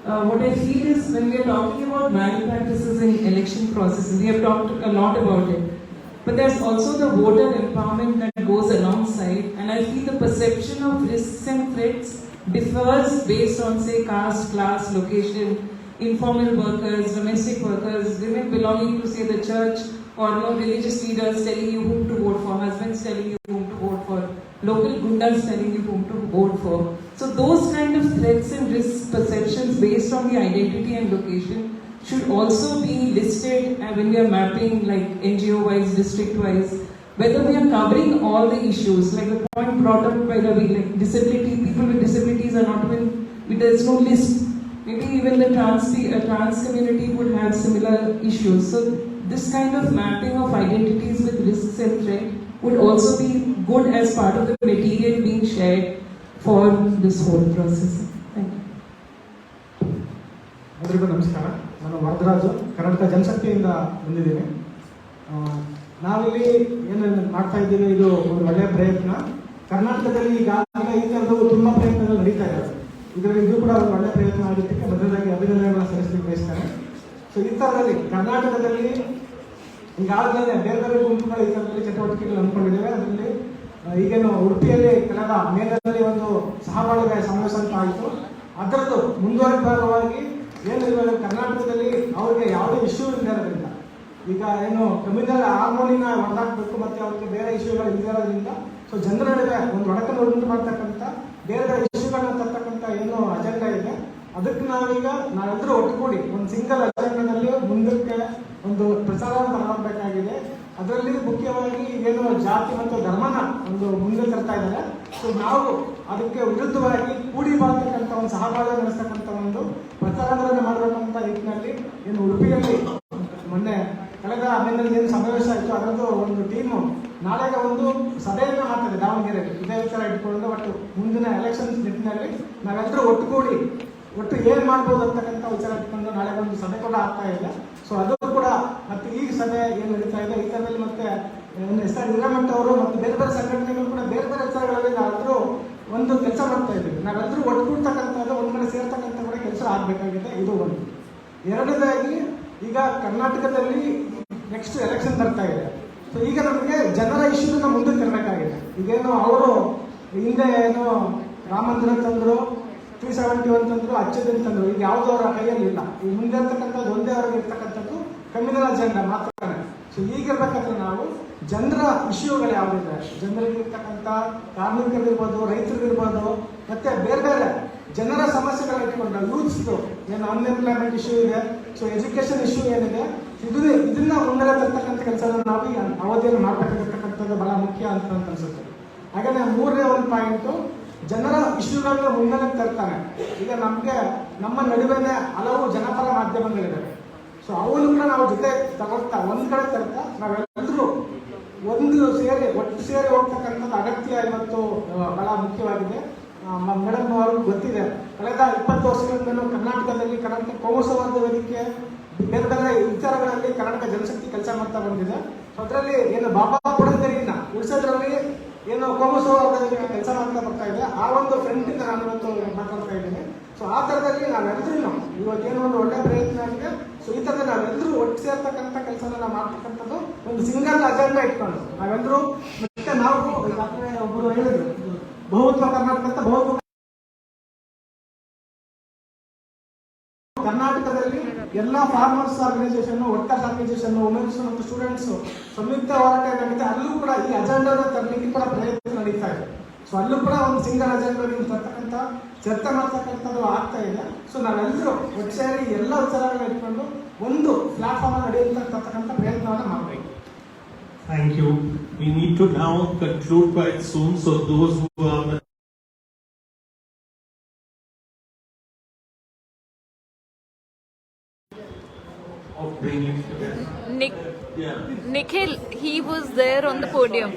What I feel is when we are talking about malpractices in election processes, we have talked a lot about it. But there's also the voter empowerment that goes alongside, and I feel the perception of risks and threats differs based on, say, caste, class, location, informal workers, domestic workers, women belonging to, say, the church, or religious leaders telling you whom to vote for, husbands telling you whom to vote for, local gundas telling you whom to vote for. So those kind of threats and risk perceptions based on the identity and location should also be listed when we are mapping, like NGO-wise, district-wise, whether we are covering all the issues. Like the point brought up by Ravi, like disability, people with disabilities are not even, there is no list. Maybe even the trans community would have similar issues. So this kind of mapping of identities with risks and threat would also be good as part of the material being shared for this whole process. Thank you. ಎಲ್ಲರಿಗೂ ನಮಸ್ಕಾರ. ನಾನು ವರದರಾಜು, ಕರ್ನಾಟಕ ಜನಶಕ್ತಿಯಿಂದ ಬಂದಿದ್ದೀನಿ. ನಾವಿಲ್ಲಿ ಏನು ಮಾಡ್ತಾ ಇದ್ದೀವಿ, ಇದು ಒಂದು ಒಳ್ಳೆಯ ಪ್ರಯತ್ನ. ಕರ್ನಾಟಕದಲ್ಲಿ ಈಗಾಗಲೇ ಈ ಥರದ್ದು ತುಂಬ ಪ್ರಯತ್ನಗಳು ನಡೀತಾ ಇದ್ದಾವೆ. ಇದರಲ್ಲಿ ಇದು ಕೂಡ ಒಂದು ಒಳ್ಳೆಯ ಪ್ರಯತ್ನ ಆಗಿದ್ದಕ್ಕೆ ಮೊದಲಾಗಿ ಅಭಿನಂದನೆಗಳನ್ನು ಸಲ್ಲಿಸಲಿಕ್ಕೆ ಬಯಸ್ತಾರೆ. ಸೊ ಈ ಥರದಲ್ಲಿ ಕರ್ನಾಟಕದಲ್ಲಿ ಈಗಾಗಲೇ ಬೇರೆ ಬೇರೆ ಗುಂಪುಗಳು ಈ ಥರದಲ್ಲಿ ಚಟುವಟಿಕೆಗಳು ಹಮ್ಮಿಕೊಂಡಿದ್ದೇವೆ. ಅದರಲ್ಲಿ ಈಗೇನು ಉಡುಪಿಯಲ್ಲಿ ಕಳೆದ ಮೇನಲ್ಲಿ ಒಂದು ಸಹಬಾಳ್ವೆ ಸಮಾವೇಶ ಅಂತ ಆಯಿತು. ಅದರದ್ದು ಮುಂದುವರೆದವಾಗಿ ಏನು ಇವಾಗ ಕರ್ನಾಟಕದಲ್ಲಿ ಅವ್ರಿಗೆ ಯಾವುದೇ ಇಶ್ಯೂ ಇಲ್ಲದಿರೋದ್ರಿಂದ, ಈಗ ಏನು ಕಮ್ಯುನಲ್ ಹಾರ್ಮೋನಿನ ಹೊರದಾಕಬೇಕು ಮತ್ತು ಅವ್ರಿಗೆ ಬೇರೆ ಇಶ್ಯೂಗಳು ಇಲ್ಲದಿರೋದ್ರಿಂದ ಸೊ ಜನರ ನಡುವೆ ಒಂದು ಒಡಕನ್ನು ಉಂಟು ಮಾಡ್ತಕ್ಕಂಥ ಬೇರೆ ಬೇರೆ ಇಶ್ಯೂಗಳನ್ನ ತರ್ತಕ್ಕಂಥ ಏನು ಅಜೆಂಡಾ ಇದೆ, ಅದಕ್ಕೆ ನಾವೆಲ್ಲರೂ ಒಟ್ಟುಗೂಡಿ ಒಂದು ಸಿಂಗಲ್ ಅಜೆಂಡಾದಲ್ಲಿ ಮುಂದಕ್ಕೆ ಒಂದು ಪ್ರಚಾರವನ್ನು ತರಬೇಕಾಗಿದೆ. ಅದರಲ್ಲಿ ಮುಖ್ಯವಾಗಿ ಏನು ಜಾತಿ ಮತ್ತು ಧರ್ಮನ ಒಂದು ಮುಂದೆ ತರ್ತಾ ಇದ್ದಾರೆ. ಸೊ ನಾವು ಅದಕ್ಕೆ ವಿರುದ್ಧವಾಗಿ ಕೂಡಿ ಬಾಳ್ತಕ್ಕಂಥ ಒಂದು ಸಹಬಾಳ್ವೆ ನಡೆಸ್ತಕ್ಕಂಥ ಒಂದು ಪ್ರಚಾರಗಳನ್ನು ಮಾಡಬೇಕಂತ ನಿಟ್ಟಿನಲ್ಲಿ ಏನು ಉಡುಪಿಯಲ್ಲಿ ಮೊನ್ನೆ ಕಳೆದ ಹನ್ನೆರಡರಲ್ಲಿ ಏನು ಸಮಾವೇಶ ಆಯಿತು, ಅದರದ್ದು ಒಂದು ಟೀಮು ನಾಳೆಗೆ ಒಂದು ಸಭೆಯನ್ನು ಮಾಡ್ತದೆ ದಾವಣಗೆರೆಯಲ್ಲಿ. ಇದೇ ವಿಚಾರ ಇಟ್ಕೊಂಡು ಒಟ್ಟು ಮುಂದಿನ ಎಲೆಕ್ಷನ್ಸ್ ನಿಟ್ಟಿನಲ್ಲಿ ನಾವೆಲ್ಲರೂ ಒಟ್ಟು ಏನು ಮಾಡ್ಬೋದು ಅಂತಕ್ಕಂಥ ವಿಚಾರ ಇಟ್ಕೊಂಡು ನಾಳೆ ಒಂದು ಸಭೆ ಕೂಡ ಆಗ್ತಾ ಇದೆ. ಸೊ ಅದು ಕೂಡ ಮತ್ತೆ ಈ ಸಭೆ ಏನು ನಡೀತಾ ಇದೆ ಈ ಸಭೆಯಲ್ಲಿ ಮತ್ತೆ ಎಸ್.ಆರ್. ಹಿರೇಮಠ ಅವರು ಮತ್ತು ಬೇರೆ ಬೇರೆ ಸಂಘಟನೆಗಳು ಕೂಡ ಬೇರೆ ಬೇರೆ ವಿಚಾರಗಳಲ್ಲಿ ನಾವೆಲ್ಲರೂ ಒಂದು ಕೆಲಸ ಮಾಡ್ತಾ ಇದ್ದೀವಿ. ನಾವೆಲ್ಲರೂ ಒಟ್ಟುಗೂಡ್ತಕ್ಕಂಥದ್ದು ಒಂದು ಕಡೆ ಸೇರ್ತಕ್ಕಂಥ ಕೂಡ ಕೆಲಸ ಆಗಬೇಕಾಗಿದೆ. ಇದು ಒಂದು. ಎರಡನೇದಾಗಿ ಈಗ ಕರ್ನಾಟಕದಲ್ಲಿ ನೆಕ್ಸ್ಟ್ ಎಲೆಕ್ಷನ್ ಬರ್ತಾ ಇದೆ. ಸೊ ಈಗ ನಮಗೆ ಜನರ ಇಶ್ಯೂನ ಮುಂದಕ್ಕೆ ತರಬೇಕಾಗಿದೆ. ಈಗೇನು ಅವರು ಹಿಂದೆ ಏನು ರಾಮ ಮಂದಿರ ತಂದರು, 371 ತಂದ್ರು, ಅಚ್ಚದಿನ ತಂದ್ರು, ಈಗ ಯಾವುದೋ ಅವರ ಕೈಯಲ್ಲಿ ಇಲ್ಲ. ಈ ಮುಂದೆ ಇರ್ತಕ್ಕಂಥದ್ದು ಒಂದೇ ಅವ್ರಿಗೆ ಇರ್ತಕ್ಕಂಥದ್ದು ಕಮ್ಯುನಲ್ ಅಜೆಂಡಾ ಮಾತ್ರ. ಸೊ ಈಗಿರ್ಬೇಕಾದ್ರೆ ನಾವು ಜನರ ಇಶ್ಯೂಗಳು ಯಾವುದಿದೆ, ಜನರಿಗೆ ಇರ್ತಕ್ಕಂಥ ಕಾರ್ಮಿಕರಿರ್ಬೋದು, ರೈತರಿಗಿರ್ಬೋದು, ಮತ್ತೆ ಬೇರೆ ಬೇರೆ ಜನರ ಸಮಸ್ಯೆಗಳ ಇಟ್ಕೊಂಡು ಯೂತ್ಸ್ದು ಏನು ಅನ್ಎಂಪ್ಲಾಯ್ಮೆಂಟ್ ಇಶ್ಯೂ ಇದೆ, ಸೊ ಎಜುಕೇಶನ್ ಇಶ್ಯೂ ಏನಿದೆ, ಇದನ್ನ ಮುಂದೆ ತರ್ತಕ್ಕಂಥ ಕೆಲಸ ನಾವು ಈ ಅವಧಿಯಲ್ಲಿ ಮಾಡಬೇಕಾಗಿರ್ತಕ್ಕಂಥದ್ದು ಬಹಳ ಮುಖ್ಯ ಅಂತ ಅನ್ಸುತ್ತೆ. ಹಾಗೆ ಮೂರನೇ ಒಂದು ಪಾಯಿಂಟು, ಜನರ ಇಶ್ಯೂಗಳನ್ನ ಮುಂದೆ ತರ್ತಾನೆ. ಈಗ ನಮ್ಮ ನಡುವೆನೆ ಹಲವು ಜನಪರ ಮಾಧ್ಯಮಗಳಿದ್ದಾವೆ. ಸೊ ಅವನು ಕೂಡ ನಾವು ಜೊತೆ ತಗೊಳ್ತಾ ಒಂದ್ ಕಡೆ ತರ್ತಾ ನಾವೆಲ್ಲರೂ ಒಟ್ಟು ಸೇರಿ ಹೋಗ್ತಕ್ಕಂಥದ್ದು ಅಗತ್ಯ ಇವತ್ತು ಬಹಳ ಮುಖ್ಯವಾಗಿದೆ. ಮೇಡಮ್ ಅವ್ರಿಗೆ ಗೊತ್ತಿದೆ, ಕಳೆದ 20 ವರ್ಷಗಳಿಂದಲೂ ಕರ್ನಾಟಕದಲ್ಲಿ ಕರ್ನಾಟಕ ಕೋಮುಸೌಹಾರ್ದ ವೇದಿಕೆ ಬೇರೆ ಬೇರೆ ವಿಚಾರಗಳಲ್ಲಿ ಕರ್ನಾಟಕ ಜನಶಕ್ತಿ ಕೆಲಸ ಮಾಡ್ತಾ ಬಂದಿದೆ. ಸೊ ಅದರಲ್ಲಿ ಏನು ಬಾಬಾ ಬುಡಂಗರಿನ ಉಳಿಸೋದ್ರಲ್ಲಿ ಏನು ಕೋಮುಸೌಹಾರ್ದ ವೇದಿಕೆ ಕೆಲಸ ಮಾಡ್ತಾ ಬರ್ತಾ ಇದೆ. ಆ ಒಂದು ಫ್ರೆಂಡ್ ಇಂದ ನಾನು ಇವತ್ತು ಮಾತಾಡ್ತಾ ಇದ್ದೀನಿ. ಸೊ ಆ ಥರದಲ್ಲಿ ನಾವೆಲ್ಲರೂ ಇವತ್ತೇನೋ ಒಂದು ಒಳ್ಳೆ ಪ್ರಯತ್ನ ಆಗಿದೆ. ಸೊ ಈ ಥರದ ನಾವೆಲ್ಲರೂ ಒಟ್ಟು ಸೇರ್ತಕ್ಕಂಥ ಕೆಲಸನ ನಾವು ಮಾಡ್ತಕ್ಕಂಥದ್ದು ಒಂದು ಸಿಂಗಲ್ ಅಜೆಂಡಾ ಇಟ್ಕೊಂಡು ನಾವೆಲ್ಲರೂ ಮತ್ತೆ ನಾವು ಒಬ್ಬರು ಹೇಳಿದ್ರು ಬಹುತ್ವ ಕರ್ನಾಟಕ ಅಂತ. ಕರ್ನಾಟಕದಲ್ಲಿ ಎಲ್ಲ farmers organisation, workers organisation, women's ಮತ್ತು ಸ್ಟೂಡೆಂಟ್ಸ್ ಸಂಯುಕ್ತ ಹೋರಾಟ ನಡೀತಾ, ಅಲ್ಲೂ ಕೂಡ ಈ ಅಜೆಂಡಾನ ತರಲಿಕ್ಕೆ ಕೂಡ ಪ್ರಯತ್ನ ನಡೀತಾ ಇದೆ. ಸೊ ಅಲ್ಲೂ ಕೂಡ ಒಂದು ಸಿಂಗಲ್ ಅಜೆಂಡಾ ತರ್ತಕ್ಕಂಥ ಚರ್ಚೆ ಮಾಡ್ತಕ್ಕಂಥದ್ದು ಆಗ್ತಾ ಇದೆ. ಸೊ ನಾವೆಲ್ಲರೂ ಒಟ್ಟು ಸೇರಿ ಎಲ್ಲ ವಿಚಾರಗಳನ್ನ ಇಟ್ಕೊಂಡು ಒಂದು ಪ್ಲಾಟ್ಫಾರ್ಮ್ ನಡೆಯುವಂತ ತರ್ತಕ್ಕಂಥ ಪ್ರಯತ್ನವನ್ನು ಮಾಡಬೇಕು. Thank you. We need to now conclude quite soon. So those who are of bringing together. Nikhil, he was there on the podium.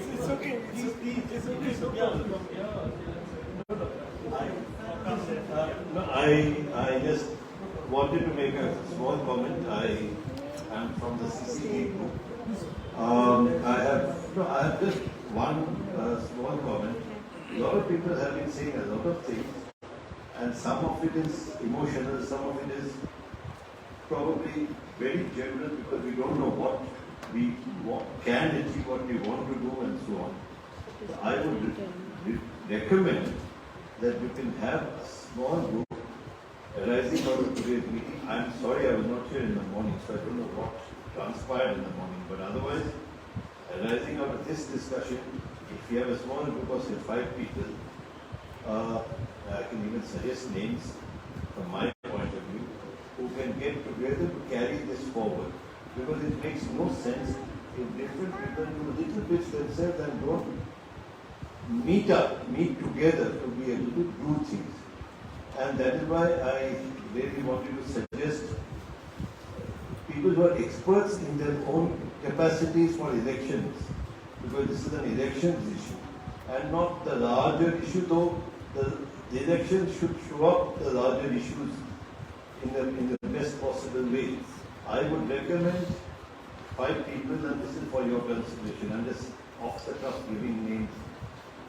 I just wanted to make a small comment. I am from the CCA group. I have just one small comment. A lot of people have been saying a lot of things, and some of it is emotional, some of it is probably very general because we don't know what we can achieve, what we want to do, and so on. So I would recommend that we can have a small group arising out of today's meeting. I'm sorry I was not here in the morning, so I don't know what transpired in the morning, but otherwise, arising out of this discussion, if we have a small group of say 5 people, I can even suggest names from my point of view, who can get together to carry this forward. Because it makes no sense if different people do little bits themselves and don't meet together to be able to do things. And that is why I really wanted to suggest people who are experts in their own capacities for elections, because this is an elections issue and not the larger issue, though the elections should show up the larger issues in the best possible way. I would recommend 5 people, and this is for your consideration. I'm just off the cuff giving names.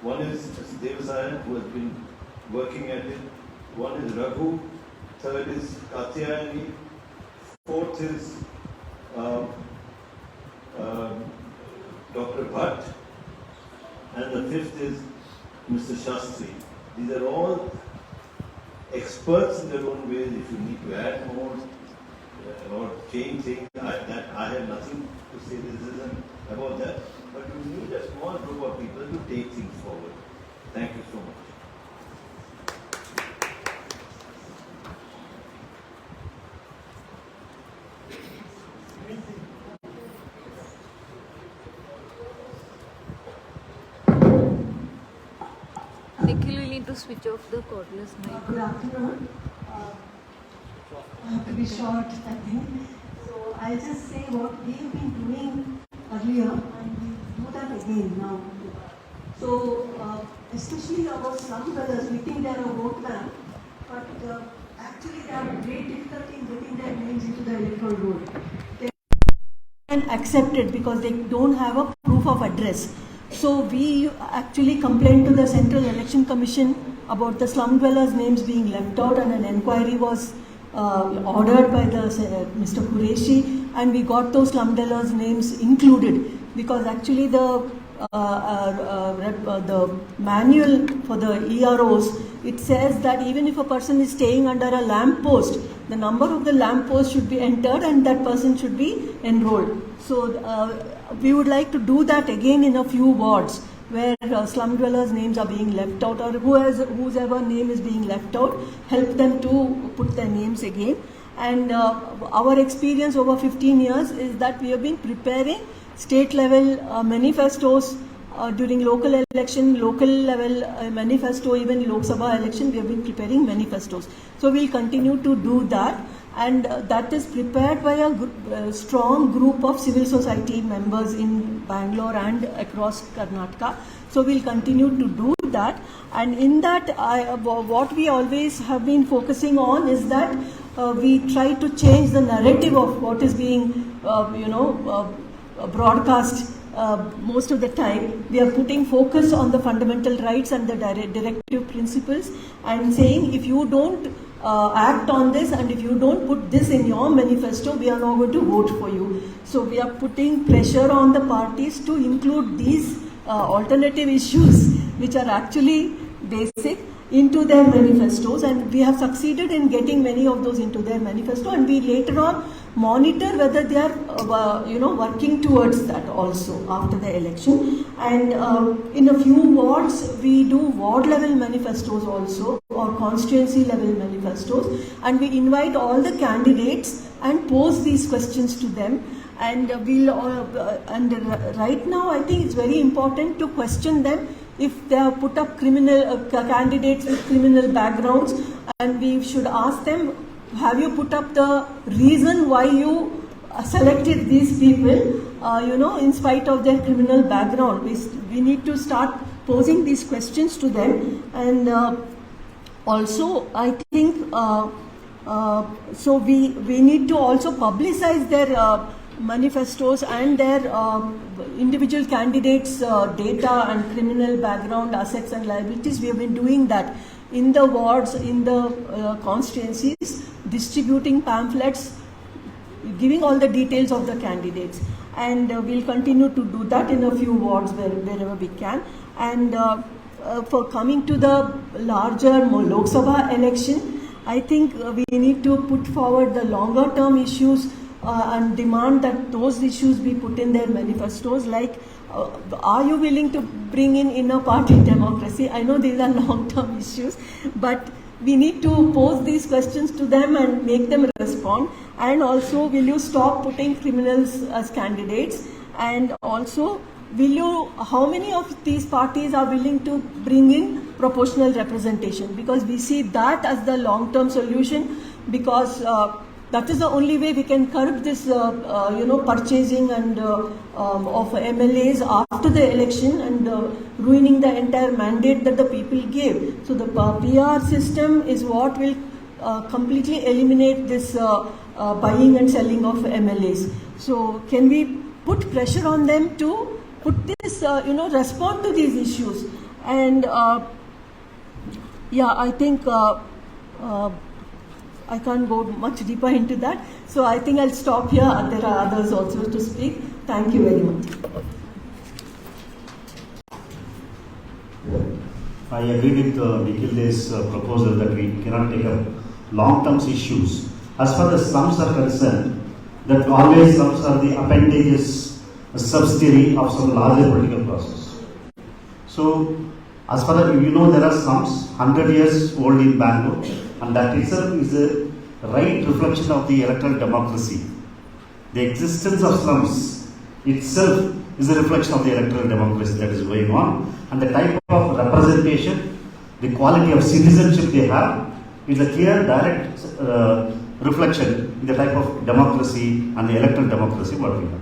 One is G Devasahayam, who has been working at it. One is Raghu. Third is Katyayani. Fourth is Dr. Bhatt. and the fifth is Mr. Sastry. These are all experts in their own ways. If you need to add more or change things, I have nothing to say. This isn't about that. But you need a small group of people to take things forward. Thank you so much. Nikhil, you need to switch off the cordless mic. Good afternoon. I have to be short, I think. So I'll just say what we have been doing earlier and we do that again now. So especially our slum dwellers, we think they are a vote bank, but actually they have great difficulty in getting their names into the electoral roll. They are accepted because they don't have a proof of address. So we actually complained to the Central Election Commission about the slum dwellers' names being left out, and an inquiry was ordered by the Mr. Qureshi, and we got those slum dwellers' names included, because actually the manual for the EROs, it says that even if a person is staying under a lamp post, the number of the lamp post should be entered and that person should be enrolled. So we would like to do that again in a few wards where slum dwellers' names are being left out, or whoever name is being left out, help them to put their names again. And our experience over 15 years is that we have been preparing state level manifestos during local election, local level manifesto, even Lok Sabha election, we have been preparing manifestos. So we'll continue to do that, and that is prepared by a strong group of civil society members in Bangalore and across Karnataka. So we'll continue to do that, and in that what we always have been focusing on is that we try to change the narrative of what is being broadcast. Most of the time we are putting focus on the fundamental rights and the directive principles, and saying if you don't act on this and if you don't put this in your manifesto, we are not going to vote for you. So we are putting pressure on the parties to include these alternative issues which are actually basic into their manifestos, and we have succeeded in getting many of those into their manifesto, and we later on monitor whether they are working towards that also after the election. And in a few wards we do ward level manifestos also, or constituency level manifestos, and we invite all the candidates and pose these questions to them. And right now I think it's very important to question them if they have put up criminal candidates with criminal backgrounds, and we should ask them, have you put up the reason why you selected these people, in spite of their criminal background. We need to start posing these questions to them. And also I think so we need to also publicize their manifestos and their individual candidates data and criminal background, assets and liabilities. We have been doing that in the wards, in the constituencies, distributing pamphlets, giving all the details of the candidates, and we'll continue to do that in a few wards wherever we can. And for coming to the larger Lok Sabha election, I think we need to put forward the longer term issues and demand that those issues be put in their manifestos, like are you willing to bring in inner party democracy? I know these are long-term issues, but we need to pose these questions to them and make them respond. And also, will you stop putting criminals as candidates? And also, how many of these parties are willing to bring in proportional representation? Because we see that as the long-term solution, because that is the only way we can curb this, purchasing and of MLAs after the election, and ruining the entire mandate that the people gave. So the PR system is what will completely eliminate this buying and selling of MLAs. So can we put pressure on them to put this, respond to these issues? And I think I can't go much deeper into that. So I think I'll stop here. There are others also to speak. Thank you very much. I agree with Nikhil's proposal that we cannot take up long-term issues. As far as slums are concerned, that always slums are the appendages, a subsidiary of some larger political process. So, as far as you know, there are slums 100 years old in Bangalore, and that itself is a right reflection of the electoral democracy. The existence of slums itself is a reflection of the electoral democracy that is going on, and the type of representation, the quality of citizenship they have is a clear, direct reflection in the type of democracy and the electoral democracy what we have.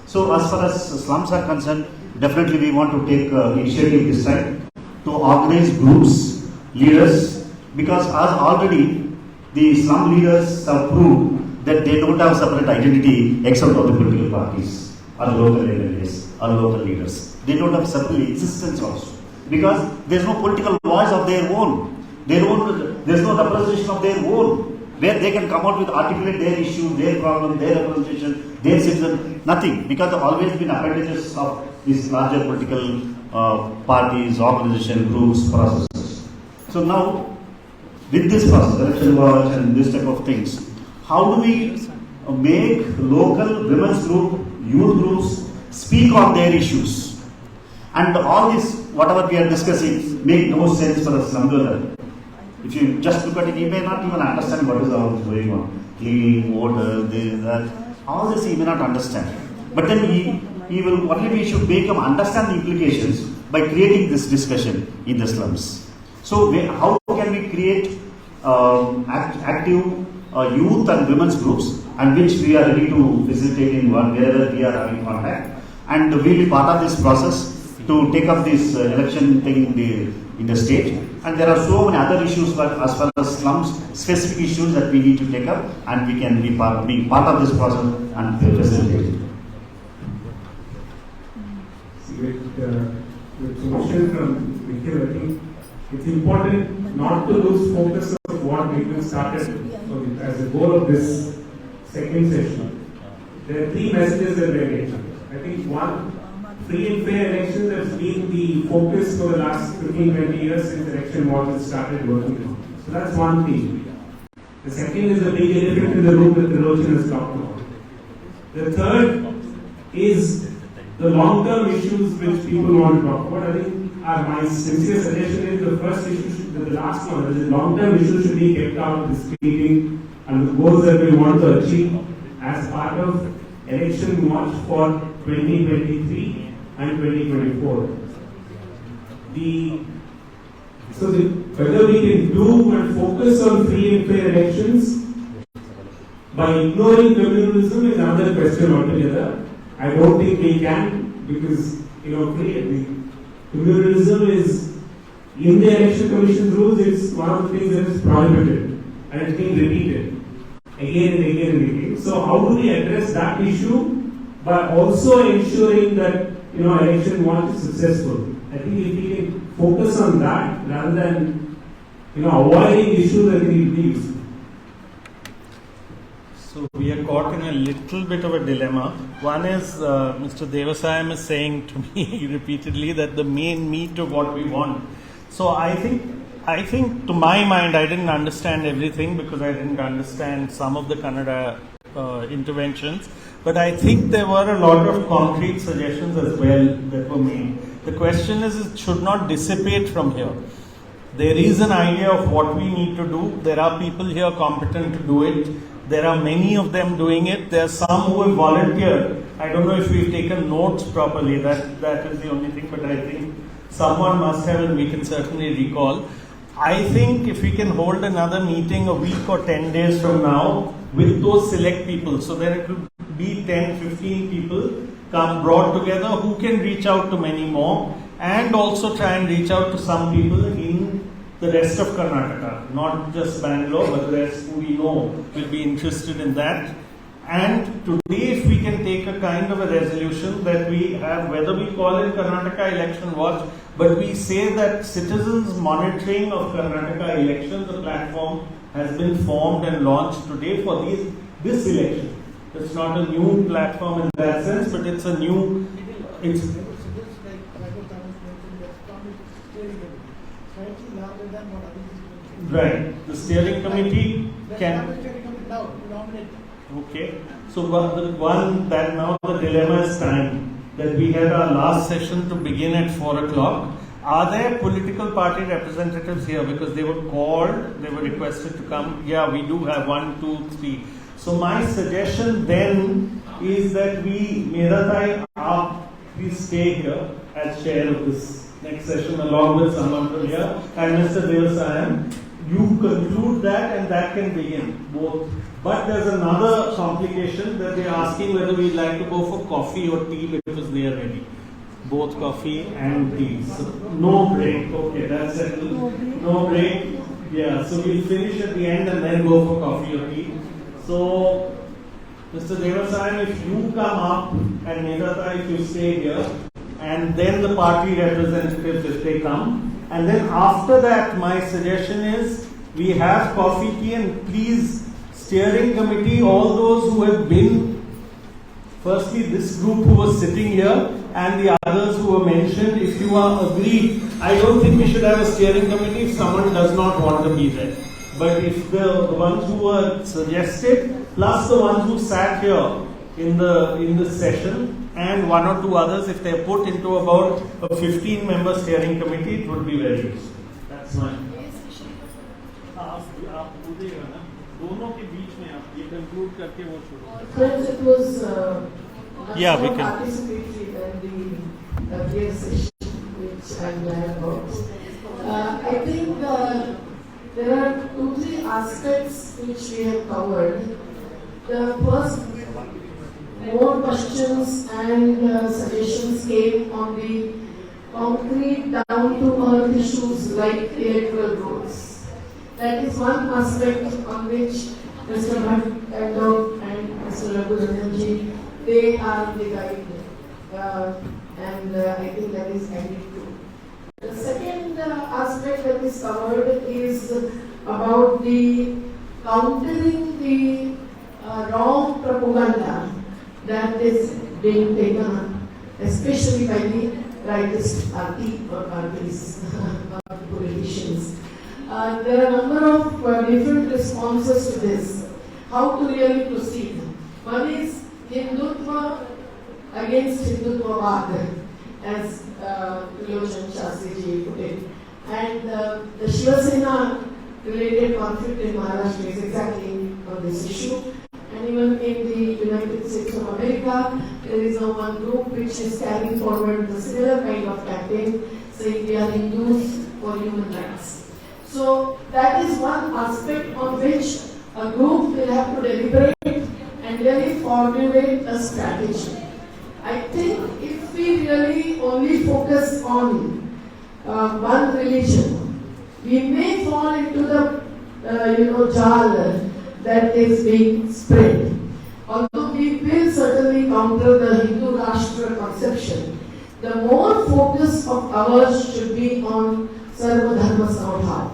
So as far as slums are concerned, definitely we want to take initiative this time to organize groups, leaders, because as already the slum leaders have proved that they don't have separate identity except of the political parties or local MLAs or local leaders. They don't have separate existence also, because there is no political voice of their own. There is no representation of their own, where they can come out with articulate their issue, their problem, their representation, their citizen, nothing, because they have always been appendages of these larger political parties, organization, groups, processes. So now, with this process, election watch and this type of things, how do we make local women's group, youth groups speak on their issues? And all this, whatever we are discussing, make no sense for a slum dweller. If you just look at it, you may not even understand what is all going on. Cleaning, water, this, that. All this he may not understand. But then he will, only we should make him understand the implications by creating this discussion in the slums. So how can we create active youth and women's groups, and which we are ready to facilitate in wherever we are having contact, and we will be part of this process to take up this election thing in the state. And there are so many other issues, but as far as slums, specific issues that we need to take up, and we can be part of this process and facilitate it. With solution from Nikhil, I think it's important not to lose focus of what Nikhil started as the goal of this second session. There are three messages that we are getting. I think one, free and fair elections has been the focus for the last 15-20 years since election watch started working on. So that's one thing. The second is the big elephant in the room that Trilochan has talked about. The third is the long-term issues which people want to talk about. I think my sincere suggestion is the first issue, the last one, the long-term issues should be kept out of this meeting, and the goals that we want to achieve as part of election watch for 2023 and 2024. Whether we can do and focus on free and fair elections by ignoring communalism is another question altogether. I don't think we can, because communalism is in the election commission rules. It's one of the things that is prohibited, and it's being repeated again and again and again. So how do we address that issue by also ensuring that election watch is successful? I think if we can focus on that rather than avoiding issues, I think it will be useful. So we are caught in a little bit of a dilemma. One is Mr. Devasahayam is saying to me repeatedly that the main meat of what we want. So I think to my mind, I didn't understand everything because I didn't understand some of the Kannada interventions. But I think there were a lot of concrete suggestions as well that were made. The question is, it should not dissipate from here. There is an idea of what we need to do. There are people here competent to do it. There are many of them doing it. There are some who have volunteered. I don't know if we've taken notes properly. That is the only thing. But I think someone must have, and we can certainly recall. I think if we can hold another meeting a week or 10 days from now with those select people, so that it will be 10, 15 people come brought together who can reach out to many more, and also try and reach out to some people in the rest of Karnataka, not just Bangalore, but the rest who we know will be interested in that. And today, if we can take a kind of a resolution that we have, whether we call it Karnataka Election Watch, but we say that citizens monitoring of Karnataka elections, the platform has been formed and launched today for this election. It's not a new platform in that sense, but it's a new. slightly larger than what others. Right. The steering committee can. Nominate. Okay. So one that now the dilemma is time that we had our last session to begin at 4 o'clock. Are there political party representatives here? Because they were called, they were requested to come. Yeah, we do have 1, 2, 3. So my suggestion then is that we, Medha, please stay here as chair of this next session along with someone from here, and Mr. Devasahayam. You conclude that and that can begin both. But there's another complication that they're asking whether we'd like to go for coffee or tea because they are ready. Both coffee and tea. So no break. Okay, that's settled. No break. Yeah, so we'll finish at the end and then go for coffee or tea. So, Mr. Devasahayam, if you come up and Medha, if you stay here, and then the party representatives if they come. And then after that, my suggestion is we have coffee, tea, and please, steering committee, all those who have been, firstly this group who was sitting here and the others who were mentioned, if you are agreed, I don't think we should have a steering committee if someone does not want to be there. But if the ones who were suggested, plus the ones who sat here in the session, and 1 or 2 others, if they are put into about a 15-member steering committee, it would be very useful. That's my. Friends, it was yeah, we can. Participatory than the peer session, which I'm glad about. I think there are 2-3 aspects which we have covered. The first, more questions and suggestions came on the concrete down-to-earth issues like electoral rules. That is one aspect on which Mr. Bhardwaj and Mr. Raghunath, they are the guide, and I think that is added to. The second aspect that is covered is about the countering the wrong propaganda that is being taken on, especially by the rightist party or parties or politicians. There are a number of different responses to this. How to really proceed? One is Hindutva against Hindutva, as Trilochan Sastry put it. And the Shiva Sena related conflict in Maharashtra is exactly on this issue. And even in the United States of America, there is now one group which is carrying forward the similar kind of campaign, saying we are Hindus for human rights. So that is one aspect on which a group will have to deliberate and really formulate a strategy. I think if we really only focus on one religion, we may fall into the jal that is being spread. Although we will certainly counter the Hindu Rashtra conception, the more focus of ours should be on Sarva Dharma Samabhav.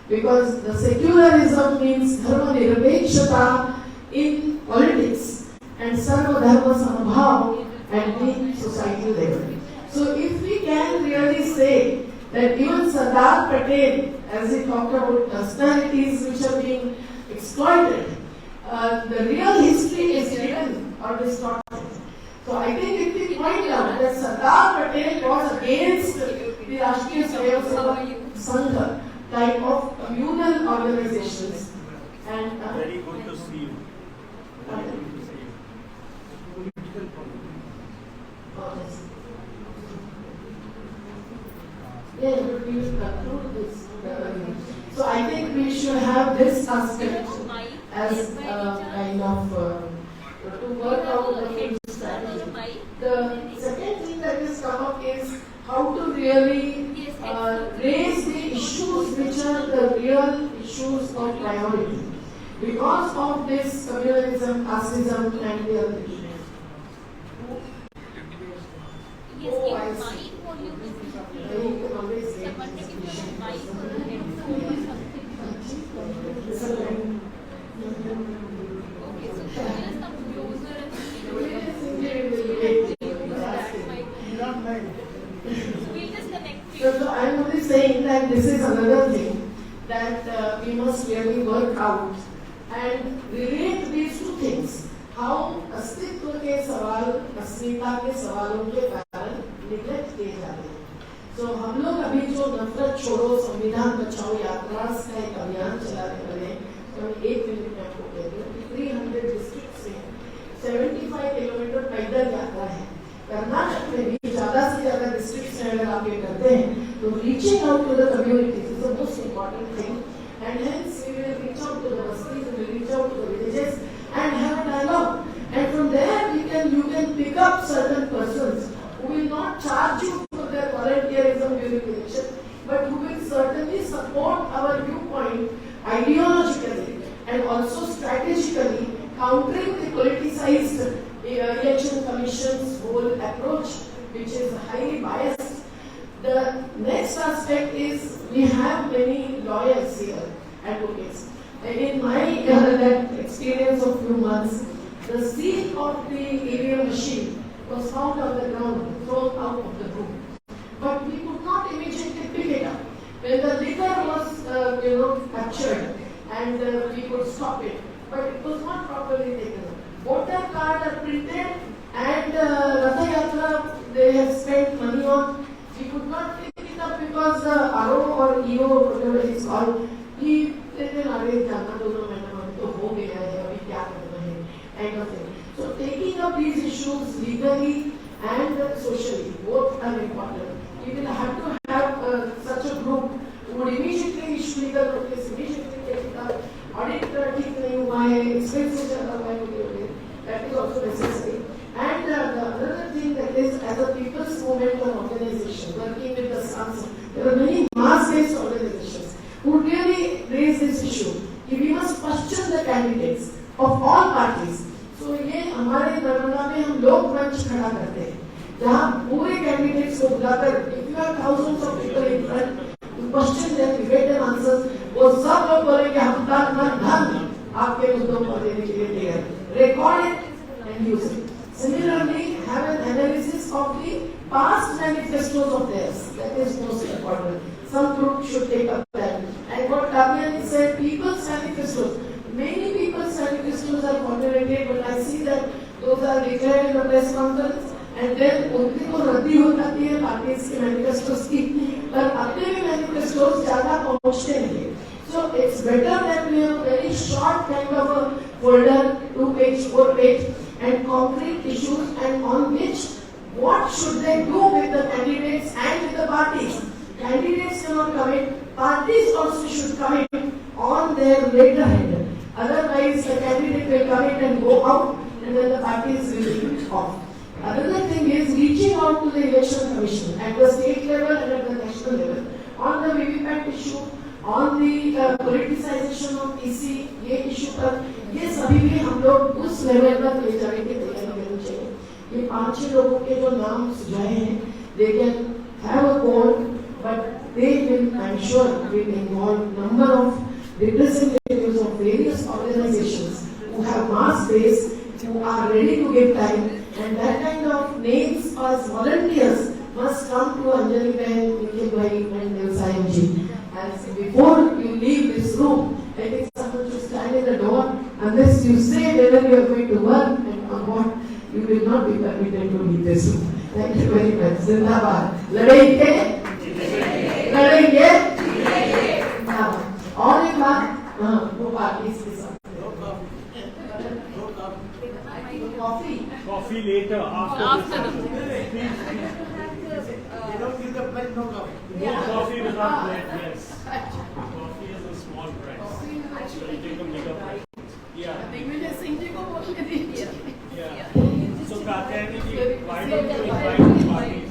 Because the secularism means Dharma Nirapekshata in politics and Sarva Dharma Samabhav at the societal level. So if we can really say that even Sardar Patel, as he talked about personalities which are being exploited, the real history is hidden or distorted. So I think if we point out that Sardar Patel was against the Rashtriya Swayamsevak Sangha type of communal organizations. And very good to see you. Very good to see you. Yeah, but we will conclude this. So I think we should have this aspect as kind of to work out the future strategy. The second thing that has come up is how to really raise the issues which are the real issues of priority because of this communalism, casteism, and the other issues. So I am only saying that this is another thing that we must really work out and relate these two things. How अस्तित्व के सवाल, अस्मिता के सवालों के कारण neglect किए जाते हैं. तो हम लोग अभी जो नफरत छोड़ो संविधान बचाओ यात्रा का एक अभियान चलाने वाले, तो हम 1 मिनट में आपको कहते हैं कि 300 डिस्ट्रिक्ट से 75 किलोमीटर पैदल यात्रा है. कर्नाटक में भी ज्यादा से ज्यादा डिस्ट्रिक्ट में अगर आप ये करते हैं तो reaching out to the communities is the most important thing, and hence we will reach out to the bastis, we will reach out to the villages and have a dialogue, and from there you can pick up certain persons who will not charge you for their volunteerism during the election, but who will certainly support our viewpoint ideologically and also strategically, countering the politicized election commission's whole approach, which is highly biased. The next aspect is we have many lawyers here, advocates. In my that experience of few months, the seal of the EVM machine was found on the ground, thrown out of the room. But we could not immediately pick it up. When the liquor was captured and we could stop it, but it was not properly taken up. Voter cards are printed and Ratha Yatra they have spent money on. We could not pick it up because the RO or EO, whatever it is called, he So taking up these issues legally and socially, both are important. We will have to have such a group who would immediately issue legal notice, immediately take it up, audit ठीक नहीं हुआ है, expenses ज़्यादा हुआ है, that is also necessary. And the other thing that is, as a people's movement or organization working with the slums, there are many mass-based organizations who really raise this issue. We must question the candidates of all parties. So ये हमारे नर्मदा में हम लोग मंच खड़ा करते हैं, जहाँ पूरे कैंडिडेट्स को बुलाकर, if you have thousands of people in front, you question them, you get them answers, वो सब लोग बोलेंगे हम धन आपके मुद्दों को देने के लिए तैयार. Record it and use it. Similarly, have an analysis of the past manifestos of theirs. That is most important. Some group should take up that. And what Kavyani said, people's manifestos. Many people's manifestos are formulated, but I see that those are declared in the press conference, and then उनकी तो रद्दी हो जाती है parties के manifestos की, पर अपने भी manifestos ज़्यादा पहुँचते नहीं. So it's better that we have a very short kind of a folder, 2-page, 4-page, and concrete issues, and on which what should they do with the candidates and with the parties. Candidates cannot commit, parties also should commit on their letterhead. Otherwise, the candidate will commit and go out, and then the parties will be off. Another thing is reaching out to the election commission at the state level and at the national level on the VVPAT issue, on the politicization of PC, ये issue पर ये सभी भी हम लोग उस level पर ले जाने की तैयारी करनी चाहिए. ये 5-6 लोगों के जो नाम सुझाए हैं, they can have a call, but they will, I'm sure, will involve number of representatives of various organizations who have mass base, who are ready to give time, and that kind of names as volunteers must come to Anjali Bhardwaj, Nikhil Bhai, and Devasahayam ji. And before you leave this room, I think someone should stand in the door. Unless you say whether you are going to work and on what, you will not be permitted to leave this room. Thank you very much. Zindabad. लड़ेंगे, लड़ेंगे, जिंदाबाद. और एक बात, वो parties के साथ. Coffee later, after They don't give the bread, no coffee. No coffee without bread, yes. Coffee is a small price. So you take a bigger price. Yeah. Yeah. So Katyayani ji, why don't you invite the parties?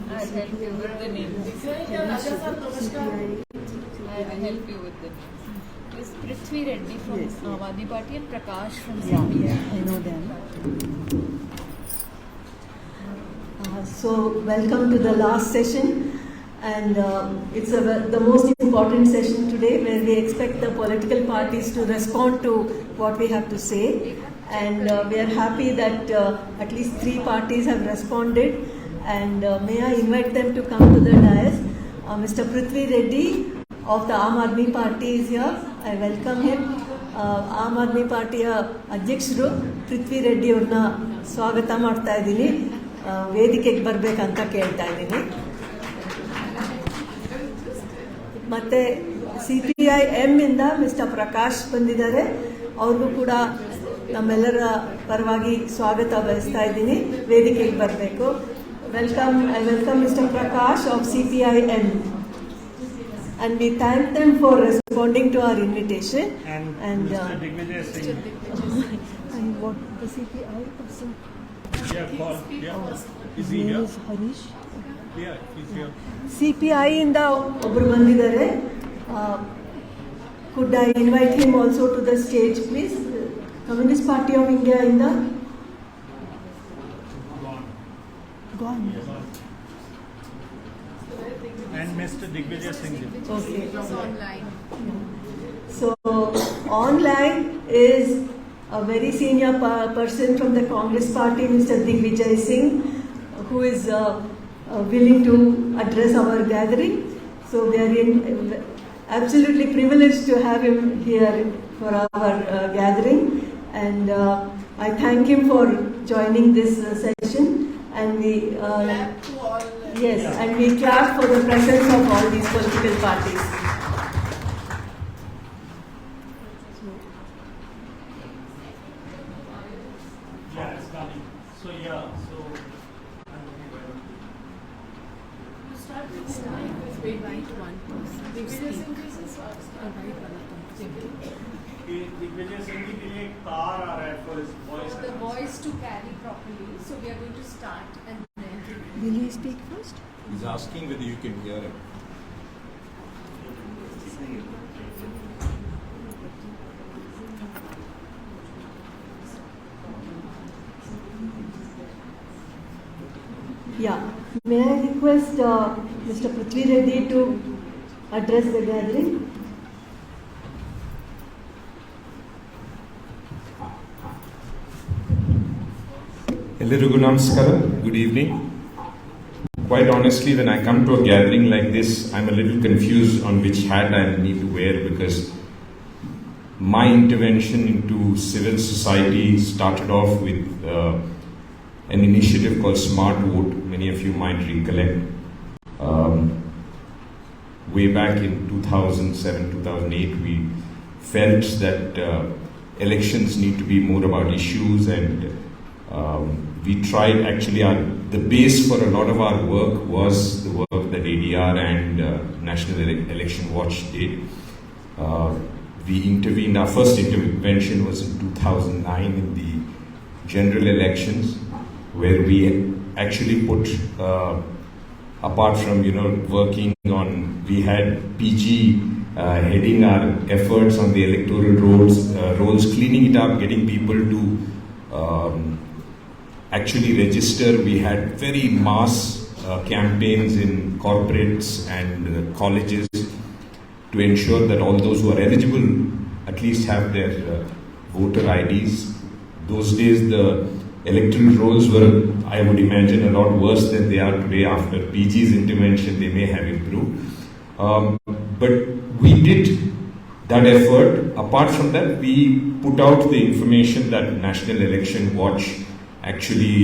I'll help you with the name. I will help you with the name. Is Prithvi Reddy from Awadhi Party and Prakash from CPI. Yeah, I know them. So welcome to the last session, and it's the most important session today, where we expect the political parties to respond to what we have to say. and we are happy that at least 3 parties have responded, and may I invite them to come to the dais. Mr. Prithvi Reddy of the Aam Aadmi Party is here. I welcome him. Aam Aadmi Party ಅಧ್ಯಕ್ಷರು ಪೃಥ್ವಿ ರೆಡ್ಡಿ ಅವ್ರನ್ನ ಸ್ವಾಗತ ಮಾಡ್ತಾ ಇದ್ದೀನಿ, ವೇದಿಕೆಗೆ ಬರಬೇಕಂತ ಕೇಳ್ತಾ ಇದ್ದೀನಿ. ಮತ್ತು CPIM ಇಂದ ಮಿಸ್ಟರ್ ಪ್ರಕಾಶ್ ಬಂದಿದ್ದಾರೆ, ಅವ್ರಿಗೂ ಕೂಡ ನಮ್ಮೆಲ್ಲರ ಪರವಾಗಿ ಸ್ವಾಗತ ಬಯಸ್ತಾ ಇದ್ದೀನಿ, ವೇದಿಕೆಗೆ ಬರಬೇಕು. Welcome, I welcome mister Prakash of CPIM. And we thank them for responding to our invitation. And Mr. Digvijay Singh. And what the CPI person? Yeah, call. Yeah. Is he here? Harish. Yeah, he's here. CPI ಇಂದ ಒಬ್ಬರು ಬಂದಿದ್ದಾರೆ. Could I invite him also to the stage, please? Communist Party of India ಇಂದ. Gone. And Mr. Digvijay Singh. Okay. It's online. So online is a very senior person from the Congress Party, Mr. Digvijay Singh, who is willing to address our gathering. So we are absolutely privileged to have him here for our gathering, and I thank him for joining this session. And we yes, and we clap for the presence of all these political parties. Yeah, it's coming. So yeah, so. Invite one person. Digvijay Singh के लिए एक car आ रहा है for his voice. The voice to carry properly. So we are going to start and then. Will he speak first? He's asking whether you can hear him. Yeah. May I request Mr. Prithvi Reddy to address the gathering? Ellarigu namaskaram, good evening. Quite honestly, when I come to a gathering like this, I'm a little confused on which hat I need to wear, because my intervention into civil society started off with an initiative called Smart Vote. Many of you might recollect. Way back in 2007-2008, we felt that elections need to be more about issues, and we tried, actually the base for a lot of our work was the work that ADR and National Election Watch did. We intervened, our first intervention was in 2009 in the general elections, where we actually put, apart from working on, we had PG heading our efforts on the electoral rolls, cleaning it up, getting people to actually register. We had very mass campaigns in corporates and colleges to ensure that all those who are eligible at least have their voter IDs. Those days the electoral rolls were, I would imagine, a lot worse than they are today. After PG's intervention, they may have improved. But we did that effort. Apart from that, we put out the information that National Election Watch actually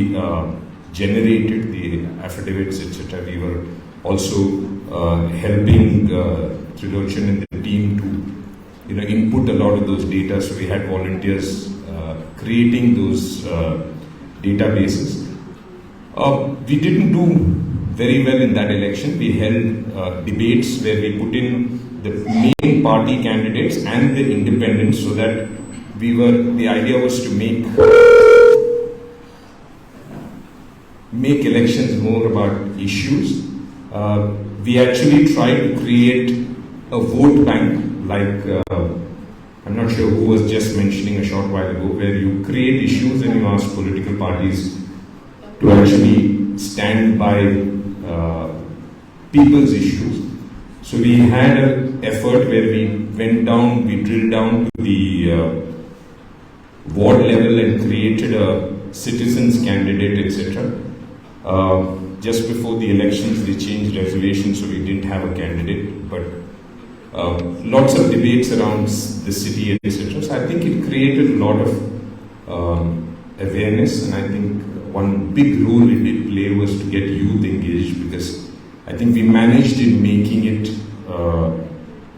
generated, the affidavits, etc. We were also helping Trilochan and the team to input a lot of those data. So we had volunteers creating those databases. We didn't do very well in that election. We held debates where we put in the main party candidates and the independents, so that the idea was to make elections more about issues. We actually tried to create a vote bank, like I'm not sure who was just mentioning a short while ago, where you create issues and you ask political parties to actually stand by people's issues. So we had an effort where we went down, we drilled down to the ward level and created a citizens candidate, etc. Just before the elections, they changed regulations, so we didn't have a candidate. But lots of debates around the city, etc. So I think it created a lot of awareness, and I think one big role it did play was to get youth engaged, because I think we managed in making it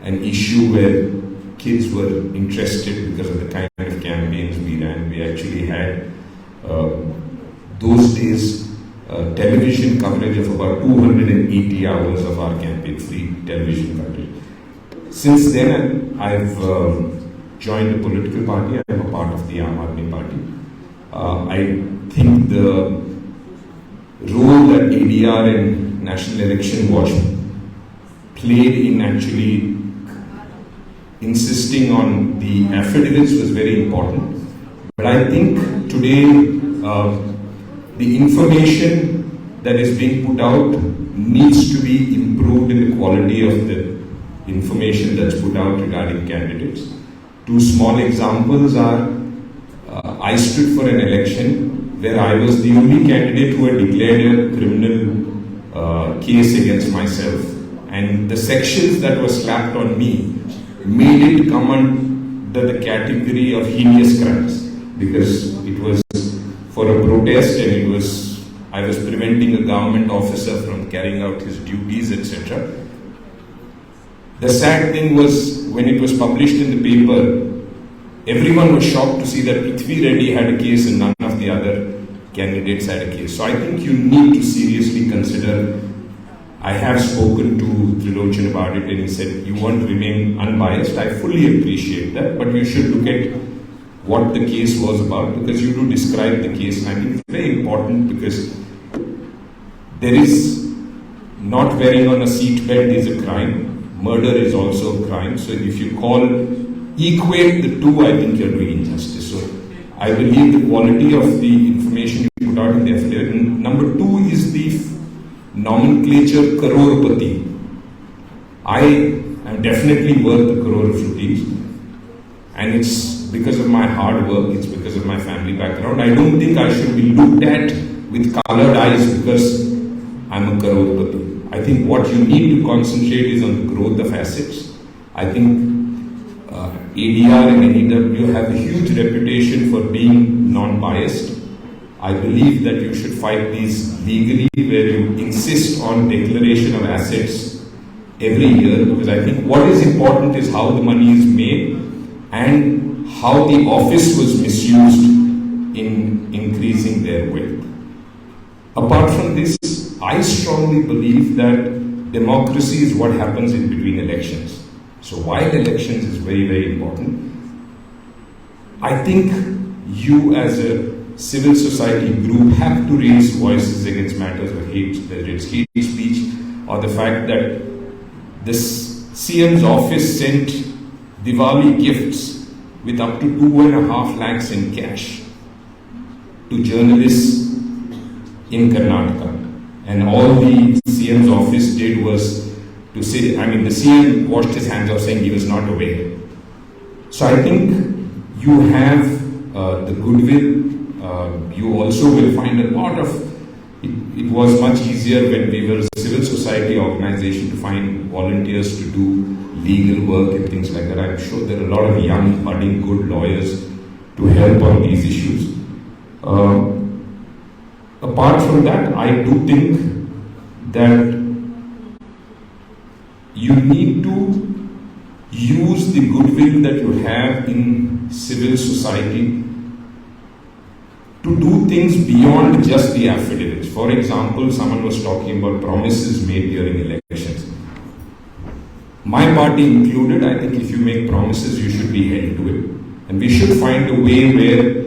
an issue where kids were interested because of the kind of campaigns we ran. We actually had those days television coverage of about 280 hours of our campaign, free television coverage. Since then, I've joined a political party. I am a part of the Aam Aadmi Party. I think the role that ADR and National Election Watch played in actually insisting on the affidavits was very important. But I think today the information that is being put out needs to be improved in the quality of the information that's put out regarding candidates. Two small examples are, I stood for an election where I was the only candidate who had declared a criminal case against myself, and the sections that were slapped on me made it come under the category of heinous crimes, because it was for a protest and I was preventing a government officer from carrying out his duties, etc. The sad thing was, when it was published in the paper, everyone was shocked to see that Prithvi Reddy had a case and none of the other candidates had a case. So I think you need to seriously consider. I have spoken to Trilochan about it, and he said, you want to remain unbiased. I fully appreciate that, but you should look at what the case was about, because you do describe the case, and I think it's very important, because there is not wearing on a seatbelt is a crime. Murder is also a crime. So if you equate the two, I think you're doing injustice. So I believe the quality of the information you put out in the affidavit. And number two is the nomenclature crorepati. I am definitely worth a crore of rupees, and it's because of my hard work, it's because of my family background. I don't think I should be looked at with colored eyes because I'm a crorepati. I think what you need to concentrate is on the growth of assets. I think ADR and NEW have a huge reputation for being non-biased. I believe that you should fight these legally, where you insist on declaration of assets every year, because I think what is important is how the money is made and how the office was misused in increasing their wealth. Apart from this, I strongly believe that democracy is what happens in between elections. So while elections is very, very important, I think you as a civil society group have to raise voices against matters of hate, whether it's hate speech or the fact that this CM's office sent Diwali gifts with up to 2.5 lakhs in cash to journalists in Karnataka. And all the CM's office did was to say, I mean, the CM washed his hands off saying he was not aware. So I think you have the goodwill. You also will find a lot of, it was much easier when we were a civil society organization to find volunteers to do legal work and things like that. I'm sure there are a lot of young, budding, good lawyers to help on these issues. Apart from that, I do think that you need to use the goodwill that you have in civil society to do things beyond just the affidavits. For example, someone was talking about promises made during elections. My party included, I think if you make promises, you should be held to it. And we should find a way where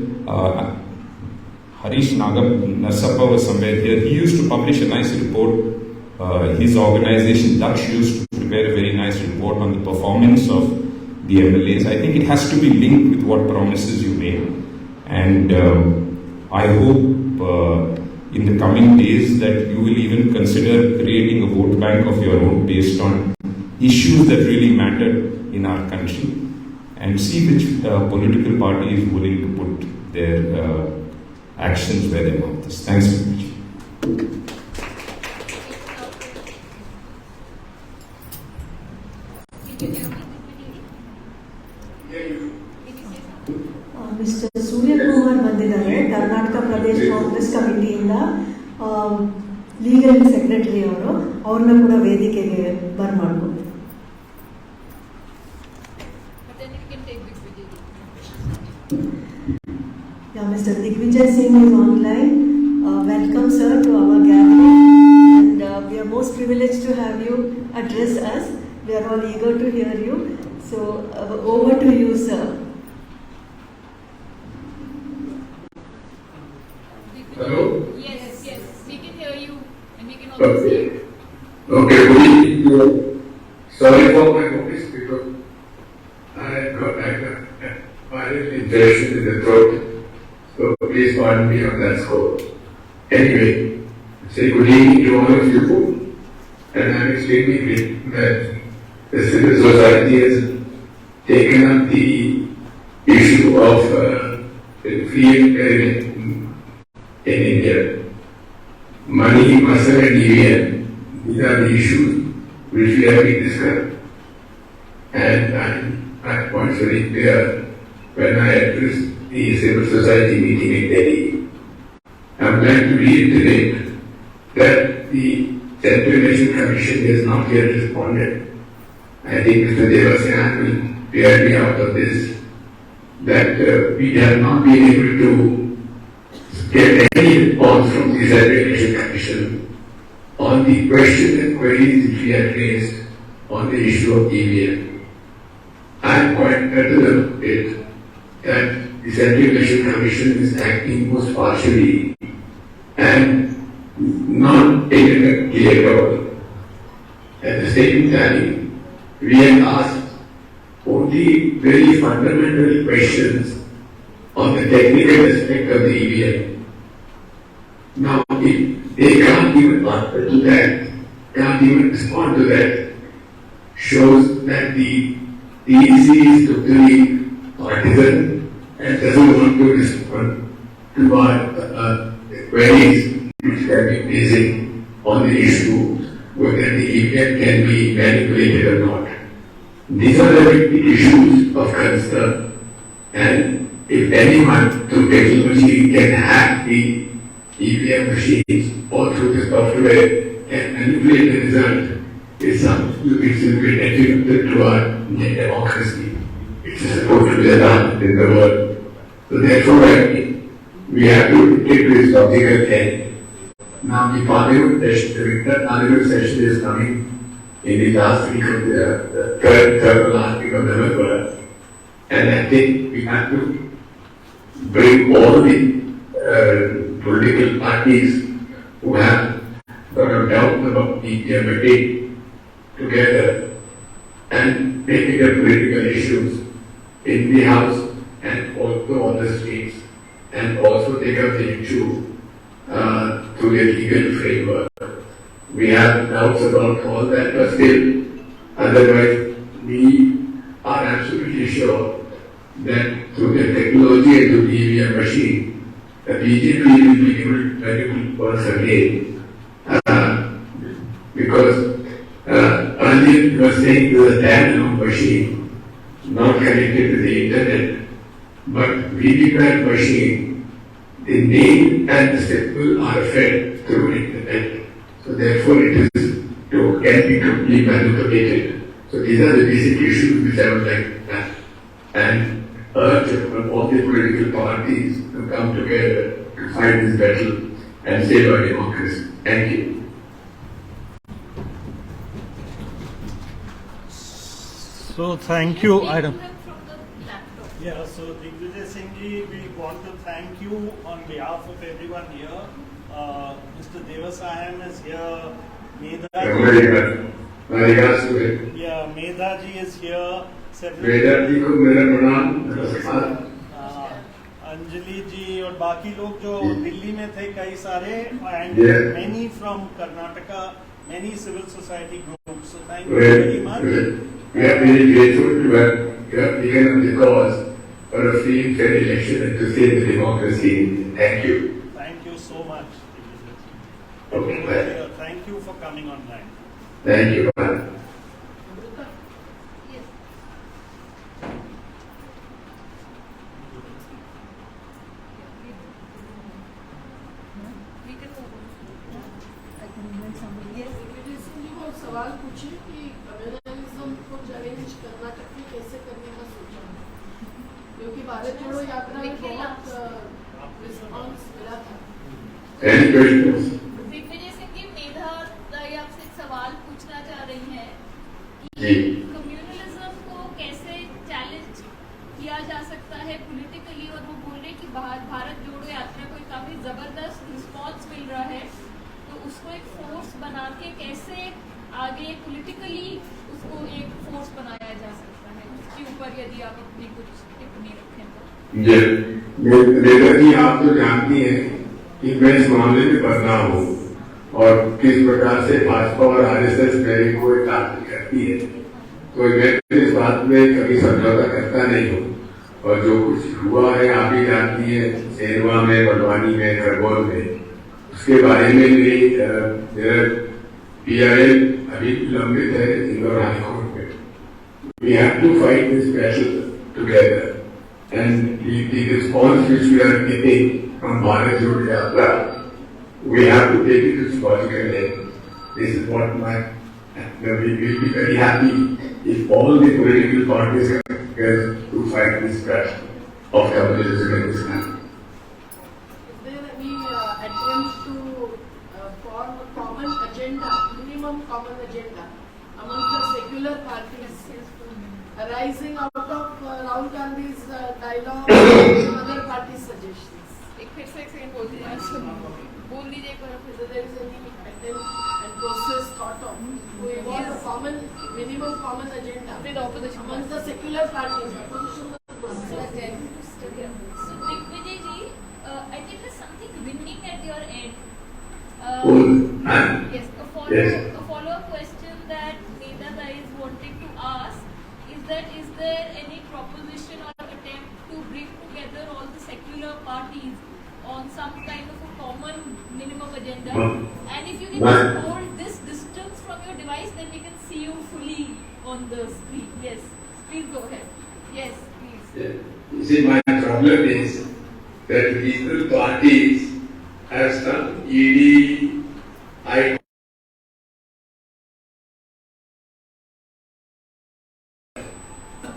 Harish Narsappa was somewhere here. He used to publish a nice report. His organization, Daksh, used to prepare a very nice report on the performance of the MLAs. I think it has to be linked with what promises you made. And I hope in the coming days that you will even consider creating a vote bank of your own based on issues that really matter in our country. and see which political party is willing to put their actions where their mouth is. Thanks very much. Mr. Surya Kumar ಬಂದಿದ್ದಾರೆ ಕರ್ನಾಟಕ ಪ್ರದೇಶ Congress ಕಮಿಟಿಯಿಂದ legal secretary ಅವ್ರನ್ನ ಕೂಡ ವೇದಿಕೆಗೆ ಬರ್ಮಾಡ್ಬೋದು. Yeah, Mr. Digvijay Singh is online. Welcome, sir, to our gathering, and we are most privileged to have you address us. We are all eager to hear you. So, over to you, sir. Hello? Yes, we can hear you, and we can also see you. Okay, good evening. Sorry for my voice because I got a viral infection in the throat. So please pardon me on that score. Anyway, say good evening to all of you, and I'm extremely grateful that the civil society has taken up the issue of free and in India. Money, muscle and EVM, these are the issues which we have been discussed. And my point is very clear when I addressed the civil society meeting in Delhi. I would like to reiterate that the Central Election Commission has not yet responded. I think Mr. Devasahayam will clear me out of this, that we have not been able to get any response from the Central Election Commission on the questions and queries which we have raised on the issue of EVM. I am quite adamant that the Central Election Commission is acting most partially and not taking a clear role. At the same time, we have asked only very fundamental questions on the technical aspect of the EVM. Now, if they can't even answer to that, can't even respond to that, shows that the EC is totally partisan and doesn't want to respond to our queries which have been raising on the issue whether the EVM can be manipulated or not. These are the big issues of concern, and if anyone through technology can hack the EVM machines or through the software can manipulate the result, it's something which will be detrimental to our democracy. It's supposed to be allowed in the world. So therefore, I think we have to take this logical end. Now the Parliament session, the winter Parliament session is coming in the last week of the third last week of November, and I think we have to bring all the political parties who have got a doubt about the EVM together and make it a political issues in the House and also on the streets, and also take up the issue through the legal framework. We have doubts about all that, but still, otherwise we are absolutely sure that through the technology and through the EVM machine, the BJP will be able to manipulate once again. Because earlier you were saying it was a standalone machine, not connected to the internet, but VVPAT machine, the name and the symbol are fed through internet. So therefore it can be completely manipulated. So these are the basic issues which I would like to add and urge all the political parties to come together to fight this battle and save our democracy. Thank you. So thank you. Yeah, so Digvijay Singh ji, we want to thank you on behalf of everyone here. Mr. Devasahayam is here. Medha ji is here. Anjali ji और बाकी लोग जो दिल्ली में थे कई सारे and many from Karnataka, many civil society groups. So thank you very much. We are very grateful to have you have taken up the cause for a free and fair election and to save the democracy. Thank you. Thank you so much. Okay, bye. Thank you for coming online. Thank you. Bye. सवाल पूछिए कि communalism को challenge Karnataka में कैसे करने का सोचा, क्योंकि भारत जोड़ो यात्रा में बहुत रिस्पॉन्स मिला था। दिग्विजय सिंह जी, मेधा आपसे एक सवाल पूछना चाह रही हैं कि कम्युनलिज्म को कैसे चैलेंज किया जा सकता है पॉलिटिकली, और वो बोल रहे कि भारत जोड़ो यात्रा को काफी जबरदस्त रिस्पॉन्स मिल रहा है, तो उसको एक फोर्स बना के कैसे आगे पॉलिटिकली उसको एक फोर्स बनाया जा सकता है, उसके ऊपर यदि आप अपनी कुछ टिप्पणी रखें तो। मेधा जी, आप तो जानती हैं कि मैं इस मामले में बदनाम हूँ और किस प्रकार से भाजपा और आरएसएस मेरे को टारगेट करती है, तो मैं इस बात में कभी समझौता करता नहीं हूँ। और जो कुछ हुआ है आप ही जानती है, सेरवा में, बलवानी में, खरगोन में, उसके बारे में भी PIL अभी लंबित है इंदौर हाईकोर्ट में। We have to fight this battle together, and the response which we are getting from Bharat Jodo Yatra, we have to take it to logical end. This is what we will be very happy if all the political parties come together to fight this battle of communism in this country. Is there any attempt to form a common agenda, minimum common agenda among the secular parties arising out of Rahul Gandhi's dialogue and other party suggestions? एक फिर से एक second बोल दीजिए एक बार फिर से। There is any attempt and process thought of to evolve a common, minimum common agenda with opposition amongst the secular parties. So Digvijay ji, I think there's something winning at your end. Yes, a follow-up question that Medha is wanting to ask is that is there any proposition or attempt to bring together all the secular parties on some kind of a common minimum agenda? And if you can just hold this distance from your device, then we can see you fully on the screen. Yes, please go ahead. Yes, please. You see, my problem is that regional parties have some ED,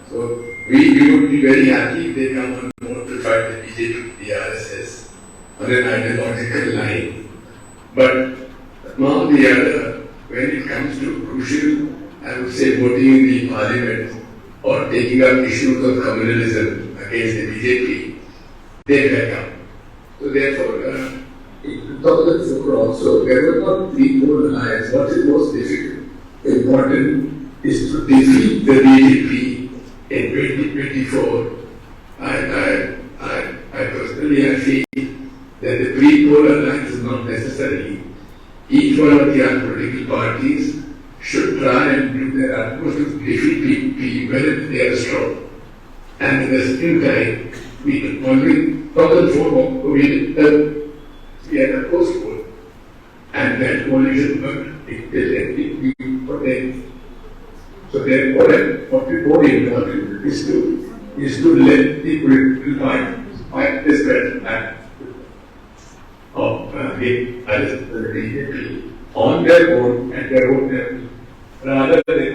so we would be very happy if they come on board to fight the BJP, the RSS on an ideological line. But among the other, when it comes to crucial, I would say, voting in the parliament or taking up issues of communalism against the BJP, they back up. So therefore, in 2004 also, there was not three-pole alliance. What is most difficult, important is to defeat the BJP in 2024. I personally feel that the three-pole alliance is not necessary. Each one of the other political parties should try and do their utmost to defeat PPP whether they are strong. And at the same time, we can only 2004 we had a post-poll. And that coalition worked till NPP for them. So therefore, what we more important is to let the political parties fight this battle of the BJP on their own and their own level, rather than,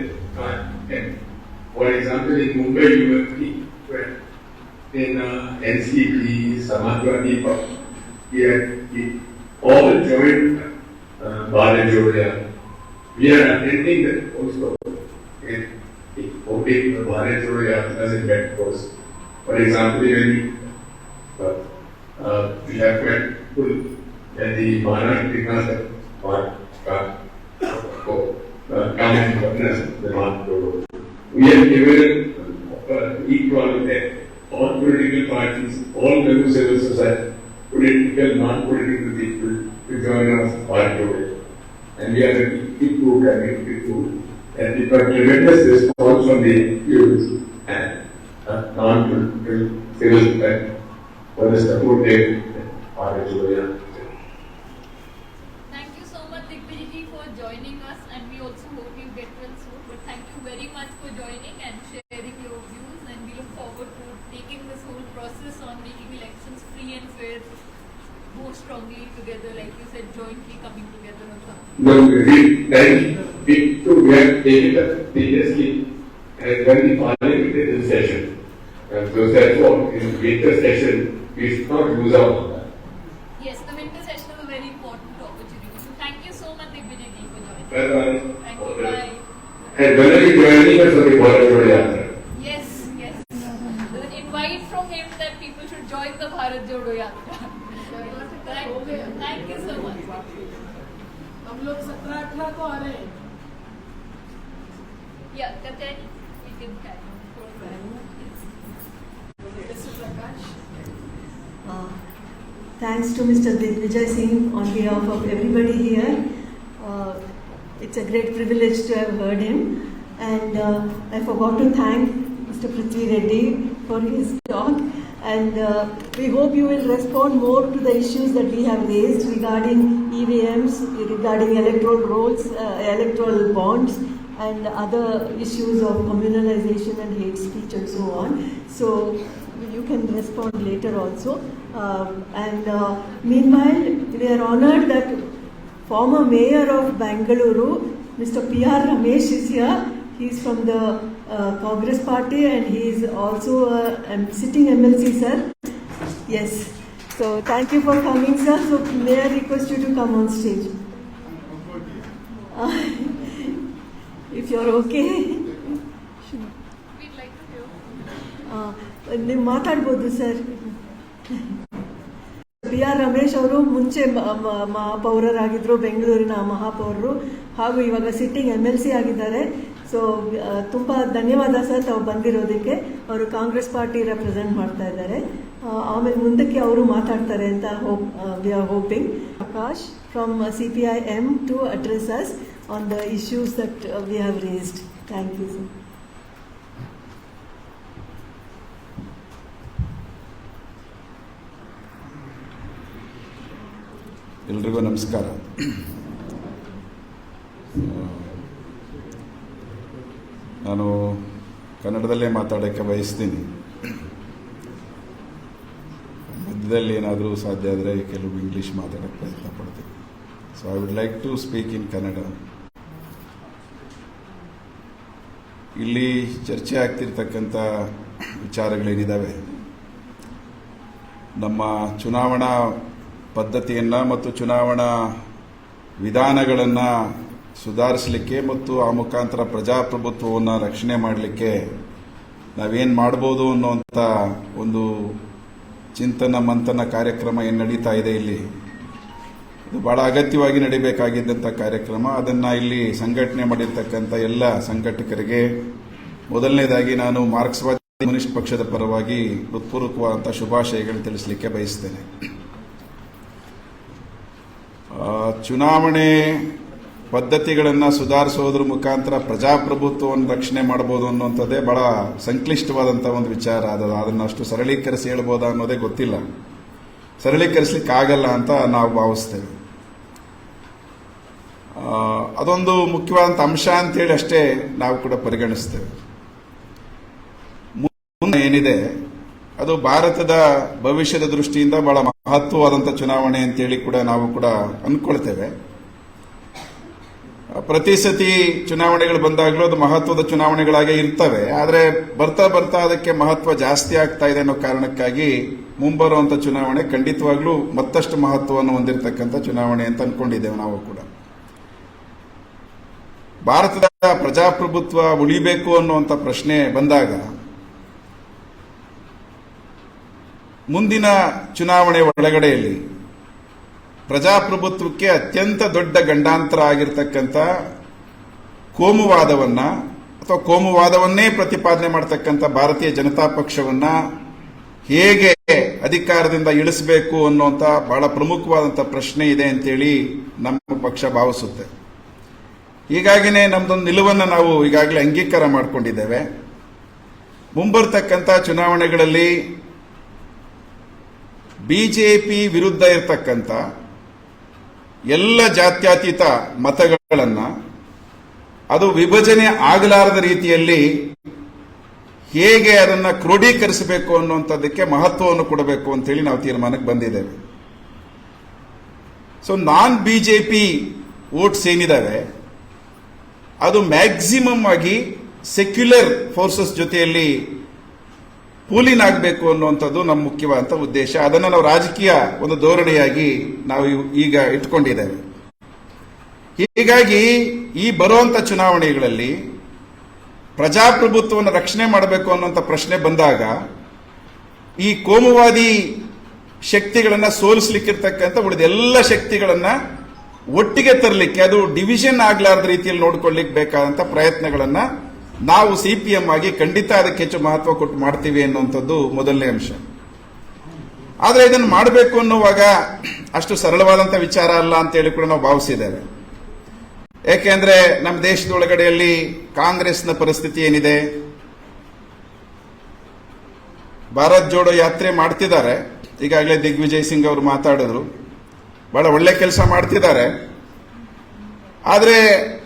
for example, in Mumbai you will see where in NCP, Samajwadi Party, we all joined Bharat Jodo Yatra. We are attending that also in voting for Bharat Jodo Yatras in metros. For example, when we have met full at the Maharashtra come and witness the Bharat Jodo. We have given equal with them. All political parties, all members of civil society, political, non-political people to join us Bharat Jodo. And we are a big group and we've got tremendous response from the youth. And non-civil that what is the good day or Julia. Thank you so much, Digvijay, for joining us, and we also hope you get well soon. But thank you very much for joining and sharing your views, and we look forward to taking this whole process on making elections free and fair more strongly together, like you said, jointly coming together on something. No, we have taken it seriously and when the parliament is in session. And so therefore, in winter session, we should not lose out on that. Yes, the winter session is a very important opportunity. So thank you so much, Digvijay, for joining. Bye-bye. Thank you. Bye. And when are you joining us for the Bharat Jodo Yatra? Yes, yes. There's an invite from him that people should join the Bharat Jodo Yatra. Thank you so much. हम लोग 17-18 को आ रहे हैं. Yeah, Kateri, we can carry on. Thanks to Mr. Digvijay Singh on behalf of everybody here. It's a great privilege to have heard him. And I forgot to thank Mr. Prithvi Reddy for his talk. And we hope you will respond more to the issues that we have raised regarding EVMs, regarding electoral rolls, electoral bonds, and other issues of communalization and hate speech and so on. So you can respond later also. Meanwhile, we are honored that former mayor of Bangalore, Mr. P.R. Ramesh is here. He is from the Congress party and he is also a sitting MLC, sir. Yes. So thank you for coming, sir. So may I request you to come on stage? If you're okay. We'd like to hear. ನೀವು ಮಾತಾಡ್ಬೋದು sir. P R Ramesh ಅವರು ಮುಂಚೆ ಮಹಾಪೌರರಾಗಿದ್ದರು, ಬೆಂಗಳೂರಿನ ಮಹಾಪೌರರು, ಹಾಗೂ ಇವಾಗ sitting MLC ಆಗಿದ್ದಾರೆ. So ತುಂಬ ಧನ್ಯವಾದ ಸರ್ ತಾವು ಬಂದಿರೋದಕ್ಕೆ. ಅವರು ಕಾಂಗ್ರೆಸ್ ಪಾರ್ಟಿ ರೆಪ್ರೆಸೆಂಟ್ ಮಾಡ್ತಾ ಇದ್ದಾರೆ. ಆಮೇಲೆ ಮುಂದಕ್ಕೆ ಅವರು ಮಾತಾಡ್ತಾರೆ ಅಂತ we are hoping. Akash from CPIM to address us on the issues that we have raised. Thank you, sir. ಎಲ್ರಿಗೂ ನಮಸ್ಕಾರ. ನಾನು ಕನ್ನಡದಲ್ಲೇ ಮಾತಾಡೋಕ್ಕೆ ಬಯಸ್ತೀನಿ. ಮಧ್ಯದಲ್ಲಿ ಏನಾದರೂ ಸಾಧ್ಯ ಆದರೆ ಕೆಲವು ಇಂಗ್ಲೀಷ್ ಮಾತಾಡೋಕ್ಕೆ ಪ್ರಯತ್ನ ಪಡ್ತೀನಿ. So I would like to speak in Kannada. ಇಲ್ಲಿ ಚರ್ಚೆ ಆಗ್ತಿರ್ತಕ್ಕಂಥ ವಿಚಾರಗಳೇನಿದ್ದಾವೆ, ನಮ್ಮ ಚುನಾವಣಾ ಪದ್ಧತಿಯನ್ನು ಮತ್ತು ಚುನಾವಣಾ ವಿಧಾನಗಳನ್ನು ಸುಧಾರಿಸಲಿಕ್ಕೆ ಮತ್ತು ಆ ಮುಖಾಂತರ ಪ್ರಜಾಪ್ರಭುತ್ವವನ್ನು ರಕ್ಷಣೆ ಮಾಡಲಿಕ್ಕೆ ನಾವೇನು ಮಾಡ್ಬೋದು ಅನ್ನುವಂಥ ಒಂದು ಚಿಂತನ ಮಂಥನ ಕಾರ್ಯಕ್ರಮ ಏನು ನಡೀತಾ ಇದೆ ಇಲ್ಲಿ, ಇದು ಭಾಳ ಅಗತ್ಯವಾಗಿ ನಡೀಬೇಕಾಗಿದ್ದಂಥ ಕಾರ್ಯಕ್ರಮ. ಅದನ್ನು ಇಲ್ಲಿ ಸಂಘಟನೆ ಮಾಡಿರ್ತಕ್ಕಂಥ ಎಲ್ಲ ಸಂಘಟಕರಿಗೆ ಮೊದಲನೇದಾಗಿ ನಾನು ಮಾರ್ಕ್ಸ್ವಾದಿ ಕಮ್ಯುನಿಸ್ಟ್ ಪಕ್ಷದ ಪರವಾಗಿ ಹೃತ್ಪೂರ್ವಕವಾದಂಥ ಶುಭಾಶಯಗಳನ್ನು ತಿಳಿಸಲಿಕ್ಕೆ ಬಯಸ್ತೇನೆ. ಚುನಾವಣೆ ಪದ್ಧತಿಗಳನ್ನು ಸುಧಾರಿಸೋದ್ರ ಮುಖಾಂತರ ಪ್ರಜಾಪ್ರಭುತ್ವವನ್ನು ರಕ್ಷಣೆ ಮಾಡಬಹುದು ಅನ್ನುವಂಥದ್ದೇ ಬಹಳ ಸಂಕ್ಲಿಷ್ಟವಾದಂಥ ಒಂದು ವಿಚಾರ. ಅದನ್ನು ಅಷ್ಟು ಸರಳೀಕರಿಸಿ ಹೇಳ್ಬೋದಾ ಅನ್ನೋದೇ ಗೊತ್ತಿಲ್ಲ. ಸರಳೀಕರಿಸಲಿಕ್ಕೆ ಆಗಲ್ಲ ಅಂತ ನಾವು ಭಾವಿಸ್ತೇವೆ. ಅದೊಂದು ಮುಖ್ಯವಾದಂಥ ಅಂಶ ಅಂತೇಳಿ ಅಷ್ಟೇ ನಾವು ಕೂಡ ಪರಿಗಣಿಸ್ತೇವೆ. ಮುಂದೆ ಏನಿದೆ ಅದು ಭಾರತದ ಭವಿಷ್ಯದ ದೃಷ್ಟಿಯಿಂದ ಬಹಳ ಮಹತ್ವವಾದಂಥ ಚುನಾವಣೆ ಅಂತೇಳಿ ಕೂಡ ನಾವು ಕೂಡ ಅಂದ್ಕೊಳ್ತೇವೆ. ಪ್ರತಿ ಸತಿ ಚುನಾವಣೆಗಳು ಬಂದಾಗಲೂ ಅದು ಮಹತ್ವದ ಚುನಾವಣೆಗಳಾಗೇ ಇರ್ತವೆ. ಆದರೆ ಬರ್ತಾ ಬರ್ತಾ ಅದಕ್ಕೆ ಮಹತ್ವ ಜಾಸ್ತಿ ಆಗ್ತಾ ಇದೆ ಅನ್ನೋ ಕಾರಣಕ್ಕಾಗಿ ಮುಂಬರುವಂಥ ಚುನಾವಣೆ ಖಂಡಿತವಾಗ್ಲೂ ಮತ್ತಷ್ಟು ಮಹತ್ವವನ್ನು ಹೊಂದಿರತಕ್ಕಂಥ ಚುನಾವಣೆ ಅಂತ ಅನ್ಕೊಂಡಿದ್ದೇವೆ ನಾವು ಕೂಡ. ಭಾರತದ ಪ್ರಜಾಪ್ರಭುತ್ವ ಉಳಿಬೇಕು ಅನ್ನುವಂಥ ಪ್ರಶ್ನೆ ಬಂದಾಗ ಮುಂದಿನ ಚುನಾವಣೆ ಒಳಗಡೆಯಲ್ಲಿ ಪ್ರಜಾಪ್ರಭುತ್ವಕ್ಕೆ ಅತ್ಯಂತ ದೊಡ್ಡ ಗಂಡಾಂತರ ಆಗಿರ್ತಕ್ಕಂಥ ಕೋಮುವಾದವನ್ನ ಅಥವಾ ಕೋಮುವಾದವನ್ನೇ ಪ್ರತಿಪಾದನೆ ಮಾಡತಕ್ಕಂಥ ಭಾರತೀಯ ಜನತಾ ಪಕ್ಷವನ್ನ ಹೇಗೆ ಅಧಿಕಾರದಿಂದ ಇಳಿಸಬೇಕು ಅನ್ನುವಂಥ ಬಹಳ ಪ್ರಮುಖವಾದಂಥ ಪ್ರಶ್ನೆ ಇದೆ ಅಂತೇಳಿ ನಮ್ಮ ಪಕ್ಷ ಭಾವಿಸುತ್ತೆ. ಹೀಗಾಗಿನೇ ನಮ್ದೊಂದು ನಿಲುವನ್ನು ನಾವು ಈಗಾಗಲೇ ಅಂಗೀಕಾರ ಮಾಡಿಕೊಂಡಿದ್ದೇವೆ. ಮುಂಬರ್ತಕ್ಕಂಥ ಚುನಾವಣೆಗಳಲ್ಲಿ ಬಿಜೆಪಿ ವಿರುದ್ಧ ಇರತಕ್ಕಂಥ ಎಲ್ಲ ಜಾತ್ಯತೀತ ಮತಗಳನ್ನು ಅದು ವಿಭಜನೆ ಆಗಲಾರದ ರೀತಿಯಲ್ಲಿ ಹೇಗೆ ಅದನ್ನು ಕ್ರೋಢೀಕರಿಸಬೇಕು ಅನ್ನುವಂಥದ್ದಕ್ಕೆ ಮಹತ್ವವನ್ನು ಕೊಡಬೇಕು ಅಂತೇಳಿ ನಾವು ತೀರ್ಮಾನಕ್ಕೆ ಬಂದಿದ್ದೇವೆ. ಸೊ ನಾನ್ ಬಿಜೆಪಿ ವೋಟ್ಸ್ ಏನಿದ್ದಾವೆ ಅದು ಮ್ಯಾಕ್ಸಿಮಮ್ ಆಗಿ ಸೆಕ್ಯುಲರ್ ಫೋರ್ಸಸ್ ಜೊತೆಯಲ್ಲಿ ಪೂಲಿನ್ ಆಗಬೇಕು ಅನ್ನುವಂಥದ್ದು ನಮ್ಮ ಮುಖ್ಯವಾದಂಥ ಉದ್ದೇಶ. ಅದನ್ನು ನಾವು ರಾಜಕೀಯ ಒಂದು ಧೋರಣೆಯಾಗಿ ನಾವು ಈಗ ಇಟ್ಕೊಂಡಿದ್ದೇವೆ. ಹೀಗಾಗಿ ಈ ಬರುವಂಥ ಚುನಾವಣೆಗಳಲ್ಲಿ ಪ್ರಜಾಪ್ರಭುತ್ವವನ್ನು ರಕ್ಷಣೆ ಮಾಡಬೇಕು ಅನ್ನುವಂಥ ಪ್ರಶ್ನೆ ಬಂದಾಗ ಈ ಕೋಮುವಾದಿ ಶಕ್ತಿಗಳನ್ನು ಸೋಲಿಸಲಿಕ್ಕಿರ್ತಕ್ಕಂಥ ಉಳಿದ ಎಲ್ಲ ಶಕ್ತಿಗಳನ್ನು ಒಟ್ಟಿಗೆ ತರಲಿಕ್ಕೆ, ಅದು ಡಿವಿಷನ್ ಆಗಲಾರದ ರೀತಿಯಲ್ಲಿ ನೋಡ್ಕೊಳ್ಳಿಕ್ಕೆ ಬೇಕಾದಂಥ ಪ್ರಯತ್ನಗಳನ್ನು ನಾವು ಸಿಪಿಎಂ ಆಗಿ ಖಂಡಿತ ಅದಕ್ಕೆ ಹೆಚ್ಚು ಮಹತ್ವ ಕೊಟ್ಟು ಮಾಡ್ತೀವಿ ಅನ್ನುವಂಥದ್ದು ಮೊದಲನೇ ಅಂಶ. ಆದರೆ ಇದನ್ನು ಮಾಡಬೇಕು ಅನ್ನುವಾಗ ಅಷ್ಟು ಸರಳವಾದಂಥ ವಿಚಾರ ಅಲ್ಲ ಅಂತೇಳಿ ಕೂಡ ನಾವು ಭಾವಿಸಿದ್ದೇವೆ. ಯಾಕೆಂದ್ರೆ ನಮ್ಮ ದೇಶದೊಳಗಡೆಯಲ್ಲಿ ಕಾಂಗ್ರೆಸ್ನ ಪರಿಸ್ಥಿತಿ ಏನಿದೆ, ಭಾರತ್ ಜೋಡೋ ಯಾತ್ರೆ ಮಾಡ್ತಿದ್ದಾರೆ. ಈಗಾಗಲೇ ದಿಗ್ವಿಜಯ್ ಸಿಂಗ್ ಅವರು ಮಾತಾಡಿದ್ರು, ಬಹಳ ಒಳ್ಳೆ ಕೆಲಸ ಮಾಡ್ತಿದ್ದಾರೆ. ಆದರೆ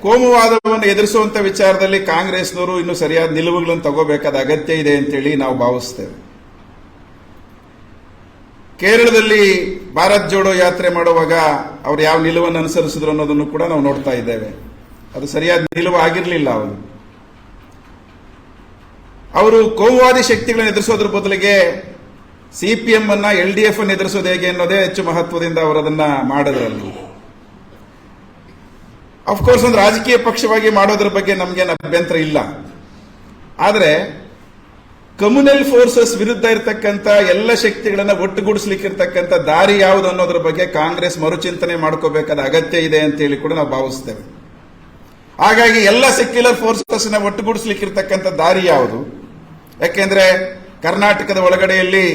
ಕೋಮುವಾದವನ್ನು ಎದುರಿಸುವಂತ ವಿಚಾರದಲ್ಲಿ ಕಾಂಗ್ರೆಸ್ನವರು ಇನ್ನೂ ಸರಿಯಾದ ನಿಲುವುಗಳನ್ನು ತಗೋಬೇಕಾದ ಅಗತ್ಯ ಇದೆ ಅಂತೇಳಿ ನಾವು ಭಾವಿಸ್ತೇವೆ. ಕೇರಳದಲ್ಲಿ ಭಾರತ್ ಜೋಡೋ ಯಾತ್ರೆ ಮಾಡುವಾಗ ಅವ್ರು ಯಾವ ನಿಲುವನ್ನು ಅನುಸರಿಸಿದ್ರು ಅನ್ನೋದನ್ನು ಕೂಡ ನಾವು ನೋಡ್ತಾ ಇದ್ದೇವೆ. ಅದು ಸರಿಯಾದ ನಿಲುವು ಆಗಿರಲಿಲ್ಲ. ಅವರು ಕೋಮುವಾದಿ ಶಕ್ತಿಗಳನ್ನು ಎದುರಿಸೋದ್ರ ಬದಲಿಗೆ ಸಿಪಿಎಂ ಅನ್ನ LDF ಅನ್ನು ಎದುರಿಸೋದು ಹೇಗೆ ಅನ್ನೋದೇ ಹೆಚ್ಚು ಮಹತ್ವದಿಂದ ಅವರು ಅದನ್ನ ಮಾಡೋದ್ರಲ್ಲಿ. ಅಫ್ಕೋರ್ಸ್ ಒಂದು ರಾಜಕೀಯ ಪಕ್ಷವಾಗಿ ಮಾಡೋದ್ರ ಬಗ್ಗೆ ನಮಗೇನು ಅಭ್ಯಂತರ ಇಲ್ಲ. ಆದರೆ ಕಮ್ಯುನಲ್ ಫೋರ್ಸಸ್ ವಿರುದ್ಧ ಇರತಕ್ಕಂಥ ಎಲ್ಲ ಶಕ್ತಿಗಳನ್ನ ಒಟ್ಟುಗೂಡಿಸ್ಲಿಕ್ಕಿರ್ತಕ್ಕಂಥ ದಾರಿ ಯಾವುದು ಅನ್ನೋದ್ರ ಬಗ್ಗೆ ಕಾಂಗ್ರೆಸ್ ಮರುಚಿಂತನೆ ಮಾಡ್ಕೋಬೇಕಾದ ಅಗತ್ಯ ಇದೆ ಅಂತೇಳಿ ಕೂಡ ನಾವು ಭಾವಿಸ್ತೇವೆ. ಹಾಗಾಗಿ ಎಲ್ಲ ಸೆಕ್ಯುಲರ್ ಫೋರ್ಸಸ್ ನ ಒಟ್ಟುಗೂಡಿಸ್ಲಿಕ್ಕಿರ್ತಕ್ಕಂಥ ದಾರಿ ಯಾವುದು? ಯಾಕೆಂದ್ರೆ ಕರ್ನಾಟಕದ ಒಳಗಡೆಯಲ್ಲಿ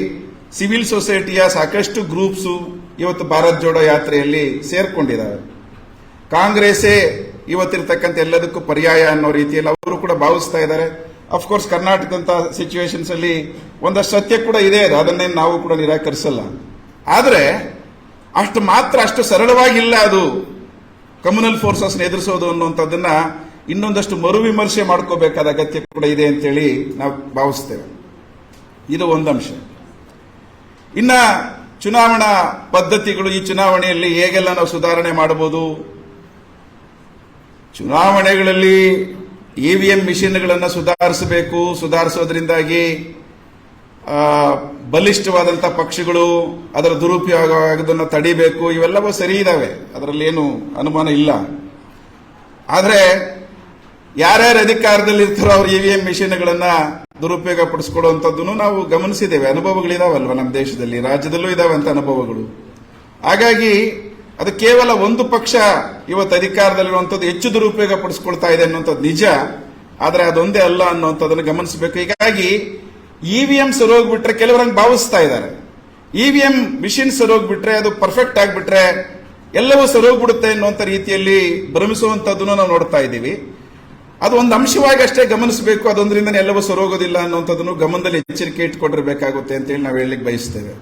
ಸಿವಿಲ್ ಸೊಸೈಟಿಯ ಸಾಕಷ್ಟು ಗ್ರೂಪ್ಸು ಇವತ್ತು ಭಾರತ್ ಜೋಡೋ ಯಾತ್ರೆಯಲ್ಲಿ ಸೇರ್ಕೊಂಡಿದ್ದಾರೆ. ಕಾಂಗ್ರೆಸ್ಸೇ ಇವತ್ತಿರ್ತಕ್ಕಂಥ ಎಲ್ಲದಕ್ಕೂ ಪರ್ಯಾಯ ಅನ್ನೋ ರೀತಿಯಲ್ಲಿ ಅವರು ಕೂಡ ಭಾವಿಸ್ತಾ ಇದ್ದಾರೆ. ಅಫ್ಕೋರ್ಸ್ ಕರ್ನಾಟಕದಂತ ಸಿಚುವೇಶನ್ಸ್ ಅಲ್ಲಿ ಒಂದಷ್ಟು ಸತ್ಯ ಕೂಡ ಇದೆ, ಅದನ್ನೇನು ನಾವು ಕೂಡ ನಿರಾಕರಿಸಲ್ಲ. ಆದರೆ ಅಷ್ಟು ಸರಳವಾಗಿಲ್ಲ ಅದು ಕಮ್ಯುನಲ್ ಫೋರ್ಸಸ್ ಎದುರಿಸೋದು ಅನ್ನುವಂಥದ್ದನ್ನ ಇನ್ನೊಂದಷ್ಟು ಮರುವಿಮರ್ಶೆ ಮಾಡ್ಕೋಬೇಕಾದ ಅಗತ್ಯ ಕೂಡ ಇದೆ ಅಂತೇಳಿ ನಾವು ಭಾವಿಸ್ತೇವೆ. ಇದು ಒಂದಂಶ. ಇನ್ನ ಚುನಾವಣಾ ಪದ್ಧತಿಗಳು, ಈ ಚುನಾವಣೆಯಲ್ಲಿ ಹೇಗೆಲ್ಲ ನಾವು ಸುಧಾರಣೆ ಮಾಡಬಹುದು, ಚುನಾವಣೆಗಳಲ್ಲಿ EVM ಮಿಷಿನ್ಗಳನ್ನು ಸುಧಾರಿಸೋದ್ರಿಂದಾಗಿ ಬಲಿಷ್ಠವಾದಂಥ ಪಕ್ಷಗಳು ಅದರ ದುರುಪಯೋಗ ಆಗೋದನ್ನು ತಡಿಬೇಕು, ಇವೆಲ್ಲವೂ ಸರಿ ಇದಾವೆ, ಅದರಲ್ಲಿ ಏನು ಅನುಮಾನ ಇಲ್ಲ. ಆದರೆ ಯಾರ್ಯಾರು ಅಧಿಕಾರದಲ್ಲಿ ಇರ್ತಾರೋ ಅವ್ರು EVM ಮಿಷಿನ್ಗಳನ್ನ ದುರುಪಯೋಗ ಪಡಿಸ್ಕೊಡುವಂಥದ್ದನ್ನು ನಾವು ಗಮನಿಸಿದ್ದೇವೆ. ಅನುಭವಗಳಿದಾವಲ್ವ ನಮ್ಮ ದೇಶದಲ್ಲಿ, ರಾಜ್ಯದಲ್ಲೂ ಇದಾವೆ ಅಂತ ಅನುಭವಗಳು. ಹಾಗಾಗಿ ಅದು ಕೇವಲ ಒಂದು ಪಕ್ಷ ಇವತ್ತು ಅಧಿಕಾರದಲ್ಲಿರುವಂಥದ್ದು ಹೆಚ್ಚು ದುರುಪಯೋಗ ಪಡಿಸ್ಕೊಳ್ತಾ ಇದೆ ಅನ್ನುವಂಥದ್ದು ನಿಜ. ಆದರೆ ಅದೊಂದೇ ಅಲ್ಲ ಅನ್ನುವಂಥದ್ದನ್ನು ಗಮನಿಸಬೇಕು. ಹೀಗಾಗಿ EVM ಸರೋಗ್ಬಿಟ್ರೆ ಕೆಲವರಂಗೆ ಭಾವಿಸ್ತಾ ಇದ್ದಾರೆ, EVM ಮಿಷಿನ್ ಸರೋಗ್ಬಿಟ್ರೆ ಅದು ಪರ್ಫೆಕ್ಟ್ ಆಗಿಬಿಟ್ರೆ ಎಲ್ಲವೂ ಸರೋಗ್ಬಿಡುತ್ತೆ ಅನ್ನುವಂಥ ರೀತಿಯಲ್ಲಿ ಭ್ರಮಿಸುವಂಥದ್ದನ್ನು ನಾವು ನೋಡ್ತಾ ಇದ್ದೀವಿ. ಅದು ಒಂದು ಅಂಶವಾಗಿ ಅಷ್ಟೇ ಗಮನಿಸಬೇಕು, ಅದೊಂದರಿಂದ ಎಲ್ಲವೂ ಸರೋಗೋದಿಲ್ಲ ಅನ್ನುವಂಥದ್ದನ್ನು ಗಮನದಲ್ಲಿ ಎಚ್ಚರಿಕೆ ಇಟ್ಕೊಂಡಿರಬೇಕಾಗುತ್ತೆ ಅಂತೇಳಿ ನಾವು ಹೇಳಲಿಕ್ಕೆ ಬಯಸ್ತೇವೆ.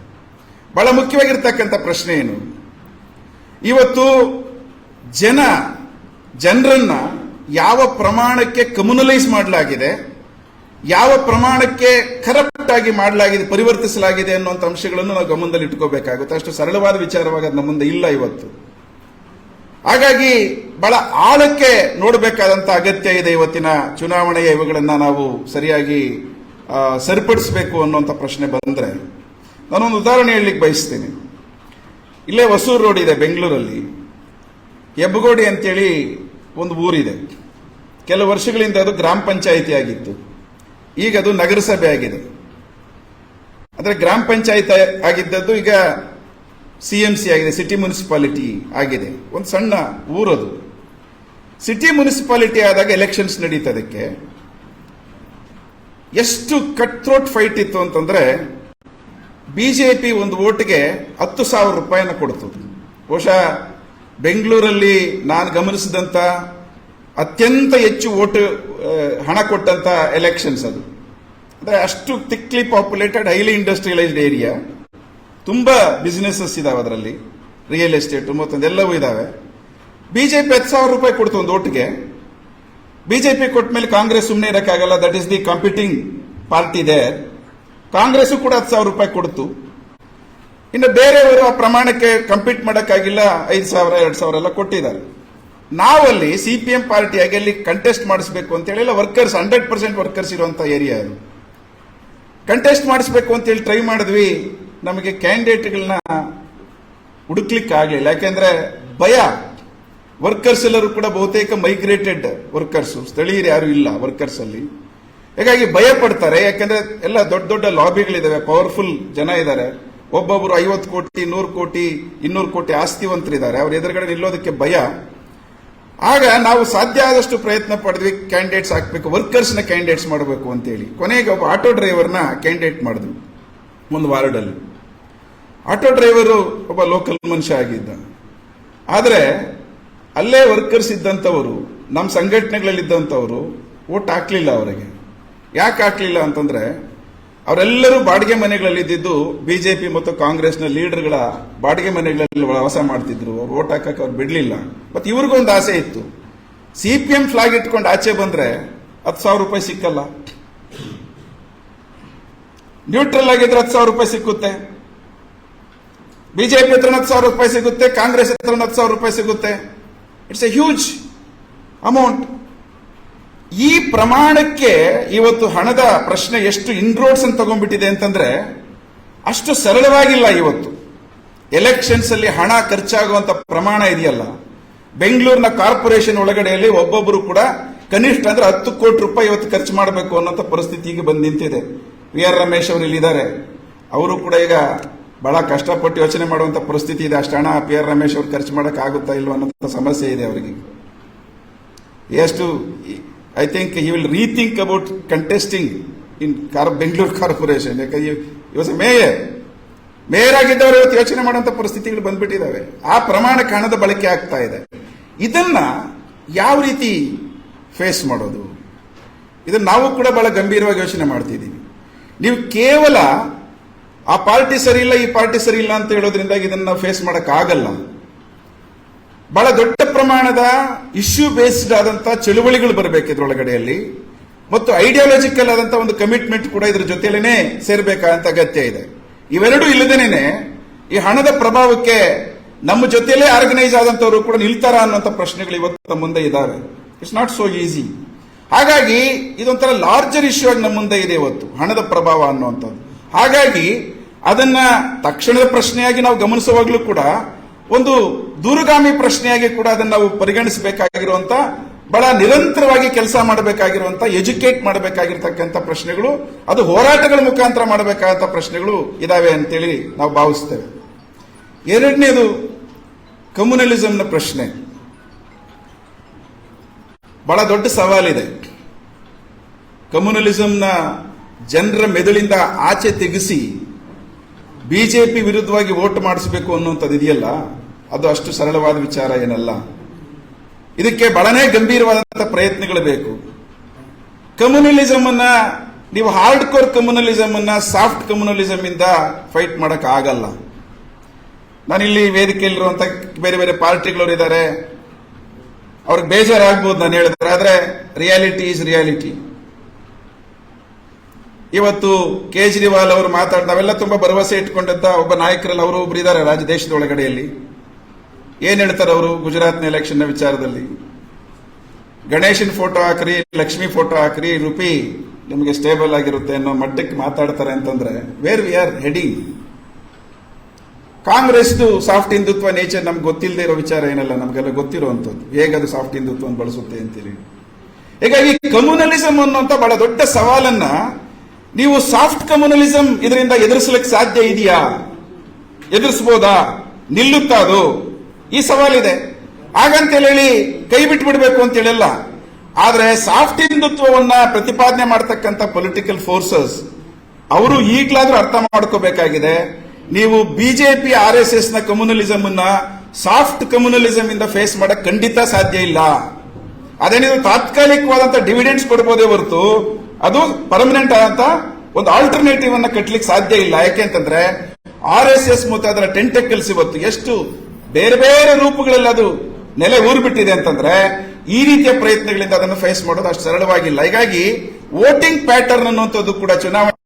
ಬಹಳ ಮುಖ್ಯವಾಗಿರ್ತಕ್ಕಂಥ ಪ್ರಶ್ನೆ ಏನು, ಇವತ್ತು ಜನರನ್ನ ಯಾವ ಪ್ರಮಾಣಕ್ಕೆ ಕಮ್ಯುನಲೈಸ್ ಮಾಡಲಾಗಿದೆ, ಯಾವ ಪ್ರಮಾಣಕ್ಕೆ ಕರಪ್ಟ್ ಆಗಿ ಮಾಡಲಾಗಿದೆ, ಪರಿವರ್ತಿಸಲಾಗಿದೆ ಅನ್ನುವಂಥ ಅಂಶಗಳನ್ನು ನಾವು ಗಮನದಲ್ಲಿ ಇಟ್ಕೋಬೇಕಾಗುತ್ತೆ. ಅಷ್ಟು ಸರಳವಾದ ವಿಚಾರವಾಗಿ ಅದು ನಮ್ಮ ಮುಂದೆ ಇಲ್ಲ ಇವತ್ತು. ಹಾಗಾಗಿ ಬಹಳ ಆಳಕ್ಕೆ ನೋಡಬೇಕಾದಂತ ಅಗತ್ಯ ಇದೆ. ಇವತ್ತಿನ ಚುನಾವಣೆಯ ಇವುಗಳನ್ನ ನಾವು ಸರಿಯಾಗಿ ಸರಿಪಡಿಸಬೇಕು ಅನ್ನುವಂಥ ಪ್ರಶ್ನೆ ಬಂದ್ರೆ ನಾನೊಂದು ಉದಾಹರಣೆ ಹೇಳಲಿಕ್ಕೆ ಬಯಸ್ತೇನೆ. ಇಲ್ಲೇ ಹೊಸೂರು ರೋಡ್ ಇದೆ ಬೆಂಗಳೂರಲ್ಲಿ, ಹೆಬ್ಬಗೋಡಿ ಅಂತೇಳಿ ಒಂದು ಊರಿದೆ. ಕೆಲವು ವರ್ಷಗಳಿಂದ ಅದು ಗ್ರಾಮ ಪಂಚಾಯಿತಿ ಆಗಿತ್ತು, ಈಗ ಅದು ನಗರಸಭೆ ಆಗಿದೆ. ಅಂದ್ರೆ ಗ್ರಾಮ ಪಂಚಾಯಿತಿ ಆಗಿದ್ದದ್ದು ಈಗ CMC ಆಗಿದೆ, ಸಿಟಿ ಮುನ್ಸಿಪಾಲಿಟಿ ಆಗಿದೆ. ಒಂದು ಸಣ್ಣ ಊರದು. ಸಿಟಿ ಮುನ್ಸಿಪಾಲಿಟಿ ಆದಾಗ ಎಲೆಕ್ಷನ್ಸ್ ನಡೀತದಕ್ಕೆ ಎಷ್ಟು ಕಟ್ ಥ್ರೋಟ್ ಫೈಟ್ ಇತ್ತು ಅಂತಂದ್ರೆ ಬಿಜೆಪಿ ಒಂದು ವೋಟ್ಗೆ 10,000 ರೂಪಾಯಿನ ಕೊಡ್ತು. ಬಹುಶಃ ಬೆಂಗಳೂರಲ್ಲಿ ನಾನು ಗಮನಿಸಿದಂತ ಅತ್ಯಂತ ಹೆಚ್ಚು ಹಣ ಕೊಟ್ಟಂತ ಎಲೆಕ್ಷನ್ಸ್ ಅದು. ಅಂದರೆ ಅಷ್ಟು ಥಿಕ್ಲಿ ಪಾಪ್ಯುಲೇಟೆಡ್ ಹೈಲಿ ಇಂಡಸ್ಟ್ರಿಯಲೈಸ್ಡ್ ಏರಿಯಾ, ತುಂಬ ಬಿಸ್ನೆಸಸ್ ಇದಾವೆ ಅದರಲ್ಲಿ, ರಿಯಲ್ ಎಸ್ಟೇಟ್ ಮತ್ತೊಂದೆಲ್ಲವೂ ಇದಾವೆ. ಬಿಜೆಪಿ 10,000 ರೂಪಾಯಿ ಕೊಡ್ತು ಒಂದು ಓಟ್ಗೆ. ಬಿಜೆಪಿ ಕೊಟ್ಟ ಮೇಲೆ ಕಾಂಗ್ರೆಸ್ ಸುಮ್ಮನೆ ಇರೋಕ್ಕಾಗಲ್ಲ, that is the competing party there. Congress ಕೂಡ 10,000 ರೂಪಾಯಿ ಕೊಡ್ತು. ಇನ್ನು ಬೇರೆಯವರು ಆ ಪ್ರಮಾಣಕ್ಕೆ ಕಂಪೀಟ್ ಮಾಡೋಕ್ಕಾಗಿಲ್ಲ, 5,000 2,000 ಎಲ್ಲ ಕೊಟ್ಟಿದ್ದಾರೆ. ನಾವಲ್ಲಿ CPM ಪಾರ್ಟಿಯಾಗಿ ಅಲ್ಲಿ ಕಂಟೆಸ್ಟ್ ಮಾಡಿಸ್ಬೇಕು ಅಂತೇಳಿ ಎಲ್ಲ ವರ್ಕರ್ಸ್ 100% ವರ್ಕರ್ಸ್ ಇರುವಂತ ಏರಿಯಾ ಅದು. ಕಂಟೆಸ್ಟ್ ಮಾಡಿಸ್ಬೇಕು ಅಂತೇಳಿ ಟ್ರೈ ಮಾಡಿದ್ವಿ. ನಮಗೆ ಕ್ಯಾಂಡಿಡೇಟ್ಗಳನ್ನ ಹುಡುಕ್ಲಿಕ್ಕೆ ಆಗಲಿಲ್ಲ, ಯಾಕೆಂದ್ರೆ ಭಯ. ವರ್ಕರ್ಸ್ ಎಲ್ಲರೂ ಕೂಡ ಬಹುತೇಕ ಮೈಗ್ರೇಟೆಡ್ ವರ್ಕರ್ಸ್, ಸ್ಥಳೀಯರು ಯಾರು ಇಲ್ಲ ವರ್ಕರ್ಸ್ ಅಲ್ಲಿ. ಹೀಗಾಗಿ ಭಯ ಪಡ್ತಾರೆ, ಯಾಕಂದ್ರೆ ಎಲ್ಲ ದೊಡ್ಡ ದೊಡ್ಡ ಲಾಬಿಗಳಿದಾವೆ, ಪವರ್ಫುಲ್ ಜನ ಇದ್ದಾರೆ. ಒಬ್ಬೊಬ್ರು 50 ಕೋಟಿ 100 ಕೋಟಿ 200 ಕೋಟಿ ಆಸ್ತಿವಂತರಿದ್ದಾರೆ. ಅವ್ರ ಎದುರುಗಡೆ ನಿಲ್ಲೋದಕ್ಕೆ ಭಯ. ಆಗ ನಾವು ಸಾಧ್ಯ ಆದಷ್ಟು ಪ್ರಯತ್ನ ಪಡೆದ್ವಿ, ಕ್ಯಾಂಡಿಡೇಟ್ಸ್ ಹಾಕ್ಬೇಕು, ವರ್ಕರ್ಸ್ನ ಕ್ಯಾಂಡಿಡೇಟ್ಸ್ ಮಾಡಬೇಕು ಅಂತೇಳಿ. ಕೊನೆಗೆ ಒಬ್ಬ ಆಟೋ ಡ್ರೈವರ್ನ ಕ್ಯಾಂಡಿಡೇಟ್ ಮಾಡಿದ್ವಿ ಒಂದು ವಾರ್ಡಲ್ಲಿ. ಆಟೋ ಡ್ರೈವರು ಒಬ್ಬ ಲೋಕಲ್ ಮನುಷ್ಯ ಆಗಿದ್ದ. ಆದರೆ ಅಲ್ಲೇ ವರ್ಕರ್ಸ್ ಇದ್ದಂಥವರು, ನಮ್ಮ ಸಂಘಟನೆಗಳಲ್ಲಿದ್ದಂಥವರು ಓಟ್ ಹಾಕ್ಲಿಲ್ಲ ಅವರಿಗೆ. ಯಾಕೆ ಹಾಕ್ಲಿಲ್ಲ ಅಂತಂದ್ರೆ ಅವರೆಲ್ಲರೂ ಬಾಡಿಗೆ ಮನೆಗಳಲ್ಲಿದ್ದು ಬಿಜೆಪಿ ಮತ್ತು ಕಾಂಗ್ರೆಸ್ನ ಲೀಡರ್ಗಳ ಬಾಡಿಗೆ ಮನೆಗಳಲ್ಲಿ ವಾಸ ಮಾಡ್ತಿದ್ರು. ಅವ್ರು ಓಟ್ ಹಾಕಕ್ಕೆ ಅವ್ರು ಬಿಡ್ಲಿಲ್ಲ. ಮತ್ತೆ ಇವ್ರಿಗೊಂದು ಆಸೆ ಇತ್ತು, CPM ಫ್ಲಾಗ್ ಇಟ್ಕೊಂಡು ಆಚೆ ಬಂದ್ರೆ 10,000 ರೂಪಾಯಿ ಸಿಕ್ಕಲ್ಲ, ನ್ಯೂಟ್ರಲ್ ಆಗಿದ್ರೆ 10,000 ರೂಪಾಯಿ ಸಿಕ್ಕುತ್ತೆ, ಬಿಜೆಪಿ ಹತ್ರ 10,000 ರೂಪಾಯಿ ಸಿಗುತ್ತೆ, ಕಾಂಗ್ರೆಸ್ ಹತ್ರ 10,000 ರೂಪಾಯಿ ಸಿಗುತ್ತೆ. It's A huge amount. ಈ ಪ್ರಮಾಣಕ್ಕೆ ಇವತ್ತು ಹಣದ ಪ್ರಶ್ನೆ ಎಷ್ಟು ಇನ್ರೋಡ್ಸ್ ಅಂತ ತಗೊಂಡ್ಬಿಟ್ಟಿದೆ ಅಂತಂದ್ರೆ ಅಷ್ಟು ಸರಳವಾಗಿಲ್ಲ. ಇವತ್ತು ಎಲೆಕ್ಷನ್ಸ್ ಅಲ್ಲಿ ಹಣ ಖರ್ಚಾಗುವಂತ ಪ್ರಮಾಣ ಇದೆಯಲ್ಲ, ಬೆಂಗಳೂರಿನ ಕಾರ್ಪೊರೇಷನ್ ಒಳಗಡೆಯಲ್ಲಿ ಒಬ್ಬೊಬ್ಬರು ಕೂಡ ಕನಿಷ್ಠ ಅಂದ್ರೆ 10 ಕೋಟಿ ರೂಪಾಯಿ ಇವತ್ತು ಖರ್ಚು ಮಾಡಬೇಕು ಅನ್ನೋ ಪರಿಸ್ಥಿತಿಗೆ ಬಂದು ನಿಂತಿದೆ. VR ರಮೇಶ್ ಅವರು ಇಲ್ಲಿದ್ದಾರೆ, ಅವರು ಕೂಡ ಈಗ ಬಹಳ ಕಷ್ಟಪಟ್ಟು ಯೋಚನೆ ಮಾಡುವಂತ ಪರಿಸ್ಥಿತಿ ಇದೆ. ಅಷ್ಟು ಹಣ PR ರಮೇಶ್ ಅವರು ಖರ್ಚು ಮಾಡಕ್ ಆಗುತ್ತಾ ಇಲ್ವಾ ಅನ್ನೋ ಸಮಸ್ಯೆ ಇದೆ ಅವರಿಗೆ. ಎಷ್ಟು I think he will rethink about contesting in Bangalore Corporation. He was a mayor ಆಗಿದ್ದವರು ಇವತ್ತು ಯೋಚನೆ ಮಾಡುವಂತ ಪರಿಸ್ಥಿತಿಗಳು ಬಂದ್ಬಿಟ್ಟಿದ್ದಾವೆ. ಆ ಪ್ರಮಾಣಕ್ಕೆ ಹಣದ ಬಳಕೆ ಆಗ್ತಾ ಇದೆ. ಇದನ್ನ ಯಾವ ರೀತಿ ಫೇಸ್ ಮಾಡೋದು, ಇದನ್ನ ನಾವು ಕೂಡ ಬಹಳ ಗಂಭೀರವಾಗಿ ಯೋಚನೆ ಮಾಡ್ತಿದ್ದೀವಿ. ನೀವು ಕೇವಲ ಆ ಪಾರ್ಟಿ ಸರಿ ಇಲ್ಲ ಈ ಪಾರ್ಟಿ ಸರಿ ಇಲ್ಲ ಅಂತ ಹೇಳೋದ್ರಿಂದ ಇದನ್ನ ಫೇಸ್ ಮಾಡಕ್ ಆಗಲ್ಲ. ಬಹಳ ದೊಡ್ಡ ಪ್ರಮಾಣದ ಇಶ್ಯೂ ಬೇಸ್ಡ್ ಆದಂತ ಚಳುವಳಿಗಳು ಬರಬೇಕು ಇದ್ರೊಳಗಡೆಯಲ್ಲಿ, ಮತ್ತು ಐಡಿಯಾಲಜಿಕಲ್ ಆದಂತ ಒಂದು ಕಮಿಟ್ಮೆಂಟ್ ಕೂಡ ಇದ್ರ ಜೊತೆಲೇನೆ ಸೇರ್ಬೇಕಾದಂತ ಅಗತ್ಯ ಇದೆ. ಇವೆರಡೂ ಇಲ್ಲದೇನೆ ಈ ಹಣದ ಪ್ರಭಾವಕ್ಕೆ ನಮ್ಮ ಜೊತೆಲೇ ಆರ್ಗನೈಸ್ ಆದಂತವರು ಕೂಡ ನಿಲ್ತಾರ ಅನ್ನುವಂಥ ಪ್ರಶ್ನೆಗಳು ಇವತ್ತು ಮುಂದೆ ಇದಾವೆ. It's not so easy. ಹಾಗಾಗಿ ಇದೊಂಥರ ಲಾರ್ಜರ್ ಇಶ್ಯೂ ಆಗಿ ನಮ್ಮ ಮುಂದೆ ಇದೆ ಇವತ್ತು ಹಣದ ಪ್ರಭಾವ ಅನ್ನುವಂಥದ್ದು. ಹಾಗಾಗಿ ಅದನ್ನ ತಕ್ಷಣದ ಪ್ರಶ್ನೆಯಾಗಿ ನಾವು ಗಮನಿಸುವಾಗಲೂ ಕೂಡ ಒಂದು ದೂರಗಾಮಿ ಪ್ರಶ್ನೆಯಾಗಿ ಕೂಡ ಅದನ್ನು ನಾವು ಪರಿಗಣಿಸಬೇಕಾಗಿರುವಂತ, ಬಹಳ ನಿರಂತರವಾಗಿ ಕೆಲಸ ಮಾಡಬೇಕಾಗಿರುವಂತ, ಎಜುಕೇಟ್ ಮಾಡಬೇಕಾಗಿರ್ತಕ್ಕಂಥ ಪ್ರಶ್ನೆಗಳು, ಅದು ಹೋರಾಟಗಳ ಮುಖಾಂತರ ಮಾಡಬೇಕಾದಂಥ ಪ್ರಶ್ನೆಗಳು ಇದಾವೆ ಅಂತೇಳಿ ನಾವು ಭಾವಿಸ್ತೇವೆ. ಎರಡನೇದು ಕಮ್ಯುನಲಿಸಂನ ಪ್ರಶ್ನೆ. ಬಹಳ ದೊಡ್ಡ ಸವಾಲಿದೆ. ಕಮ್ಯುನಲಿಸಂನ ಜನರ ಮೆದುಳಿಂದ ಆಚೆ ತೆಗೆಸಿ ಬಿಜೆಪಿ ವಿರುದ್ಧವಾಗಿ ವೋಟ್ ಮಾಡಿಸಬೇಕು ಅನ್ನುವಂಥದ್ದು ಇದೆಯಲ್ಲ, ಅದು ಅಷ್ಟು ಸರಳವಾದ ವಿಚಾರ ಏನಲ್ಲ. ಇದಕ್ಕೆ ಬಹಳನೇ ಗಂಭೀರವಾದಂತಹ ಪ್ರಯತ್ನಗಳು ಬೇಕು. ಕಮ್ಯುನಲಿಸಮ್ ಅನ್ನ ನೀವು ಹಾರ್ಡ್ ಕೋರ್ ಕಮ್ಯುನಲಿಸಮ್ ಅನ್ನ ಸಾಫ್ಟ್ ಕಮ್ಯುನಲಿಸಮ್ ಇಂದ ಫೈಟ್ ಮಾಡಕ್ ಆಗಲ್ಲ. ನಾನಿಲ್ಲಿ ವೇದಿಕೆಯಲ್ಲಿರುವಂತ ಬೇರೆ ಬೇರೆ ಪಾರ್ಟಿಗಳವರು ಇದ್ದಾರೆ, ಅವ್ರಿಗೆ ಬೇಜಾರಾಗ್ಬೋದು ನಾನು ಹೇಳಿದ್ರೆ, ಆದ್ರೆ ರಿಯಾಲಿಟಿ ಈಸ್ ರಿಯಾಲಿಟಿ. ಇವತ್ತು ಕೇಜ್ರಿವಾಲ್ ಅವರು ನಾವೆಲ್ಲ ತುಂಬಾ ಭರವಸೆ ಇಟ್ಕೊಂಡಂತ ಒಬ್ಬ ನಾಯಕರಲ್ಲಿ ಅವರು ಒಬ್ರು ಇದ್ದಾರೆ ದೇಶದ ಒಳಗಡೆಯಲ್ಲಿ. ಏನ್ ಹೇಳ್ತಾರೆ ಅವರು ಗುಜರಾತ್ನ ಎಲೆಕ್ಷನ್ ನ ವಿಚಾರದಲ್ಲಿ? ಗಣೇಶನ್ ಫೋಟೋ ಹಾಕ್ರಿ, ಲಕ್ಷ್ಮಿ ಫೋಟೋ ಹಾಕ್ರಿ, ರೂಪಿ ನಿಮಗೆ ಸ್ಟೇಬಲ್ ಆಗಿರುತ್ತೆ ಅನ್ನೋ ಮಟ್ಟಕ್ಕೆ ಮಾತಾಡ್ತಾರೆ ಅಂತಂದ್ರೆ ವೇರ್ ವಿ ಆರ್ ಹೆಡಿಂಗ್. ಕಾಂಗ್ರೆಸ್ದು ಸಾಫ್ಟ್ ಹಿಂದುತ್ವ ನೇಚರ್ ನಮ್ಗೆ ಗೊತ್ತಿಲ್ಲದೆ ಇರೋ ವಿಚಾರ ಏನಲ್ಲ, ನಮಗೆಲ್ಲ ಗೊತ್ತಿರುವಂತದ್ದು ಹೇಗದು ಸಾಫ್ಟ್ ಹಿಂದುತ್ವ ಬಳಸುತ್ತೆ ಅಂತೇಳಿ. ಹೀಗಾಗಿ ಕಮ್ಯುನಲಿಸಂ ಅನ್ನುವಂತ ಬಹಳ ದೊಡ್ಡ ಸವಾಲನ್ನ ನೀವು ಸಾಫ್ಟ್ ಕಮ್ಯುನಲಿಸಂ ಇದರಿಂದ ಎದುರಿಸಲಿಕ್ಕೆ ಸಾಧ್ಯ ಇದೆಯಾ, ಎದುರಿಸಬಹುದಾ, ನಿಲ್ಲುತ್ತಾ ಅದು? ಈ ಸವಾಲಿದೆ. ಹಾಗಂತೇಳಿ ಕೈ ಬಿಟ್ಬಿಡ್ಬೇಕು ಅಂತ ಹೇಳಿಲ್ಲ. ಆದ್ರೆ ಸಾಫ್ಟ್ ಹಿಂದುತ್ವವನ್ನ ಪ್ರತಿಪಾದನೆ ಮಾಡತಕ್ಕಂಥ ಪೊಲಿಟಿಕಲ್ ಫೋರ್ಸಸ್ ಅವರು ಈಗಲಾದ್ರೂ ಅರ್ಥ ಮಾಡ್ಕೋಬೇಕಾಗಿದೆ. ನೀವು ಬಿಜೆಪಿ RSS ನ ಕಮ್ಯುನಲಿಸಂ ಅನ್ನ ಸಾಫ್ಟ್ ಕಮ್ಯುನಲಿಸಂ ಇಂದ ಫೇಸ್ ಮಾಡಕ್ ಖಂಡಿತ ಸಾಧ್ಯ ಇಲ್ಲ. ಅದೇನಿದ್ರು ತಾತ್ಕಾಲಿಕವಾದಂತ ಡಿವಿಡೆಂಡ್ಸ್ ಕೊಡಬಹುದೇ ಹೊರತು ಅದು ಪರ್ಮನೆಂಟ್ ಆದಂತ ಒಂದು ಆಲ್ಟರ್ನೇಟಿವ್ ಅನ್ನ ಕಟ್ಟಲಿಕ್ಕೆ ಸಾಧ್ಯ ಇಲ್ಲ. ಯಾಕೆಂತಂದ್ರೆ RSS ಮತ್ತು ಅದರ ಟೆಂಟಕಲ್ಸ್ ಇವತ್ತು ಎಷ್ಟು ಬೇರೆ ಬೇರೆ ರೂಪಗಳಲ್ಲಿ ಅದು ನೆಲೆ ಊರ್ಬಿಟ್ಟಿದೆ ಅಂತಂದ್ರೆ ಈ ರೀತಿಯ ಪ್ರಯತ್ನಗಳಿಂದ ಅದನ್ನು ಫೇಸ್ ಮಾಡೋದು ಅಷ್ಟು ಸರಳವಾಗಿಲ್ಲ. ಹೀಗಾಗಿ ವೋಟಿಂಗ್ ಪ್ಯಾಟರ್ನ್ ಅನ್ನುವಂಥದ್ದು ಕೂಡ ಚುನಾವಣೆ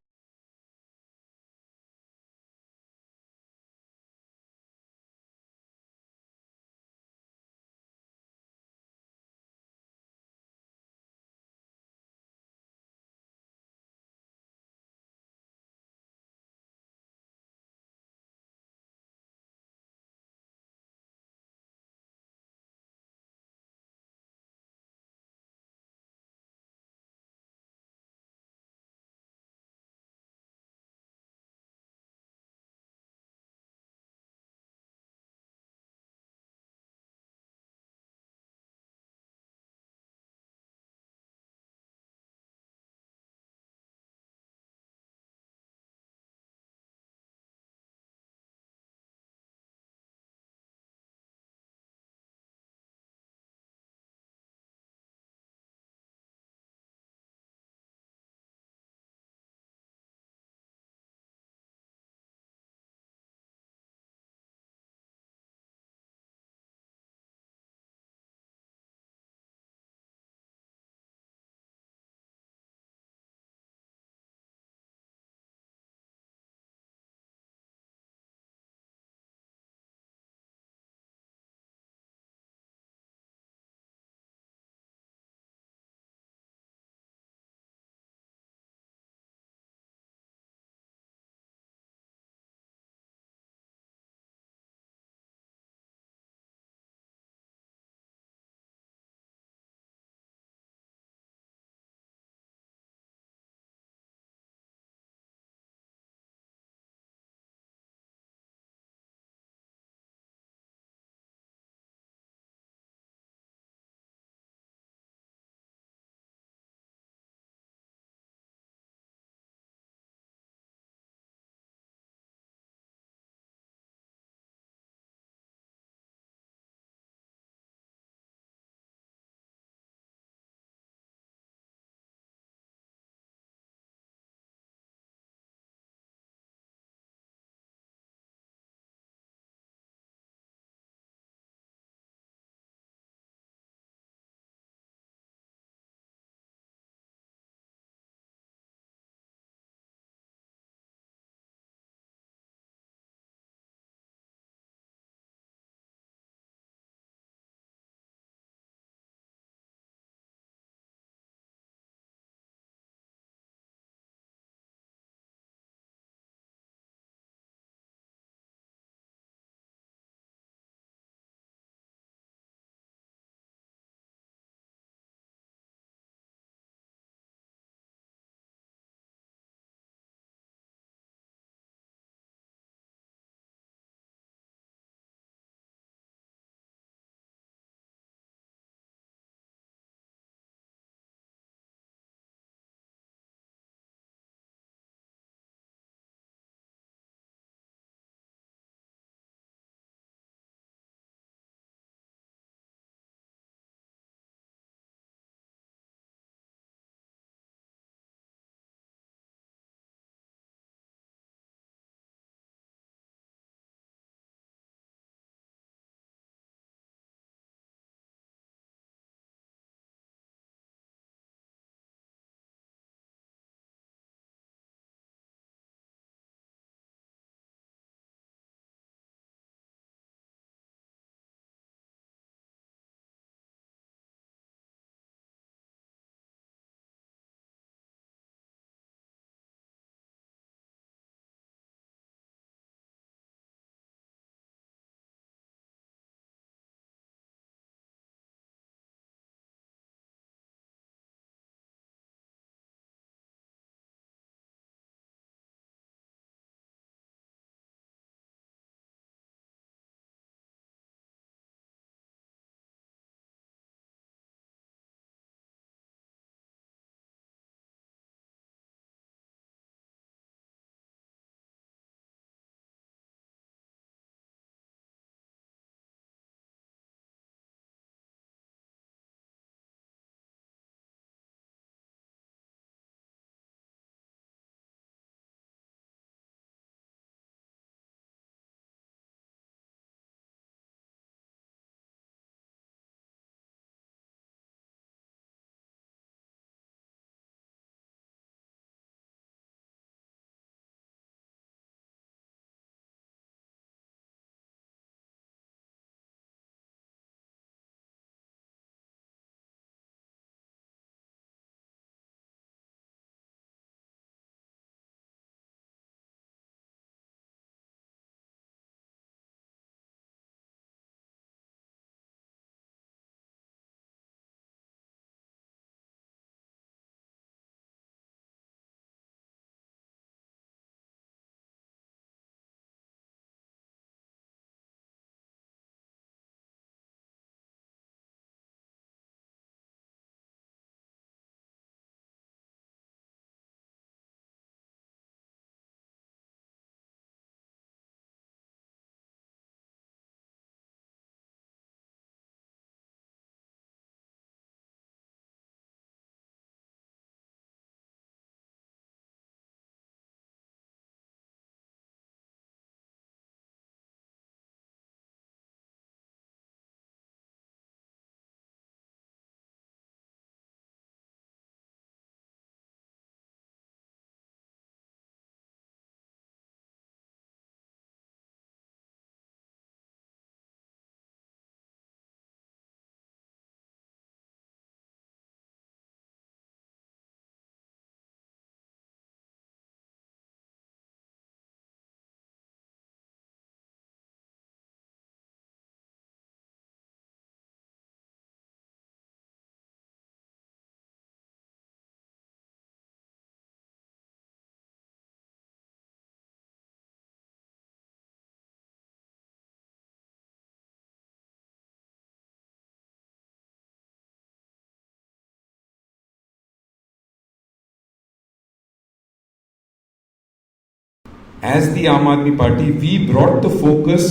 as the Aam Aadmi Party, we brought the focus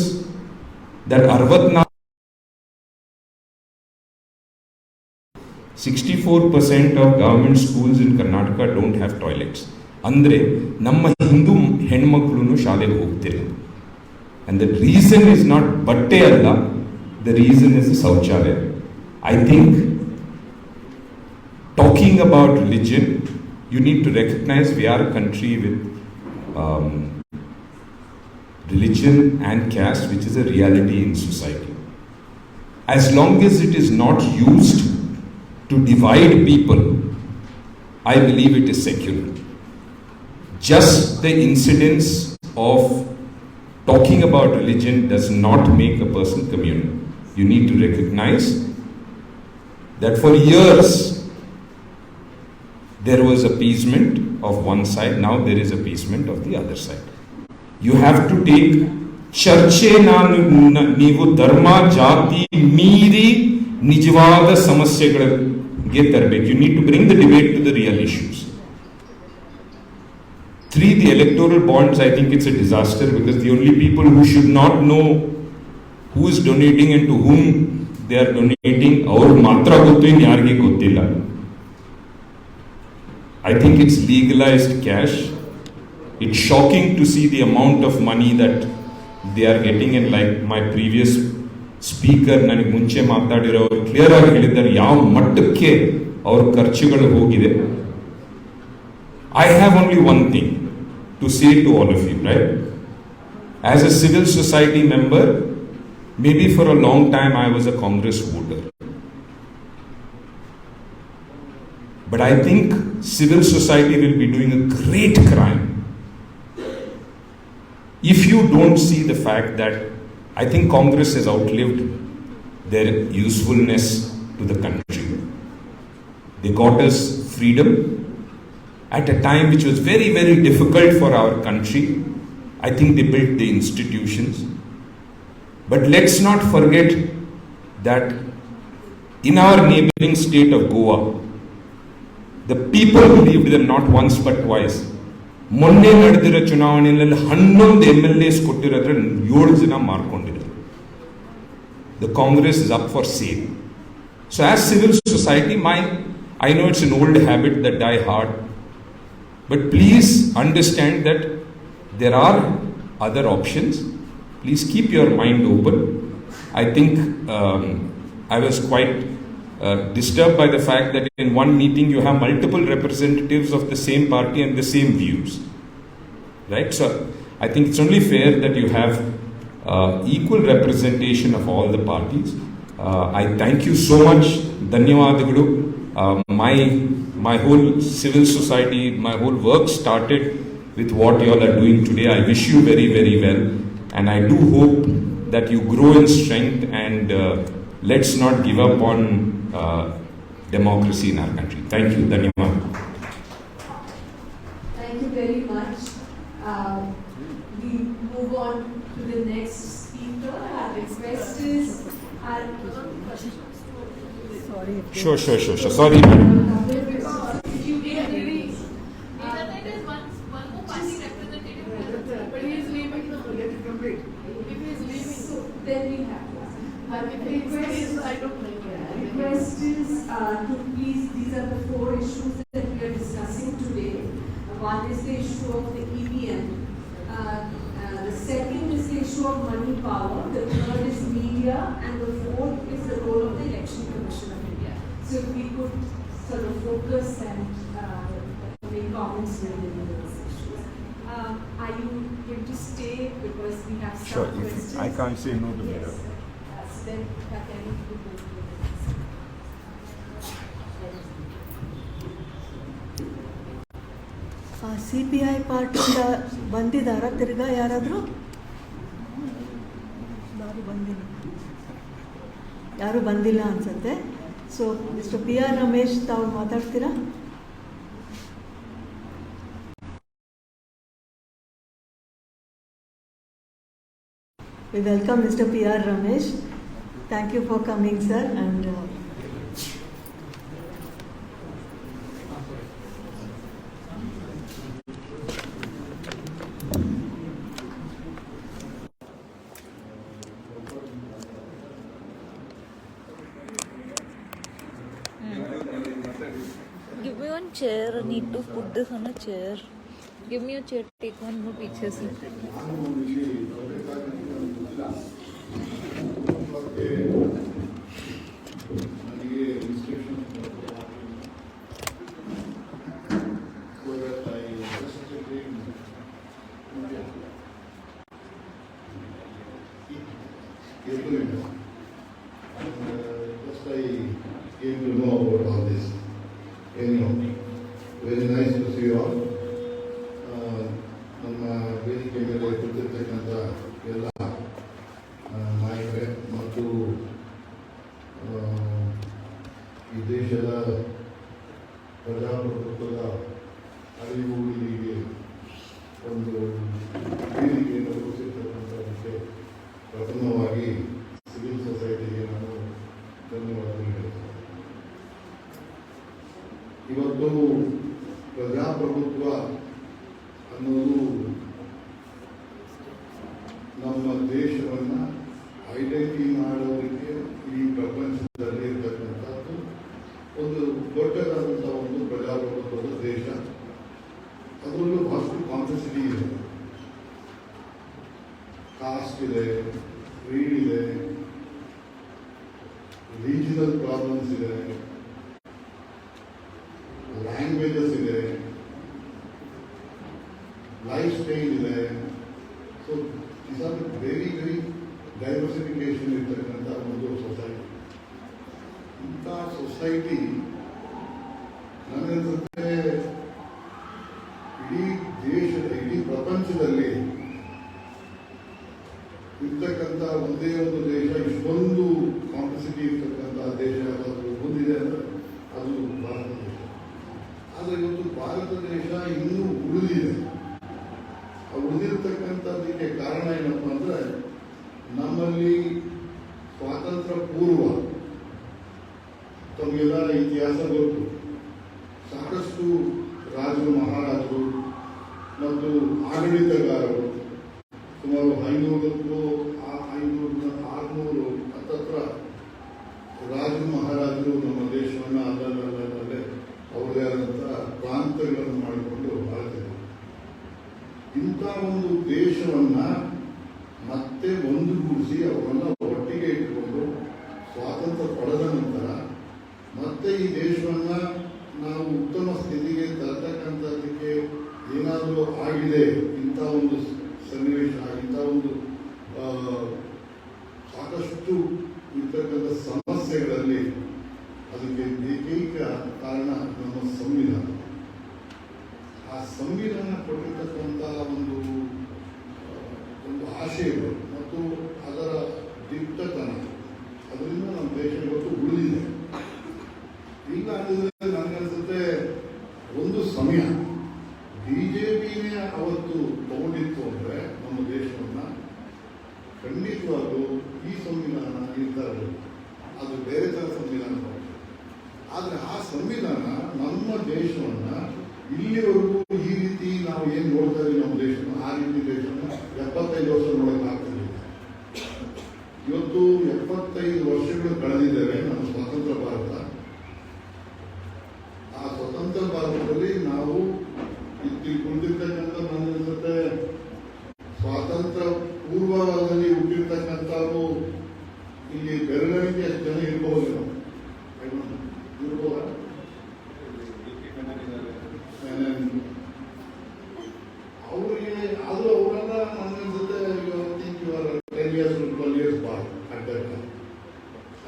that 64% of government schools in Karnataka don't have toilets. Andre, namma Hindu henmaklunu ಶಾಲೆಗೆ ಹೋಗ್ತಿಲ್ಲ. And the reason is not ಬಟ್ಟೆ ಅಲ್ಲ, the reason is the ಶೌಚಾಲಯ. I think talking about religion, you need to recognize we are a country with religion and caste, which is a reality in society. As long as it is not used to divide people, I believe it is secular. Just the incidence of talking about religion does not make a person communal. You need to recognize that for years there was appeasement of one side, now there is appeasement of the other side. You have to take ಚರ್ಚೆ ನೀವು ಧರ್ಮ ಜಾತಿ ಮೀರಿ ನಿಜವಾದ ಸಮಸ್ಯೆಗಳಿಗೆ ತರಬೇಕು. You need to bring the debate to the real issues. 3, the electoral bonds, I think it's a disaster because the only people who should not know who is donating and to whom they are donating, ಅವರು ಮಾತ್ರ ಗೊತ್ತು, ಇನ್ನು ಯಾರಿಗೆ ಗೊತ್ತಿಲ್ಲ. I think it's legalized cash. It's shocking to see the amount of money that they are getting, and like my previous speaker ನನಗೆ ಮುಂಚೆ ಮಾತಾಡಿರೋರು clear ಆಗಿ ಹೇಳಿದ್ದಾರೆ ಯಾವ ಮಟ್ಟಕ್ಕೆ ಅವ್ರ ಖರ್ಚುಗಳು ಹೋಗಿದೆ. I have only one thing to say to all of you, right? As a civil society member, maybe for a long time I was a Congress voter. But I think civil society will be doing a great crime if you don't see the fact that I think Congress has outlived their usefulness to the country. They got us freedom at a time which was very, very difficult for our country. I think they built the institutions. But let's not forget that in our neighboring state of Goa, the people who lived there not once but twice. ಮೊನ್ನೆ ನಡೆದಿರೋ ಚುನಾವಣೆಯಲ್ಲಿ 11 MLAs ಕೊಟ್ಟಿರೋದ್ರೆ 7 ಜನ ಮಾರ್ಕೊಂಡಿದ್ದಾರೆ. The Congress is up for sale. So as civil society, I know it's an old habit that die hard, but please understand that there are other options. Please keep your mind open. I think I was quite disturbed by the fact that in one meeting you have multiple representatives of the same party and the same views, right? So I think it's only fair that you have equal representation of all the parties. I thank you so much. Dhanyavadagalu. My whole civil society, my whole work started with what you all are doing today. I wish you very, very well, and I do hope that you grow in strength, and let's not give up on democracy in our country. Thank you. Dhanyavad. Thank you very much. We move on to the next speaker. Our request is Sure. Sorry, madam. if you can really then we have request is to please, these are the 4 issues that we are discussing today. One is the issue of the EVM. The second is the issue of money power. The third is media, and the fourth is the role of the Election Commission of India. So if we could sort of focus and make comments related to those issues. Are you going to stay because we have some questions? I can't say no to Yes. Medha. So then, can you go to the CPI ಪಾರ್ಟಿಯಿಂದ ಬಂದಿದ್ದಾರ ತಿರ್ಗಾ ಯಾರಾದರೂ? ಯಾರು ಬಂದಿಲ್ಲ ಅನ್ಸುತ್ತೆ. So mister PR Ramesh, ತಾವು ಮಾತಾಡ್ತೀರಾ? We welcome Mr. PR Ramesh. Thank you for coming, sir. And Give me one chair. I need to put this on a chair. Give me a chair. Take one more picture. Just I came to know about all this. Anyhow, very nice to see you all. ನಮ್ಮ ವೇದಿಕೆ ಮೇಲೆ ಕೂತಿರ್ತಕ್ಕಂಥ ಎಲ್ಲ ನಾಯಕರೇ ಮತ್ತು ಈ ದೇಶದ ಪ್ರಜಾಪ್ರಭುತ್ವದ ಅರಿವು ಇಲ್ಲಿಗೆ ಒಂದು ವೇದಿಕೆಯನ್ನು ರೂಪಿಸಿರ್ತಕ್ಕಂಥದ್ದಕ್ಕೆ ಪ್ರಥಮವಾಗಿ ಸಿವಿಲ್ ಸೊಸೈಟಿಗೆ ನಾನು ಧನ್ಯವಾದಗಳು ಹೇಳ್ತೇನೆ. ಇವತ್ತು ಪ್ರಜಾಪ್ರಭುತ್ವ ಅನ್ನೋದು ನಮ್ಮ ದೇಶವನ್ನು ಐಡೆಂಟಿ ಮಾಡೋದಕ್ಕೆ ಈ ಪ್ರಪಂಚದಲ್ಲಿ ಇರ್ತಕ್ಕಂಥದ್ದು ಒಂದು ದೊಡ್ಡದಾದಂಥ ಒಂದು ಪ್ರಜಾಪ್ರಭುತ್ವದ ದೇಶ. ಅದರಲ್ಲೂ ಬಹಳಷ್ಟು ಕಾಂಪ್ಲೆಕ್ಸಿಟಿ ಇದೆ. ಕಾಸ್ಟ್ ಇದೆ, ಕ್ರೀಡ್ ಇದೆ, ರೀಜನಲ್ ಪ್ರಾಬ್ಲಮ್ಸ್ ಇದೆ, ಲ್ಯಾಂಗ್ವೇಜಸ್ ಇದೆ, ಲೈಫ್ ಸ್ಟೈಲ್ ಇದೆ. So these are very diversification ಇರ್ತಕ್ಕಂಥ ಒಂದು ಸೊಸೈಟಿ. ಇಂಥ ಸೊಸೈಟಿ ನನಗನ್ಸುತ್ತೆ ಇಡೀ ದೇಶದ, ಇಡೀ ಪ್ರಪಂಚದಲ್ಲಿ ಇರ್ತಕ್ಕಂಥ ಒಂದೇ ಒಂದು ದೇಶ, ಇಷ್ಟೊಂದು ಕಾಂಪ್ಲೆಕ್ಸಿಟಿ ಇರ್ತಕ್ಕಂಥ ದೇಶ ಅದು ಮುಂದಿದೆ ಅಂದರೆ ಅದು ಭಾರತ ದೇಶ. ಆದರೆ ಇವತ್ತು ಭಾರತ ದೇಶ ಇನ್ನೂ ಉಳಿದಿದೆ. ಉಳಿದಿರ್ತಕ್ಕಂಥದ್ದಕ್ಕೆ ಕಾರಣ ಏನಪ್ಪ ಅಂದರೆ ನಮ್ಮಲ್ಲಿ ಸ್ವಾತಂತ್ರ್ಯ ಪೂರ್ವ, ತಮಗೆಲ್ಲ ಇತಿಹಾಸ ಗೊತ್ತು, ಸಾಕಷ್ಟು ರಾಜರು, ಮಹಾರಾಜರು ಮತ್ತು ಆಡಳಿತಗಾರರು ಸುಮಾರು 500-600 ಹತ್ತತ್ರ ರಾಜರು ಮಹಾರಾಜರು ನಮ್ಮ ದೇಶವನ್ನು ಅಲ್ಲಲ್ಲೇ ಅವರದೇ ಆದಂಥ ಪ್ರಾಂತ್ಯಗಳನ್ನು ಮಾಡಿಕೊಂಡು ಆಳ್ತಿದ್ದಾರೆ. ಇಂಥ ಒಂದು ದೇಶವನ್ನ ಮತ್ತೆ ಒಂದುಗೂಡಿಸಿ ಅವರನ್ನ ಒಟ್ಟಿಗೆ ಇಟ್ಟುಕೊಂಡು ಸ್ವಾತಂತ್ರ್ಯ ಪಡೆದ ನಂತರ ಮತ್ತೆ ಈ ದೇಶವನ್ನ ನಾವು ಉತ್ತಮ ಸ್ಥಿತಿಗೆ ತರತಕ್ಕಂಥದ್ದಕ್ಕೆ ಏನಾದರೂ ಆಗಿದೆ, ಇಂಥ ಒಂದು ಸನ್ನಿವೇಶ, ಇಂಥ ಒಂದು ಸಾಕಷ್ಟು ಇರ್ತಕ್ಕಂಥ ಸಮಸ್ಯೆಗಳಲ್ಲಿ ಅದಕ್ಕೆ ಏಕೈಕ ಕಾರಣ ನಮ್ಮ ಸಂವಿಧಾನ. ಆ ಸಂವಿಧಾನ ಕೊಟ್ಟಿರ್ತಕ್ಕಂಥ ಒಂದು ಆಶಯಗಳು ಮತ್ತು ಅದರ ದಿಟ್ಟತನ, ಅದರಿಂದ ನಮ್ಮ ದೇಶ ಇವತ್ತು ಉಳಿದಿದೆ. ಇಲ್ಲ ಅಂದರೆ ನನಗನ್ಸುತ್ತೆ ಒಂದು ಸಮಯ ಬಿಜೆಪಿನೇ ಅವತ್ತು ತಗೊಂಡಿತ್ತು ಅಂದರೆ ನಮ್ಮ ದೇಶವನ್ನು ಖಂಡಿತವಾಗೂ ಈ ಸಂವಿಧಾನ ನಿರ್ಧಾರ, ಅದು ಬೇರೆ ಥರ ಸಂವಿಧಾನ. ಆದರೆ ಆ ಸಂವಿಧಾನ ನಮ್ಮ ದೇಶವನ್ನು ಇಲ್ಲಿವರೆಗೂ ಈ ರೀತಿ ನಾವು ಏನು ನೋಡ್ತಾ ಇದ್ದೀವಿ, ನಮ್ಮ ದೇಶನ ಆ ರೀತಿ ದೇಶನ 75 ವರ್ಷ ನೋಡೋಕ್ಕಾಗ್ತಿಲ್ಲ. ಇವತ್ತು 75 ವರ್ಷಗಳು ಕಳೆದಿದ್ದೇವೆ ನಮ್ಮ ಸ್ವತಂತ್ರ ಭಾರತ. ಆ ಸ್ವತಂತ್ರ ಭಾರತದಲ್ಲಿ ನಾವು ಇಲ್ಲಿ ಕುಳಿತಿರ್ತಕ್ಕಂಥ ನನಗನ್ಸುತ್ತೆ ಸ್ವಾತಂತ್ರ್ಯ ಪೂರ್ವದಲ್ಲಿ ಹುಟ್ಟಿರ್ತಕ್ಕಂಥವ್ರು ಇಲ್ಲಿ ಬೆರಳಿಗೆ ಎಷ್ಟು ಜನ ಇರಬಹುದು, ಇರ್ಬೋದ? ಅವರಿಗೆ ಆದರೂ ಅವರೆಲ್ಲ ನನಗನ್ಸುತ್ತೆ think you are 10 years to 12 years back at that time.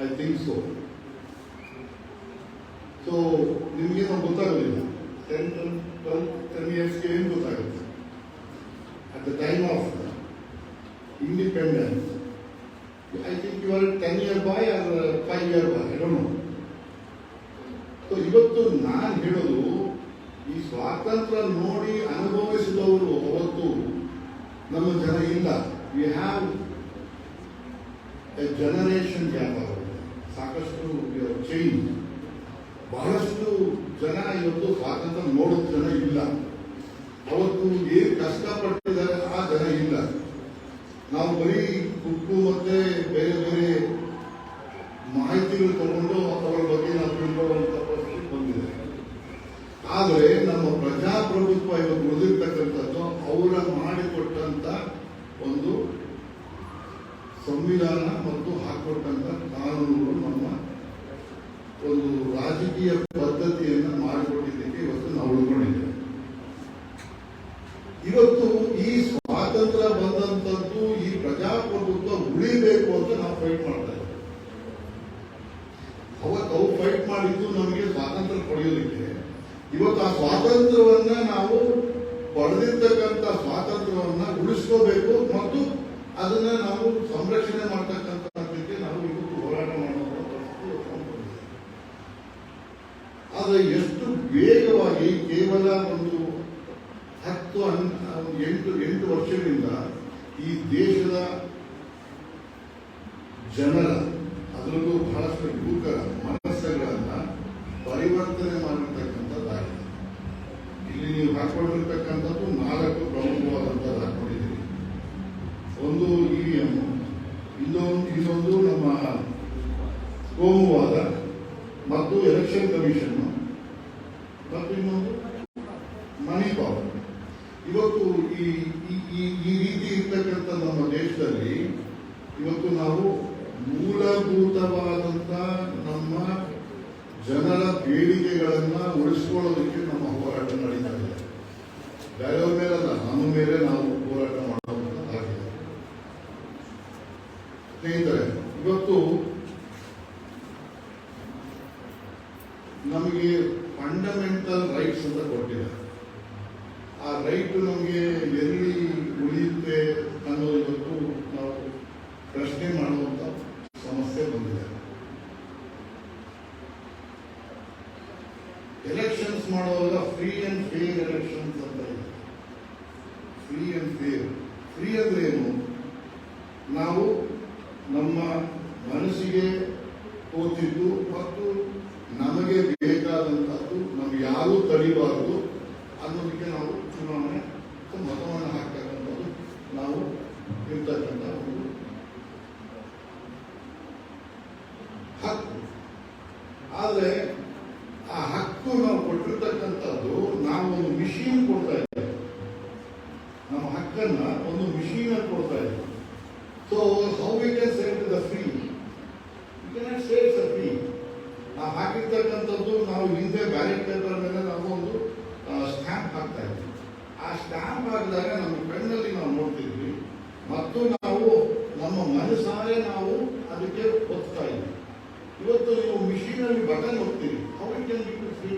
I think so. So ನಿಮಗೇನೋ ಗೊತ್ತಾಗೋದಿಲ್ಲ, 10 yearsಗೆ ಏನು ಗೊತ್ತಾಗುತ್ತೆ? At the time of independence, I think you are a 10-year boy or a 5-year boy, I don't know. So ಇವತ್ತು ನಾನು ಹೇಳೋದು, ಈ ಸ್ವಾತಂತ್ರ್ಯ ನೋಡಿ ಅನುಭವಿಸಿದವರು ಅವತ್ತು ನಮ್ಮ ಜನ ಇಲ್ಲ. We have A generation gap ಆಗುತ್ತೆ. ಸಾಕಷ್ಟು ಚೇಂಜ್. ಬಹಳಷ್ಟು ಜನ ಇವತ್ತು ಸ್ವಾತಂತ್ರ್ಯ ನೋಡೋದು ಜನ ಇಲ್ಲ. ಅವತ್ತು ಏನು ಕಷ್ಟಪಟ್ಟಿದ್ದಾರೆ ಆ ಜನ ಇಲ್ಲ. ನಾವು ಬರೀ ಬುಕ್ಕು ಮತ್ತೆ ಬೇರೆ ಬೇರೆ ಮಾಹಿತಿಗಳು ತಗೊಂಡು ಅವರ ಬಗ್ಗೆ ನಾವು ತಿಳ್ಕೊಳ್ಳುವಂಥ ಪರಿಸ್ಥಿತಿ ಬಂದಿದೆ. ಆದರೆ ನಮ್ಮ ಪ್ರಜಾಪ್ರಭುತ್ವ ಇವತ್ತು ಉಳಿದಿರ್ತಕ್ಕಂಥದ್ದು ಅವರ ಮಾಡಿಕೊಟ್ಟಂತ ಒಂದು ಸಂವಿಧಾನ ಮತ್ತು ಹಾಕೊಟ್ಟಂತ ಕಾನೂನುಗಳು ನಮ್ಮ ಒಂದು ರಾಜಕೀಯ ಪದ್ಧತಿಯನ್ನು ಮಾಡಿಕೊಟ್ಟಿದ್ದಕ್ಕೆ ಇವತ್ತು ನಾವು ಉಳ್ಕೊಂಡಿದ್ದೇವೆ. ಇವತ್ತು ಈ ಸ್ವಾತಂತ್ರ್ಯ ಬಂದಂತದ್ದು ಈ ಪ್ರಜಾಪ್ರಭುತ್ವ ಉಳಿಬೇಕು ಅಂತ ನಾವು ಫೈಟ್ ಮಾಡ್ತಾ ಇದ್ದೇವೆ. ಅವತ್ತು ಅವು ಫೈಟ್ ಮಾಡಿದ್ದು ನಮಗೆ ಸ್ವಾತಂತ್ರ್ಯ ಪಡೆಯೋದಕ್ಕೆ. ಇವತ್ತು ಆ ಸ್ವಾತಂತ್ರ್ಯವನ್ನ ನಾವು ಪಡೆದಿರ್ತಕ್ಕಂಥ ಸ್ವಾತಂತ್ರ್ಯವನ್ನ ಉಳಿಸ್ಕೋಬೇಕು ಮತ್ತು ಅದನ್ನ ನಾವು ಸಂರಕ್ಷಣೆ ಮಾಡ್ತಕ್ಕಂಥದ್ದಕ್ಕೆ ನಾವು ಇವತ್ತು ಹೋರಾಟ ಮಾಡುವಂತ ಪರಿಸ್ಥಿತಿ. ಆದರೆ ಎಷ್ಟು ವೇಗವಾಗಿ ಕೇವಲ ಒಂದು 8 ವರ್ಷಗಳಿಂದ ಈ ದೇಶದ ಜನರ ಅದರಲ್ಲೂ ಬಹಳಷ್ಟು ಯುವಕರ ಮನಸ್ಸುಗಳನ್ನ ಪರಿವರ್ತನೆ ಮಾಡಿರ್ತಕ್ಕಂಥದ್ದಾಗಿದೆ. ಇಲ್ಲಿ ನೀವು ಹಾಕೊಂಡಿರ್ತಕ್ಕಂಥದ್ದು 4 ಪ್ರಮುಖವಾದಂಥದ್ದು ಹಾಕೊಂಡಿದ್ದೀರಿ. ಒಂದು EVM, ಇನ್ನೊಂದು ನಮ್ಮ ಕೋಮುವಾದ ಮತ್ತು ಎಲೆಕ್ಷನ್ ಕಮಿಷನ್ ಮತ್ತು ಇನ್ನೊಂದು ಮನಿ ಪವರ್. ಇವತ್ತು ಈ ರೀತಿ ಇರ್ತಕ್ಕಂಥ ನಮ್ಮ ದೇಶದಲ್ಲಿ ಇವತ್ತು ನಾವು ಮೂಲಭೂತವಾದಂತ ನಮ್ಮ ಜನರ ಬೇಡಿಕೆಗಳನ್ನ ಉಳಿಸ್ಕೊಳ್ಳೋದಕ್ಕೆ ನಮ್ಮ ಹೋರಾಟ ನಡೀತಾ ಇದೆ. ಬೇರೆಯವ್ರ ಮೇಲಲ್ಲ, ನಮ್ಮ ಮೇಲೆ ನಾವು ಹೋರಾಟ ಮಾಡುವಂತದ್ದಾಗಿದೆ. ಸ್ನೇಹಿತರೆ, ಇವತ್ತು ನಮಗೆ ಫಂಡಮೆಂಟಲ್ ರೈಟ್ಸ್ ಅಂತ ಕೊಟ್ಟಿದ್ದಾರೆ. ಆ ರೈಟ್ ನಮಗೆ ಎಲ್ಲಿ ಉಳಿಯುತ್ತೆ ಅನ್ನೋದು ಇವತ್ತು ನಾವು ಪ್ರಶ್ನೆ ಮಾಡುವಂತ ಸಮಸ್ಯೆ ಬಂದಿದೆ. ಎಲೆಕ್ಷನ್ಸ್ ಮಾಡುವಾಗ ಫ್ರೀ ಅಂಡ್ ಫೇರ್ ಎಲೆಕ್ಷನ್ಸ್ ಅಂತ ಇದೆ. Free and fair. ಫ್ರೀ ಅಂದ್ರೆ ಏನು? ನಾವು ನಮ್ಮ ಮನಸ್ಸಿಗೆ ತೋಚಿದ್ದು ಮತ್ತು ನಮಗೆ ಬೇಕಾದಂತದ್ದು ನಮ್ಗೆ ಯಾರೂ ತಡಿಬಾರದು ಅನ್ನೋದಕ್ಕೆ ನಾವು ಚುನಾವಣೆ ಮತವನ್ನು ಹಾಕ್ತಕ್ಕಂಥದ್ದು ನಾವು ಇರ್ತಕ್ಕಂಥ ಒಂದು ಹಕ್ಕು. ಆದರೆ ಆ ಹಕ್ಕು ನಾವು ಕೊಟ್ಟಿರ್ತಕ್ಕಂಥದ್ದು ನಾವು ಒಂದು ಮಿಷಿನ್ ಕೊಡ್ತಾ ಇದ್ದೇವೆ. ನಮ್ಮ ಹಕ್ಕನ್ನ ಒಂದು ಮಿಷಿನ್ ಕೊಡ್ತಾ ಇದ್ದೇವೆ. So how we can say it is free? You can say it's free. ನಾವು ಹಾಕಿರ್ತಕ್ಕಂಥದ್ದು ನಾವು ಹಿಂದೆ ಬ್ಯಾಲೆಟ್ ಪೇಪರ್ ಮೇಲೆ ನಾವು ಒಂದು ಸ್ಟ್ಯಾಂಪ್ ಹಾಕ್ತಾ ಇದ್ವಿ. ಆ ಸ್ಟ್ಯಾಂಪ್ ಹಾಕಿದಾಗ ನಮ್ಮ ಕಣ್ಣಲ್ಲಿ ನಾವು ನೋಡ್ತಿದ್ವಿ ಮತ್ತು ನಾವು ನಮ್ಮ ಮನಸ್ಸಾರೆ ನಾವು ಅದಕ್ಕೆ ಒತ್ತಾ ಇದ್ವಿ. ಇವತ್ತು ನೀವು ಮಿಷಿನ್ ಅಲ್ಲಿ ಬಟನ್ ಒತ್ತೀರಿ. How it can be free?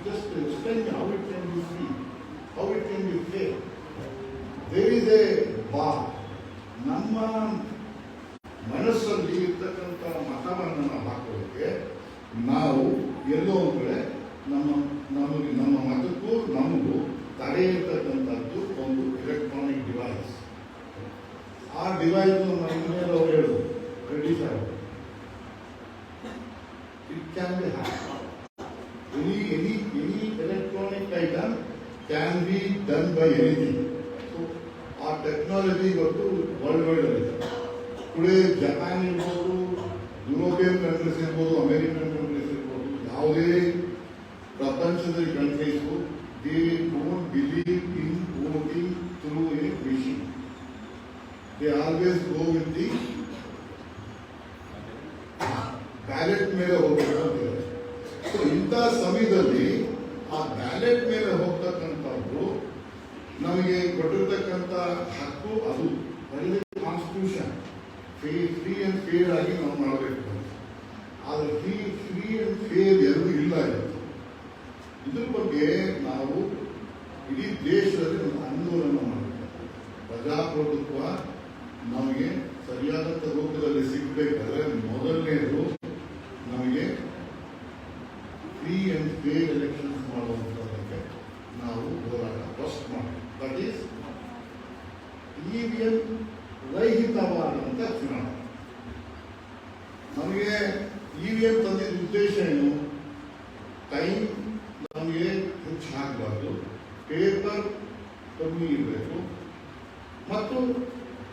Just explain how it can be free, how it can be fair. There is a bar. ನಮ್ಮ ಮನಸ್ಸಲ್ಲಿ ಇರ್ತಕ್ಕಂಥ ಮತವನ್ನು ನಾವು ಹಾಕೋದಕ್ಕೆ ನಾವು ಎಲ್ಲೋ ಒಂದು ಕಡೆ ನಮ್ಮ ಮತಕ್ಕೂ ನಮಗೂ ತಡೆ ಇರ್ತಕ್ಕಂಥದ್ದು ಒಂದು ಎಲೆಕ್ಟ್ರಾನಿಕ್ ಡಿವೈಸ್. ಆ ಡಿವೈಸ್ ನಮ್ಮ ಇಂಜಿನಿಯರ್ ಅವರು ಹೇಳುದು Reddy sir, it can B hack. Any electronic item can be done by anything. So ಆ ಟೆಕ್ನಾಲಜಿ ಇವತ್ತು ವರ್ಲ್ಡ್ ವೈಡ್ ಅಲ್ಲಿ ಇದೆ. ಟುಡೇ ಜಪಾನ್ ಇರ್ಬೋದು, ಯುರೋಪಿಯನ್ ಕಂಟ್ರೀಸ್ ಇರ್ಬೋದು, ಅಮೆರಿಕನ್ ಕಂಟ್ರೀಸ್ ಇರ್ಬೋದು, ಯಾವುದೇ ಪ್ರಪಂಚದ countries they don't believe in voting through A machine. They always go with the ballot ಮೇಲೆ ಹೋಗಬೇಕು. ಸೊ ಇಂಥ ಸಮಯದಲ್ಲಿ ಆ ಬ್ಯಾಲೆಟ್ ಮೇಲೆ ಹೋಗ್ತಕ್ಕಂಥದ್ದು ನಮಗೆ ಕೊಟ್ಟಿರ್ತಕ್ಕಂಥ ಹಕ್ಕು. ಅದು ಕಾನ್ಸ್ಟಿಟ್ಯೂಷನ್ ಫ್ರೀ ಅಂಡ್ ಫೇರ್ ಆಗಿ ನಾವು ಮಾಡಬೇಕು. ಆದರೆ ಫ್ರೀ ಅಂಡ್ ಫೇರ್ ಎರಡೂ ಇಲ್ಲ. ಇದ್ರ ಬಗ್ಗೆ ನಾವು ಇಡೀ ದೇಶದಲ್ಲಿ ಒಂದು ಆಂದೋಲನ ಮಾಡಬೇಕು. ಪ್ರಜಾಪ್ರಭುತ್ವ ನಮಗೆ ಸರಿಯಾದಂಥ ರೂಪದಲ್ಲಿ ಸಿಗಬೇಕಾದ್ರೆ ಮೊದಲನೇದು ನಮಗೆ ಫ್ರೀ ಅಂಡ್ ಫೇರ್ ಎಲೆಕ್ಷನ್ಸ್ ಮಾಡುವಂಥದ್ದಕ್ಕೆ ನಾವು ಹೋರಾಟ ಫಸ್ಟ್ ಮಾಡಬೇಕು. ದಟ್ ಈಸ್ EVM ರಹಿತವಾದಂಥ ಚುನಾವಣೆ. ನಮಗೆ EVM ತಂದಿದ್ದ ಉದ್ದೇಶ ಏನು? ಟೈಮ್ ನಮಗೆ ಹೆಚ್ಚು ಹಾಕಬಾರ್ದು, ಪೇಪರ್ ಕಮ್ಮಿ ಇರಬೇಕು ಮತ್ತು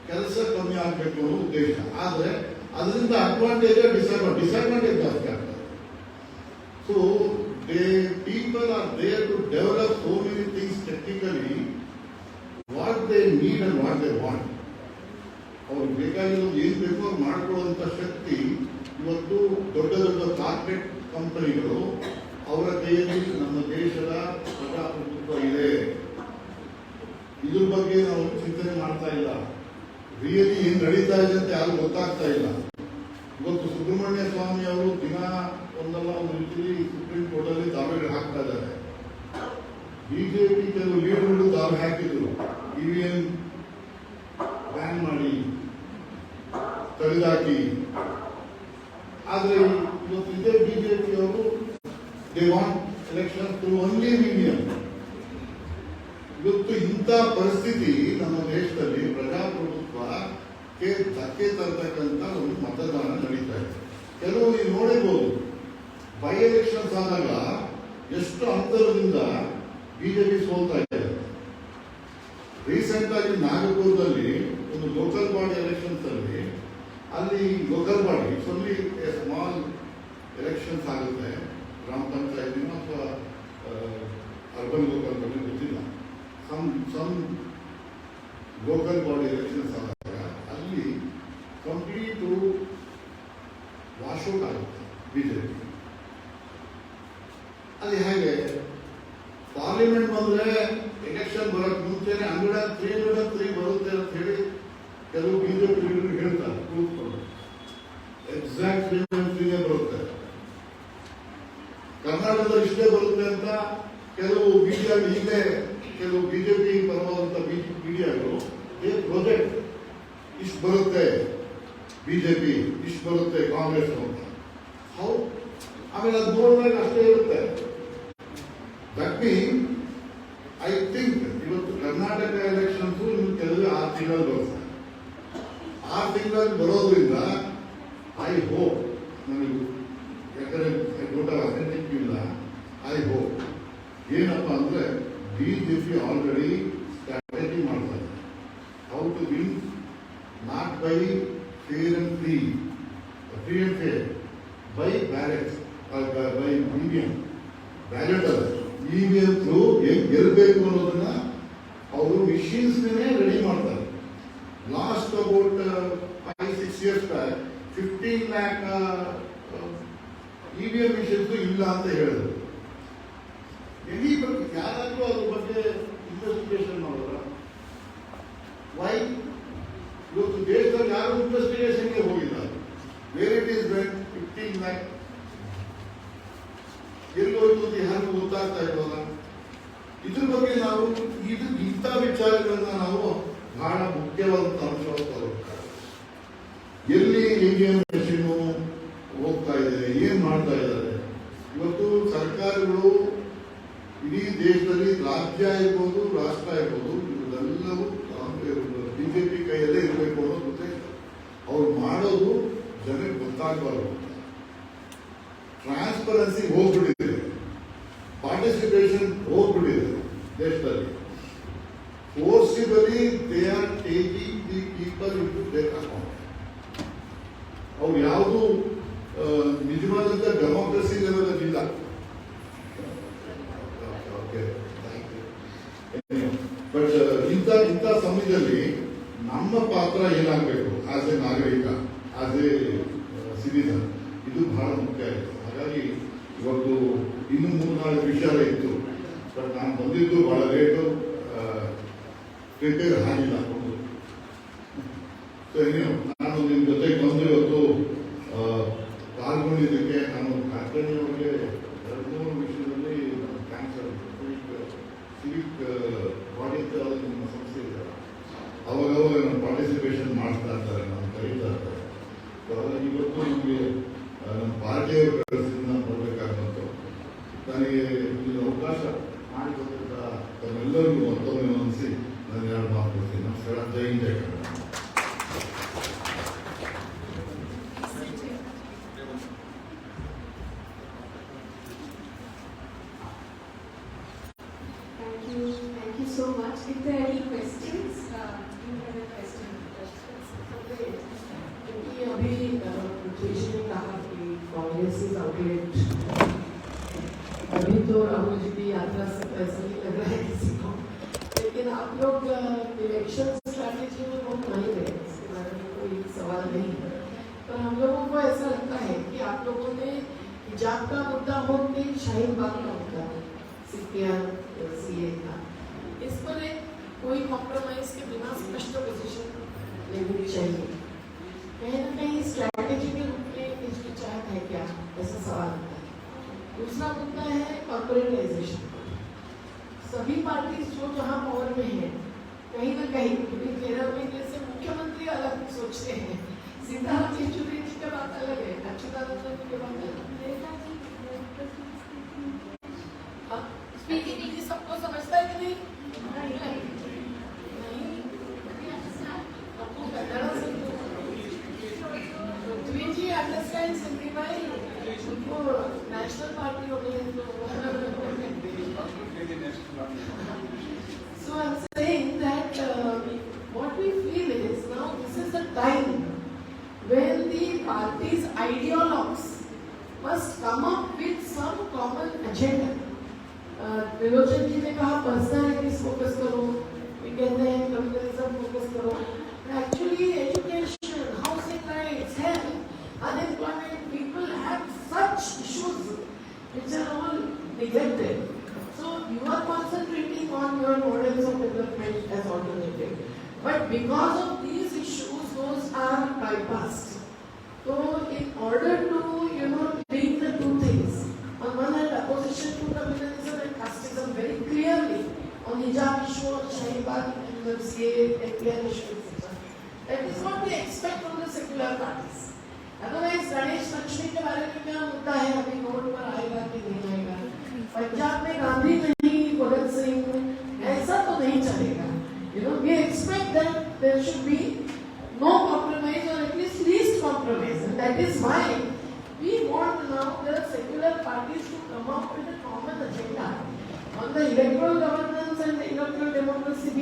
ಕೆಲಸ ಕಮ್ಮಿ ಆಗಬೇಕು ಅನ್ನೋ ಉದ್ದೇಶ. ಆದರೆ ಅದರಿಂದ ಅಡ್ವಾಂಟೇಜ್ ಡಿಸ್ಅಡ್ವಾಂಟೇಜ್ ಜಾಸ್ತಿ ಆಗ್ತದೆ. So people are there to develop so many things technically, what they need and what they want. ಅವ್ರಿಗೆ ಬೇಕಾಗಿರೋದು ಏನು ಬೇಕೋ ಅವ್ರು ಮಾಡ್ಕೊಳ್ಳುವಂಥ ಶಕ್ತಿ ಇವತ್ತು ದೊಡ್ಡ ದೊಡ್ಡ ಕಾರ್ಪೊರೇಟ್ ಕಂಪನಿಗಳು ಅವರ ಕೈಯಲ್ಲಿ ನಮ್ಮ ದೇಶದ ಪ್ರಜಾಪ್ರಭುತ್ವ ಇದೆ. ಇದ್ರ ಬಗ್ಗೆ ನಾವು ಚಿಂತನೆ ಮಾಡ್ತಾ ಇಲ್ಲ. ರಿಯಲಿ ಏನು ನಡೀತಾ ಇದೆ ಅಂತ ಯಾರು ಗೊತ್ತಾಗ್ತಾ ಇಲ್ಲ. ಇವತ್ತು ಸುಬ್ರಹ್ಮಣ್ಯ ಸ್ವಾಮಿ ಅವರು ದಿನ ಒಂದಲ್ಲ ಒಂದು ರೀತಿಯಲ್ಲಿ ಸುಪ್ರೀಂ ಕೋರ್ಟ್ ಅಲ್ಲಿ ದಾವೆಗಳು ಹಾಕ್ತಾ ಇದ್ದಾರೆ. ಬಿಜೆಪಿ ಕೆಲವು ಲೀಡರ್ಗಳು ದಾವೆ ಹಾಕಿದ್ರು, EVM ಬ್ಯಾನ್ ಮಾಡಿ ತೆಗೆದಾಕಿ. ಆದ್ರೆ ಇವತ್ತು ಇದೇ ಬಿಜೆಪಿ ಅವರು they want election through only EVM. ಇವತ್ತು ಇಂಥ ಪರಿಸ್ಥಿತಿ ನಮ್ಮ ದೇಶದಲ್ಲಿ ಪ್ರಜಾಪ್ರಭುತ್ವಕ್ಕೆ ಧಕ್ಕೆ ತರತಕ್ಕಂಥ ಒಂದು ಮತದಾನ ನಡೀತಾ ಇದೆ. ಕೆಲವು ನೀವು ನೋಡಿರ್ಬೋದು, ಬೈ ಎಲೆಕ್ಷನ್ಸ್ ಆದಾಗ ಎಷ್ಟು ಅಂತರದಿಂದ ಬಿಜೆಪಿ ಸೋಲ್ತಾ ಇದೆ. ರೀಸೆಂಟ್ ಆಗಿ ನಾಗಪುರದಲ್ಲಿ ಒಂದು ಲೋಕಲ್ ಬಾಡಿ ಎಲೆಕ್ಷನ್ಸ್ ಅಲ್ಲಿ, ಅಲ್ಲಿ local body only small elections ಆಗುತ್ತೆ, ಗ್ರಾಮ ಪಂಚಾಯತಿನ ಅಥವಾ ಅರ್ಬನ್ ಲೋಕಲ್ ಬಾಡಿ ಗೊತ್ತಿಲ್ಲ. ಸಮ್ ಲೋಕಲ್ ಬಾಡಿ ಎಲೆಕ್ಷನ್ಸ್ ಆದಾಗ ಅಲ್ಲಿ ಕಂಪ್ಲೀಟ್ ವಾಶೌಟ್ ಆಗುತ್ತೆ ಬಿಜೆಪಿ. ಅದು ಹೇಗೆ? ಪಾರ್ಲಿಮೆಂಟ್ ಬಂದ್ರೆ ಎಲೆಕ್ಷನ್ ಬರೋಕ್ಕೆ ಮುಂಚೆನೆ 303 ಬರುತ್ತೆ ಅಂತ ಹೇಳಿ ಕೆಲವು ಬಿಜೆಪಿ ಹೇಳ್ತಾರೆ, ಕೂತ್ಕೊಂಡು ಎಕ್ಸಾಕ್ಟ್ 303 ಬರುತ್ತೆ. ಕರ್ನಾಟಕದಲ್ಲಿ ಇಷ್ಟೇ ಬರುತ್ತೆ ಅಂತ ಕೆಲವು ಮೀಡಿಯಾ, ಈಗಲೇ ಕೆಲವು ಬಿಜೆಪಿ ಪರವಾದಂತ ಮೀಡಿಯಾಗಳು ಪ್ರಾಜೆಕ್ಟ್ ಇಷ್ಟು ಬರುತ್ತೆ ಬಿಜೆಪಿ, ಇಷ್ಟು ಬರುತ್ತೆ ಕಾಂಗ್ರೆಸ್ ಅಂತ. ಹೌದು, ಆಮೇಲೆ ಅದು ನೋಡಿದಾಗ ಅಷ್ಟೇ ಇರುತ್ತೆ. ದಟ್ ಮೀನ್ ಐ ಥಿಂಕ್ ಇವತ್ತು ಕರ್ನಾಟಕ ಎಲೆಕ್ಷನ್ಸ್ ಇನ್ನು ಕೆಲವು 6 ತಿಂಗಳಲ್ಲಿ ಬರುತ್ತೆ. 6 ತಿಂಗಳಲ್ಲಿ ಬರೋದ್ರಿಂದ ಐ ಹೋಪ್, ನನಗೆ ಯಾಕಂದ್ರೆ ದೊಡ್ಡ ಅಥೆಂಟಿಕ್ ಇಲ್ಲ, ಐ ಹೋಪ್ ಏನಪ್ಪಾ ಅಂದ್ರೆ ಬಿಜೆಪಿ ಆಲ್ರೆಡಿ ಸ್ಟ್ರಾಟಜಿ ಮಾಡ್ತಾ ಇದೆ. How to win not by fair and free and fair, by ballot, by EVM ballot ಅಲ್ಲ, EVM ಥ್ರೂ ಹೇಗೆ ಗೆಲ್ಲಬೇಕು ಅನ್ನೋದನ್ನ ಅವರು ಮಿಷಿನ್ಸ್ನೇ ರೆಡಿ ಮಾಡ್ತಾರೆ. Last about 5-6 years back 15 lakh EVM machines ಇಲ್ಲ ಅಂತ ಹೇಳಿದ್ರು. ಯಾರಾದ್ರೂ ಅದ್ರ ಬಗ್ಗೆ ಇನ್ವೆಸ್ಟಿಗೇಷನ್ ಮಾಡೋರ? ವೈ? ಇವತ್ತು ದೇಶದಲ್ಲಿ ಯಾರು ಇನ್ವೆಸ್ಟಿಗೇಷನ್ಗೆ ಹೋಗಿಲ್ಲ. Where it is when 15 lakh ಎಲ್ಲೋಯ್ತು ಅಂತ ಯಾರಿಗೂ ಗೊತ್ತಾಗ್ತಾ ಇರೋಲ್ಲ. ಇದ್ರ ಬಗ್ಗೆ ನಾವು ಇಂಥ ವಿಚಾರಗಳನ್ನ ನಾವು ಬಹಳ ಮುಖ್ಯವಾದಂಥ ಅಂಶವಾಗಿ ಎಲ್ಲಿ EVM ಮೆಷಿನ್ ಹೋಗ್ತಾ ಇದೆ, ಏನ್ ಮಾಡ್ತಾ ಇದ್ದಾರೆ. ಇವತ್ತು ಸರ್ಕಾರಗಳು ಇಡೀ ದೇಶದಲ್ಲಿ ರಾಜ್ಯ ಇರ್ಬೋದು, ರಾಷ್ಟ್ರ ಇರ್ಬೋದು, ಇವೆಲ್ಲವೂ ಬಿಜೆಪಿ ಕೈಯಲ್ಲೇ ಇರಬೇಕು ಅನ್ನೋದು ಉದ್ದೇಶ. ಅವ್ರು ಮಾಡೋದು ಜನಕ್ಕೆ ಗೊತ್ತಾಗಬಾರ್ದು. ಟ್ರಾನ್ಸ್ಪರೆನ್ಸಿ ಹೋಗ್ಬಿಟ್ಟಿದೆ, ಪಾರ್ಟಿಸಿಪೇಷನ್ ಹೋಗ್ಬಿಟ್ಟಿದೆ ದೇಶದಲ್ಲಿ. Forcibly they are taking the people into their account. ಅವ್ರು ಯಾವುದು ನಿಜವಾದಂತ ಡೆಮೋಕ್ರಸಿ ಲೆವೆಲ್ ಇಲ್ಲ. ಬಟ್ ಇಂಥ ಸಮಯದಲ್ಲಿ ನಮ್ಮ ಪಾತ್ರ ಏನಾಗಬೇಕು ಆಸ್ ಎ ನಾಗರಿಕ, ಆಸ್ ಎ ಸಿಟಿಸನ್, ಇದು ಬಹಳ ಮುಖ್ಯ ಆಯಿತು. ಹಾಗಾಗಿ ಇವತ್ತು ಇನ್ನೂ 3-4 ವಿಷಯ ಇತ್ತು, ಬಟ್ ನಾನು ಬಂದಿದ್ದು ಬಹಳ ಲೇಟು, ಪ್ರಿಪೇರ್ ಆಗಿಲ್ಲ. ಸೊ ನಾನು ನಿಮ್ಮ ಜೊತೆಗೆ ಬಂದು ಇವತ್ತು ಪಾಲ್ಗೊಂಡಿದ್ದಕ್ಕೆ ನಾನು ಕಾರ್ಖಾನೆಯವರಿಗೆ 2-3 ವಿಷಯದಲ್ಲಿ ಥ್ಯಾಂಕ್ಸ್. ಸಿವಿಕ್ ಬಾಡಿ ಅಂತ ನಿಮ್ಮ ಸಂಸ್ಥೆ ಇದೆ, ಅವಾಗವಾಗ ನಾನು ಪಾರ್ಟಿಸಿಪೇಷನ್ ಮಾಡ್ತಾ ಇರ್ತಾರೆ, ನಾನು ಕರೀತಾ ಇರ್ತಾರೆ. ಸೊ ಹಾಗಾಗಿ ಇವತ್ತು ನಿಮಗೆ ನಮ್ಮ ಪಾರ್ಟಿಯವರು ಕಳಿಸಿದ ನಾನು ಬರಬೇಕಾದಂತು. ನನಗೆ ಇಲ್ಲಿ ಅವಕಾಶ ಮಾಡಿಕೊಟ್ಟಿದ್ದ ತಮ್ಮೆಲ್ಲರಿಗೂ ಮತ್ತೊಮ್ಮೆ ಅನಿಸಿ ನಾನು 2 ಮಾತು ಕೊಡ್ತೀನಿ. ನಮಸ್ಕಾರ. ಜೈ ಹಿಂದ್, ಜೈ Kannada. Thank you so much. If there are any questions, you have a question. क्योंकि अभी देश ने कहा कि कांग्रेस इज आउटलेट अभी तो राहुल जी की यात्रा से ऐसा नहीं लग रहा है किसी को, लेकिन आप लोग इलेक्शन स्ट्रैटेजी में बहुत माहिर है, इसके बारे में कोई सवाल नहीं है। पर हम लोगों को ऐसा लगता है कि आप लोगों ने हिजाब का मुद्दा हो कि शाहीन बाग का मुद्दा CA का, इस पर एक कोई कॉम्प्रोमाइज के बिना स्पष्ट पोजीशन लेनी चाहिए। कहीं ना कहीं स्ट्रैटेजी के रूप में हिचकिचाहट है क्या, ऐसा सवाल होता है। दूसरा मुद्दा है कॉर्पोरेटाइजेशन। सभी पार्टी जो जहाँ पावर में है, कहीं ना कहीं 13 महीने से मुख्यमंत्री अलग सोचते हैं, सीताराम येचुरी जी की बात अलग है, अच्युतानंदन की बात अलग है। स्पीकिंग सबको समझता है कि नहीं? पृथ्वी जी अंडरस्टैंड सिंधी भाई, उनको नेशनल पार्टी हो गई तो so I'm saying that what we feel is now this is the time when the party's ideologues must come up with some common agenda. Trilochan जी ने कहा पर्सनैलिटीज फोकस करो, we कहते हैं कम्युनलिज्म फोकस करो। Actually education, housing rights, health, unemployment, people have such issues which are all neglected. So you are concentrating on your models of development as alternative, but because of these issues, those are bypassed. So in order to link the two things, on one hand opposition to communalism and casteism very clearly, on hijab issue, on Shaheen Bagh and the CA, NPM issue, etc. That is what we expect from the secular parties. Otherwise, Ganesh Lakshmi के बारे में क्या मुद्दा है, अभी note पर आएगा कि नहीं आएगा, पंजाब में गांधी नहीं, भगत सिंह, ऐसा तो नहीं चलेगा। We expect that there should be no compromise, or at least compromise, and that is why we want now the secular parties to come up with a common agenda on the electoral governance and the electoral democracy B,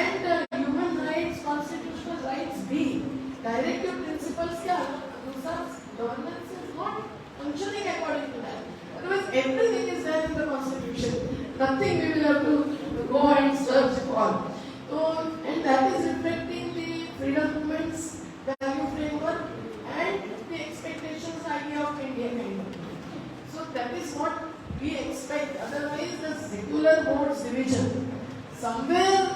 and human rights, constitutional rights B. Directive principles के अनुसार governance is not functioning according to that. Otherwise, everything is there in the constitution. Nothing we will have to go and search for. So, and that is reflecting the freedom movement's value framework and the expectations idea of India kind of. So that is what we expect. Otherwise, the secular votes division, somewhere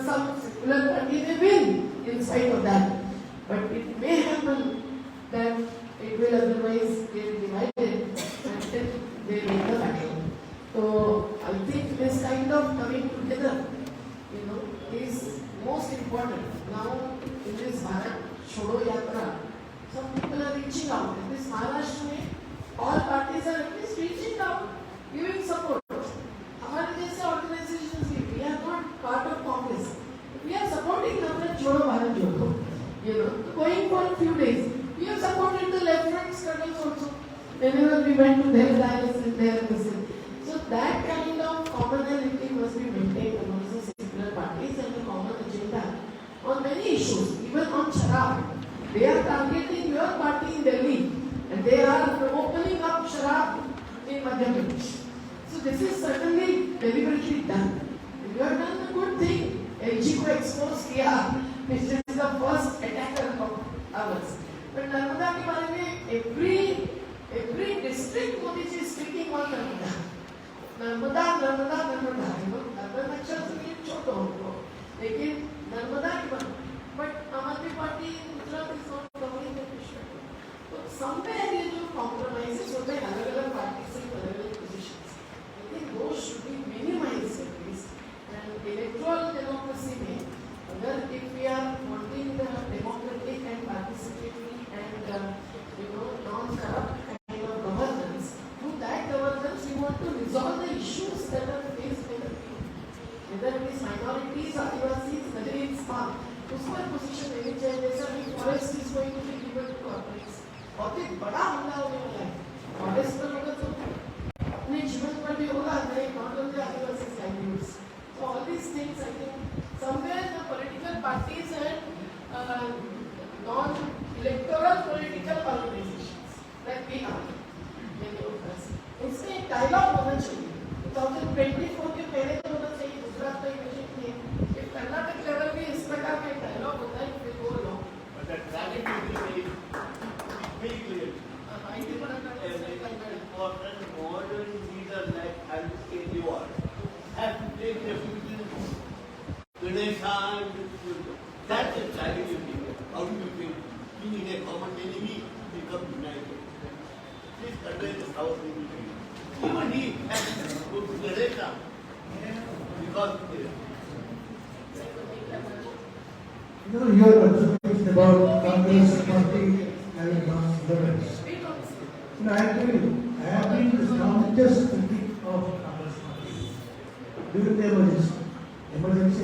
some secular party may win in spite of that. But it may happen that it will otherwise get divided and then they win the battle. So I think this kind of coming together, is most important. Now in this Bharat Chodo Yatra, some people are reaching out. In this Maharashtra, all parties are at least reaching out, giving support. हमारे जैसे organizations, we are not part of Congress. We are supporting Bharat Chodo Bharat Jodo. Going for a few days. We have supported the left front struggles also. Whenever we went to their rallies and their visit. So that kind of commonality must be maintained amongst the secular parties and a common agenda on many issues, even on Sharab. They are targeting your party in Delhi and they are opening up Sharab in Madhya Pradesh. So this is certainly deliberately done. And you have done a good thing. LG को expose किया, which is the first attacker of ours. But Narmada के बारे में every district Modi ji is speaking on Narmada. Narmada. Urban अक्षर से भी छोटा हो, लेकिन नर्मदा के बारे में. But आम आदमी party in Gujarat is not covering the issue. So somewhere ये जो compromises होते हैं अलग-अलग parties से अलग-अलग positions, I think those should be minimized at least. And electoral democracy में, अगर if we are wanting the democratic and participatory and non-corrupt kind of governance, through that governance we want to resolve the issues that are faced by the people. Whether it is minorities, Adivasis, whether it is farm, उस पर position लेनी चाहिए. जैसा कि forest is going to be given to corporates. बहुत ही बड़ा हमला होने वाला है. Forest पर होगा तो अपने जीवन पर भी होगा, नहीं not only Adivasis livelihoods. So all these things, I think, somewhere the political parties and non-electoral political organizations that we have, many of us, इसमें डायलॉग होना चाहिए 2024 के पहले तो होना चाहिए गुजरात का इलेक्शन में कर्नाटक लेवल में इस प्रकार का डायलॉग होता है कि वो लोग very clear. Important modern leader like Anjali have to take refuge in Ganesha and that's a challenge in India. How do you think being in a common enemy become united? Please convey this house in India. Even he has to go to Ganesha because your observation about Congress party having lost governance. I tell you, I have been the strongest critic of Congress party during the emergency. Emergency.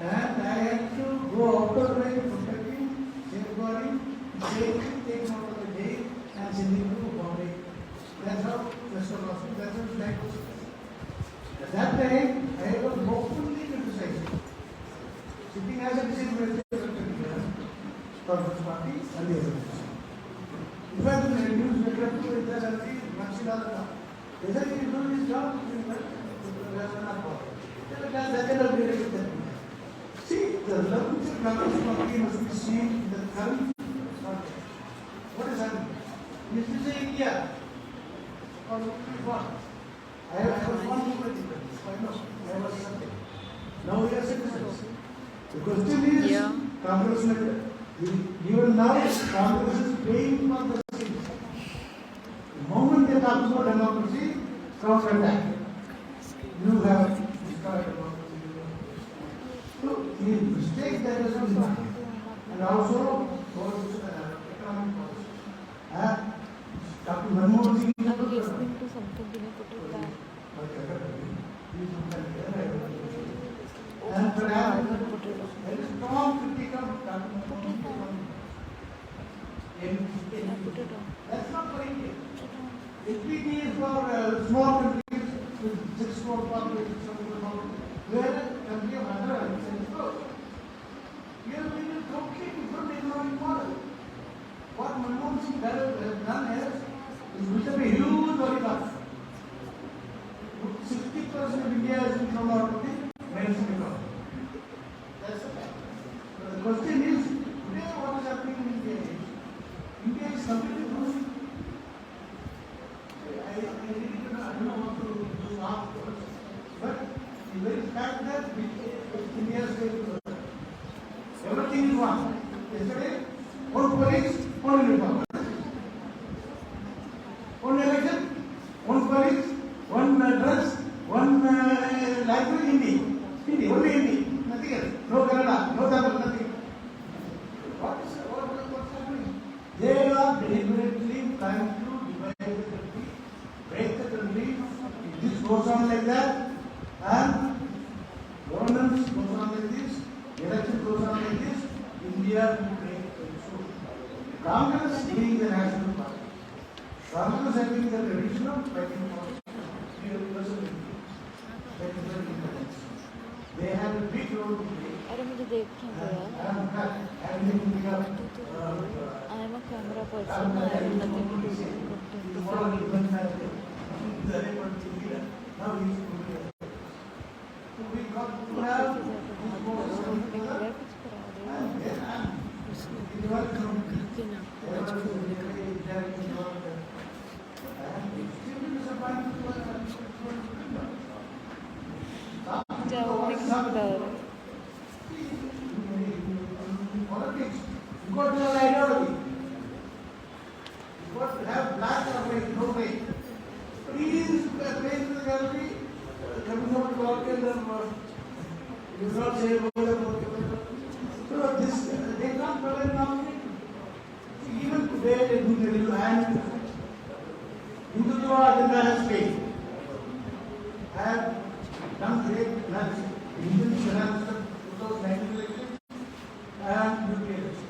And I had to go out of my protecting, safeguarding, taking things out of the jail and sending to Bombay. That's how that's how it's like. At that time, I was openly criticized. Sitting as a decision Congress party and the other. In fact, the news secretary with that and the Maxilala. They said he do his job, see, the level of Congress party must be seen in the current context. What is happening? This is India. Or what? I was one political. I was something. Now we are citizens. The question is, Congress leader. Even now, Congress is paying for the things. The moment they talk about democracy, counter-attack. You have destroyed democracy. So, the mistake that is done, and also for economic policy. Dr. Manmohan Singh is listening to something in a and perhaps very strong critique of Dr. Manmohan Singh. That's not for India. HPT is for small countries with 6 crore population, 7 crore population, where a country of 100 crores. Here we will totally different economic model. What Manmohan Singh has done is built up a huge oligarchy. 60% of India is from out of the mainstream economy. That's the fact. The question is, today what is happening in India is, India is completely losing. I really don't know what to do afterwards. But the very fact that India is going to everything is one. Yesterday, one police, one uniform. One election, one police, one dress, one language, Hindi, only Hindi, nothing else. No Kannada, no Tamil, nothing. What's happening? They are deliberately trying to divide the country, break the country. If this goes on like that, and governance goes on like this, election goes on like this, India will break the soul. Congress being the national party, Congress having the tradition of fighting for they have a big role to play. अरे मुझे देख क्यों गया? I am a camera person. I have nothing to do Politics, you got to have ideology. You got to have black or white, no gray. Please place the gallery, coming up to all kind of, you not say about so this, they can't provide nomination. Even today they do tell you, and Hindutva agenda has failed. Have done great plans. Indian finance 2019 election and UP election.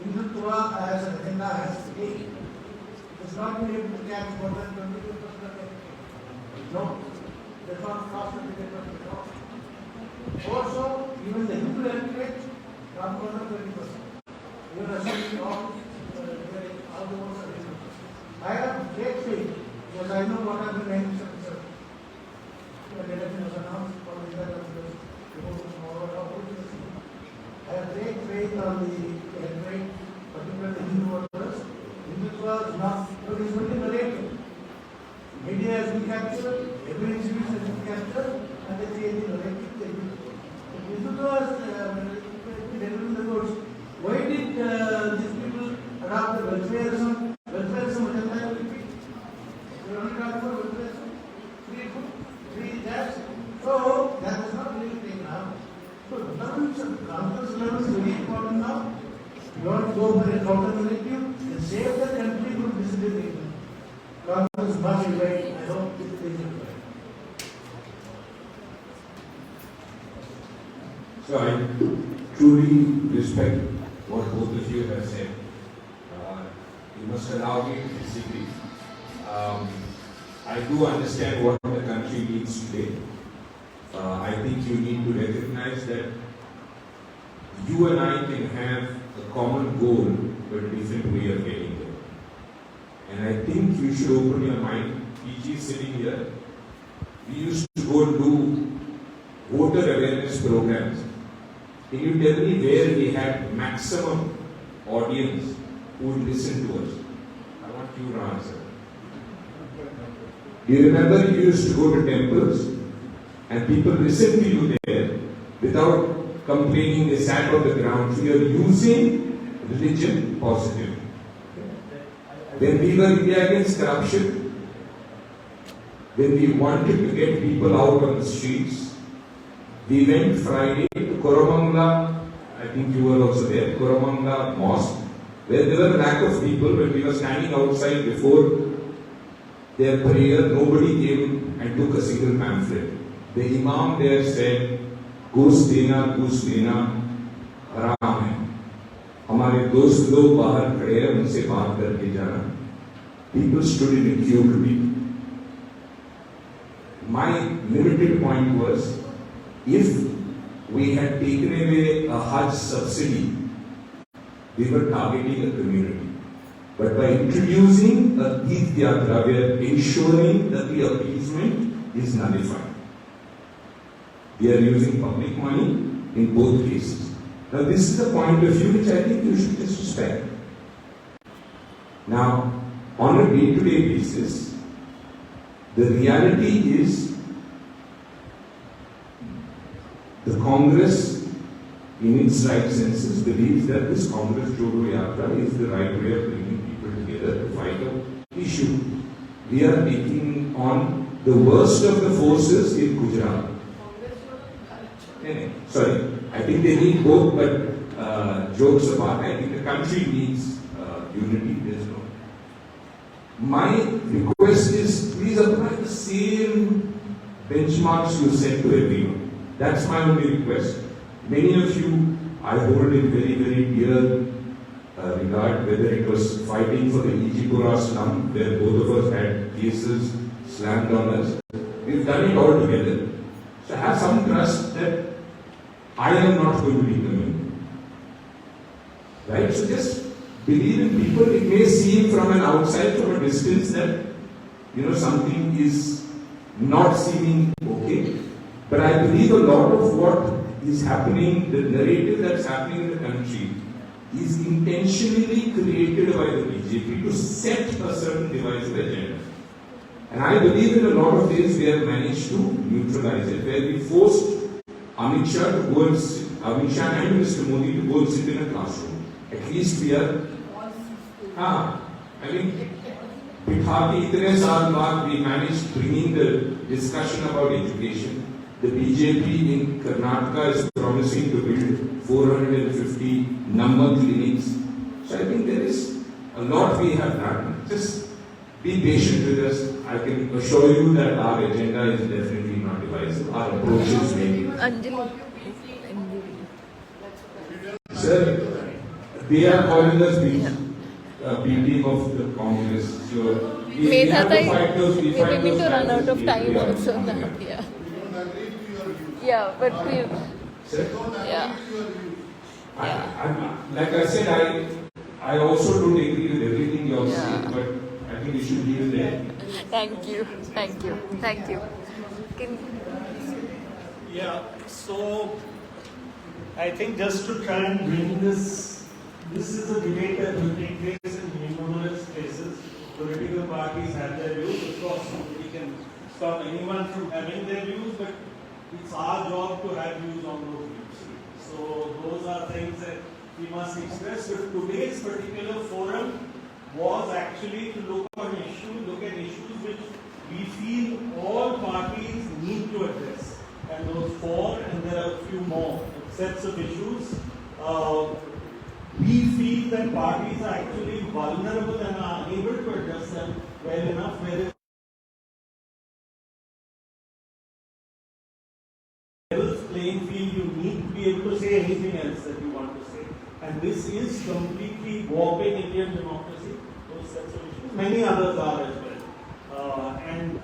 Hindutva as an agenda has failed. It has not been able to catch more than 22% of the no. It has not crossed the ticket of the no. Also, even the Hindu electorate got more than 20%. even assembly all the votes are given. I have great faith because I know what are the names of the election was announced for the year of the I have great faith on the electorate, particularly Hindu voters. Hindutva is not, but it is only narrative. Media has been captured, every institution has been captured, and they change the narrative. Hindutva is in the courts. Why did these people adopt the welfareism agenda? We only talk about welfareism, free food, free jobs. So that is not really taken up. So conference level is very important now. You want to go for a counter narrative and save the country from disability. Conference must be right. I hope it is right. So I truly respect what both of you have said. You must allow me to disagree. I do understand what the country needs today. I think you need to recognize that you and I can have a common goal, but a different way of getting there. And I think you should open your mind. PG is sitting here. We used to go and do voter awareness programs. Can you tell me where we had maximum audience who would listen to us? I want you to answer. Do you remember you used to go to temples and people listened to you there without complaining, they sat on the ground. So you are using religion positively. When we were India against corruption, when we wanted to get people out on the streets, we went Friday to Koramangala, I think you were also there, Koramangala Mosque, where there were a lack of people. When we were standing outside before their prayer, nobody came and took a single pamphlet. The Imam there said, घूस देना हराम है. हमारे दोस्त लोग बाहर खड़े हैं, उनसे बात करके जाना. People stood in a queue to meet. My limited point was, if we had taken away a Hajj subsidy, we were targeting a community. But by introducing a Teeth Yatra, we are ensuring that the appeasement is nullified. We are using public money in both cases. Now this is the point of view which I think you should just respect. Now, on a day-to-day basis, the reality is the Congress, in its right senses, believes that this Congress Jodo Yatra is the right way of bringing people together to fight an issue. We are taking on the worst of the forces in Gujarat. Sorry, I think they need both, but jokes apart, I think the country needs unity. There's no. My request is, please apply the same benchmarks you set to everyone. That's my only request. Many of you I hold in very, very dear regard, whether it was fighting for the Ijipura slum, where both of us had cases slammed on us. We've done it all together. So have some trust that I am not going to be coming. Right? So just believe in people. It may seem from an outside, from a distance, that something is not seeming okay. But I believe a lot of what is happening, the narrative that's happening in the country, is intentionally created by the BJP to set a certain divisive agenda. And I believe in a lot of ways we have managed to neutralize it, where we forced Amit Shah to go and sit, Amit Shah and Mr. Modi to go and sit in a classroom. At least we are. Bithaki itne saal baad we managed bringing the discussion about education. The BJP in Karnataka is promising to build 450 number clinics. So I think there is a lot we have done. Just be patient with us. I can assure you that our agenda is definitely not divisive. Our approach is maybe. Anjali. Sir, they are calling us B team of the Congress. So we have to fight those. We are going to run out of time also now. Yeah. Yeah, but we. Sir? Yeah. Like I said, I also don't agree with everything you all say, but I think we should leave it there. Thank you. Yeah, so I think just to try and bring this is a debate that will take place in numerous places. Political parties have their views. Of course, nobody can stop anyone from having their views, but it's our job to have views on those views. So those are things that we must express. But today's particular forum was actually to look at issues which we feel all parties need to address. And those four, and there are a few more sets of issues. We feel that parties are actually vulnerable and are unable to address them well enough. Whereas playing field, you need to be able to say anything else that you want to say. And this is completely warping Indian democracy, those sets of issues. Many others are as well. And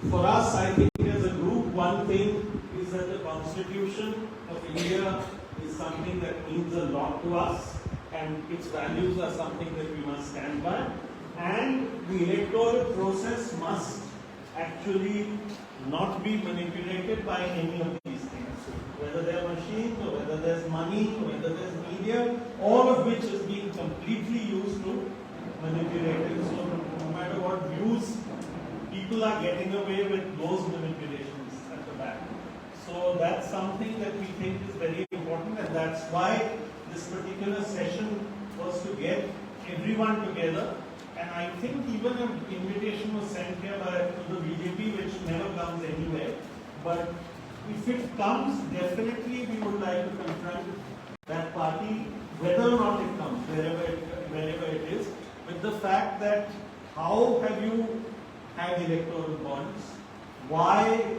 for us, I think as a group, one thing is that the Constitution of India is something that means a lot to us, and its values are something that we must stand by. And the electoral process must actually not be manipulated by any of these things. Whether they're machines, or whether there's money, or whether there's media, all of which is being completely used to manipulate it. So no matter what views, people are getting away with those manipulations at the back. So that's something that we think is very important, and that's why this particular session was to get everyone together. And I think even an invitation was sent here to the BJP, which never comes anywhere. But if it comes, definitely we would like to confront that party, whether or not it comes, wherever it is, with the fact that how have you had electoral bonds? Why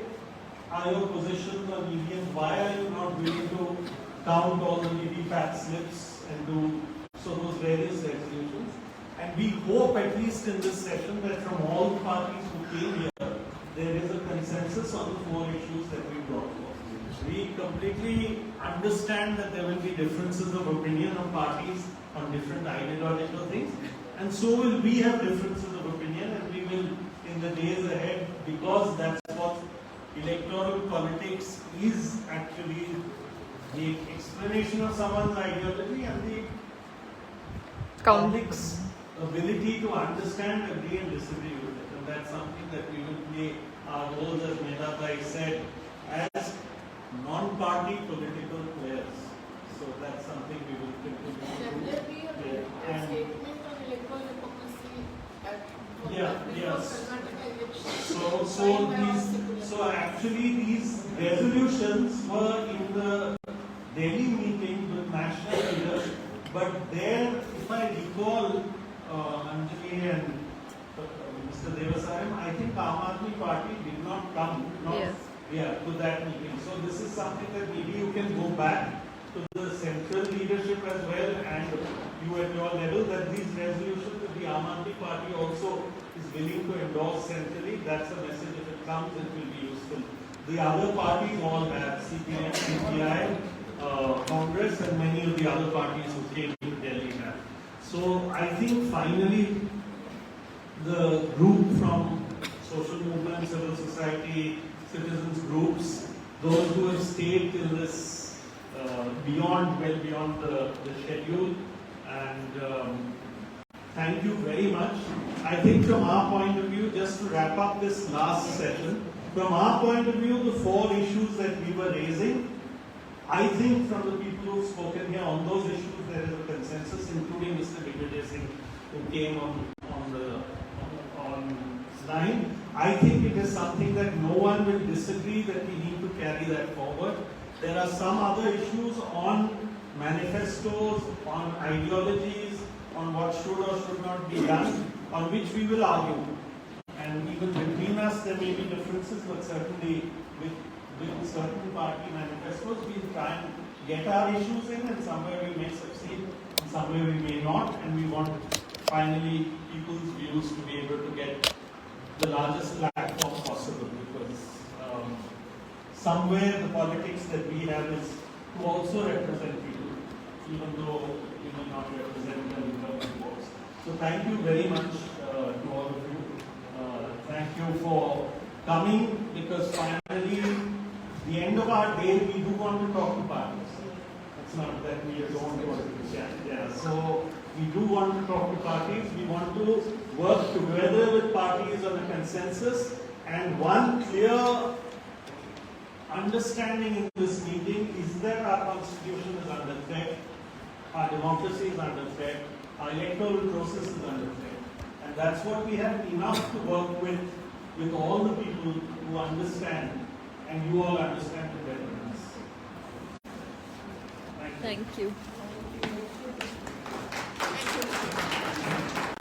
are your positions on EVM? Why are you not willing to count all the VVPAT slips and do those various resolutions? And we hope, at least in this session, that from all the parties who came here, there is a consensus on the four issues that we brought forth. We completely understand that there will be differences of opinion of parties on different ideological things, and so will we have differences of opinion, and we will, in the days ahead, because that's what electoral politics is actually, the explanation of someone's ideology and the public's ability to understand, agree and disagree with it. And that's something that we will play our roles, as Medha said, as non-party political players. So that's something we will continue to play. So actually these resolutions were in the Delhi meeting with national leaders, but there, if I recall, Anjali and Mr. Devasahayam, I think Aam Aadmi Party did not come to that meeting. So this is something that maybe you can go back to the central leadership as well, and you at your level, that these resolutions that the Aam Aadmi Party also is willing to endorse centrally. That's a message. If it comes, it will be useful. The other parties all have CPM, CPI, Congress, and many of the other parties who came to Delhi have. So I think finally the group from social movement, civil society, citizens groups, those who have stayed till this well beyond the schedule, and thank you very much. I think from our point of view, just to wrap up this last session, from our point of view, the four issues that we were raising, I think from the people who've spoken here on those issues, there is a consensus, including Mr. Vijay Singh, who came on line. I think it is something that no one will disagree that we need to carry that forward. There are some other issues on manifestos, on ideologies, on what should or should not be done, on which we will argue. And even between us, there may be differences, but certainly with certain party manifestos, we'll try and get our issues in, and somewhere we may succeed, and somewhere we may not, and we want finally people's views to be able to get the largest platform possible, because somewhere the politics that we have is to also represent people. even though you may not represent them in terms of votes. So thank you very much to all of you. Thank you for coming, because finally, the end of our day, we do want to talk to parties. It's not that we don't want to chat. Yeah. So we do want to talk to parties. We want to work together with parties on a consensus, and one clear understanding in this meeting is that our constitution is under threat, our democracy is under threat, our electoral process is under threat. And that's what we have enough to work with all the people who understand, and you all understand it better than us. Thank you. Thank you.